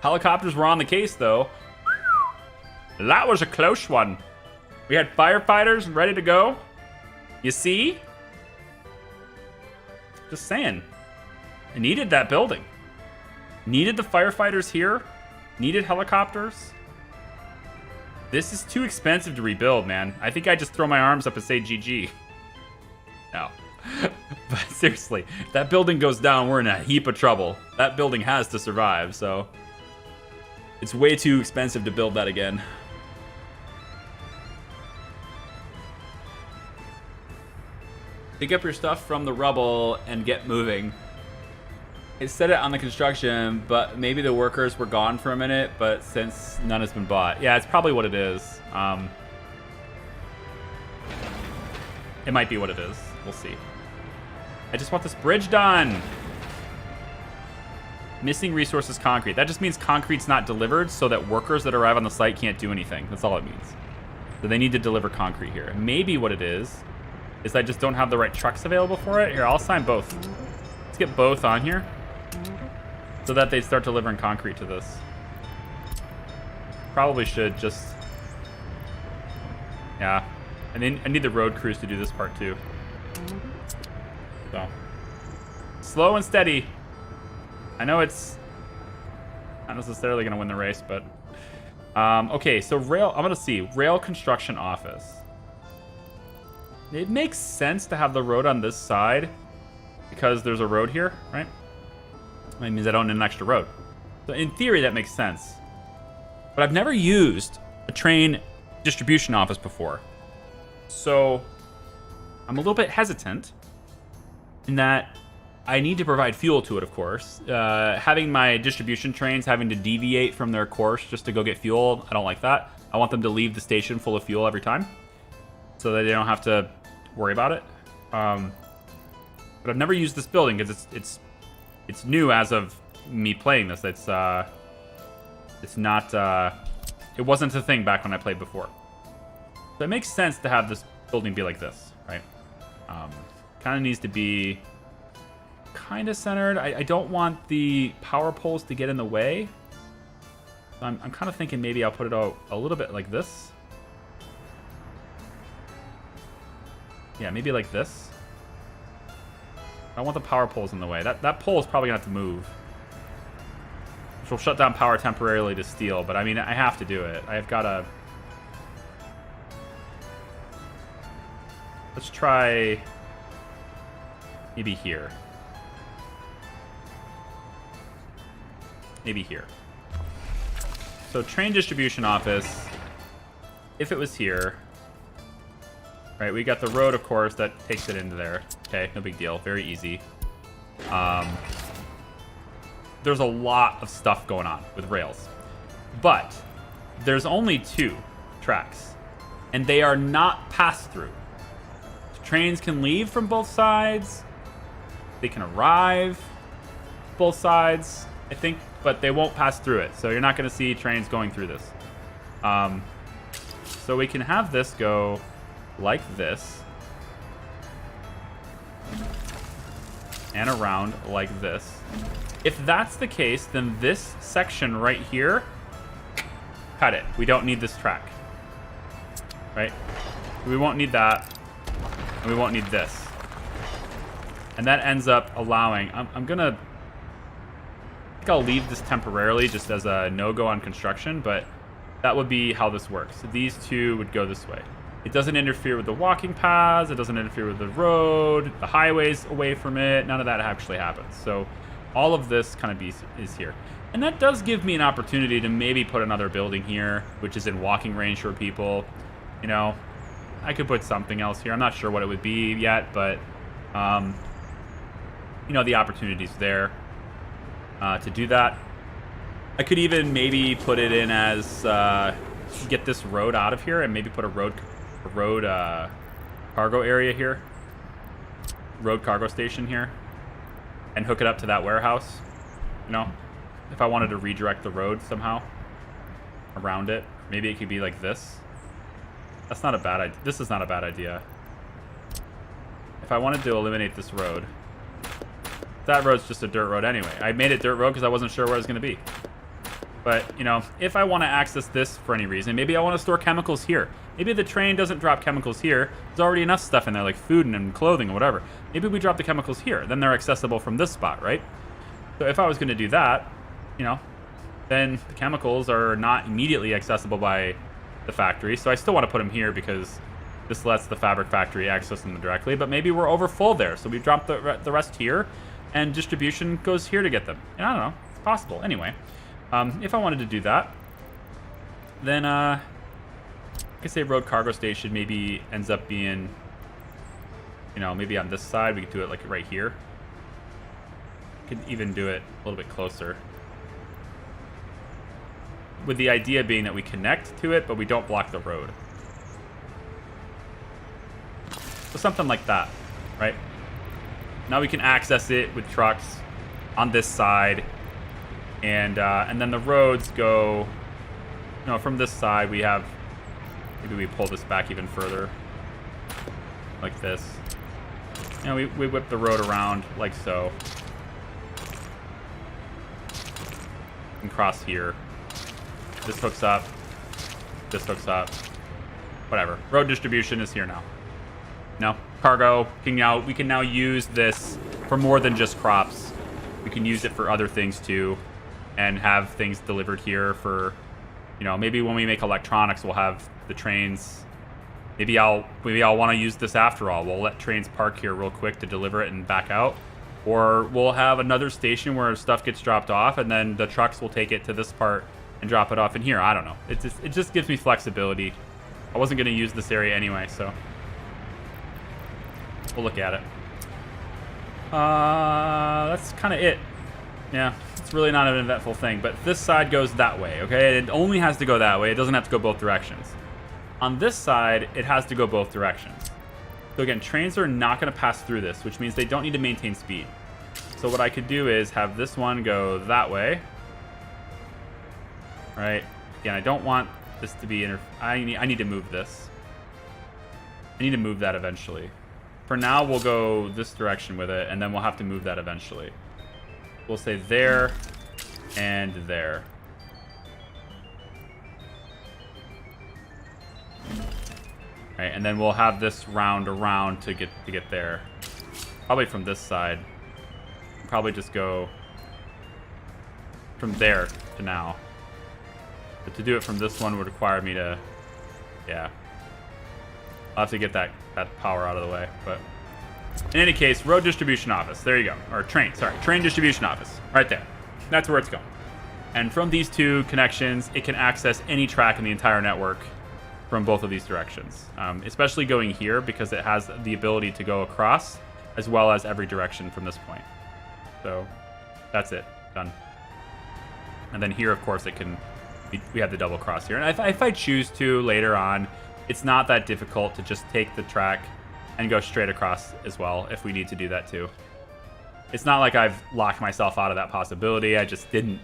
Helicopters were on the case, though. That was a close one. We had firefighters ready to go. You see? Just saying. I needed that building. Needed the firefighters here. Needed helicopters. This is too expensive to rebuild, man. I think I just throw my arms up and say GG. No. But seriously, if that building goes down, we're in a heap of trouble. That building has to survive, so. It's way too expensive to build that again. Pick up your stuff from the rubble and get moving. It said it on the construction, but maybe the workers were gone for a minute, but since none has been bought. Yeah, it's probably what it is. It might be what it is. We'll see. I just want this bridge done. Missing resources concrete. That just means concrete's not delivered so that workers that arrive on the site can't do anything. That's all it means. So they need to deliver concrete here. Maybe what it is I just don't have the right trucks available for it. Here, I'll assign both. Let's get both on here so that they start delivering concrete to this. Probably should just... Yeah. And then I need the road crews to do this part too. So. Slow and steady. I know it's not necessarily going to win the race, but... okay, so rail... I'm going to see. Rail construction office. It makes sense to have the road on this side because there's a road here, right? That means I don't need an extra road. So in theory, that makes sense. But I've never used a train distribution office before. So I'm a little bit hesitant in that I need to provide fuel to it, of course. Having my distribution trains having to deviate from their course just to go get fuel, I don't like that. I want them to leave the station full of fuel every time so that they don't have to worry about it. But I've never used this building because it's new as of me playing this. It's not it wasn't a thing back when I played before. So it makes sense to have this building be like this, right? Kind of needs to be kind of centered. I don't want the power poles to get in the way. So I'm kind of thinking maybe I'll put it out a little bit like this. Yeah, maybe like this. I want the power poles in the way. That pole is probably going to have to move. Which will shut down power temporarily to steel, but I mean, I have to do it. I've got to... Let's try... maybe here. Maybe here. So train distribution office, if it was here... Right, we got the road, of course, that takes it into there. Okay, no big deal. Very easy. There's a lot of stuff going on with rails. But there's only 2 tracks. And they are not pass-through. Trains can leave from both sides. They can arrive both sides, I think, but they won't pass through it. So you're not going to see trains going through this. So we can have this go... like this, and around like this. If that's the case, then this section right here, cut it. We don't need this track, right? We won't need that, and we won't need this. And that ends up allowing, I think I'll leave this temporarily just as a no-go on construction, but that would be how this works. So these 2 would go this way. It doesn't interfere with the walking paths. It doesn't interfere with the road. The highway's away from it. None of that actually happens. So all of this kind of is here. And that does give me an opportunity to maybe put another building here, which is in walking range for people. You know, I could put something else here. I'm not sure what it would be yet, but, you know, the opportunity's there to do that. I could even maybe put it in as get this road out of here and maybe put a road cargo area here, road cargo station here, and hook it up to that warehouse. You know, if I wanted to redirect the road somehow around it, maybe it could be like this. That's not a bad idea. This is not a bad idea. If I wanted to eliminate this road, that road's just a dirt road anyway. I made it dirt road because I wasn't sure where it was going to be. But, you know, if I want to access this for any reason, maybe I want to store chemicals here. Maybe the train doesn't drop chemicals here. There's already enough stuff in there, like food and clothing or whatever. Maybe we drop the chemicals here. Then they're accessible from this spot, right? So if I was going to do that, you know, then the chemicals are not immediately accessible by the factory. So I still want to put them here because this lets the fabric factory access them directly. But maybe we're over full there. So we drop the rest here, and distribution goes here to get them. And I don't know. It's possible. Anyway. If I wanted to do that, then I could say road cargo station maybe ends up being, you know, maybe on this side. We could do it like right here. Could even do it a little bit closer, with the idea being that we connect to it, but we don't block the road. So something like that, right? Now we can access it with trucks on this side, and then the roads go, you know, from this side we have, maybe we pull this back even further, like this. You know, we whip the road around like so, and cross here. This hooks up, this hooks up, whatever. Road distribution is here now. No, cargo we can now use this for more than just crops. We can use it for other things too, and have things delivered here for, you know, maybe when we make electronics, we'll have the trains. Maybe I'll want to use this after all. We'll let trains park here real quick to deliver it and back out. Or we'll have another station where stuff gets dropped off, and then the trucks will take it to this part and drop it off in here. I don't know. It just gives me flexibility. I wasn't going to use this area anyway, so we'll look at it. That's kind of it. Yeah, it's really not an eventful thing, but this side goes that way, okay? It only has to go that way. It doesn't have to go both directions. On this side, it has to go both directions. So again, trains are not going to pass through this, which means they don't need to maintain speed. So what I could do is have this one go that way. Right? Again, I don't want this to be I need to move this. I need to move that eventually. For now, we'll go this direction with it, and then we'll have to move that eventually. We'll say there and there. Right, and then we'll have this round around to get there. Probably from this side. Probably just go from there to now. But to do it from this one would require me to, yeah. I'll have to get that power out of the way. But in any case, road distribution office. There you go. Or train distribution office. Right there. That's where it's going. And from these two connections, it can access any track in the entire network from both of these directions. Especially going here, because it has the ability to go across as well as every direction from this point. So that's it. Done. And then here, of course, it can... We have the double cross here. And if I choose to later on, it's not that difficult to just take the track and go straight across as well if we need to do that too. It's not like I've locked myself out of that possibility. I just didn't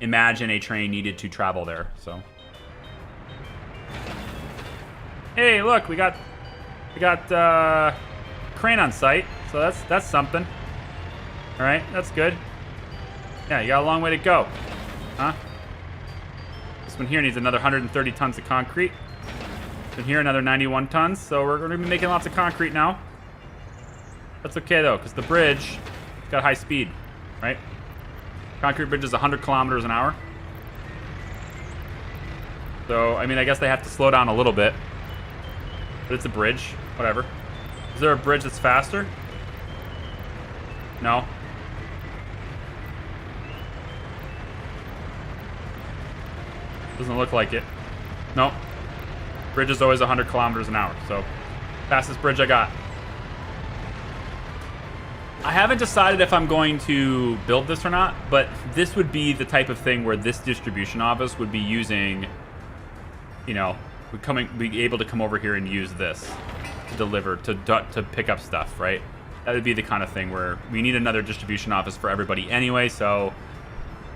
imagine a train needed to travel there. So, hey, look, we got crane on site. So that's something. All right, that's good. Yeah, you got a long way to go, huh? This one here needs another 130 tons of concrete. And here another 91 tons. So we're going to be making lots of concrete now. That's okay though, because the bridge got high speed, right? Concrete bridge is 100 kilometers an hour. So, I mean, I guess they have to slow down a little bit. But it's a bridge, whatever. Is there a bridge that's faster? No. Doesn't look like it. Nope. Bridge is always 100 kilometers an hour, so fastest bridge I got. I haven't decided if I'm going to build this or not, but this would be the type of thing where this distribution office would be using, you know, be able to come over here and use this to deliver, to pick up stuff, right? That would be the kind of thing where we need another distribution office for everybody anyway, so...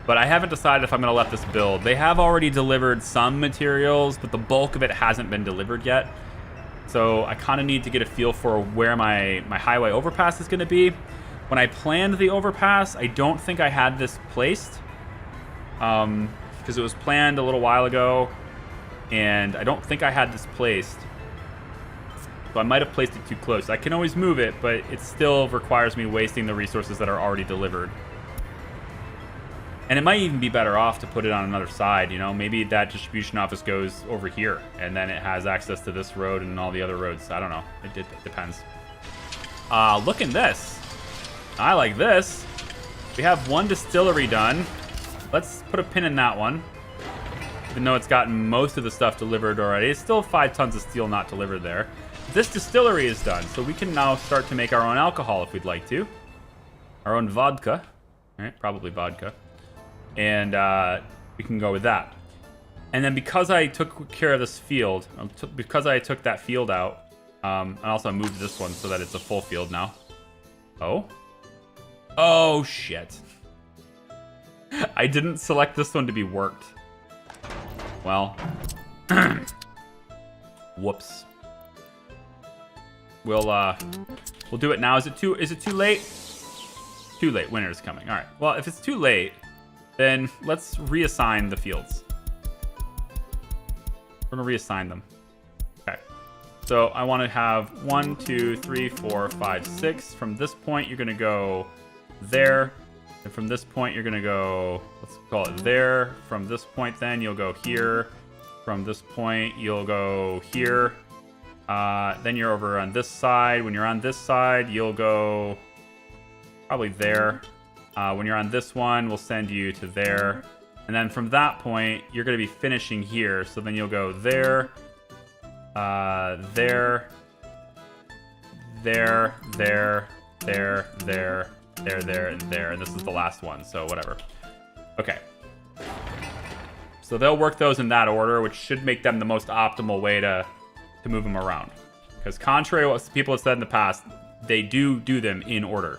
But I haven't decided if I'm going to let this build. They have already delivered some materials, but the bulk of it hasn't been delivered yet. So I kind of need to get a feel for where my highway overpass is going to be. When I planned the overpass, I don't think I had this placed. Because it was planned a little while ago. And I don't think I had this placed. So I might have placed it too close. I can always move it, but it still requires me wasting the resources that are already delivered. And it might even be better off to put it on another side, you know? Maybe that distribution office goes over here, and then it has access to this road and all the other roads. I don't know. It depends. Look at this. I like this. We have one distillery done. let's put a pin in that one. Even though it's gotten most of the stuff delivered already, it's still 5 tons of steel not delivered there. This distillery is done, so we can now start to make our own alcohol if we'd like to. Our own vodka. Right, probably vodka. And we can go with that. And then because I took care of this field, because I took that field out, and also moved this one so that it's a full field now. Oh? Oh, shit. I didn't select this one to be worked. Well. Whoops. We'll do it now. Is it too late? Too late. Winter's coming. All right. Well, if it's too late, then let's reassign the fields. We're gonna reassign them. Okay. So I want to have 1, 2, 3, 4, 5, 6. From this point, you're gonna go there, and from this point, you're gonna go. Let's call it there. From this point, then you'll go here. From this point, you'll go here. Then you're over on this side. When you're on this side, you'll go probably there. When you're on this one, we'll send you to there. And then from that point, you're going to be finishing here. So then you'll go there, there, there, there, there, there, there, and there. And this is the last one, so whatever. Okay. So they'll work those in that order, which should make them the most optimal way to move them around. Because contrary to what people have said in the past, they do them in order.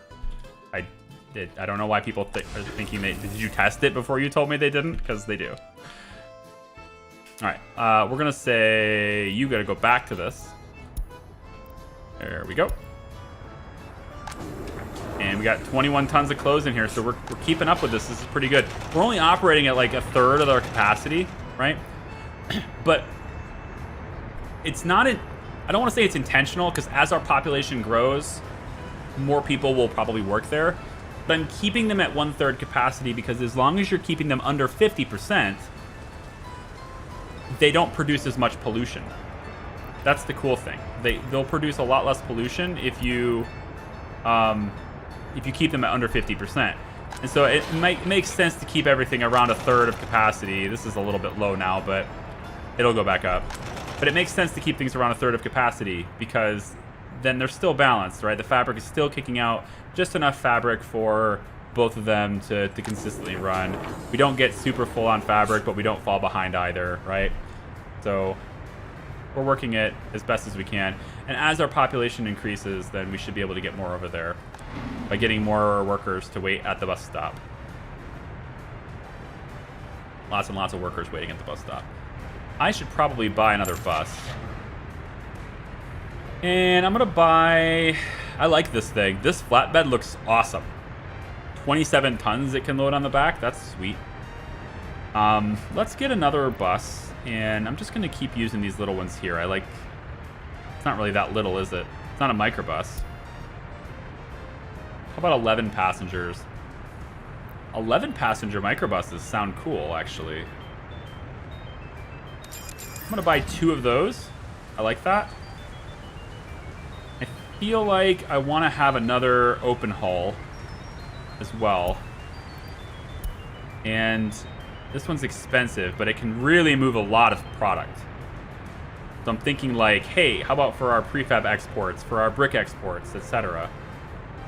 I don't know why people are thinking they... Did you test it before you told me they didn't? Because they do. Alright, we're going to say you got to go back to this. There we go. And we got 21 tons of clothes in here, so we're keeping up with this. This is pretty good. We're only operating at like a third of our capacity, right? But it's not... I don't want to say it's intentional, because as our population grows, more people will probably work there. But I'm keeping them at 1/3 capacity because as long as you're keeping them under 50%, they don't produce as much pollution. That's the cool thing. They'll produce a lot less pollution if you keep them at under 50%. And so it might make sense to keep everything around a third of capacity. This is a little bit low now, but it'll go back up. But it makes sense to keep things around a third of capacity because then they're still balanced, right? The fabric is still kicking out just enough fabric for both of them to consistently run. We don't get super full on fabric, but we don't fall behind either, right? So we're working it as best as we can. And as our population increases, then we should be able to get more over there by getting more workers to wait at the bus stop. Lots and lots of workers waiting at the bus stop. I should probably buy another bus. And I'm going to buy... I like this thing. This flatbed looks awesome. 27 tons it can load on the back. That's sweet. Let's get another bus. And I'm just going to keep using these little ones here. I like... It's not really that little, is it? It's not a microbus. How about 11 passengers? 11 passenger microbuses sound cool, actually. I'm going to buy 2 of those. I like that. I feel like I want to have another open hull as well. And this one's expensive, but it can really move a lot of product. So I'm thinking like, hey, how about for our prefab exports, for our brick exports, etc.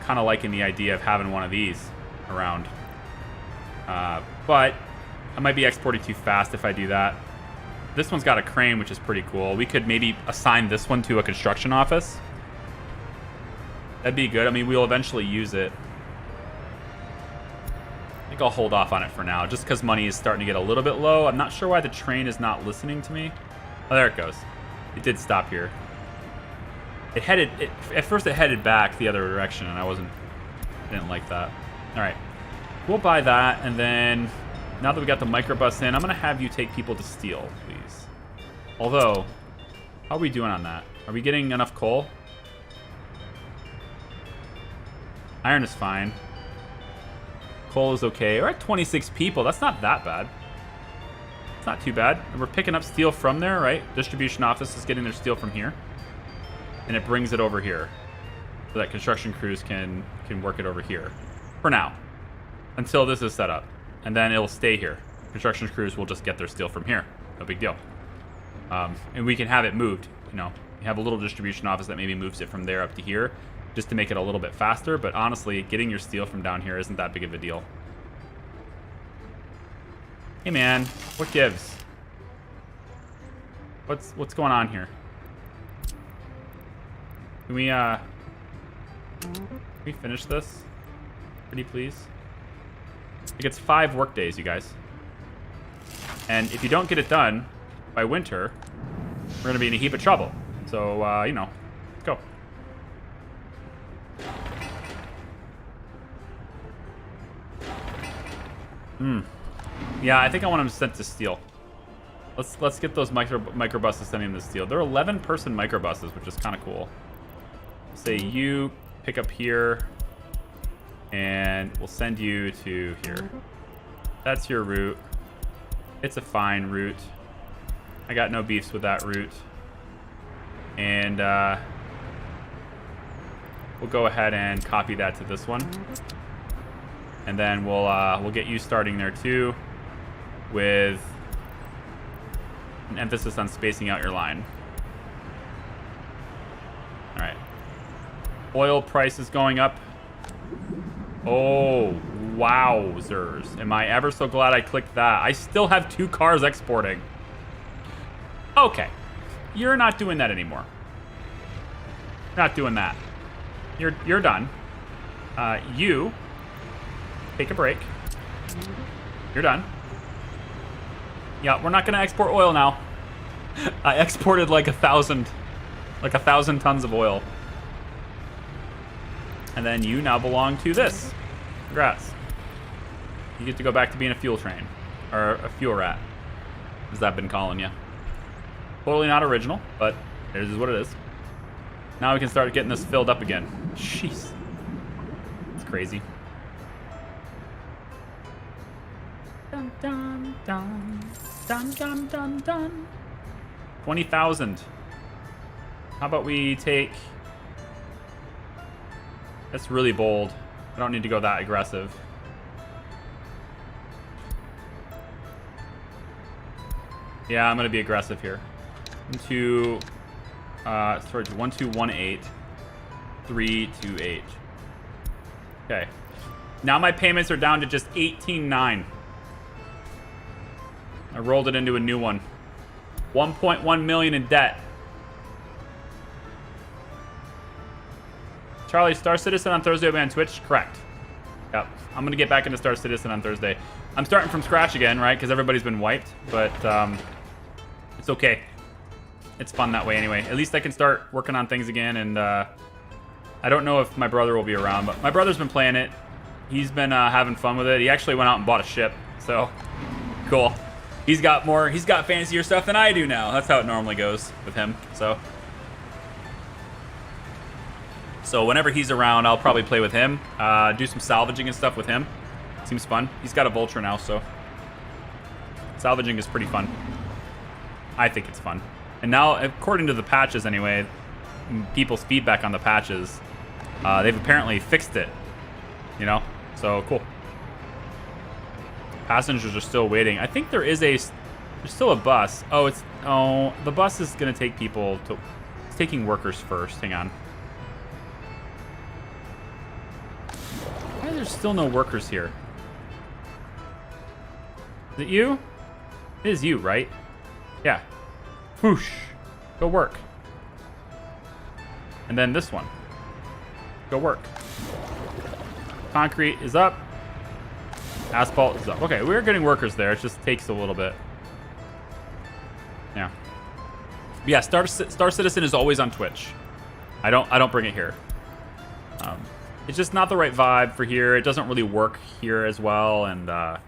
Kind of liking the idea of having one of these around. But I might be exporting too fast if I do that. This one's got a crane, which is pretty cool. We could maybe assign this one to a construction office. That'd be good. I mean, we'll eventually use it. I think I'll hold off on it for now, just because money is starting to get a little bit low. I'm not sure why the train is not listening to me. Oh, there it goes. It did stop here. At first it headed back the other direction, and I didn't like that. All right, we'll buy that, and then now that we got the microbus in, I'm gonna have you take people to steel, please. Although, how are we doing on that? Are we getting enough coal? Iron is fine. Coal is okay. We're at 26 people. That's not that bad. It's not too bad. And we're picking up steel from there, right? Distribution office is getting their steel from here. And it brings it over here. So that construction crews can work it over here. For now. Until this is set up. and then it'll stay here. Construction crews will just get their steel from here. No big deal. And we can have it moved, you know. You have a little distribution office that maybe moves it from there up to here just to make it a little bit faster. But honestly, getting your steel from down here isn't that big of a deal. Hey, man. What gives? What's going on here? Can we finish this? Pretty please. It gets 5 work days, you guys. And if you don't get it done by winter, we're going to be in a heap of trouble. So, you know, let's go. Yeah, I think I want them sent to steel. Let's get those microbuses sending them to steel. They're 11-person microbuses, which is kind of cool. Say you pick up here, and we'll send you to here. That's your route. It's a fine route. I got no beefs with that route. And we'll go ahead and copy that to this one. And then we'll get you starting there too, with an emphasis on spacing out your line. All right. Oil price is going up. Oh, wowzers. Am I ever so glad I clicked that. I still have 2 cars exporting. Okay. You're not doing that anymore. Not doing that. You're done. You take a break. You're done. Yeah, we're not gonna export oil now. I exported like 1,000 tons of oil. And then you now belong to this. Congrats. You get to go back to being a fuel train. Or a fuel rat, as I've been calling you. Totally not original, but it is what it is. Now we can start getting this filled up again. Jeez. It's crazy. Dun, dun, dun. Dun, dun, dun, dun. 20,000. How about we take... That's really bold. I don't need to go that aggressive. Yeah, I'm going to be aggressive here. 1218 328. Okay. Now my payments are down to just 18.9. I rolled it into a new one. 1.1 million in debt. Charlie, Star Citizen on Thursday will be on Twitch? Correct. Yep. I'm going to get back into Star Citizen on Thursday. I'm starting from scratch again, right? Because everybody's been wiped. But it's okay. It's fun that way anyway. At least I can start working on things again. And I don't know if my brother will be around. But my brother's been playing it. He's been having fun with it. He actually went out and bought a ship. So, cool. He's got fancier stuff than I do now. That's how it normally goes with him. So whenever he's around, I'll probably play with him. Do some salvaging and stuff with him. Seems fun. He's got a Vulture now, so salvaging is pretty fun. I think it's fun. And now, according to the patches anyway, people's feedback on the patches, they've apparently fixed it. You know? So, cool. Passengers are still waiting. I think there's still a bus. Oh, the bus is going to take people to... It's taking workers first. Hang on. Why there's still no workers here? Is it you? It is you, right? Yeah. Whoosh. Go work. And then this one. Go work. Concrete is up. Asphalt is up. Okay, we're getting workers there. It just takes a little bit. Yeah. Yeah, Star Citizen is always on Twitch. I don't bring it here. It's just not the right vibe for here. It doesn't really work here as well, and I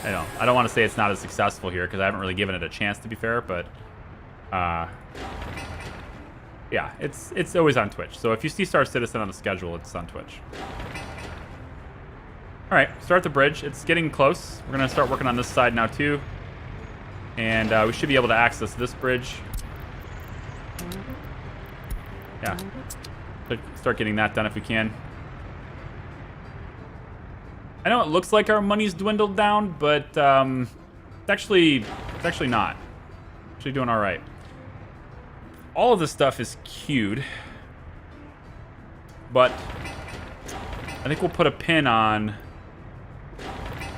don't want to say it's not as successful here because I haven't really given it a chance, to be fair. But yeah, it's always on Twitch. So if you see Star Citizen on the schedule, it's on Twitch. All right, start the bridge. It's getting close. We're gonna start working on this side now too, and we should be able to access this bridge. Yeah, start getting that done if we can. I know it looks like our money's dwindled down, but it's actually not. Actually doing all right. All of this stuff is queued, but I think we'll put a pin on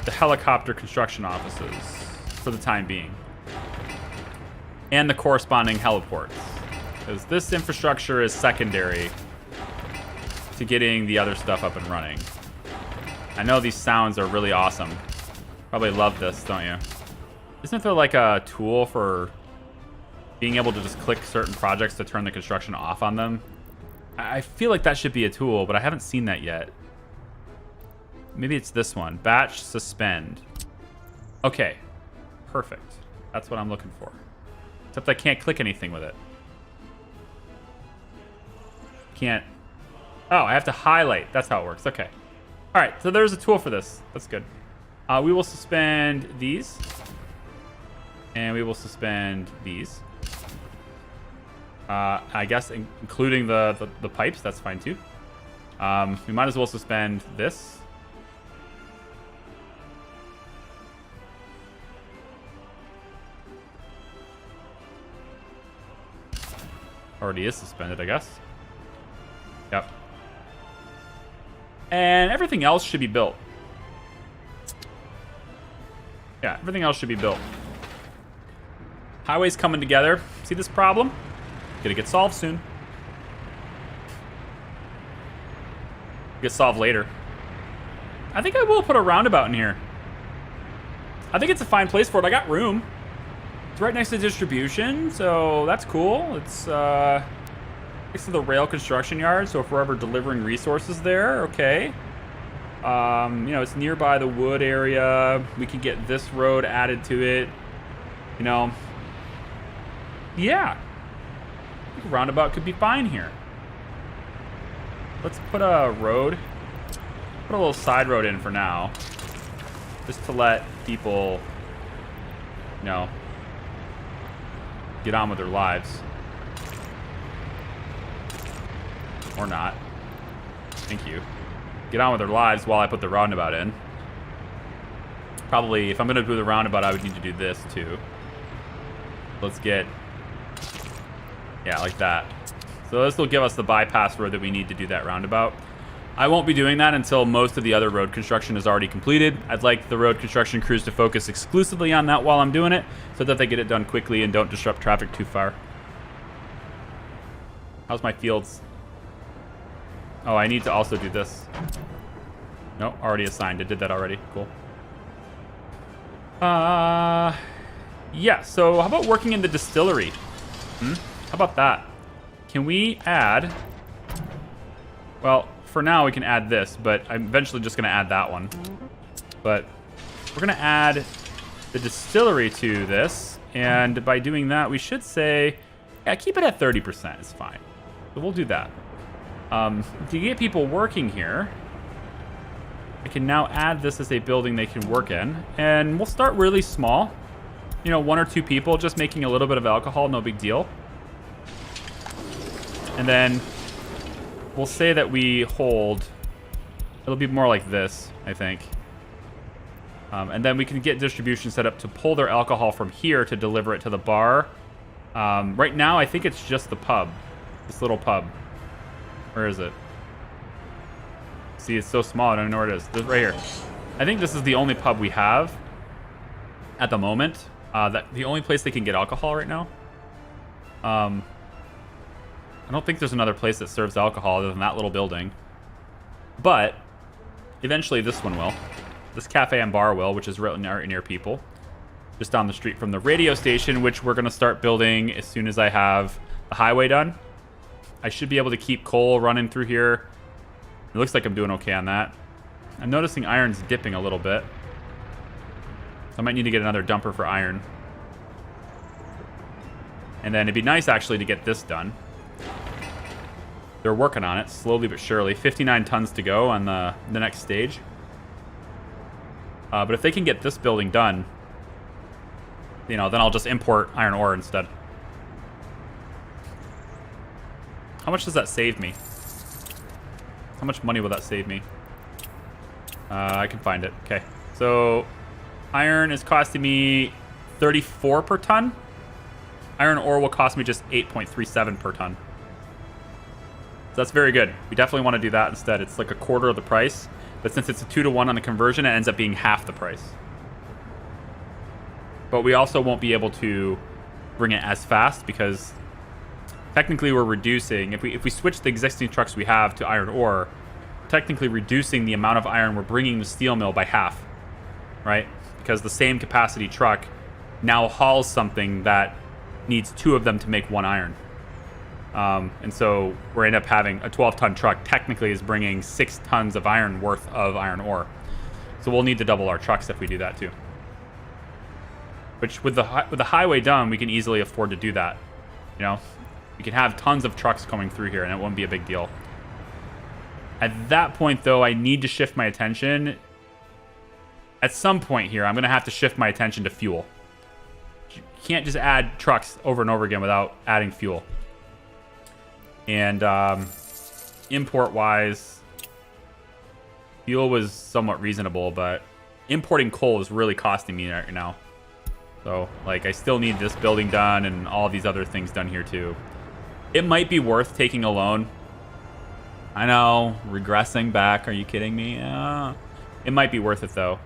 the helicopter construction offices for the time being, and the corresponding heliports, because this infrastructure is secondary to getting the other stuff up and running. I know these sounds are really awesome. Probably love this, don't you? Isn't there like a tool for being able to just click certain projects to turn the construction off on them? I feel like that should be a tool, but I haven't seen that yet. Maybe it's this one. Batch suspend. Okay. Perfect. That's what I'm looking for. Except I can't click anything with it. Can't. Oh, I have to highlight. That's how it works. Okay. All right. So there's a tool for this. That's good. We will suspend these. And we will suspend these. I guess including the pipes. That's fine too. We might as well suspend this. Already is suspended, I guess. Yep. And everything else should be built. Yeah, everything else should be built. Highway's coming together. See this problem? Gonna get solved soon. Get solved later. I think I will put a roundabout in here. I think it's a fine place for it. I got room. It's right next to distribution, so that's cool. It's next to the rail construction yard, so if we're ever delivering resources there, okay. You know, it's nearby the wood area. We can get this road added to it. You know, yeah. I think a roundabout could be fine here. Let's put a road. Put a little side road in for now, just to let people, you know, get on with their lives. Or not. Thank you. Get on with their lives while I put the roundabout in. Probably, if I'm going to do the roundabout, I would need to do this too. Let's get... yeah, like that. So this will give us the bypass road that we need to do that roundabout. I won't be doing that until most of the other road construction is already completed. I'd like the road construction crews to focus exclusively on that while I'm doing it, so that they get it done quickly and don't disrupt traffic too far. How's my fields? Oh, I need to also do this. No, already assigned. I did that already. Cool. Yeah, so how about working in the distillery? How about that? Can we add... well, for now we can add this, but I'm eventually just going to add that one. But we're going to add the distillery to this, and by doing that, we should say, yeah, keep it at 30%. It's fine. So we'll do that. To get people working here, I can now add this as a building they can work in, and we'll start really small. You know, 1 or 2 people just making a little bit of alcohol, no big deal. And then we'll say that we hold, it'll be more like this, I think. And then we can get distribution set up to pull their alcohol from here to deliver it to the bar. Right now, I think it's just the pub, this little pub. Where is it? See, it's so small, I don't know where it is. This right here. I think this is the only pub we have at the moment. The only place they can get alcohol right now. I don't think there's another place that serves alcohol other than that little building. But eventually this one will. This cafe and bar will, which is right near people. Just down the street from the radio station, which we're going to start building as soon as I have the highway done. I should be able to keep coal running through here. It looks like I'm doing okay on that. I'm noticing iron's dipping a little bit. So I might need to get another dumper for iron. And then it'd be nice actually to get this done. They're working on it, slowly but surely. 59 tons to go on the next stage. But if they can get this building done, you know, then I'll just import iron ore instead. How much does that save me? How much money will that save me? I can find it. Okay. So iron is costing me 34 per ton. Iron ore will cost me just 8.37 per ton. So that's very good. We definitely want to do that instead. It's like a quarter of the price. But since it's a 2-to-1 on the conversion, it ends up being half the price. But we also won't be able to bring it as fast because technically we're reducing. If we switch the existing trucks we have to iron ore, technically reducing the amount of iron we're bringing the steel mill by half, right? Because the same capacity truck now hauls something that needs 2 of them to make 1 iron. And so we're end up having a 12-ton truck technically is bringing 6 tons of iron worth of iron ore. So we'll need to double our trucks if we do that too. Which with the highway done, we can easily afford to do that. You know, we can have tons of trucks coming through here, and it won't be a big deal. At that point, though, I need to shift my attention. At some point here, I'm going to have to shift my attention to fuel. You can't just add trucks over and over again without adding fuel. And import-wise, fuel was somewhat reasonable, but importing coal is really costing me right now. So, like, I still need this building done and all these other things done here, too. It might be worth taking a loan. I know, regressing back. Are you kidding me? It might be worth it, though.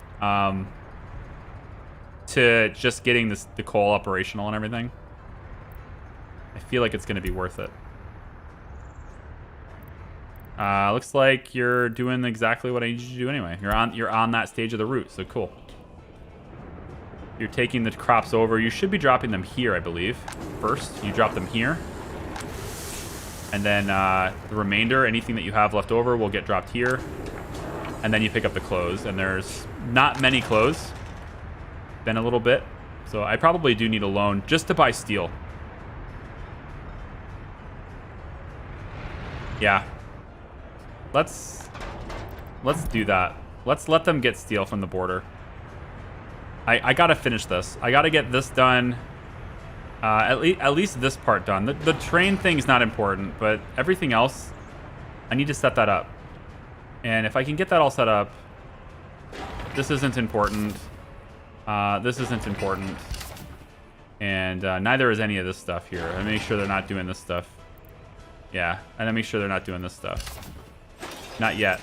To just getting the coal operational and everything. I feel like it's going to be worth it. Looks like you're doing exactly what I need you to do anyway. You're on that stage of the route, so cool. You're taking the crops over. You should be dropping them here, I believe. First, you drop them here. And then the remainder, anything that you have left over, will get dropped here. And then you pick up the clothes. And there's not many clothes. Been a little bit. So I probably do need a loan just to buy steel. Yeah. Let's do that. Let's let them get steel from the border. I gotta finish this. I gotta get this done. At least this part done. The train thing's not important, but everything else, I need to set that up. And if I can get that all set up, this isn't important. This isn't important. And neither is any of this stuff here. I make sure they're not doing this stuff. Yeah, and I make sure they're not doing this stuff. Not yet.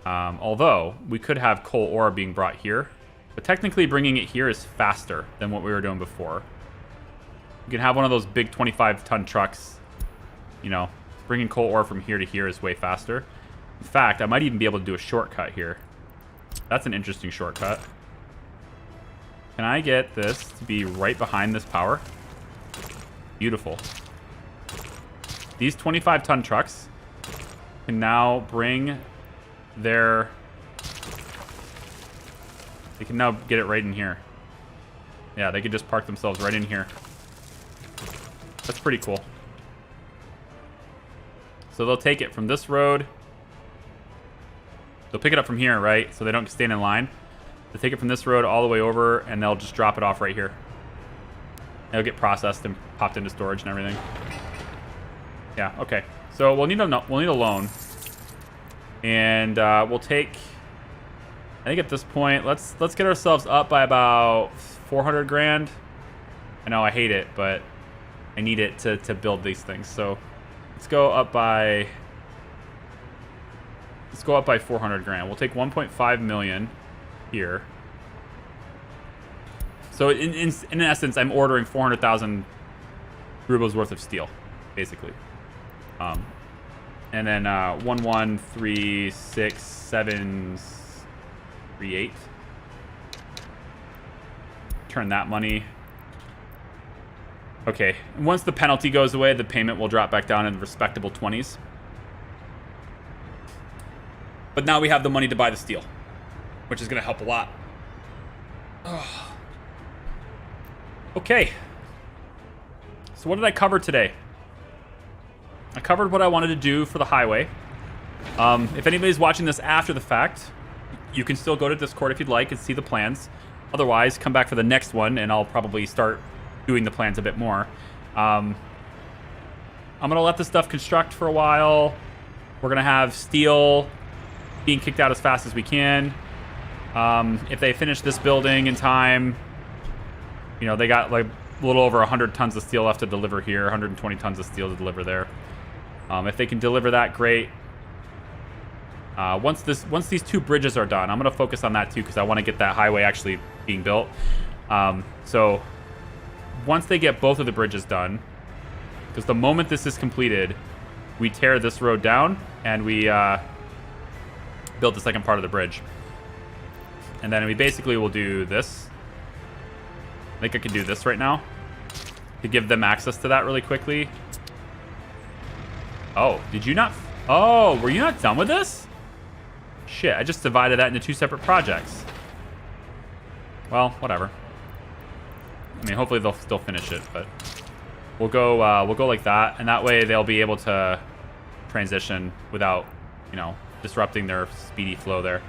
Although, we could have coal ore being brought here. But technically, bringing it here is faster than what we were doing before. You can have one of those big 25-ton trucks. You know, bringing coal ore from here to here is way faster. In fact, I might even be able to do a shortcut here. That's an interesting shortcut. Can I get this to be right behind this power? Beautiful. These 25-ton trucks can now bring their... They can now get it right in here. Yeah, they could just park themselves right in here. That's pretty cool. So they'll take it from this road. They'll pick it up from here, right? So they don't stand in line. They'll take it from this road all the way over, and they'll just drop it off right here. It'll get processed and popped into storage and everything. Yeah, okay. So we'll need a loan. And we'll take... I think at this point, let's get ourselves up by about 400 grand. I know I hate it, but I need it to build these things. So let's go up by 400 grand. We'll take 1.5 million here. So in essence, I'm ordering 400,000 rubles worth of steel, basically. And then 113638. Turn that money. Okay, once the penalty goes away, the payment will drop back down in the respectable 20s. But now we have the money to buy the steel, which is going to help a lot. Ugh. Okay. So what did I cover today? I covered what I wanted to do for the highway. If anybody's watching this after the fact, you can still go to Discord if you'd like and see the plans. Otherwise, come back for the next one, and I'll probably start doing the plans a bit more. I'm going to let this stuff construct for a while. We're going to have steel being kicked out as fast as we can. If they finish this building in time, you know, they got like a little over 100 tons of steel left to deliver here, 120 tons of steel to deliver there. If they can deliver that, great. Once these 2 bridges are done, I'm going to focus on that too because I want to get that highway actually being built. So once they get both of the bridges done, because the moment this is completed, we tear this road down and we build the second part of the bridge. And then we basically will do this. I think I could do this right now to give them access to that really quickly. Oh, did you not? Oh, were you not done with this? Shit, I just divided that into 2 separate projects. Well, whatever. I mean, hopefully they'll still finish it, but we'll go like that, and that way they'll be able to transition without, you know, disrupting their speedy flow there.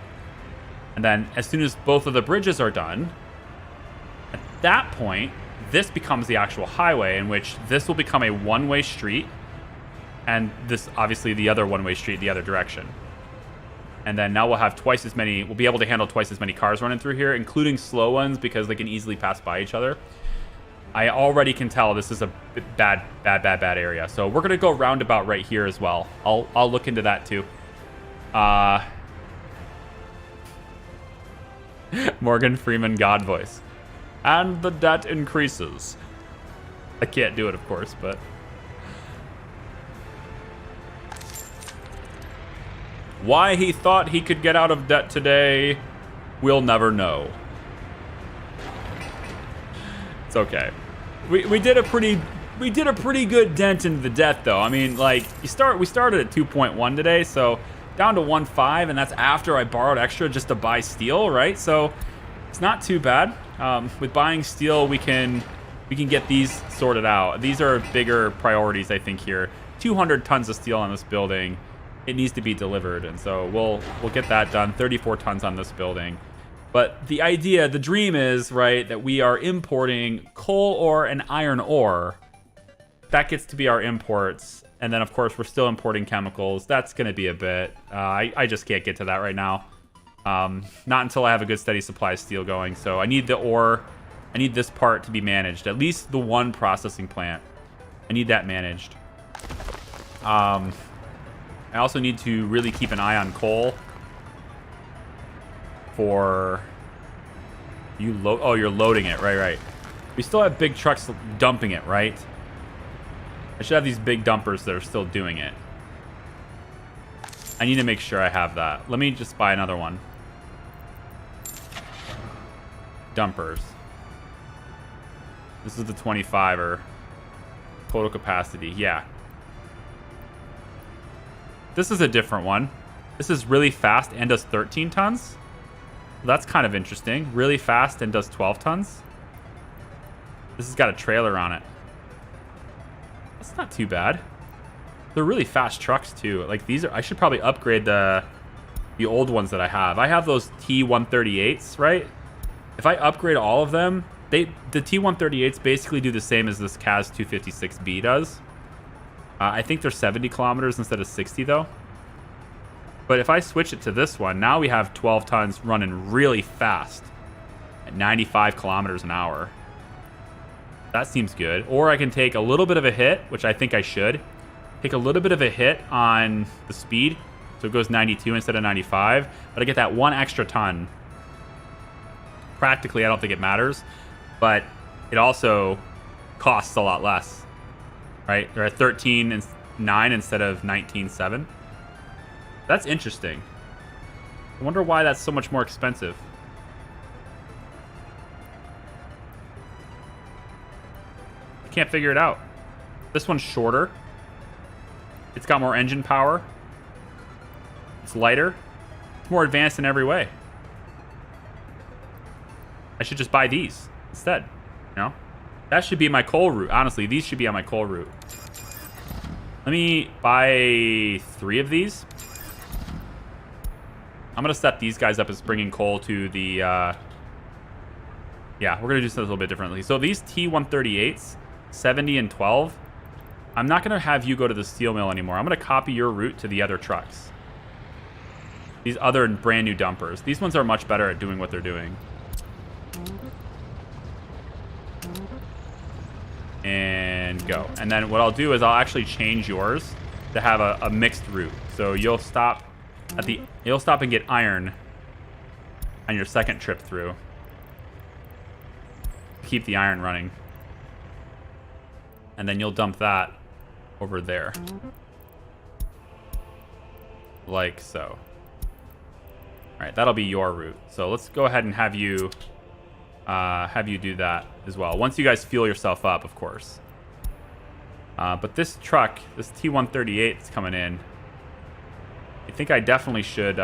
And then as soon as both of the bridges are done, at that point, this becomes the actual highway, in which this will become a one-way street, and this obviously the other one-way street the other direction. And then now we'll have twice as many, we'll be able to handle twice as many cars running through here, including slow ones, because they can easily pass by each other. I already can tell this is a bad area. So we're going to go roundabout right here as well. I'll look into that too. Morgan Freeman God voice. And the debt increases. I can't do it, of course, but... Why he thought he could get out of debt today, we'll never know. It's okay. We did a pretty good dent into the debt, though. I mean, like, we started at 2.1 today, so down to 1.5, and that's after I borrowed extra just to buy steel, right? So it's not too bad. With buying steel, we can get these sorted out. These are bigger priorities, I think, here. 200 tons of steel on this building. It needs to be delivered, and so we'll get that done. 34 tons on this building. But the idea, the dream is, right, that we are importing coal ore and iron ore. That gets to be our imports. And then, of course, we're still importing chemicals. That's going to be a bit. I just can't get to that right now. Not until I have a good steady supply of steel going. So I need the ore. I need this part to be managed. At least the one processing plant. I need that managed. I also need to really keep an eye on coal. For you load. Oh, you're loading it. Right. We still have big trucks dumping it, right? I should have these big dumpers that are still doing it. I need to make sure I have that. Let me just buy another one. Dumpers. This is the 25er. Total capacity. Yeah. This is a different one. This is really fast and does 13 tons. That's kind of interesting. Really fast and does 12 tons. This has got a trailer on it. That's not too bad. They're really fast trucks too. Like these are, I should probably upgrade the old ones that I have. I have those T138s, right? If I upgrade all of them, the T138s basically do the same as this CAS 256B does. I think they're 70 kilometers instead of 60 though. But if I switch it to this one, now we have 12 tons running really fast at 95 kilometers an hour. That seems good. Or I can take a little bit of a hit, which I think I should. Take a little bit of a hit on the speed. So it goes 92 instead of 95. But I get that one extra ton. Practically, I don't think it matters. But it also costs a lot less. Right? They're at 13.9 instead of 19.7. That's interesting. I wonder why that's so much more expensive. I can't figure it out. This one's shorter. It's got more engine power. It's lighter. It's more advanced in every way. I should just buy these instead. You know? That should be my coal route. Honestly, these should be on my coal route. Let me buy 3 of these. I'm going to set these guys up as bringing coal to the... Yeah, we're going to do something a little bit differently. So these T138s, 70 and 12, I'm not going to have you go to the steel mill anymore. I'm going to copy your route to the other trucks. These other brand new dumpers. These ones are much better at doing what they're doing. And go. And then what I'll do is I'll actually change yours to have a mixed route. So you'll stop and get iron on your second trip through. Keep the iron running. And then you'll dump that over there. Like so. Alright, that'll be your route. So let's go ahead and have you do that as well. Once you guys fuel yourself up, of course. But this truck, this T138 is coming in. I think I definitely should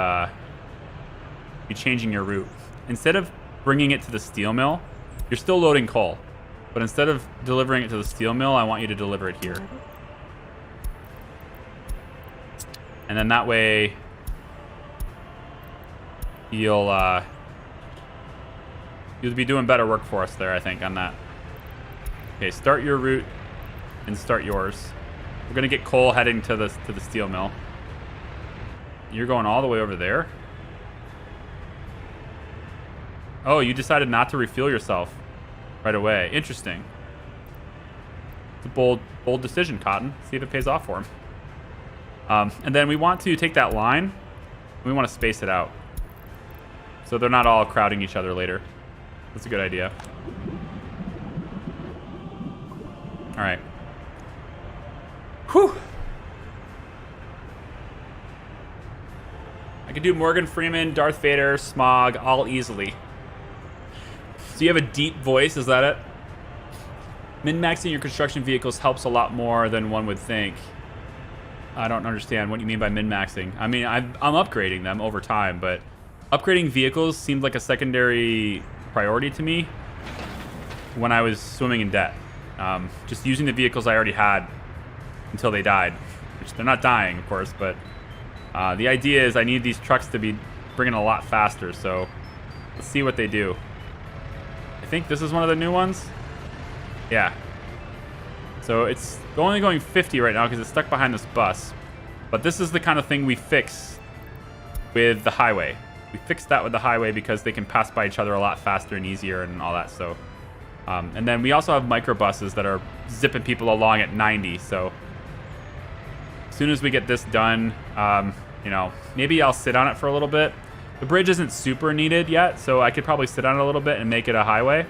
be changing your route. Instead of bringing it to the steel mill, you're still loading coal. But instead of delivering it to the steel mill, I want you to deliver it here. And then that way, you'll be doing better work for us there, I think, on that. Okay, start your route and start yours. We're gonna get coal heading to the steel mill. You're going all the way over there? Oh, you decided not to refuel yourself right away. Interesting. It's a bold decision, Cotton. See if it pays off for him. And then we want to take that line. We want to space it out, so they're not all crowding each other later. That's a good idea. All right. Whew. I could do Morgan Freeman, Darth Vader, Smog, all easily. So you have a deep voice, is that it? Min-maxing your construction vehicles helps a lot more than one would think. I don't understand what you mean by min-maxing. I mean, I'm upgrading them over time, but upgrading vehicles seemed like a secondary priority to me when I was swimming in debt. Just using the vehicles I already had until they died, which they're not dying, of course, but the idea is I need these trucks to be bringing a lot faster, so let's see what they do. I think this is one of the new ones. Yeah. So it's only going 50 right now because it's stuck behind this bus. But this is the kind of thing we fix with the highway. We fixed that with the highway because they can pass by each other a lot faster and easier and all that. So, and then we also have microbuses that are zipping people along at 90. So as soon as we get this done, you know, maybe I'll sit on it for a little bit. The bridge isn't super needed yet, so I could probably sit on it a little bit and make it a highway.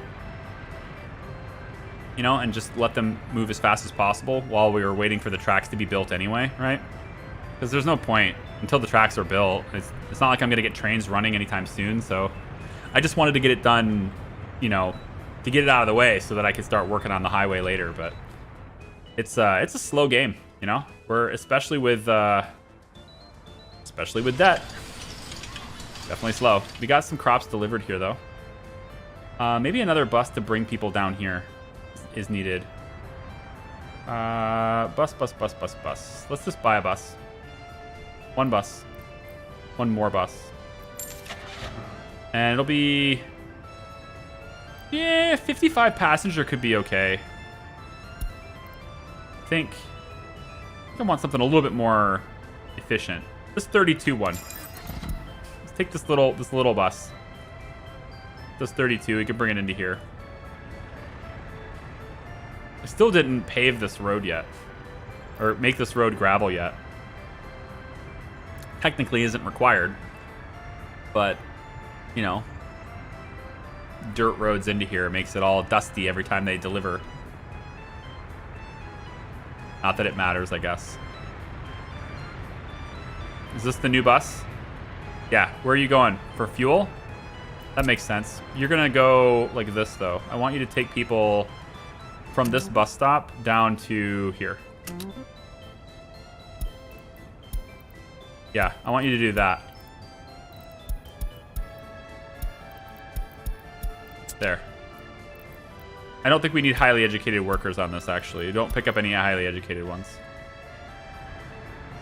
You know, and just let them move as fast as possible while we were waiting for the tracks to be built anyway, right? Because there's no point until the tracks are built. It's not like I'm going to get trains running anytime soon, so I just wanted to get it done, you know, to get it out of the way so that I could start working on the highway later. But it's a slow game, you know? We're especially with debt. Definitely slow. We got some crops delivered here, though. Maybe another bus to bring people down here is needed. Bus. Let's just buy a bus. One bus. One more bus. And it'll be... yeah, 55 passenger could be okay. I think I want something a little bit more efficient. This 32 one. Let's take this little bus. This 32, we can bring it into here. I still didn't pave this road yet, or make this road gravel yet. Technically isn't required, but you know, dirt roads into here makes it all dusty every time they deliver. Not that it matters, I guess. Is this the new bus? Yeah, where are you going? For fuel? That makes sense. You're gonna go like this, though. I want you to take people from this bus stop down to here. Yeah, I want you to do that. There. I don't think we need highly educated workers on this, actually. Don't pick up any highly educated ones.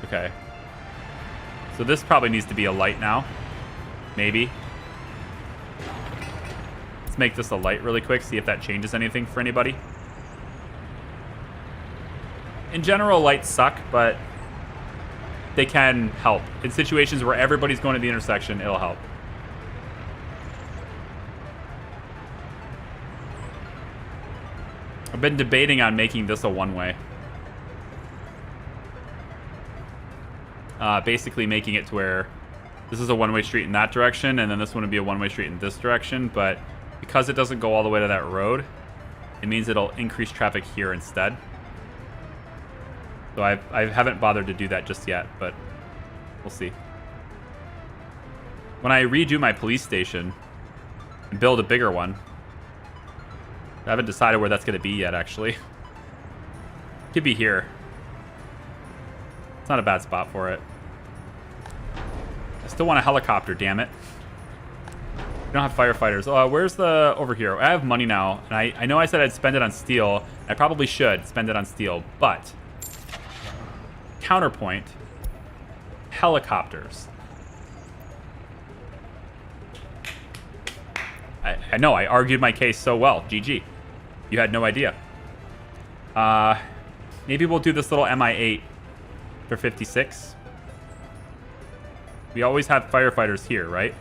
Okay. So this probably needs to be a light now. Maybe. Let's make this a light really quick, see if that changes anything for anybody. in general, lights suck, but they can help. In situations where everybody's going to the intersection, it'll help. I've been debating on making this a one-way. Basically making it to where this is a one-way street in that direction, and then this one would be a one-way street in this direction, but because it doesn't go all the way to that road, it means it'll increase traffic here instead. So I haven't bothered to do that just yet, but we'll see. When I redo my police station and build a bigger one, I haven't decided where that's going to be yet, actually. Could be here. It's not a bad spot for it. I still want a helicopter, damn it. We don't have firefighters. Oh, where's the... Over here. I have money now, and I know I said I'd spend it on steel. I probably should spend it on steel, but... Counterpoint. Helicopters. I know, I argued my case so well. GG. You had no idea. Maybe we'll do this little MI8 for 56. We always have firefighters here, right?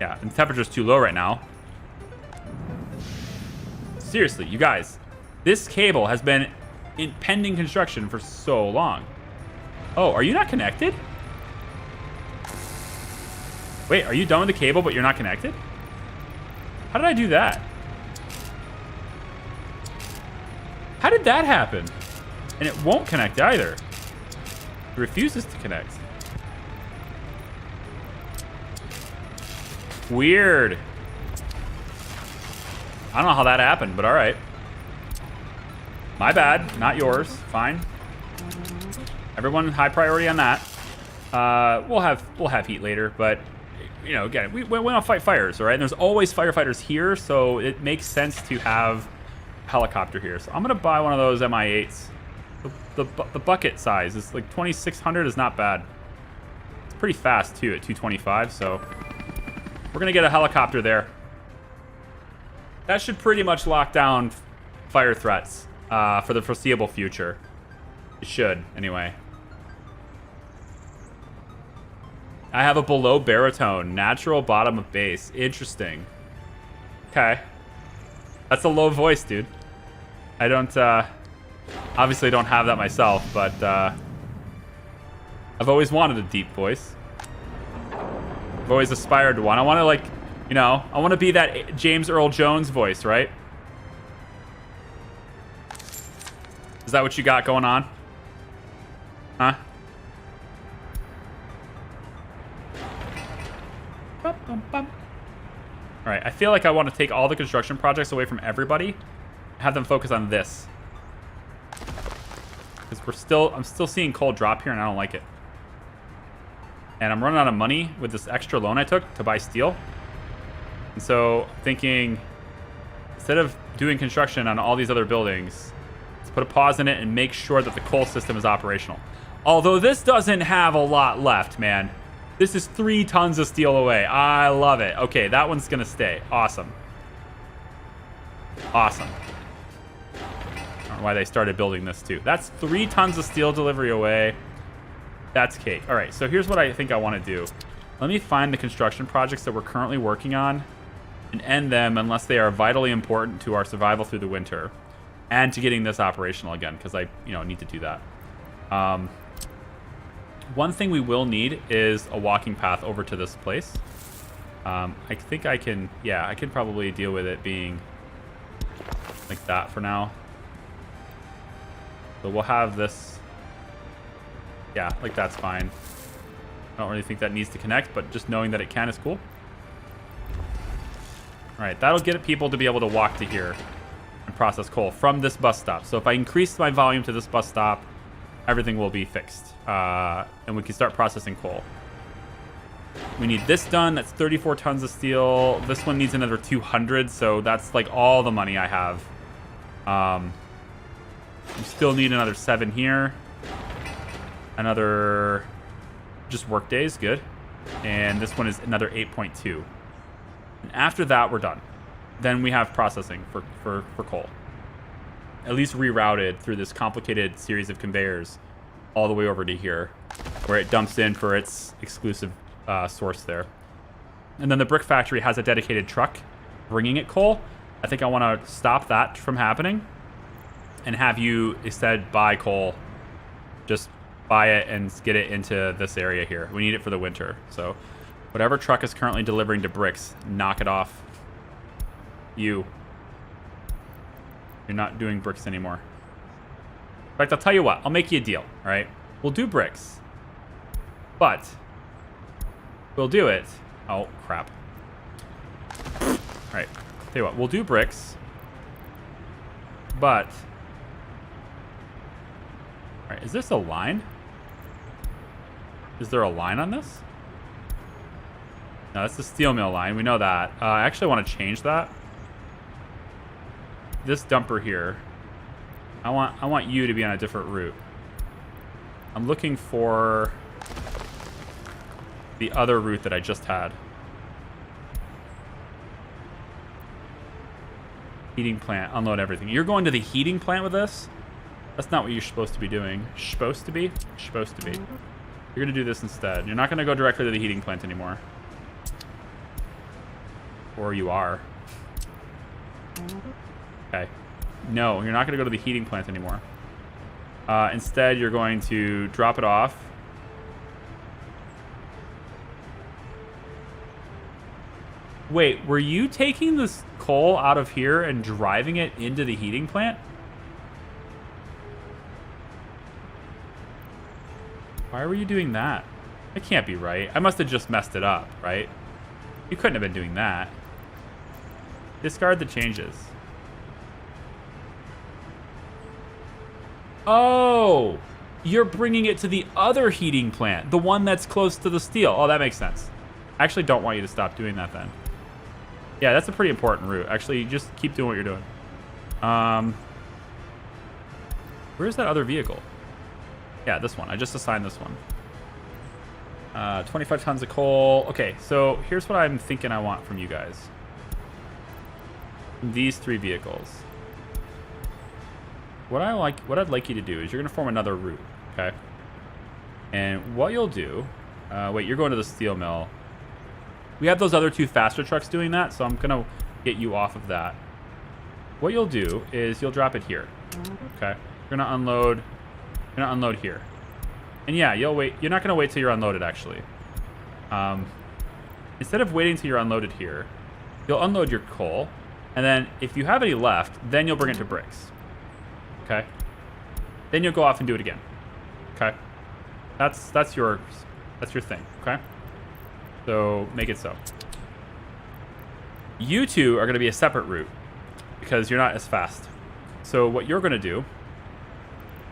Yeah, and the temperature's too low right now. Seriously, you guys. This cable has been in pending construction for so long. Oh, are you not connected? Wait, are you done with the cable but you're not connected? How did I do that? How did that happen? And it won't connect either. It refuses to connect. Weird. I don't know how that happened, but all right. My bad, not yours. Fine. Everyone high priority on that. We'll have heat later, but you know, again, we don't fight fires, all right? And there's always firefighters here, so it makes sense to have a helicopter here. So I'm gonna buy one of those MI8s. The bucket size is like 2600 is not bad. It's pretty fast too at 225, so we're gonna get a helicopter there. That should pretty much lock down fire threats for the foreseeable future. It should, anyway. I have a below baritone, natural bottom of bass. Interesting. Okay. That's a low voice, dude. I don't, obviously don't have that myself, but, I've always wanted a deep voice. I've always aspired to one. I want to, like, you know, I want to be that James Earl Jones voice, right? Is that what you got going on? Huh? Alright, I feel like I want to take all the construction projects away from everybody, have them focus on this. Because I'm still seeing coal drop here and I don't like it. And I'm running out of money with this extra loan I took to buy steel. And so thinking, instead of doing construction on all these other buildings, let's put a pause in it and make sure that the coal system is operational. Although this doesn't have a lot left, man. This is 3 tons of steel away. I love it. Okay, that one's going to stay. Awesome. Awesome. I don't know why they started building this, too. That's 3 tons of steel delivery away. That's cake. All right, so here's what I think I want to do. Let me find the construction projects that we're currently working on and end them unless they are vitally important to our survival through the winter and to getting this operational again, because I, need to do that. One thing we will need is a walking path over to this place. I think I can, I can probably deal with it being like that for now. So we'll have this, like that's fine. I don't really think that needs to connect, but just knowing that it can is cool. All right, that'll get people to be able to walk to here and process coal from this bus stop. So if I increase my volume to this bus stop, everything will be fixed, and we can start processing coal. We need this done. That's 34 tons of steel. This one needs another 200, so that's like all the money I have. We still need another 7 here. Another just work days, good. And this one is another 8.2. And after that, we're done. Then we have processing for coal. at least rerouted through this complicated series of conveyors all the way over to here, where it dumps in for its exclusive source there. And then the brick factory has a dedicated truck bringing it coal. I think I want to stop that from happening and have you instead buy coal. Just buy it and get it into this area here. We need it for the winter. So whatever truck is currently delivering to bricks, knock it off. You're not doing bricks anymore. In fact, I'll tell you what. I'll make you a deal, all right? We'll do bricks. But we'll do it. Oh, crap. All right. Tell you what. We'll do bricks. But... all right. Is this a line? Is there a line on this? No, that's the steel mill line. We know that. I actually want to change that. This dumper here, I want you to be on a different route. I'm looking for the other route that I just had. Heating plant, unload everything. You're going to the heating plant with this? That's not what you're supposed to be doing. Supposed to be? Supposed to be. You're gonna do this instead. You're not gonna go directly to the heating plant anymore. Or you are. Okay. No, you're not going to go to the heating plant anymore. Instead, you're going to drop it off. Wait, were you taking this coal out of here and driving it into the heating plant? Why were you doing that? It can't be right. I must have just messed it up, right? You couldn't have been doing that. Discard the changes. Oh, you're bringing it to the other heating plant, the one that's close to the steel. Oh, that makes sense. I actually don't want you to stop doing that then. Yeah, that's a pretty important route. Actually, just keep doing what you're doing. Where's that other vehicle? Yeah, this one. I just assigned this one. 25 tons of coal. Okay, so here's what I'm thinking I want from you guys. These 3 vehicles. What I'd like you to do is you're gonna form another route, okay? And what you'll do, wait, you're going to the steel mill. We have those other 2 faster trucks doing that, so I'm gonna get you off of that. What you'll do is you'll drop it here, okay? You're gonna unload here. And yeah, you'll wait. You're not gonna wait till you're unloaded, actually. Instead of waiting till you're unloaded here, you'll unload your coal, and then if you have any left, then you'll bring it to bricks. Okay. Then you'll go off and do it again. Okay. That's your thing. Okay. So make it so. You 2 are going to be a separate route because you're not as fast. So what you're going to do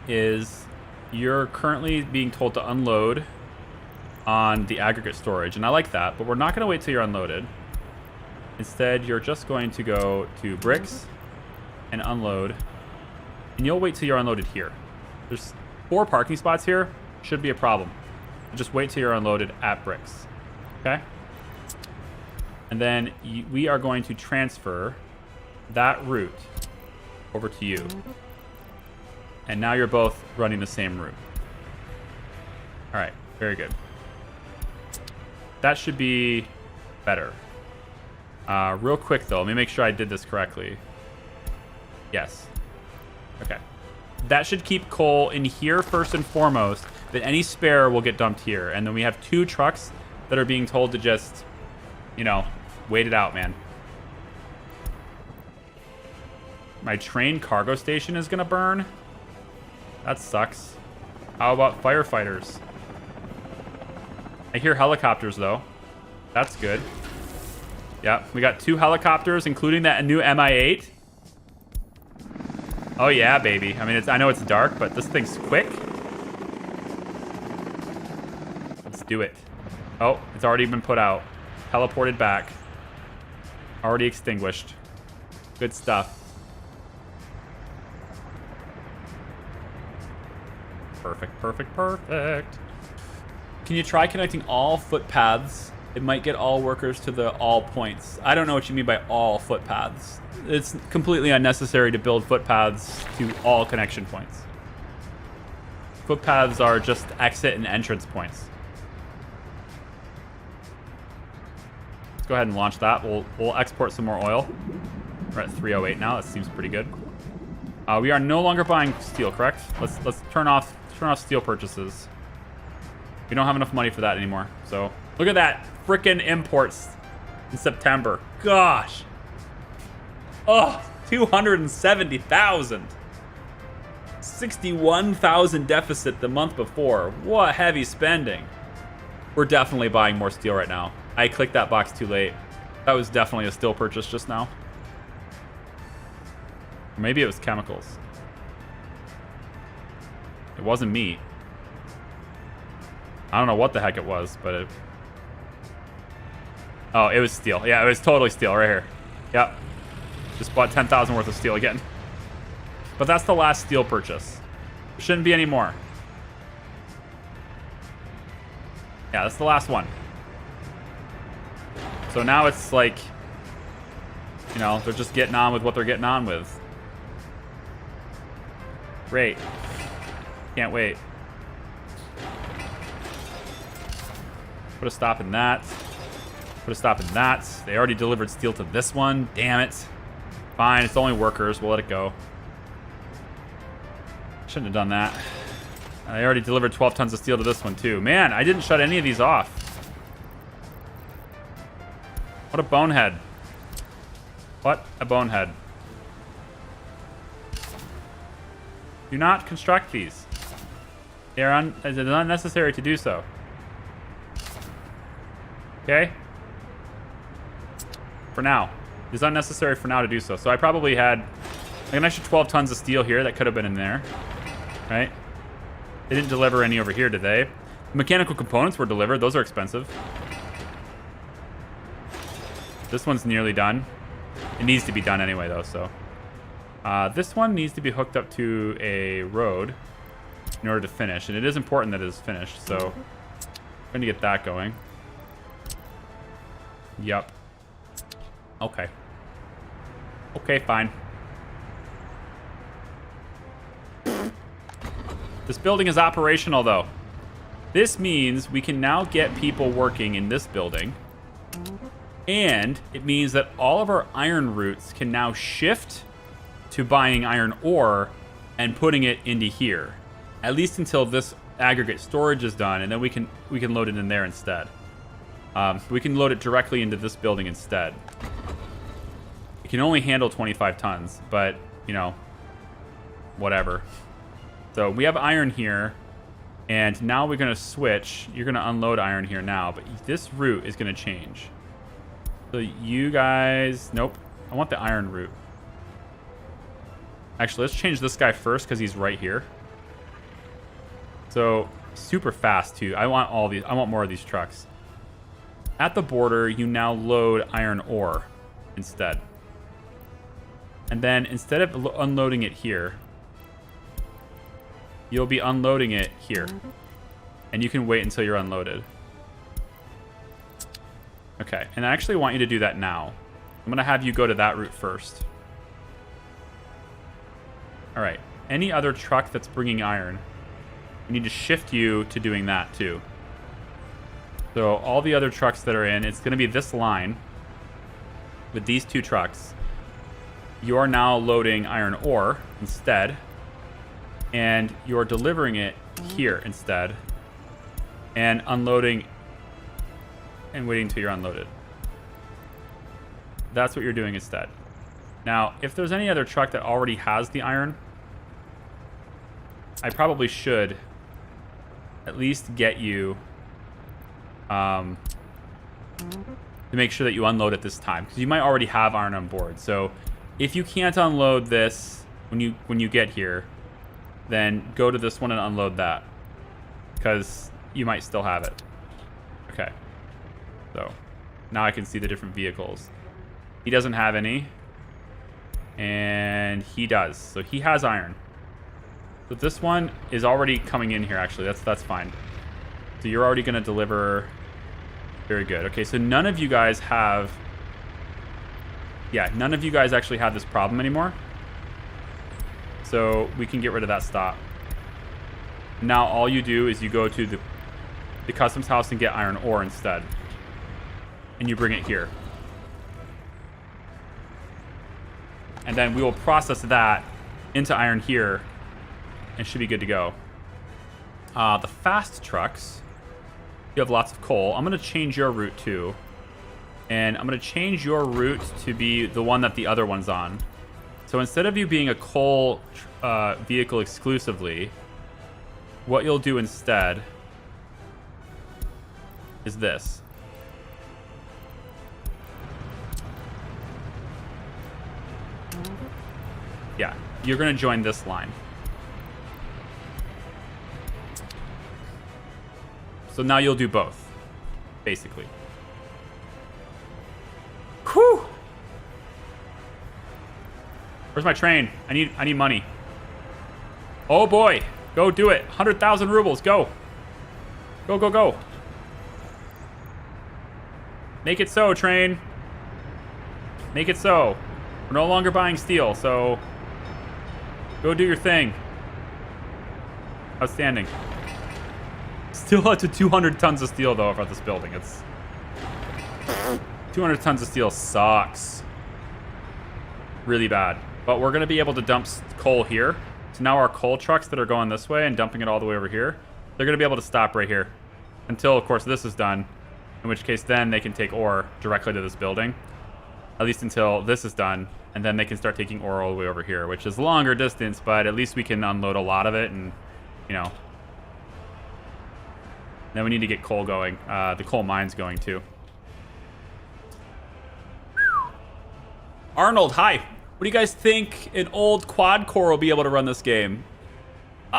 is you're currently being told to unload on the aggregate storage, and I like that, but we're not going to wait till you're unloaded. Instead, you're just going to go to bricks and unload. And you'll wait till you're unloaded here. There's 4 parking spots here. Should be a problem. Just wait till you're unloaded at bricks. Okay? And then we are going to transfer that route over to you. And now you're both running the same route. All right. Very good. That should be better. Real quick, though. Let me make sure I did this correctly. Yes. Okay. That should keep coal in here first and foremost, but any spare will get dumped here. And then we have 2 trucks that are being told to just, you know, wait it out, man. My train cargo station is going to burn. That sucks. How about firefighters? I hear helicopters, though. That's good. Yeah, we got 2 helicopters, including that new Mi-8. Oh yeah, baby. I mean, I know it's dark, but this thing's quick. Let's do it. Oh, it's already been put out. Teleported back. Already extinguished. Good stuff. Perfect, perfect, perfect. Can you try connecting all footpaths It might get all workers to the all points. I don't know what you mean by all footpaths. It's completely unnecessary to build footpaths to all connection points. Footpaths are just exit and entrance points. Let's go ahead and launch that. We'll export some more oil. We're at 308 now. That seems pretty good. We are no longer buying steel, correct? Let's turn off steel purchases. We don't have enough money for that anymore. So look at that, frickin' imports in September. Gosh. Oh, 270,000. 61,000 deficit the month before. What heavy spending. We're definitely buying more steel right now. I clicked that box too late. That was definitely a steel purchase just now. Or maybe it was chemicals. It wasn't me. I don't know what the heck it was, but it... Oh, it was steel. Yeah, it was totally steel right here. Yep. Just bought 10,000 worth of steel again. But that's the last steel purchase. There shouldn't be any more. Yeah, that's the last one. So now it's like, you know, they're just getting on with what they're getting on with. Great. Can't wait. Put a stop in that. Put a stop in that. They already delivered steel to this one. Damn it. Fine, it's only workers. We'll let it go. Shouldn't have done that. I already delivered 12 tons of steel to this one too. Man, I didn't shut any of these off. What a bonehead. What a bonehead. Do not construct these. It is unnecessary to do so. Okay? For now. It's unnecessary for now to do so. So I probably had like an extra 12 tons of steel here that could have been in there. Right? They didn't deliver any over here, did they? The mechanical components were delivered. Those are expensive. This one's nearly done. It needs to be done anyway, though, so. This one needs to be hooked up to a road in order to finish. And it is important that it is finished, so I'm going to get that going. Yep. Okay. Okay, fine. This building is operational, though. This means we can now get people working in this building. And it means that all of our iron routes can now shift to buying iron ore and putting it into here. At least until this aggregate storage is done, and then we can load it in there instead. We can load it directly into this building instead. It can only handle 25 tons, but, you know, whatever. So we have iron here, and now we're going to switch. You're going to unload iron here now, but this route is going to change. So you guys... Nope. I want the iron route. Actually, let's change this guy first because he's right here. So, super fast, too. I want all these. I want more of these trucks. At the border, you now load iron ore instead. And then instead of unloading it here, you'll be unloading it here. And you can wait until you're unloaded. Okay, and I actually want you to do that now. I'm going to have you go to that route first. All right, any other truck that's bringing iron, we need to shift you to doing that too. So all the other trucks that are in, it's going to be this line with these two trucks. You are now loading iron ore instead, and you're delivering it here instead, and unloading and waiting until you're unloaded. That's what you're doing instead. Now, if there's any other truck that already has the iron, I probably should at least get you to make sure that you unload it this time, because you might already have iron on board. So if you can't unload this when you get here, then go to this one and unload that, because you might still have it. Okay. So now I can see the different vehicles. He doesn't have any, and he does. So he has iron. So this one is already coming in here, actually. That's fine. So you're already going to deliver Very good. Okay, so none of you guys have... Yeah, none of you guys actually have this problem anymore. So we can get rid of that stop. Now all you do is you go to the customs house and get iron ore instead. And you bring it here. And then we will process that into iron here. And should be good to go. The fast trucks. You have lots of coal. I'm going to change your route too. And I'm going to change your route to be the one that the other one's on. So instead of you being a coal vehicle exclusively, what you'll do instead is this. Yeah, you're going to join this line. So now you'll do both, basically. Whew! Where's my train? I need money. Oh boy, go do it. 100,000 rubles, go. Go, go, go. Make it so, train. Make it so. We're no longer buying steel, so go do your thing. Outstanding. Still up to 200 tons of steel, though, about this building. It's 200 tons of steel sucks. Really bad. But we're going to be able to dump coal here. So now our coal trucks that are going this way and dumping it all the way over here, they're going to be able to stop right here. Until, of course, this is done. In which case, then they can take ore directly to this building. At least until this is done. And then they can start taking ore all the way over here, which is longer distance, but at least we can unload a lot of it and, you know. Then we need to get coal going. The coal mine's going too. Arnold, hi. What do you guys think an old quad core will be able to run this game? Yeah.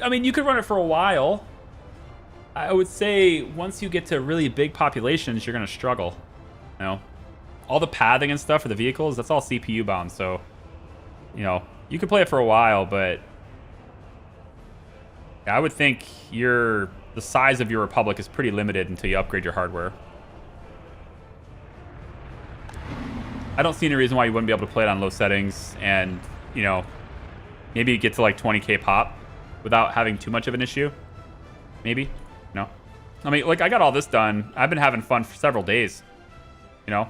I mean, you could run it for a while. I would say once you get to really big populations, you're going to struggle. You know, all the pathing and stuff for the vehicles, that's all CPU bound. So, you know, you could play it for a while, but I would think the size of your republic is pretty limited until you upgrade your hardware. I don't see any reason why you wouldn't be able to play it on low settings and, you know, maybe get to like 20k pop without having too much of an issue. Maybe. No. I mean, like, I got all this done. I've been having fun for several days. You know?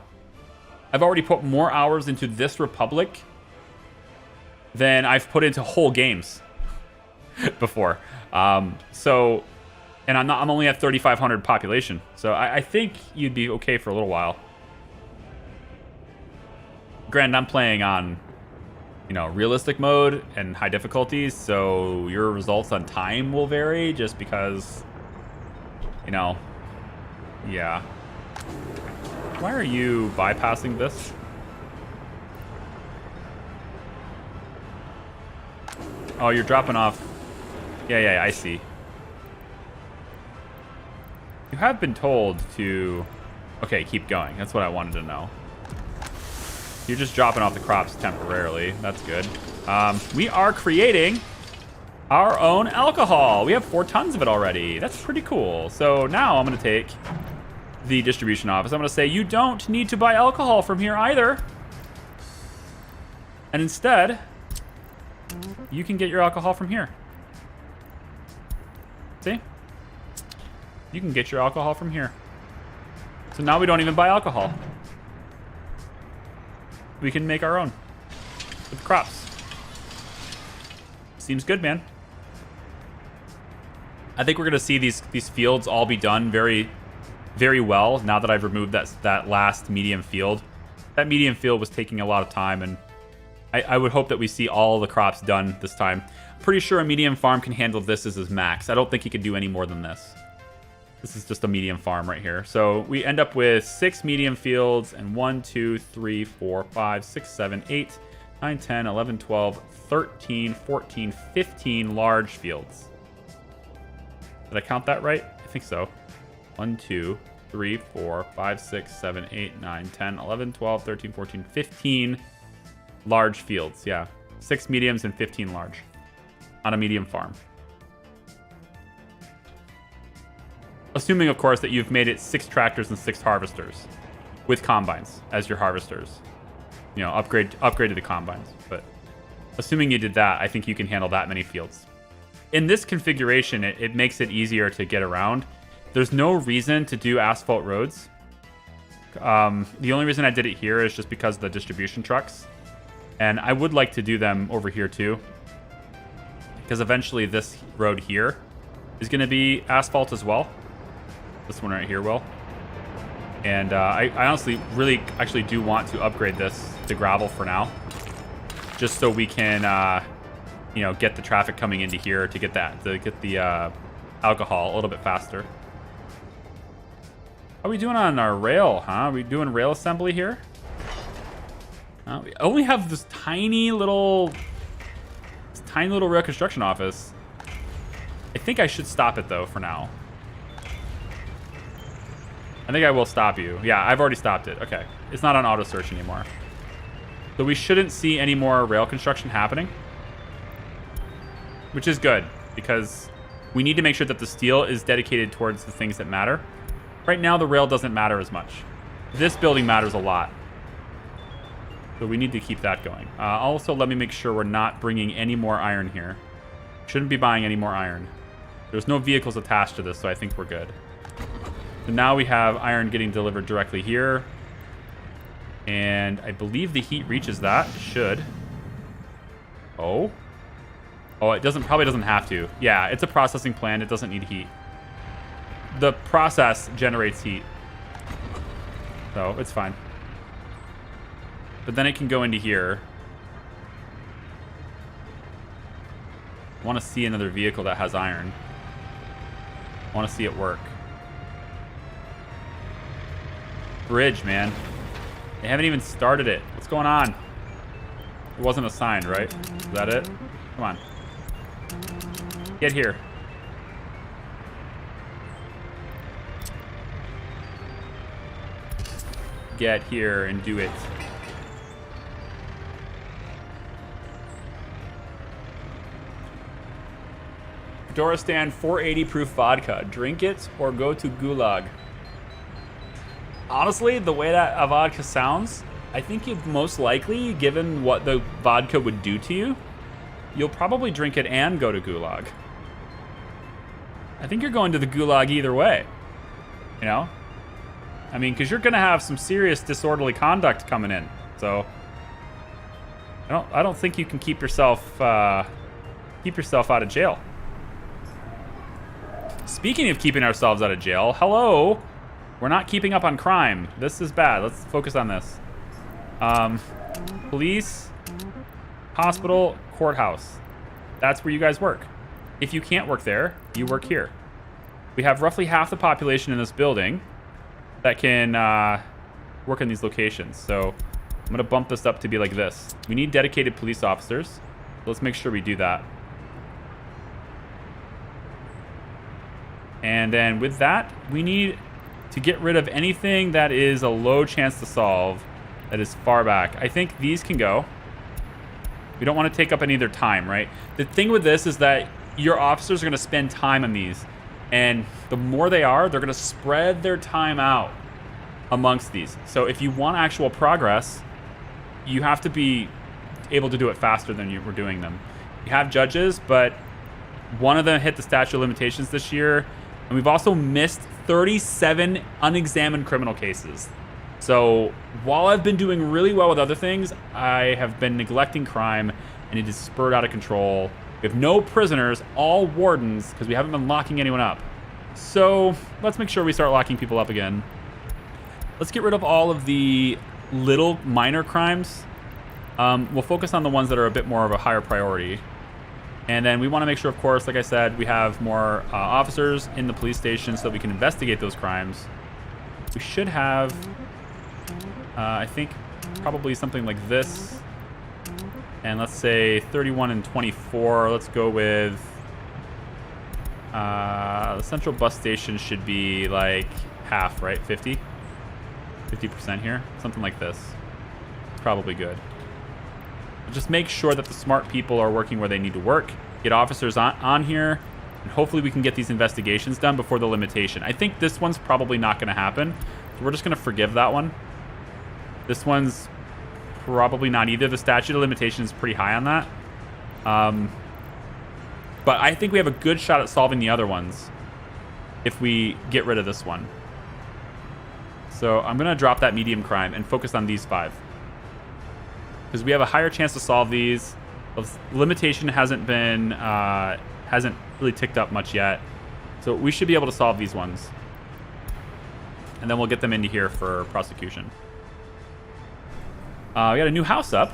I've already put more hours into this republic than I've put into whole games before. So, and I'm only at 3,500 population. So I think you'd be okay for a little while. Granted, I'm playing on, you know, realistic mode and high difficulties, so your results on time will vary just because, you know, yeah. Why are you bypassing this? Oh, you're dropping off. Yeah, I see. You have been told to... Okay, keep going. That's what I wanted to know. You're just dropping off the crops temporarily. That's good. We are creating our own alcohol. We have 4 tons of it already. That's pretty cool. So now I'm going to take the distribution office. I'm going to say, you don't need to buy alcohol from here either. And instead, you can get your alcohol from here. See? You can get your alcohol from here. So now we don't even buy alcohol. We can make our own with crops. Seems good, man. I think we're gonna see these fields all be done very, very well now that I've removed that last medium field. That medium field was taking a lot of time, and I would hope that we see all the crops done this time. I'm pretty sure a medium farm can handle this as his max. I don't think he can do any more than this. This is just a medium farm right here. So we end up with 6 medium fields and 1, 2, 3, 4, 5, 6, 7, 8, 9, 10, 11, 12, 13, 14, 15 large fields. Did I count that right? I think so. 1, 2, 3, 4, 5, 6, 7, 8, 9, 10, 11, 12, 13, 14, 15 large fields. Yeah. 6 mediums and 15 large on a medium farm. assuming, of course, that you've made it 6 tractors and 6 harvesters with combines as your harvesters. You know, upgraded the combines. But assuming you did that, I think you can handle that many fields. In this configuration, it makes it easier to get around. There's no reason to do asphalt roads. The only reason I did it here is just because of the distribution trucks. And I would like to do them over here too. Because eventually this road here is going to be asphalt as well. This one right here will. And I honestly really actually do want to upgrade this to gravel for now. Just so we can, you know, get the traffic coming into here to get the alcohol a little bit faster. How are we doing on our rail, huh? Are we doing rail assembly here? We only have this tiny little rail construction office. I think I should stop it though for now. I think I will stop you. Yeah, I've already stopped it. Okay. It's not on auto search anymore. So we shouldn't see any more rail construction happening. Which is good, because we need to make sure that the steel is dedicated towards the things that matter. Right now, the rail doesn't matter as much. This building matters a lot. So we need to keep that going. Also, let me make sure we're not bringing any more iron here. Shouldn't be buying any more iron. There's no vehicles attached to this, so I think we're good. So now we have iron getting delivered directly here. And I believe the heat reaches that. It should. Oh. Oh, it probably doesn't have to. Yeah, it's a processing plant. It doesn't need heat. The process generates heat. So it's fine. But then it can go into here. I want to see another vehicle that has iron. I want to see it work. Bridge, man. They haven't even started it. What's going on? It wasn't assigned, right? Is that it? Come on. Get here. Get here and do it. Fedora stand 480 proof vodka. Drink it or go to gulag. Honestly, the way that a vodka sounds, I think you'd most likely, given what the vodka would do to you, you'll probably drink it and go to gulag. I think you're going to the gulag either way. You know? I mean, because you're going to have some serious disorderly conduct coming in. So, I don't think you can keep yourself out of jail. Speaking of keeping ourselves out of jail, hello. We're not keeping up on crime. This is bad. Let's focus on this. Police, hospital, courthouse. That's where you guys work. If you can't work there, you work here. We have roughly half the population in this building that can work in these locations. So I'm going to bump this up to be like this. We need dedicated police officers. Let's make sure we do that. And then with that, we need to get rid of anything that is a low chance to solve that is far back. I think these can go. We don't want to take up any of their time, right? The thing with this is that your officers are going to spend time on these. And the more they are, they're going to spread their time out amongst these. So if you want actual progress, you have to be able to do it faster than you were doing them. You have judges, but one of them hit the statute of limitations this year. And we've also missed 37 unexamined criminal cases. So while I've been doing really well with other things, I have been neglecting crime, and it is spurred out of control. We have no prisoners, all wardens, because we haven't been locking anyone up. So let's make sure we start locking people up again. Let's get rid of all of the little minor crimes. We'll focus on the ones that are a bit more of a higher priority. And then we want to make sure, of course, like I said, we have more officers in the police station so that we can investigate those crimes. We should have, I think, probably something like this. And let's say 31 and 24. Let's go with the central bus station should be like half, right? 50%, 50% here, something like this. Probably good. Just make sure that the smart people are working where they need to work. Get officers on here. And hopefully we can get these investigations done before the limitation. I think this one's probably not going to happen. So we're just going to forgive that one. This one's probably not either. The statute of limitation is pretty high on that. But I think we have a good shot at solving the other ones if we get rid of this one. So I'm going to drop that medium crime and focus on these 5. Because we have a higher chance to solve these. The limitation hasn't been, hasn't really ticked up much yet. So we should be able to solve these ones. And then we'll get them into here for prosecution. We got a new house up.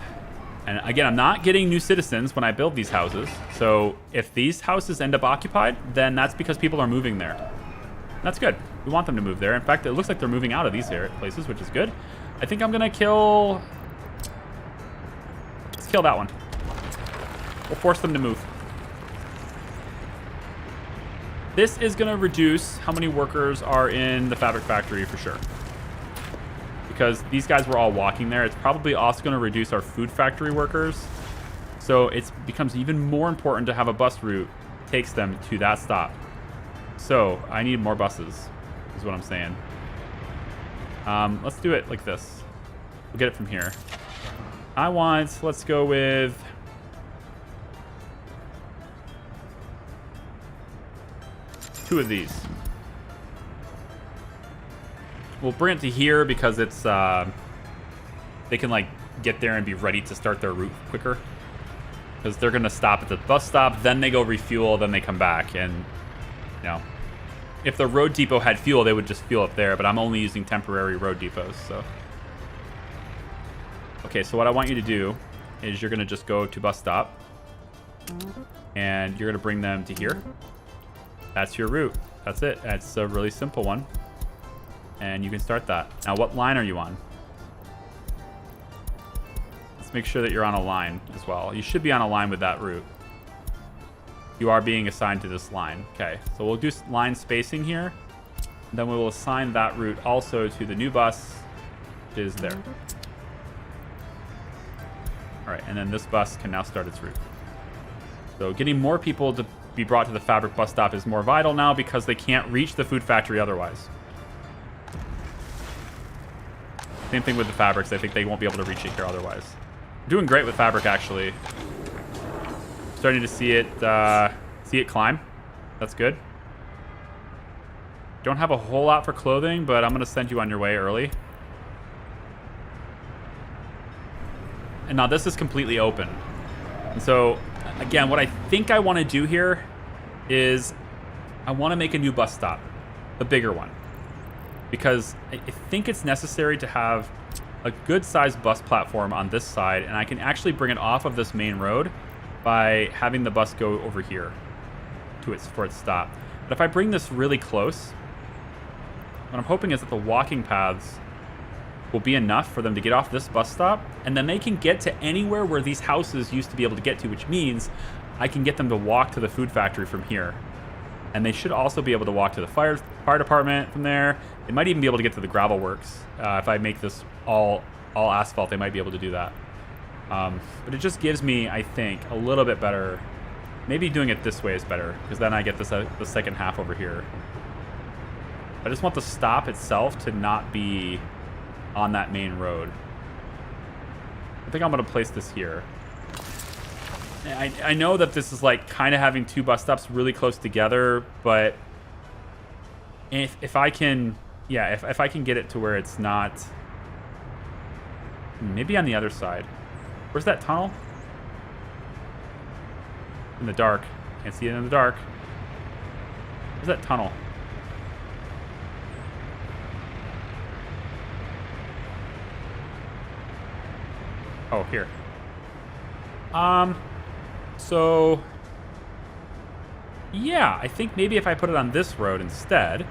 And again, I'm not getting new citizens when I build these houses. So if these houses end up occupied, then that's because people are moving there. That's good. We want them to move there. In fact, it looks like they're moving out of these places, which is good. I think I'm going to kill... Let's kill that one. We'll force them to move. This is going to reduce how many workers are in the fabric factory for sure. Because these guys were all walking there. It's probably also going to reduce our food factory workers. So it becomes even more important to have a bus route that takes them to that stop. So I need more buses, is what I'm saying. Let's do it like this. We'll get it from here. Let's go with... two of these. We'll bring it to here because it's they can like get there and be ready to start their route quicker, because they're gonna stop at the bus stop, then they go refuel, then they come back. And you know, if the road depot had fuel, they would just fuel up there, but I'm only using temporary road depots. So okay, so what I want you to do is you're gonna just go to bus stop and you're gonna bring them to here. That's your route. That's it. That's a really simple one. And you can start that. Now, what line are you on? Let's make sure that you're on a line as well. You should be on a line with that route. You are being assigned to this line. Okay, so we'll do line spacing here. Then we will assign that route also to the new bus, which is there. All right, and then this bus can now start its route. So getting more people to be brought to the fabric bus stop is more vital now because they can't reach the food factory otherwise. Same thing with the fabrics. I think they won't be able to reach it here otherwise. Doing great with fabric, actually. Starting to see it climb. That's good. Don't have a whole lot for clothing, but I'm going to send you on your way early. And now this is completely open. And so, again, what I think I want to do here is I want to make a new bus stop, a bigger one. Because I think it's necessary to have a good-sized bus platform on this side, and I can actually bring it off of this main road by having the bus go over here for its stop. But if I bring this really close, what I'm hoping is that the walking paths will be enough for them to get off this bus stop, and then they can get to anywhere where these houses used to be able to get to, which means I can get them to walk to the food factory from here. And they should also be able to walk to the fire department from there. They might even be able to get to the gravel works. If I make this all asphalt, they might be able to do that. But it just gives me, I think, a little bit better. Maybe doing it this way is better, because then I get the second half over here. I just want the stop itself to not be on that main road. I think I'm going to place this here. I know that this is like kind of having two bus stops really close together, but if I can, yeah, if I can get it to where it's not, maybe on the other side. Where's that tunnel? In the dark. Can't see it in the dark. Where's that tunnel? Oh, here. So, yeah, I think maybe if I put it on this road instead,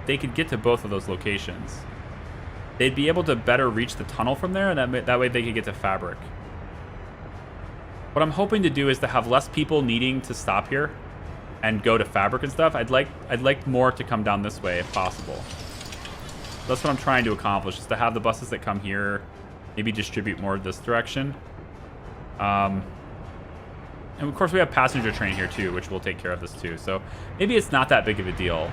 they could get to both of those locations. They'd be able to better reach the tunnel from there, and that way they could get to fabric. What I'm hoping to do is to have less people needing to stop here and go to fabric and stuff. I'd like more to come down this way if possible. That's what I'm trying to accomplish, is to have the buses that come here maybe distribute more this direction. And And of course we have passenger train here too, which will take care of this too. So maybe it's not that big of a deal.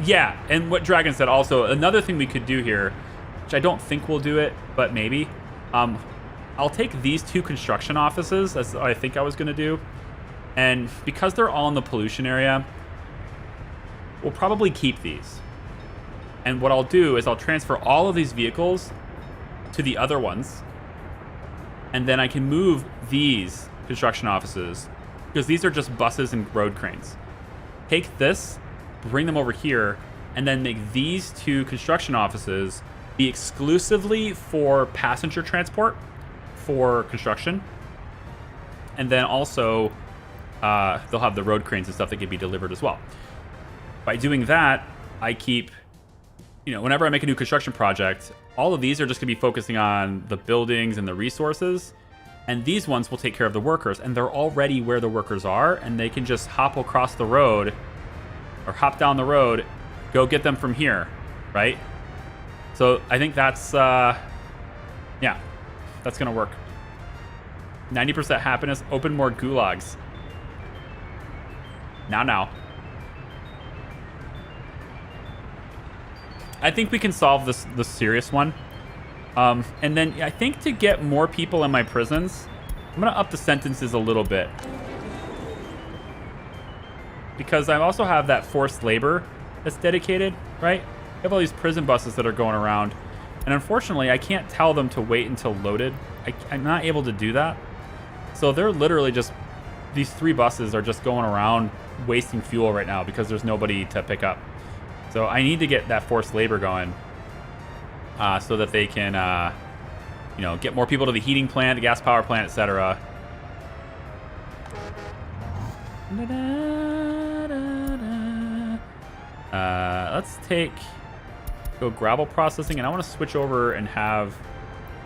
Yeah, and what Dragon said also, another thing we could do here, which I don't think we'll do it, but maybe. I'll take these 2 construction offices, as I think I was going to do. And because they're all in the pollution area, we'll probably keep these. And what I'll do is I'll transfer all of these vehicles to the other ones. And then I can move these construction offices, because these are just buses and road cranes. Take this, bring them over here, and then make these 2 construction offices be exclusively for passenger transport for construction. And then also they'll have the road cranes and stuff that can be delivered as well. By doing that, I keep, whenever I make a new construction project, all of these are just going to be focusing on the buildings and the resources. And these ones will take care of the workers. And they're already where the workers are. And they can just hop across the road or hop down the road, go get them from here, right? So I think that's, yeah, that's going to work. 90% happiness, open more gulags. Now. I think we can solve this serious one. And then I think to get more people in my prisons, I'm going to up the sentences a little bit. Because I also have that forced labor that's dedicated, right? I have all these prison buses that are going around. And unfortunately, I can't tell them to wait until loaded. I'm not able to do that. So they're literally just, these 3 buses are just going around wasting fuel right now because there's nobody to pick up. So I need to get that forced labor going so that they can, get more people to the heating plant, the gas power plant, etc. Let's go gravel processing, and I want to switch over and have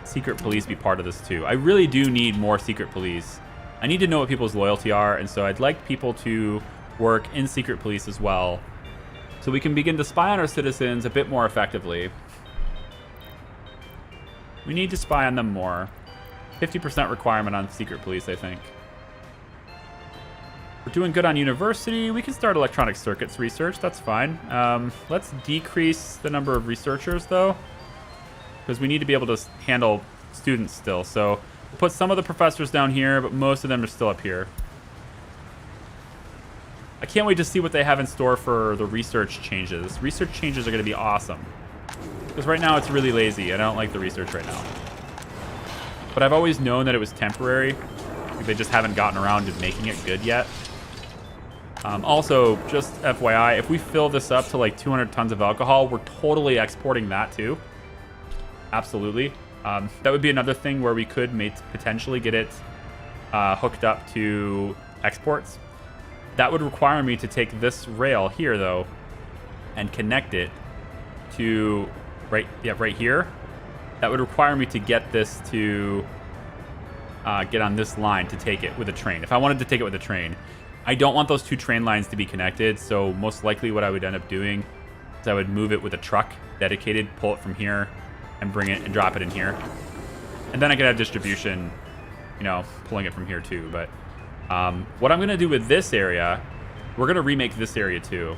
secret police be part of this too. I really do need more secret police. I need to know what people's loyalty are, and so I'd like people to work in secret police as well, so we can begin to spy on our citizens a bit more effectively. We need to spy on them more. 50% requirement on secret police, I think. We're doing good on university. We can start electronic circuits research. That's fine. Let's decrease the number of researchers, though, because we need to be able to handle students still. So we'll put some of the professors down here, but most of them are still up here. I can't wait to see what they have in store for the research changes. Research changes are going to be awesome. Because right now it's really lazy. I don't like the research right now. But I've always known that it was temporary. They just haven't gotten around to making it good yet. Also, just FYI, if we fill this up to like 200 tons of alcohol, we're totally exporting that too. Absolutely. That would be another thing where we could potentially get it hooked up to exports. That would require me to take this rail here, though, and connect it to right here. That would require me to get this to get on this line to take it with a train. If I wanted to take it with a train, I don't want those 2 train lines to be connected. So most likely what I would end up doing is I would move it with a truck dedicated, pull it from here, and bring it and drop it in here. And then I could have distribution, pulling it from here too. But what I'm going to do with this area, we're going to remake this area too.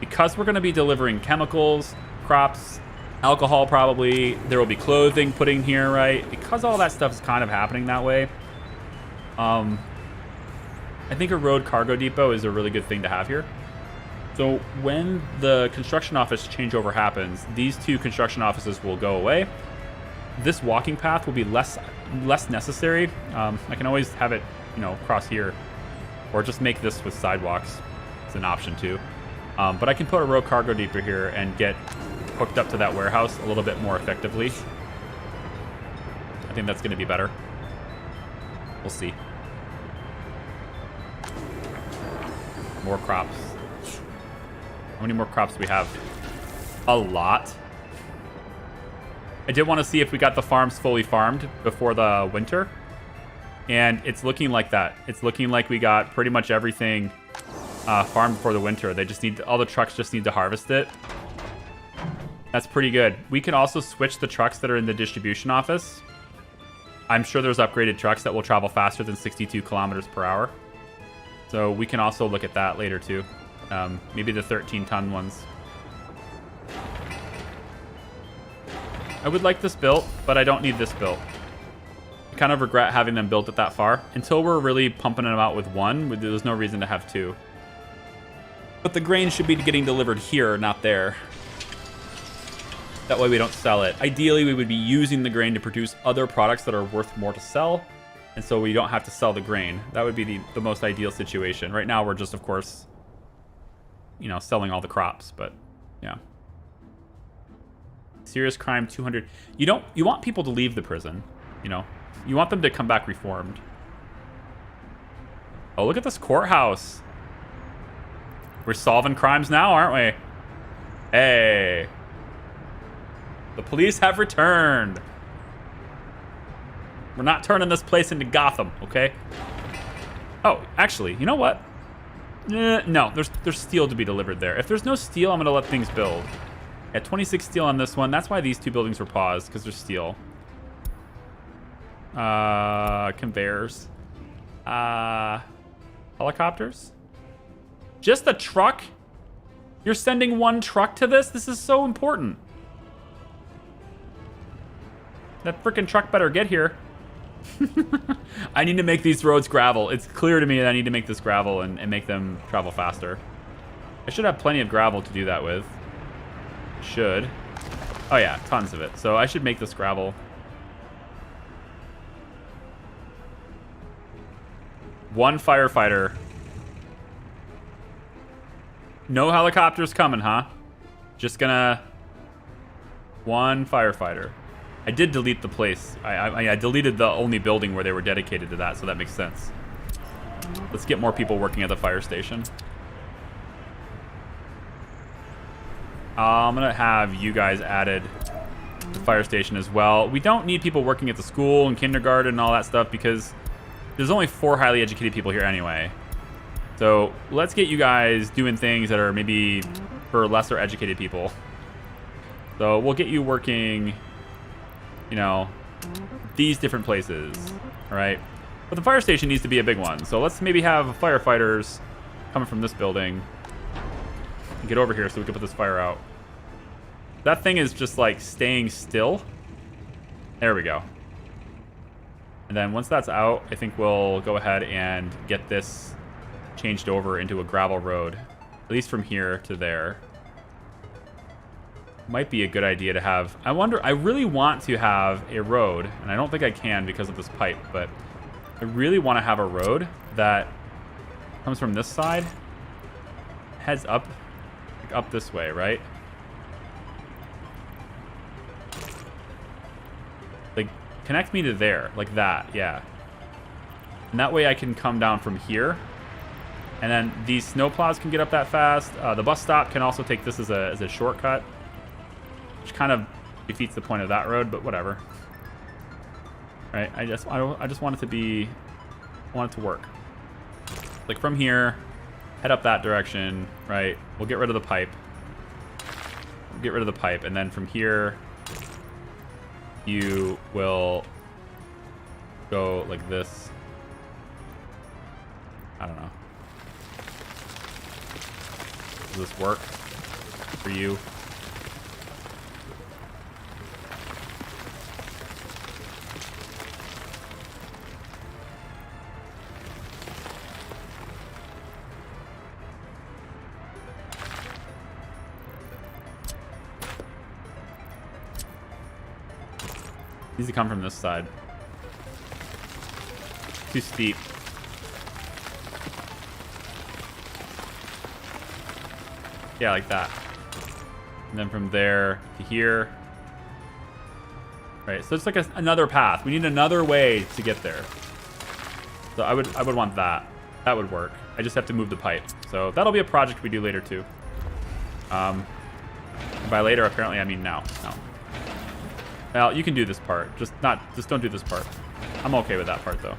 Because we're going to be delivering chemicals, crops, alcohol probably. There will be clothing put in here, right? Because all that stuff is kind of happening that way. I think a road cargo depot is a really good thing to have here. So when the construction office changeover happens, these 2 construction offices will go away. This walking path will be less necessary. I can always have it, cross here, or just make this with sidewalks. It's an option too. But I can put a road cargo depot here and get hooked up to that warehouse a little bit more effectively. I think that's going to be better. We'll see. More crops. How many more crops do we have? A lot. I did want to see if we got the farms fully farmed before the winter. And it's looking like that. It's looking like we got pretty much everything farmed before the winter. They just need all the trucks just need to harvest it. That's pretty good. We can also switch the trucks that are in the distribution office I'm sure there's upgraded trucks that will travel faster than 62 kilometers per hour. So we can also look at that later too. Maybe the 13-ton ones. I would like this built, but I don't need this built. I kind of regret having them built it that far. Until we're really pumping them out with one, there's no reason to have two. But the grain should be getting delivered here, not there. That way we don't sell it. Ideally, we would be using the grain to produce other products that are worth more to sell. And so we don't have to sell the grain. That would be the most ideal situation. Right now, we're just, of course, you know, selling all the crops. But, yeah. Serious crime, 200. You want people to leave the prison, you know. You want them to come back reformed. Oh, look at this courthouse. We're solving crimes now, aren't we? Hey. The police have returned. We're not turning this place into Gotham, okay? Oh, actually, you know what? No, there's steel to be delivered there. If there's no steel, I'm going to let things build. Yeah, 26 steel on this one. That's why these two buildings were paused, because there's steel. Conveyors. Helicopters? Just a truck? You're sending one truck to this? This is so important. That freaking truck better get here. I need to make these roads gravel. It's clear to me that I need to make this gravel and make them travel faster. I should have plenty of gravel to do that with. Should. Oh yeah, tons of it. So I should make this gravel. One firefighter. No helicopters coming, huh? Just gonna... One firefighter. I did delete the place. I deleted the only building where they were dedicated to that, so that makes sense. Let's get more people working at the fire station. I'm gonna have you guys added to the fire station as well. We don't need people working at the school and kindergarten and all that stuff because there's only 4 highly educated people here anyway. So let's get you guys doing things that are maybe for lesser educated people. So we'll get you working, you know, these different places, all right? But the fire station needs to be a big one. So let's maybe have firefighters coming from this building and get over here so we can put this fire out. That thing is just like staying still. There we go. And then once that's out, I think we'll go ahead and get this changed over into a gravel road, at least from here to there. Might be a good idea to have. I really want to have a road, and I don't think I can because of this pipe, but I really want to have a road that comes from this side, heads up, like up this way, right? Like, connect me to there, like that, yeah. And that way I can come down from here, and then these snowplows can get up that fast. The bus stop can also take this as a shortcut, which kind of defeats the point of that road, but whatever. Right? I just want it to be, I want it to work. Like from here, head up that direction, right? We'll get rid of the pipe. We'll get rid of the pipe, and then from here, you will go like this. I don't know. Does this work for you? Needs to come from this side. Too steep. Yeah, like that. And then from there to here. Right, so it's like another path. We need another way to get there. So I would want that. That would work. I just have to move the pipe. So that'll be a project we do later too. By later, apparently, I mean now. No. Well, you can do this part. Just don't do this part. I'm okay with that part though.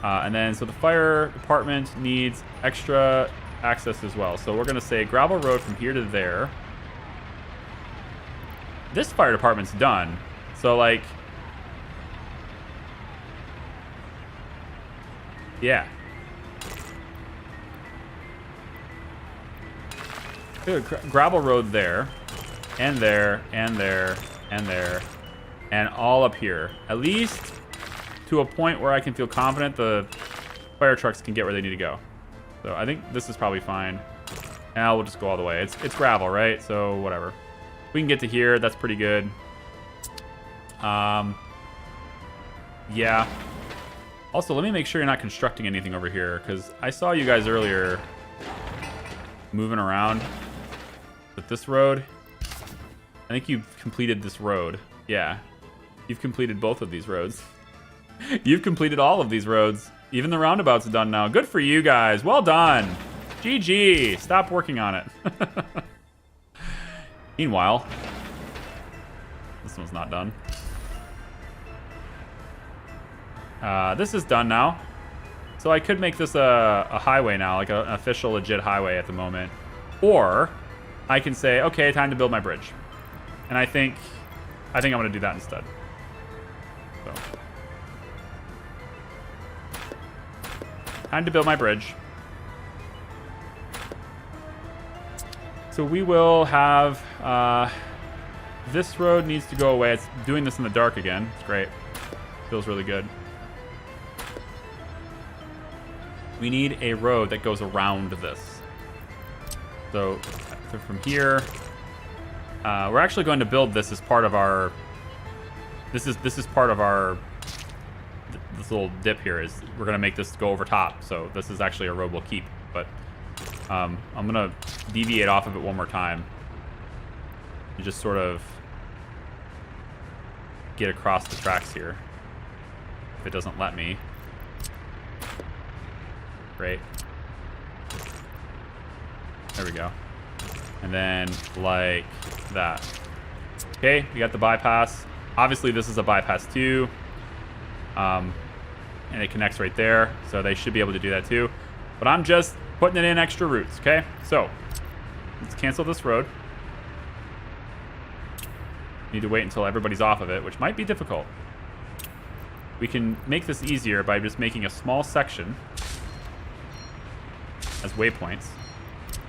And then, so the fire department needs extra access as well. So we're gonna say gravel road from here to there. This fire department's done. So like, Yeah. Good. Gravel road there. And there. And there. And there. And all up here. At least to a point where I can feel confident the fire trucks can get where they need to go. So I think this is probably fine. And we'll just go all the way. It's gravel, right? So whatever. We can get to here. That's pretty good. Yeah. Also, let me make sure you're not constructing anything over here, because I saw you guys earlier moving around with this road. I think you've completed this road. Yeah. You've completed both of these roads. You've completed all of these roads. Even the roundabout's done now. Good for you guys. Well done. GG. Stop working on it. Meanwhile, this one's not done. This is done now. So I could make this a highway now, like an official legit highway at the moment. Or I can say, okay, time to build my bridge. And I think I'm gonna do that instead. So. Time to build my bridge. So we will have, this road needs to go away. It's doing this in the dark again. It's great. Feels really good. We need a road that goes around this. So from here, we're actually going to build this as part of our, this is part of our, this little dip here is we're going to make this go over top. So this is actually a road we'll keep, but I'm going to deviate off of it one more time and just sort of get across the tracks here. If it doesn't let me. Great. There we go. And then like that. Okay, we got the bypass. Obviously this is a bypass too. And it connects right there. So they should be able to do that too. But I'm just putting it in extra routes, okay? So let's cancel this road. Need to wait until everybody's off of it, which might be difficult. We can make this easier by just making a small section as waypoints.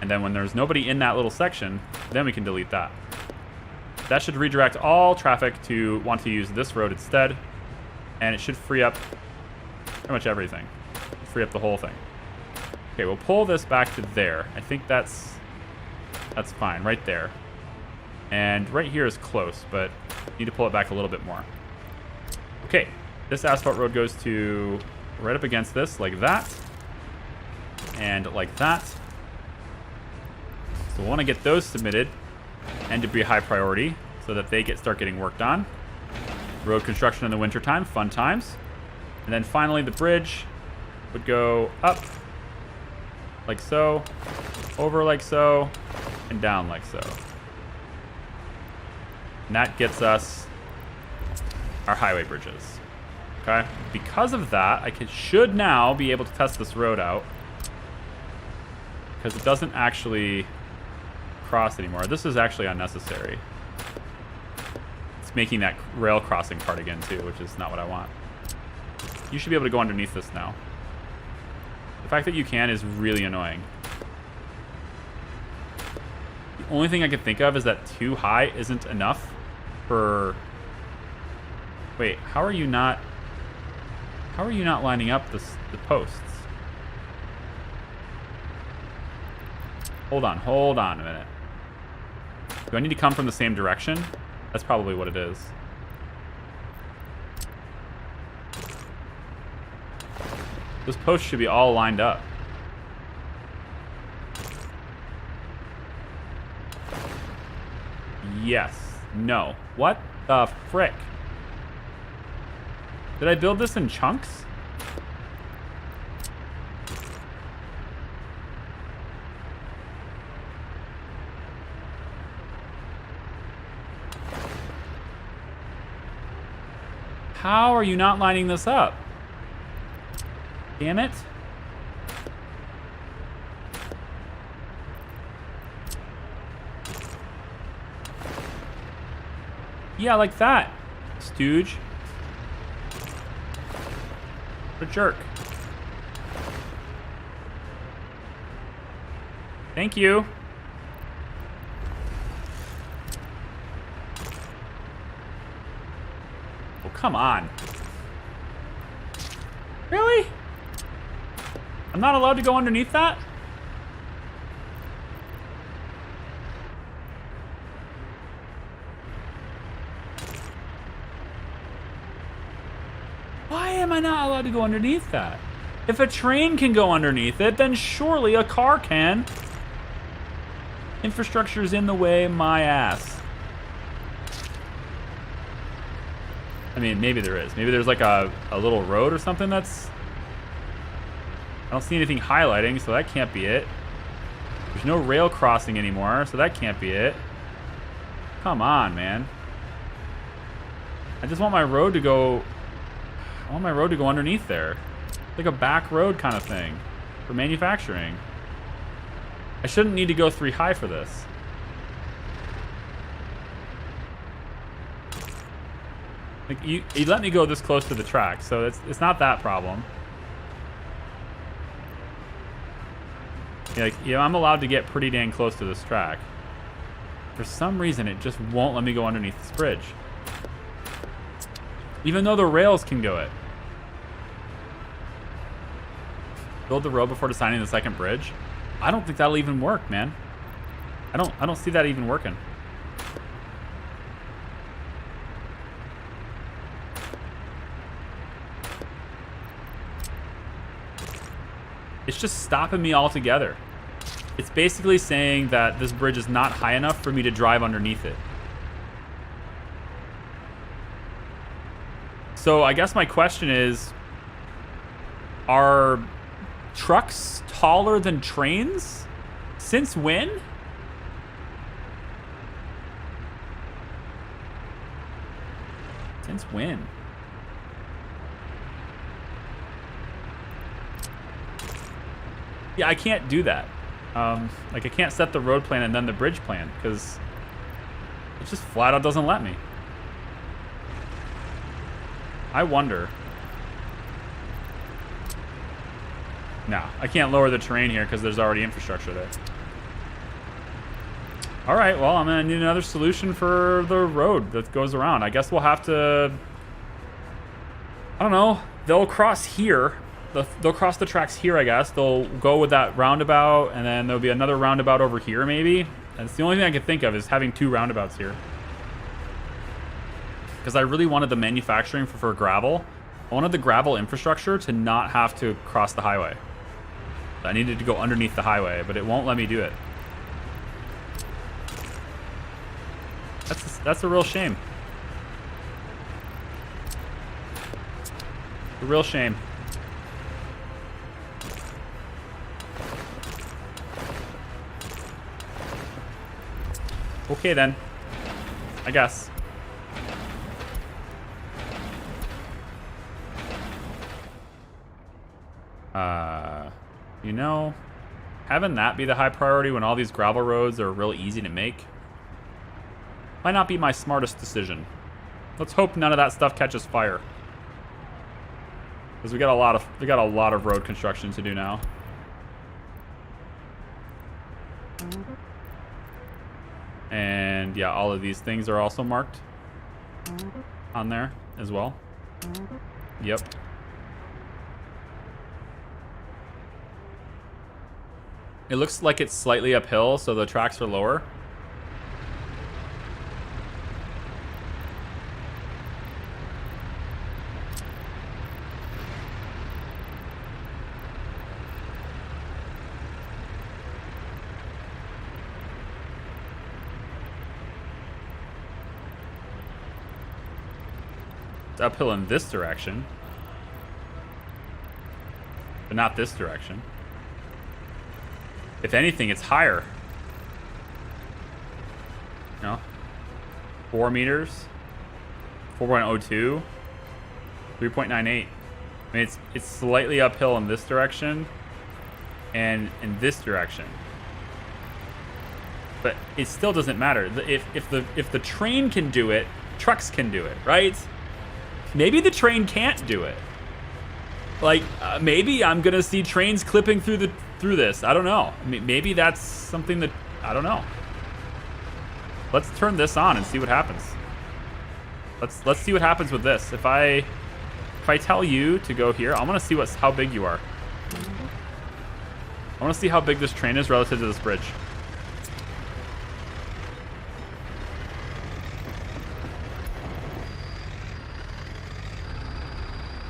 And then when there's nobody in that little section, then we can delete that. That should redirect all traffic to want to use this road instead. And it should free up pretty much everything. Free up the whole thing. Okay, we'll pull this back to there. I think that's fine, right there. And right here is close, but need to pull it back a little bit more. Okay, this asphalt road goes to right up against this, like that. And like that. So we want to get those submitted and to be high priority so that they start getting worked on. Road construction in the wintertime, fun times. And then finally the bridge would go up like so, over like so, and down like so. And that gets us our highway bridges. Okay? Because of that, I should now be able to test this road out. Because it doesn't actually cross anymore. This is actually unnecessary. It's making that rail crossing part again too, which is not what I want. You should be able to go underneath this now. The fact that you can is really annoying. The only thing I can think of is that too high isn't enough for... Wait, how are you not lining up the posts? Hold on a minute. Do I need to come from the same direction? That's probably what it is. Those posts should be all lined up. Yes. No. What the frick? Did I build this in chunks? How are you not lining this up? Damn it. Yeah, like that, stooge. What a jerk. Thank you. Oh, come on. Really? I'm not allowed to go underneath that? Why am I not allowed to go underneath that? If a train can go underneath it, then surely a car can. Infrastructure's in the way, my ass. I mean, maybe there is. Maybe there's like a little road or something that's... I don't see anything highlighting, so that can't be it. There's no rail crossing anymore, so that can't be it. Come on, man. I just want my road to go... I want my road to go underneath there. Like a back road kind of thing for manufacturing. I shouldn't need to go 3 high for this. Like you let me go this close to the track, so it's not that problem. Yeah, like, I'm allowed to get pretty dang close to this track. For some reason, it just won't let me go underneath this bridge. Even though the rails can go it. Build the road before designing the second bridge. I don't think that'll even work, man. I don't see that even working. It's just stopping me altogether. It's basically saying that this bridge is not high enough for me to drive underneath it. So I guess my question is, are trucks taller than trains? Since when? Since when? Yeah, I can't do that. Like I can't set the road plan and then the bridge plan because it just flat out doesn't let me. I wonder. No, I can't lower the terrain here because there's already infrastructure there. All right, well, I'm gonna need another solution for the road that goes around. I guess we'll have to, I don't know, they'll cross here. They'll cross the tracks here, I guess. They'll go with that roundabout, and then there'll be another roundabout over here, maybe. And it's the only thing I can think of is having 2 roundabouts here. Because I really wanted the manufacturing for gravel. I wanted the gravel infrastructure to not have to cross the highway. I needed to go underneath the highway, but it won't let me do it. That's a real shame. A real shame. Okay then, I guess. You know, having that be the high priority when all these gravel roads are real easy to make might not be my smartest decision. Let's hope none of that stuff catches fire, because we got a lot of road construction to do now. And yeah, all of these things are also marked on there as well. Yep. It looks like it's slightly uphill, so the tracks are lower. It's uphill in this direction, but not this direction. If anything, it's higher. No? 4 meters? 4.02? 3.98. I mean, it's slightly uphill in this direction and in this direction. But it still doesn't matter. If the train can do it, trucks can do it, right? Maybe the train can't do it. Like, maybe I'm gonna see trains clipping through this. I don't know. Maybe that's something that, I don't know. Let's turn this on and see what happens. Let's see what happens with this. If I tell you to go here, I want to see how big you are. I want to see how big this train is relative to this bridge.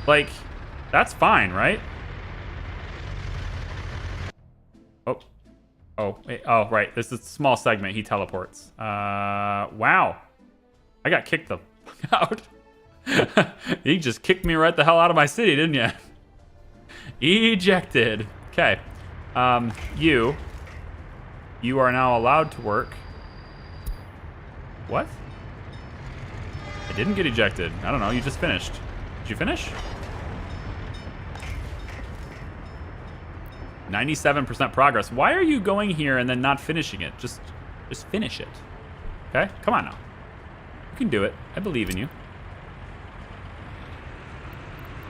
Like, that's fine, right? Oh, wait. Oh, right. This is a small segment. He teleports. Wow. I got kicked the fuck out. You just kicked me right the hell out of my city, didn't you? Ejected. Okay. You are now allowed to work. What? I didn't get ejected. I don't know. You just finished. Did you finish? 97% progress. Why are you going here and then not finishing it? Just finish it. Okay? Come on now. You can do it. I believe in you.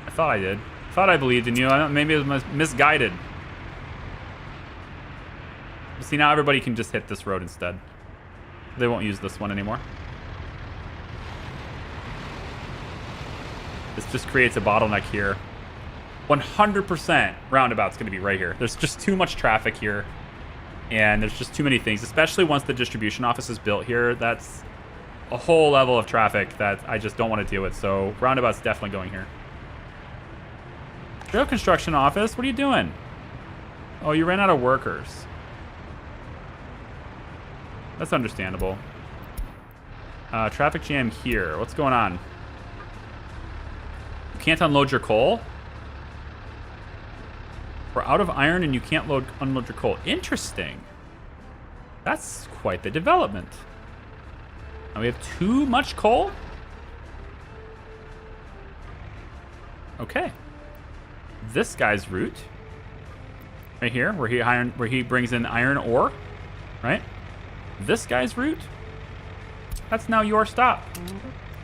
I thought I did. I thought I believed in you. Maybe it was misguided. See, now everybody can just hit this road instead. They won't use this one anymore. This just creates a bottleneck here. 100% roundabout's going to be right here. There's just too much traffic here, and there's just too many things, especially once the distribution office is built here. That's a whole level of traffic that I just don't want to deal with, so roundabout's definitely going here. Rail construction office, what are you doing? Oh, you ran out of workers. That's understandable. Traffic jam here. What's going on? You can't unload your coal? We're out of iron and you can't unload your coal. Interesting. That's quite the development. Now we have too much coal? Okay. This guy's route. Right here, where he brings in iron ore. Right? This guy's route. That's now your stop.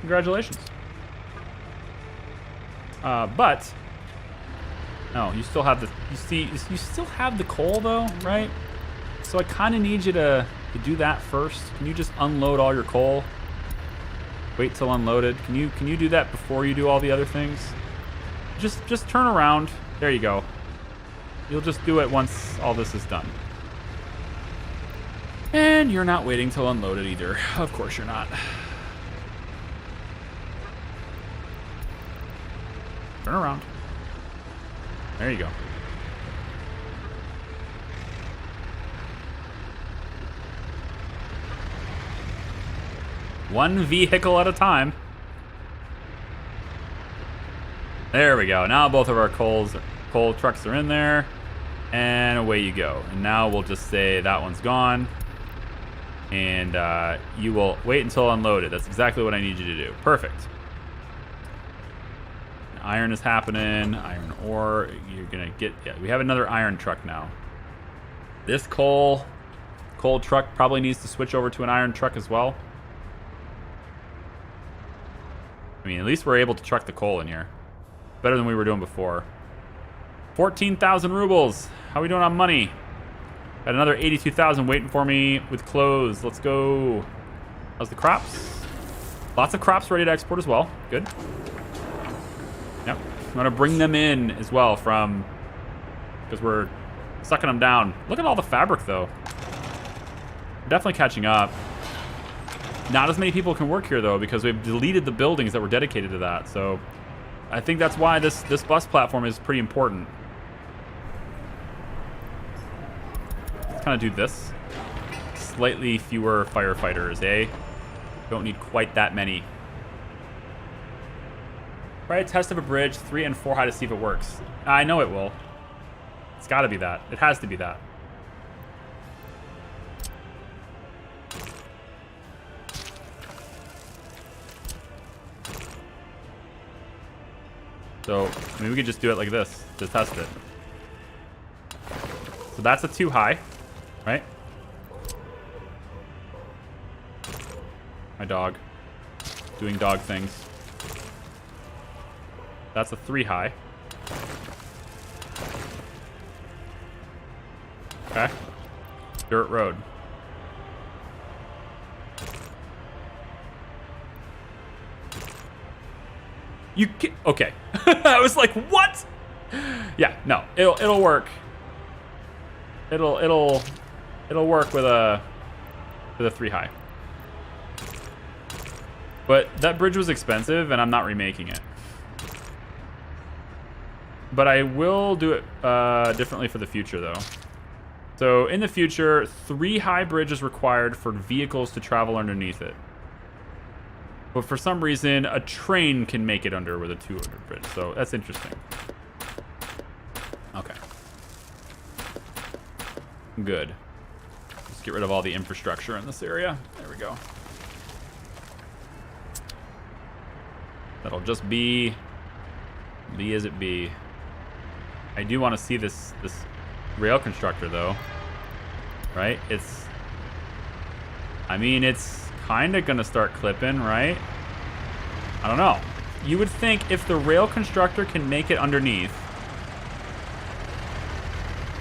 Congratulations. But no, you still have you still have the coal though, right? So I kind of need you to do that first. Can you just unload all your coal? Wait till unloaded. Can you do that before you do all the other things? Just turn around. There you go. You'll just do it once all this is done. And you're not waiting till unloaded either. Of course you're not. Turn around. There you go. One vehicle at a time. There we go. Now both of our coal trucks are in there. And away you go. And now we'll just say that one's gone. And you will wait until unloaded. That's exactly what I need you to do. Perfect. Iron is happening. Iron ore. You're gonna get. Yeah, we have another iron truck now. This coal truck probably needs to switch over to an iron truck as well. I mean, at least we're able to truck the coal in here. Better than we were doing before. 14,000 rubles. How are we doing on money? Got another 82,000 waiting for me with clothes. Let's go. How's the crops? Lots of crops ready to export as well. Good. Yep. I'm gonna bring them in as well because we're sucking them down. Look at all the fabric though. We're definitely catching up. Not as many people can work here though because we've deleted the buildings that were dedicated to that. So I think that's why this bus platform is pretty important. Let's kind of do this. Slightly fewer firefighters, eh? Don't need quite that many. Try a test of a bridge 3 and 4 high to see if it works. I know it will. It's got to be that. It has to be that. So, I mean, we could just do it like this to test it. So that's a 2 high, right? My dog. Doing dog things. That's a 3 high. Okay. Dirt road. You can, okay. I was like, what? Yeah, no, it'll work. It'll work with a 3 high. But that bridge was expensive, and I'm not remaking it. But I will do it differently for the future, though. So in the future, 3 high bridge is required for vehicles to travel underneath it. But for some reason, a train can make it under with a 200 bridge. So that's interesting. Okay. Good. Let's get rid of all the infrastructure in this area. There we go. That'll just be as it be. I do want to see this rail constructor, though. Right? I mean, it's kind of going to start clipping, right? I don't know. You would think if the rail constructor can make it underneath.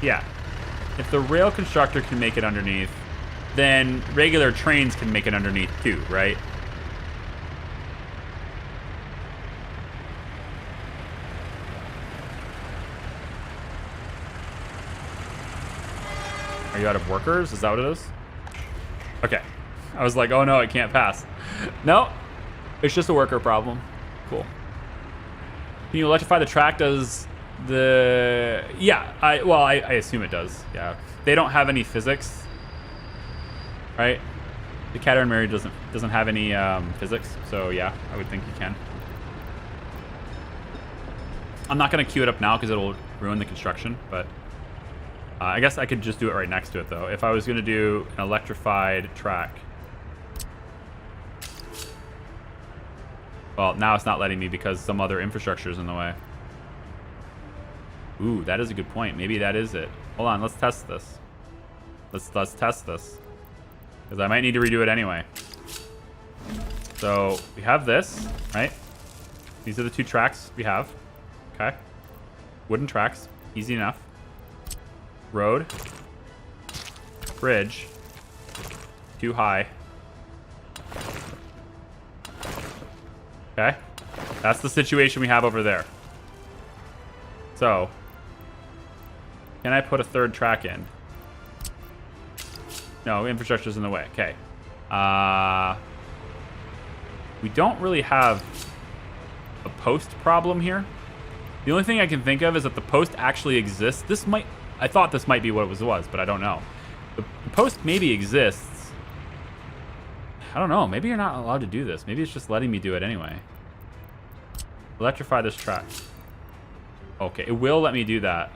Yeah. If the rail constructor can make it underneath, then regular trains can make it underneath too, right? Are you out of workers? Is that what it is? Okay. I was like, oh no, it can't pass. No, it's just a worker problem. Cool. Can you electrify the track? Does the... Yeah, I assume it does. Yeah. They don't have any physics, right? The Cateran Mary doesn't have any physics, so yeah, I would think you can. I'm not going to queue it up now because it'll ruin the construction, but... I guess I could just do it right next to it, though. If I was going to do an electrified track. Well, now it's not letting me because some other infrastructure is in the way. Ooh, that is a good point. Maybe that is it. Hold on, let's test this. Let's test this. Because I might need to redo it anyway. So, we have this, right? These are the 2 tracks we have. Okay. Wooden tracks. Easy enough. Road, bridge, 2 high. Okay, that's the situation we have over there. So, can I put a 3rd track in? No, infrastructure's in the way. Okay. We don't really have a post problem here. The only thing I can think of is that the post actually exists. I thought this might be what it was, but I don't know. The post maybe exists. I don't know. Maybe you're not allowed to do this. Maybe it's just letting me do it anyway. Electrify this track. Okay, it will let me do that.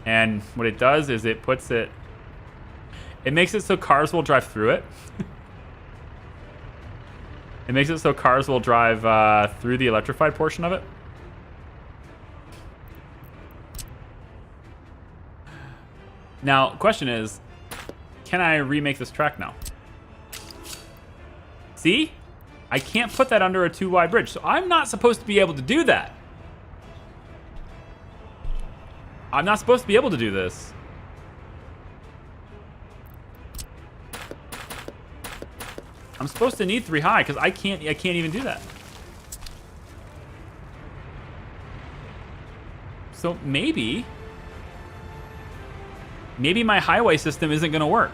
And what it does is it puts it... It makes it so cars will drive through it. It makes it so cars will drive through the electrified portion of it. Now, question is, can I remake this track now? See? I can't put that under a 2 wide bridge, so I'm not supposed to be able to do that. I'm not supposed to be able to do this. I'm supposed to need 3 high because I can't even do that. So maybe my highway system isn't going to work.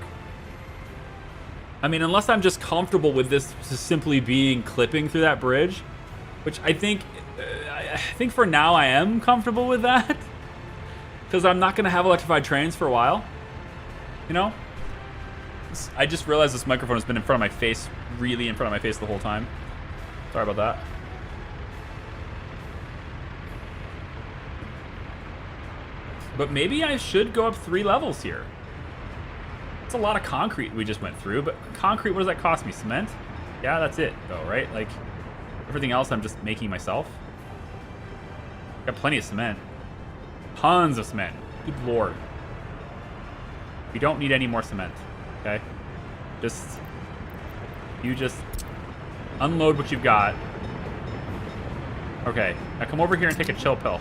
I mean, unless I'm just comfortable with this just simply being clipping through that bridge, which I think for now I am comfortable with that, because I'm not going to have electrified trains for a while. You know? I just realized this microphone has been in front of my face, really in front of my face the whole time. Sorry about that. But maybe I should go up 3 levels here. It's a lot of concrete we just went through, but concrete, what does that cost me? Cement? Yeah, that's it, though, right? Like, everything else I'm just making myself. Got plenty of cement. Tons of cement. Good lord. We don't need any more cement, okay? You just unload what you've got. Okay, now come over here and take a chill pill.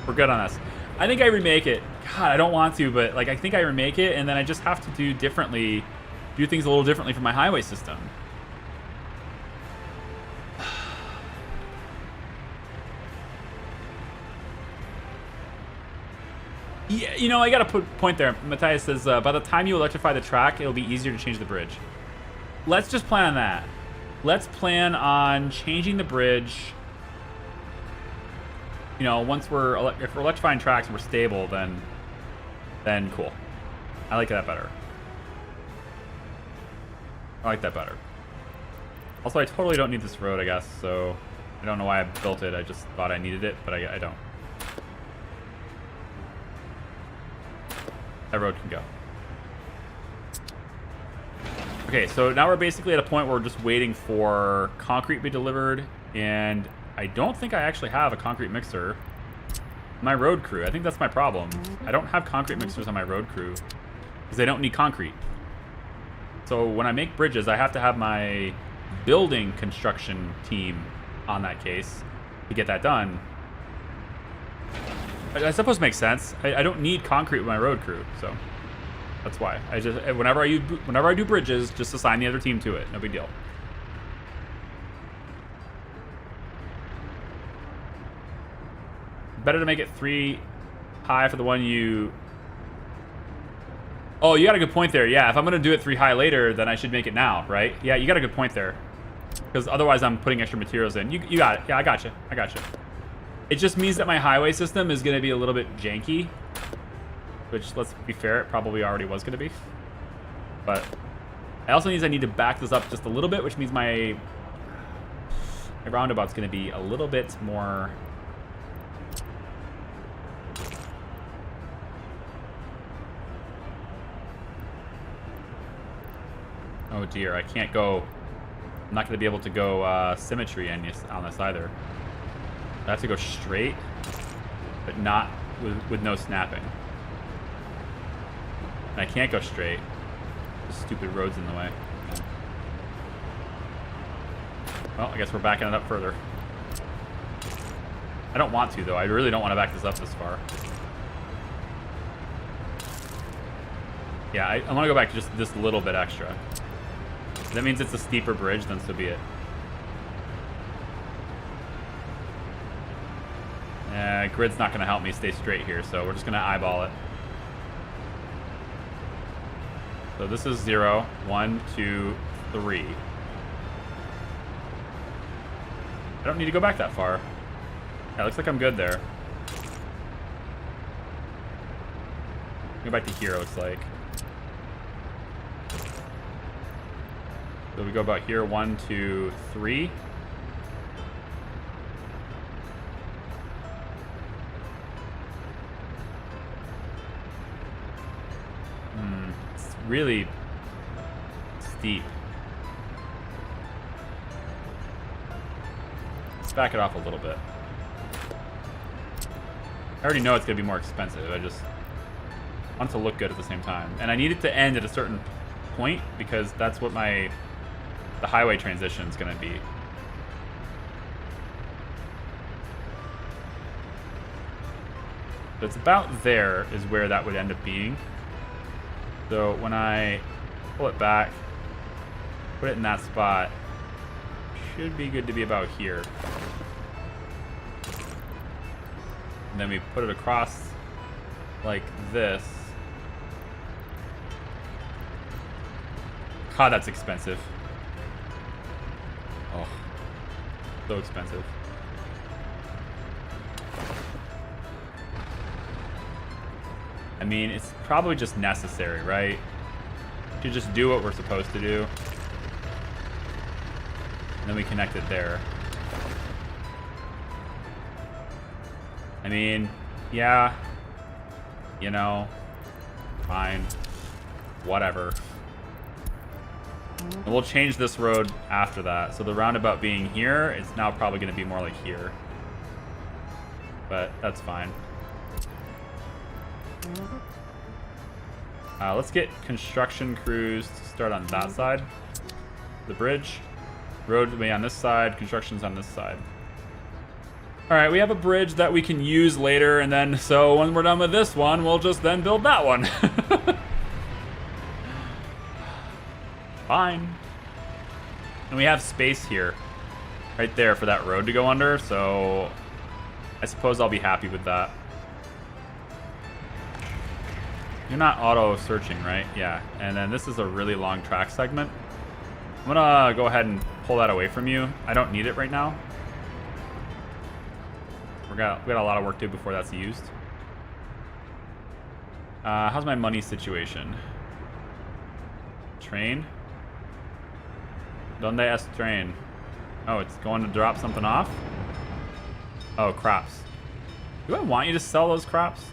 We're good on this. I think I remake it. God, I don't want to, but like I think I remake it, and then I just have to do things a little differently for my highway system. Yeah, you know, I got a point there. Matthias says, by the time you electrify the track, it'll be easier to change the bridge. Let's just plan on that. Let's plan on changing the bridge. You know, if we're electrifying tracks and we're stable, then cool. I like that better. I like that better. Also, I totally don't need this road, I guess, so I don't know why I built it. I just thought I needed it, but I don't. That road can go. Okay, so now we're basically at a point where we're just waiting for concrete to be delivered, and I don't think I actually have a concrete mixer. My road crew, I think that's my problem. I don't have concrete mixers on my road crew because they don't need concrete. So when I make bridges, I have to have my building construction team on that case to get that done. I suppose it makes sense. I don't need concrete with my road crew, so that's why. I just whenever I do bridges, just assign the other team to it. No big deal. Better to make it 3 high for the one you... Oh, you got a good point there. Yeah, if I'm gonna do it 3 high later, then I should make it now, right? Yeah, you got a good point there. Because otherwise I'm putting extra materials in. You got it. Yeah, I got you. It just means that my highway system is gonna be a little bit janky. Which, let's be fair, it probably already was gonna be. But I also need to back this up just a little bit, which means my roundabout's gonna be a little bit more... Oh dear, I can't go... I'm not gonna be able to go symmetry on this either. I have to go straight, but not with no snapping. And I can't go straight. The stupid road's in the way. Well, I guess we're backing it up further. I don't want to, though. I really don't want to back this up this far. Yeah, I want to go back just this little bit extra. If that means it's a steeper bridge, then so be it. Grid's not going to help me stay straight here, so we're just going to eyeball it. So this is 0, 1, 2, 3. I don't need to go back that far. Yeah, looks like I'm good there. Go back to here, it looks like. So we go about here, 1, 2, 3. It's really steep. Let's back it off a little bit. I already know it's going to be more expensive. I just want it to look good at the same time. And I need it to end at a certain point because that's what the highway transition is going to be. But it's about there is where that would end up being. So when I pull it back, put it in that spot, should be good to be about here. And then we put it across like this. God, that's expensive. Oh, so expensive. I mean, it's probably just necessary, right? To just do what we're supposed to do. And then we connect it there. I mean, yeah. You know, fine. Whatever. And we'll change this road after that. So the roundabout being here, it's now probably going to be more like here. But that's fine. Let's get construction crews to start on that side. The bridge. Road will be on this side. Construction's on this side. All right, we have a bridge that we can use later, and then so when we're done with this one, we'll just then build that one. Fine. And we have space here, right there for that road to go under, so I suppose I'll be happy with that. You're not auto-searching, right? Yeah, and then this is a really long track segment. I'm gonna go ahead and pull that away from you. I don't need it right now. We got a lot of work to do before that's used. How's my money situation? Train? Donde es train? Oh, it's going to drop something off? Oh, crops. Do I want you to sell those crops?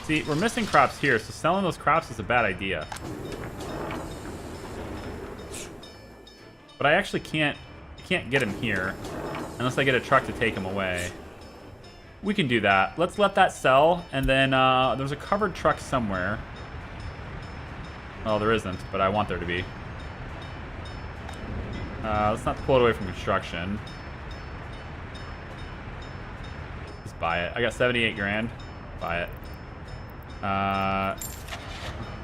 See, we're missing crops here, so selling those crops is a bad idea. But I actually can't get them here unless I get a truck to take them away. We can do that. Let's let that sell, and then there's a covered truck somewhere. Well, there isn't, but I want there to be. Let's not pull it away from construction. Just buy it. I got 78 grand. Buy it.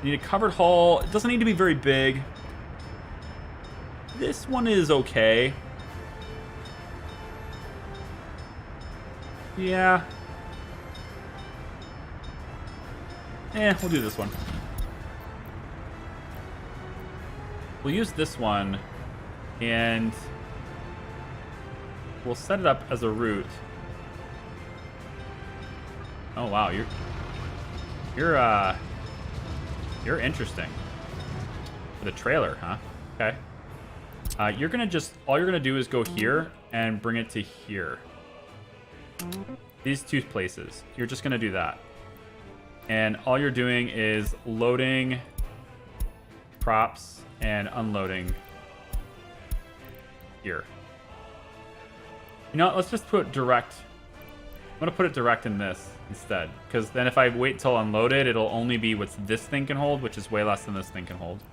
Need a covered hull. It doesn't need to be very big. This one is okay. Yeah. We'll do this one. We'll use this one, and we'll set it up as a route. Oh wow, you're interesting. For the trailer, huh? Okay. All you're gonna do is go here and bring it to here. These two places. You're just gonna do that. And all you're doing is loading props and unloading here. You know what, let's just put direct. I'm gonna put it direct in this instead, because then if I wait till unloaded, it'll only be what this thing can hold, which is way less than this thing can hold.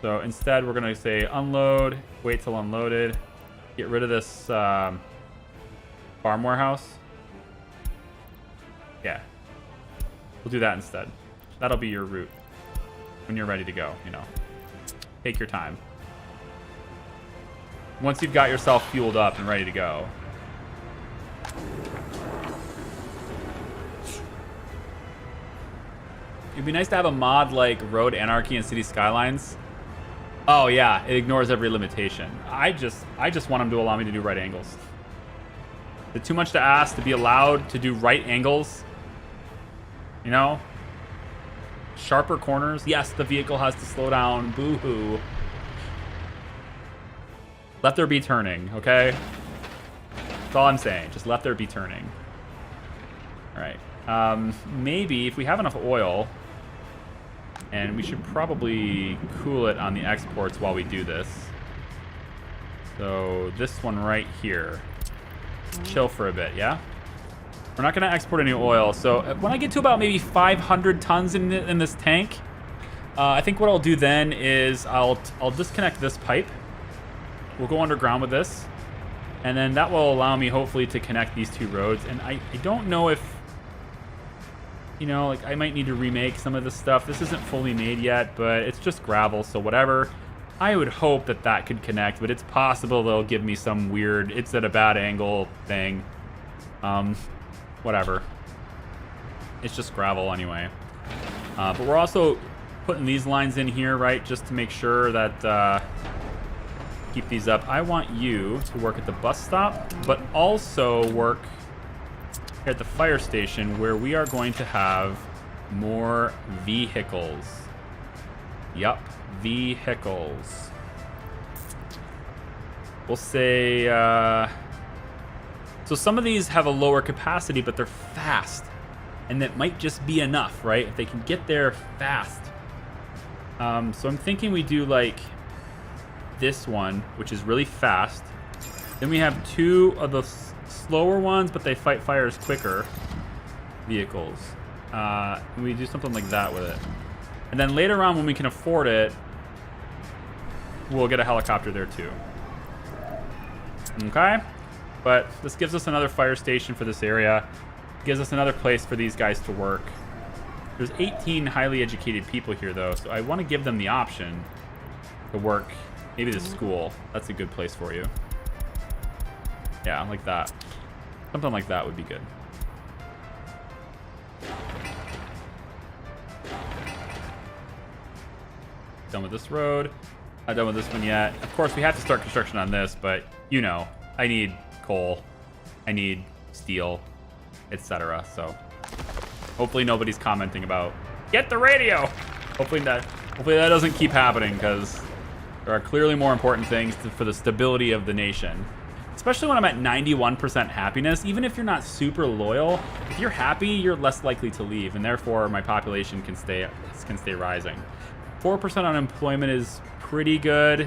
So instead, we're gonna say unload, wait till unloaded, get rid of this farm warehouse. Yeah, we'll do that instead. That'll be your route when you're ready to go, you know. Take your time. Once you've got yourself fueled up and ready to go. It'd be nice to have a mod like Road Anarchy and City Skylines. Oh yeah, it ignores every limitation. I just want them to allow me to do right angles. Is it too much to ask to be allowed to do right angles? You know? Sharper corners. Yes, the vehicle has to slow down. Boo-hoo. Let there be turning, okay? That's all I'm saying. Just let there be turning. All right. Maybe if we have enough oil, and we should probably cool it on the exports while we do this. So this one right here. Chill for a bit, yeah? We're not going to export any oil. So when I get to about maybe 500 tons in this tank, I think what I'll do then is I'll disconnect this pipe. We'll go underground with this. And then that will allow me hopefully to connect these two roads. And I don't know if, you know, like I might need to remake some of this stuff. This isn't fully made yet, but it's just gravel, so whatever. I would hope that that could connect, but it's possible they'll give me some weird, it's at a bad angle thing. Whatever. It's just gravel anyway. But we're also putting these lines in here, right, just to make sure that keep these up. I want you to work at the bus stop, but also work here at the fire station, where we are going to have more vehicles. Yup, vehicles. We'll say, so some of these have a lower capacity, but they're fast. And that might just be enough, right? If they can get there fast. So I'm thinking we do like this one, which is really fast. Then we have two of the slower ones, but they fight fires quicker vehicles. We do something like that with it. And then later on, when we can afford it, we'll get a helicopter there too. Okay. But this gives us another fire station for this area. Gives us another place for these guys to work. There's 18 highly educated people here, though, so I want to give them the option to work. Maybe the school. That's a good place for you. Yeah, like that. Something like that would be good. Done with this road. Not done with this one yet. Of course, we have to start construction on this, but you know, I need coal. I need steel, etc. So hopefully nobody's commenting about get the radio. Hopefully that doesn't keep happening, because there are clearly more important things for the stability of the nation. Especially when I'm at 91% happiness. Even if you're not super loyal, if you're happy, you're less likely to leave, and therefore my population can stay rising. 4% unemployment is pretty good. We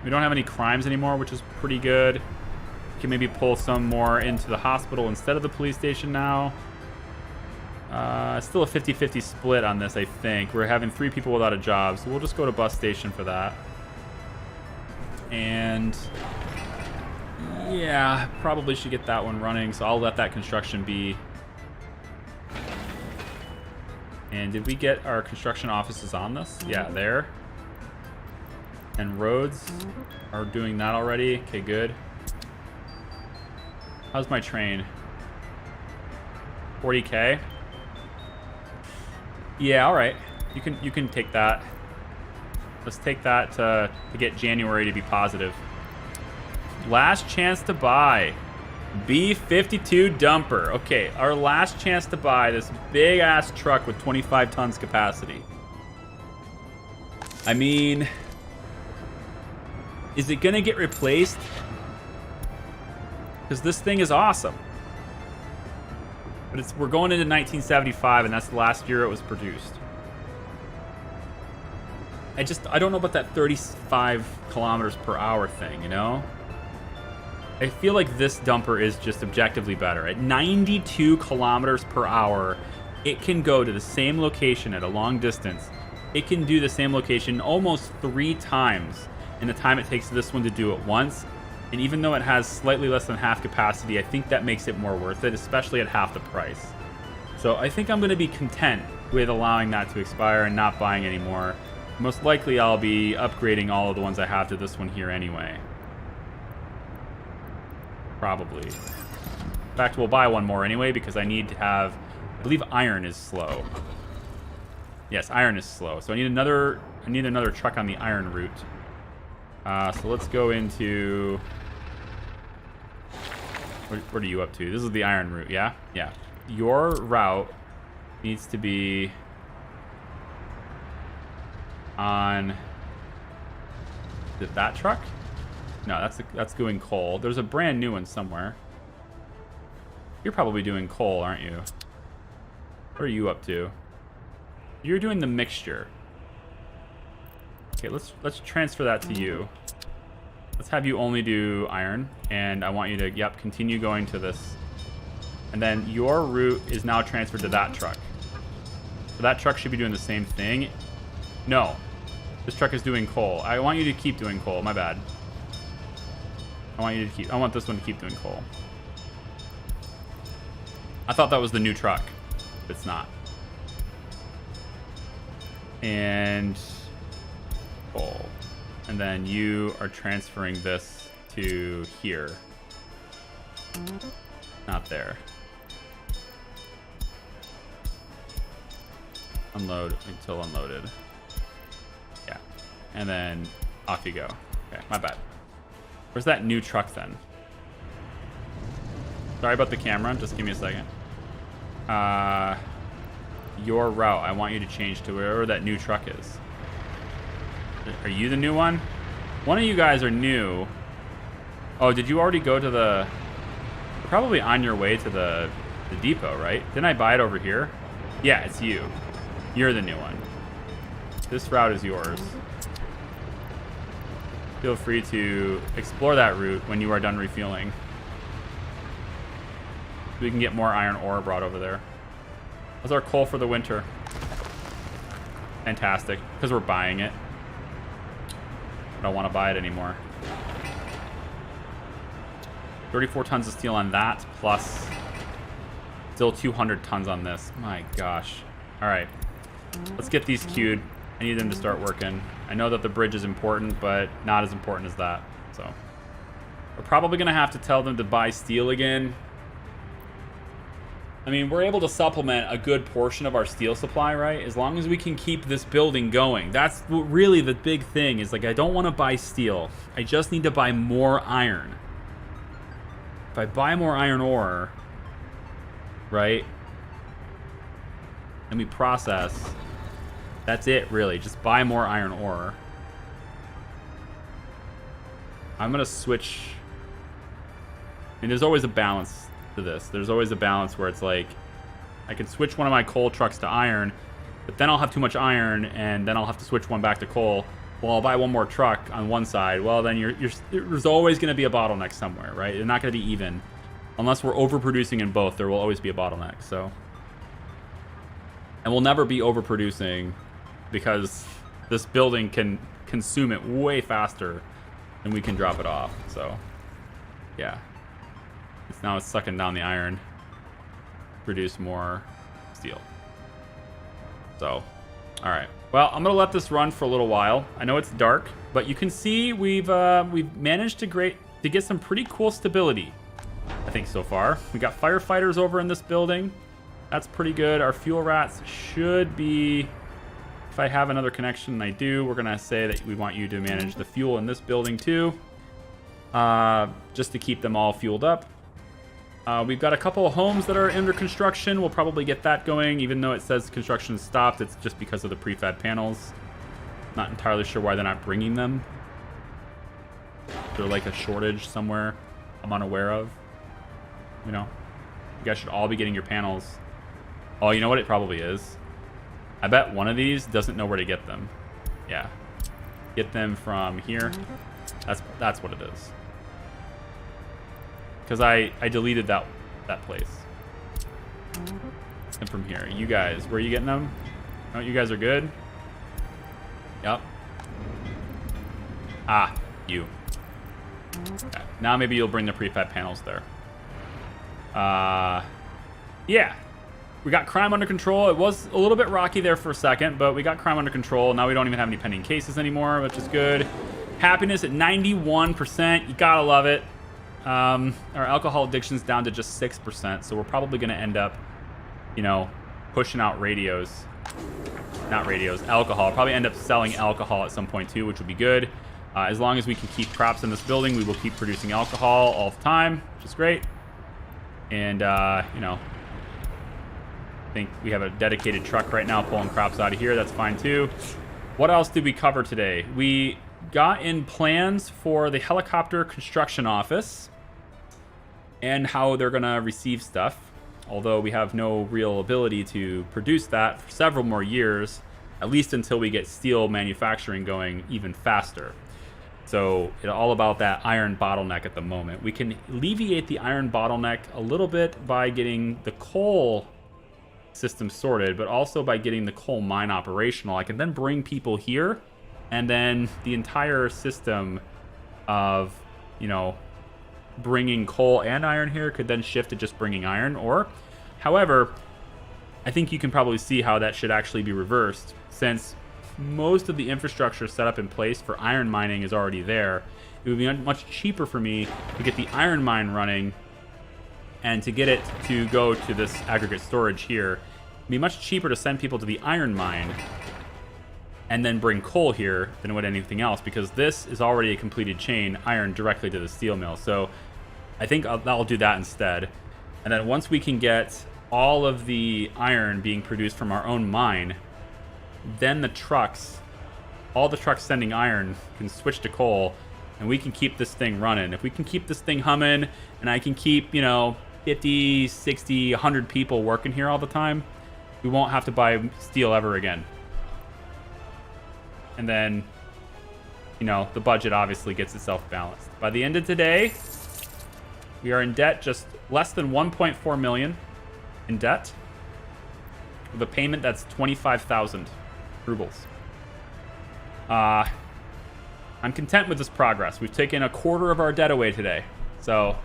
don't have any crimes anymore, which is pretty good. We can maybe pull some more into the hospital instead of the police station now. Still a 50-50 split on this, I think. We're having 3 people without a job, so we'll just go to bus station for that. And yeah, probably should get that one running, so I'll let that construction be. And did we get our construction offices on this? Yeah, there. And roads are doing that already. Okay, good. How's my train? 40K? Yeah, all right. You can take that. Let's take that to get January to be positive. Last chance to buy. B52 dumper. Okay, our last chance to buy this big ass truck with 25 tons capacity. I mean, is it gonna get replaced? Because this thing is awesome. But we're going into 1975, and that's the last year it was produced. I don't know about that 35 kilometers per hour thing, you know? I feel like this dumper is just objectively better. At 92 kilometers per hour, it can go to the same location at a long distance. It can do the same location almost 3 times in the time it takes this one to do it once. And even though it has slightly less than half capacity, I think that makes it more worth it, especially at half the price. So I think I'm going to be content with allowing that to expire and not buying any more. Most likely I'll be upgrading all of the ones I have to this one here anyway. Probably. In fact, we'll buy one more anyway, because I need to have... I believe iron is slow. Yes, iron is slow. So I need another truck on the iron route. So let's go into... What are you up to? This is the iron route, yeah? Yeah. Your route needs to be on... Is it that truck? No, that's doing coal. There's a brand new one somewhere. You're probably doing coal, aren't you? What are you up to? You're doing the mixture. Okay, let's transfer that to you. Let's have you only do iron, and I want you to, continue going to this. And then your route is now transferred to that truck. So that truck should be doing the same thing. No, this truck is doing coal. I want you to keep doing coal, my bad. I want this one to keep doing coal. I thought that was the new truck. It's not. And coal. And then you are transferring this to here. Not there. Unload until unloaded. Yeah. And then off you go. Okay, my bad. Where's that new truck then? Sorry about the camera, just give me a second. Your route, I want you to change to wherever that new truck is. Are you the new one? One of you guys are new. Oh, did you already go to the... You're probably on your way to the depot, right? Didn't I buy it over here? Yeah, it's you. You're the new one. This route is yours. Feel free to explore that route when you are done refueling. We can get more iron ore brought over there. How's our coal for the winter? Fantastic, because we're buying it. I don't want to buy it anymore. 34 tons of steel on that, plus still 200 tons on this. My gosh. All right. Let's get these queued. I need them to start working. I know that the bridge is important, but not as important as that. So we're probably going to have to tell them to buy steel again. I mean, we're able to supplement a good portion of our steel supply, right? As long as we can keep this building going. That's really the big thing is, like, I don't want to buy steel. I just need to buy more iron. If I buy more iron ore, right, and we process, that's it, really. Just buy more iron ore. I'm going to switch. I mean, there's always a balance to this. There's always a balance where it's like, I can switch one of my coal trucks to iron, but then I'll have too much iron, and then I'll have to switch one back to coal. Well, I'll buy one more truck on one side. Well, then there's always going to be a bottleneck somewhere, right? They're not going to be even. Unless we're overproducing in both, there will always be a bottleneck. So, and we'll never be overproducing because this building can consume it way faster than we can drop it off. So, yeah. Now it's sucking down the iron, produce more steel. So, all right. Well, I'm gonna let this run for a little while. I know it's dark, but you can see we've managed to get some pretty cool stability, I think, so far. We got firefighters over in this building. That's pretty good. Our fuel rats should be, if I have another connection, and I do, we're gonna say that we want you to manage the fuel in this building too, just to keep them all fueled up. We've got a couple of homes that are under construction. We'll probably get that going, even though it says construction stopped. It's just because of the prefab panels. Not entirely sure why they're not bringing them. They're like a shortage somewhere I'm unaware of. You know, you guys should all be getting your panels. Oh, you know what it probably is? I bet one of these doesn't know where to get them. Yeah. Get them from here. That's what it is. Because I deleted that place. And from here, you guys, where are you getting them? Oh, you guys are good. Yep. Ah, you. Okay. Now maybe you'll bring the prefab panels there. Yeah. We got crime under control. It was a little bit rocky there for a second, but we got crime under control. Now we don't even have any pending cases anymore, which is good. Happiness at 91%. You gotta love it. Our alcohol addiction's down to just 6%, so we're probably going to end up, you know, pushing out alcohol. Probably end up selling alcohol at some point too, which would be good. As long as we can keep crops in this building, we will keep producing alcohol all the time, which is great. And, you know, I think we have a dedicated truck right now pulling crops out of here. That's fine too. What else did we cover today? We got in plans for the helicopter construction office and how they're going to receive stuff, although we have no real ability to produce that for several more years, at least until we get steel manufacturing going even faster. So it's all about that iron bottleneck at the moment. We can alleviate the iron bottleneck a little bit by getting the coal system sorted, but also by getting the coal mine operational. I can then bring people here, and then the entire system of, you know, bringing coal and iron here could then shift to just bringing iron ore. However, I think you can probably see how that should actually be reversed, since most of the infrastructure set up in place for iron mining is already there. It would be much cheaper for me to get the iron mine running and to get it to go to this aggregate storage here. It'd be much cheaper to send people to the iron mine and then bring coal here than it would anything else, because this is already a completed chain, iron directly to the steel mill. So I think I'll do that instead. And then once we can get all of the iron being produced from our own mine, then the trucks, all the trucks sending iron, can switch to coal, and we can keep this thing running. If we can keep this thing humming, and I can keep, you know, 50, 60, 100 people working here all the time, we won't have to buy steel ever again. And then, you know, the budget obviously gets itself balanced. By the end of today, we are in debt just less than 1.4 million in debt, with a payment that's 25,000 rubles. I'm content with this progress. We've taken a quarter of our debt away today. So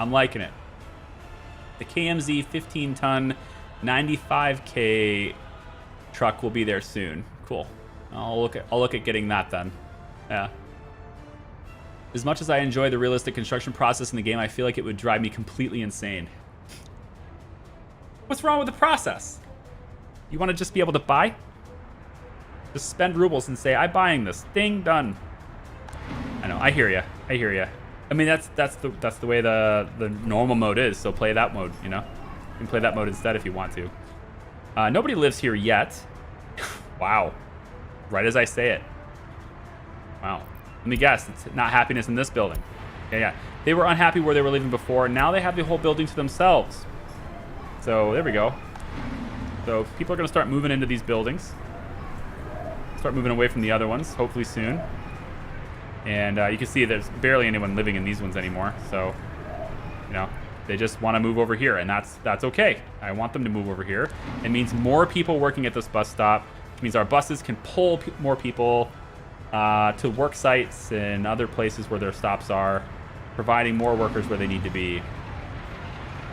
I'm liking it. The KMZ 15-ton 95K truck will be there soon. Cool. I'll look at getting that then. Yeah. As much as I enjoy the realistic construction process in the game, I feel like it would drive me completely insane. What's wrong with the process? You want to just be able to buy? Just spend rubles and say, I'm buying this. Ding, done. I know, I hear you. I hear you. I mean, that's the way the normal mode is, so play that mode, you know? You can play that mode instead if you want to. Nobody lives here yet. Wow. Right as I say it. Wow. Let me guess, it's not happiness in this building. Yeah. They were unhappy where they were living before, and now they have the whole building to themselves. So, there we go. So, people are going to start moving into these buildings. Start moving away from the other ones, hopefully soon. And you can see there's barely anyone living in these ones anymore. So, you know, they just want to move over here, and that's okay. I want them to move over here. It means more people working at this bus stop, which means our buses can pull more people to work sites and other places where their stops are, providing more workers where they need to be.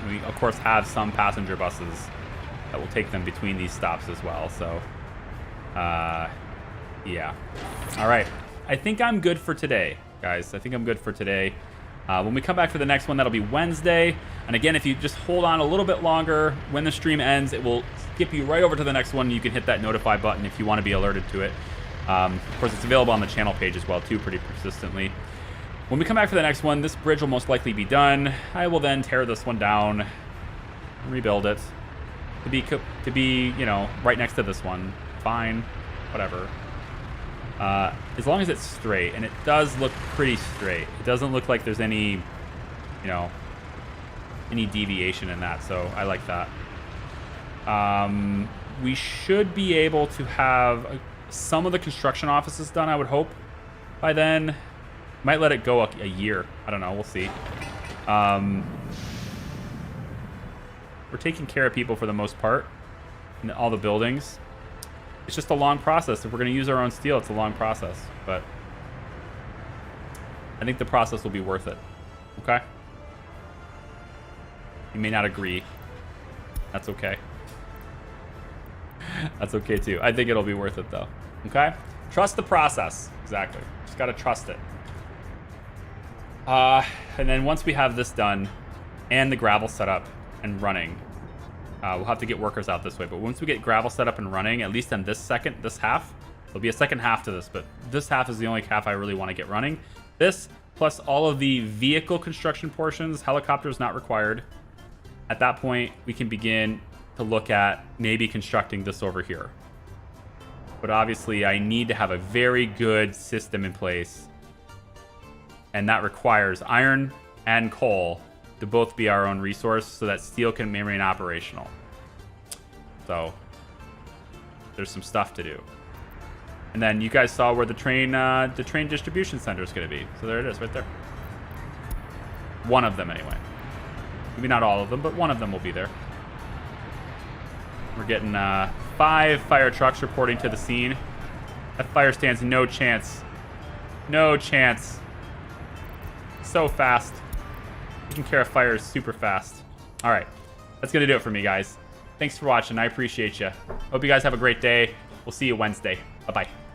We, of course, have some passenger buses that will take them between these stops as well. So, yeah. All right. I think I'm good for today, guys. I think I'm good for today. When we come back for the next one, that'll be Wednesday. And again, if you just hold on a little bit longer, when the stream ends, it will skip you right over to the next one. You can hit that notify button if you want to be alerted to it. Of course, it's available on the channel page as well, too, pretty persistently. When we come back for the next one, this bridge will most likely be done. I will then tear this one down, rebuild it to be, you know, right next to this one. Fine, whatever. As long as it's straight, and it does look pretty straight. It doesn't look like there's any, you know, any deviation in that, so I like that. We should be able to have some of the construction offices done, I would hope, by then. Might let it go a year. I don't know. We'll see. We're taking care of people for the most part in all the buildings. It's just a long process. If we're going to use our own steel, it's a long process. But I think the process will be worth it. Okay? You may not agree. That's okay. That's okay, too. I think it'll be worth it, though. Okay? Trust the process. Exactly. Just got to trust it. And then once we have this done and the gravel set up and running, we'll have to get workers out this way. But once we get gravel set up and running, at least on this half, there'll be a second half to this, but this half is the only half I really want to get running. This, plus all of the vehicle construction portions, helicopters not required. At that point, we can begin to look at maybe constructing this over here. But obviously, I need to have a very good system in place. And that requires iron and coal to both be our own resource so that steel can remain operational. So there's some stuff to do. And then you guys saw where the train distribution center is going to be. So there it is right there. One of them anyway. Maybe not all of them, but one of them will be there. We're getting 5 fire trucks reporting to the scene. That fire stands no chance. No chance. So fast. Taking care of fires super fast. All right. That's going to do it for me, guys. Thanks for watching. I appreciate you. Hope you guys have a great day. We'll see you Wednesday. Bye-bye.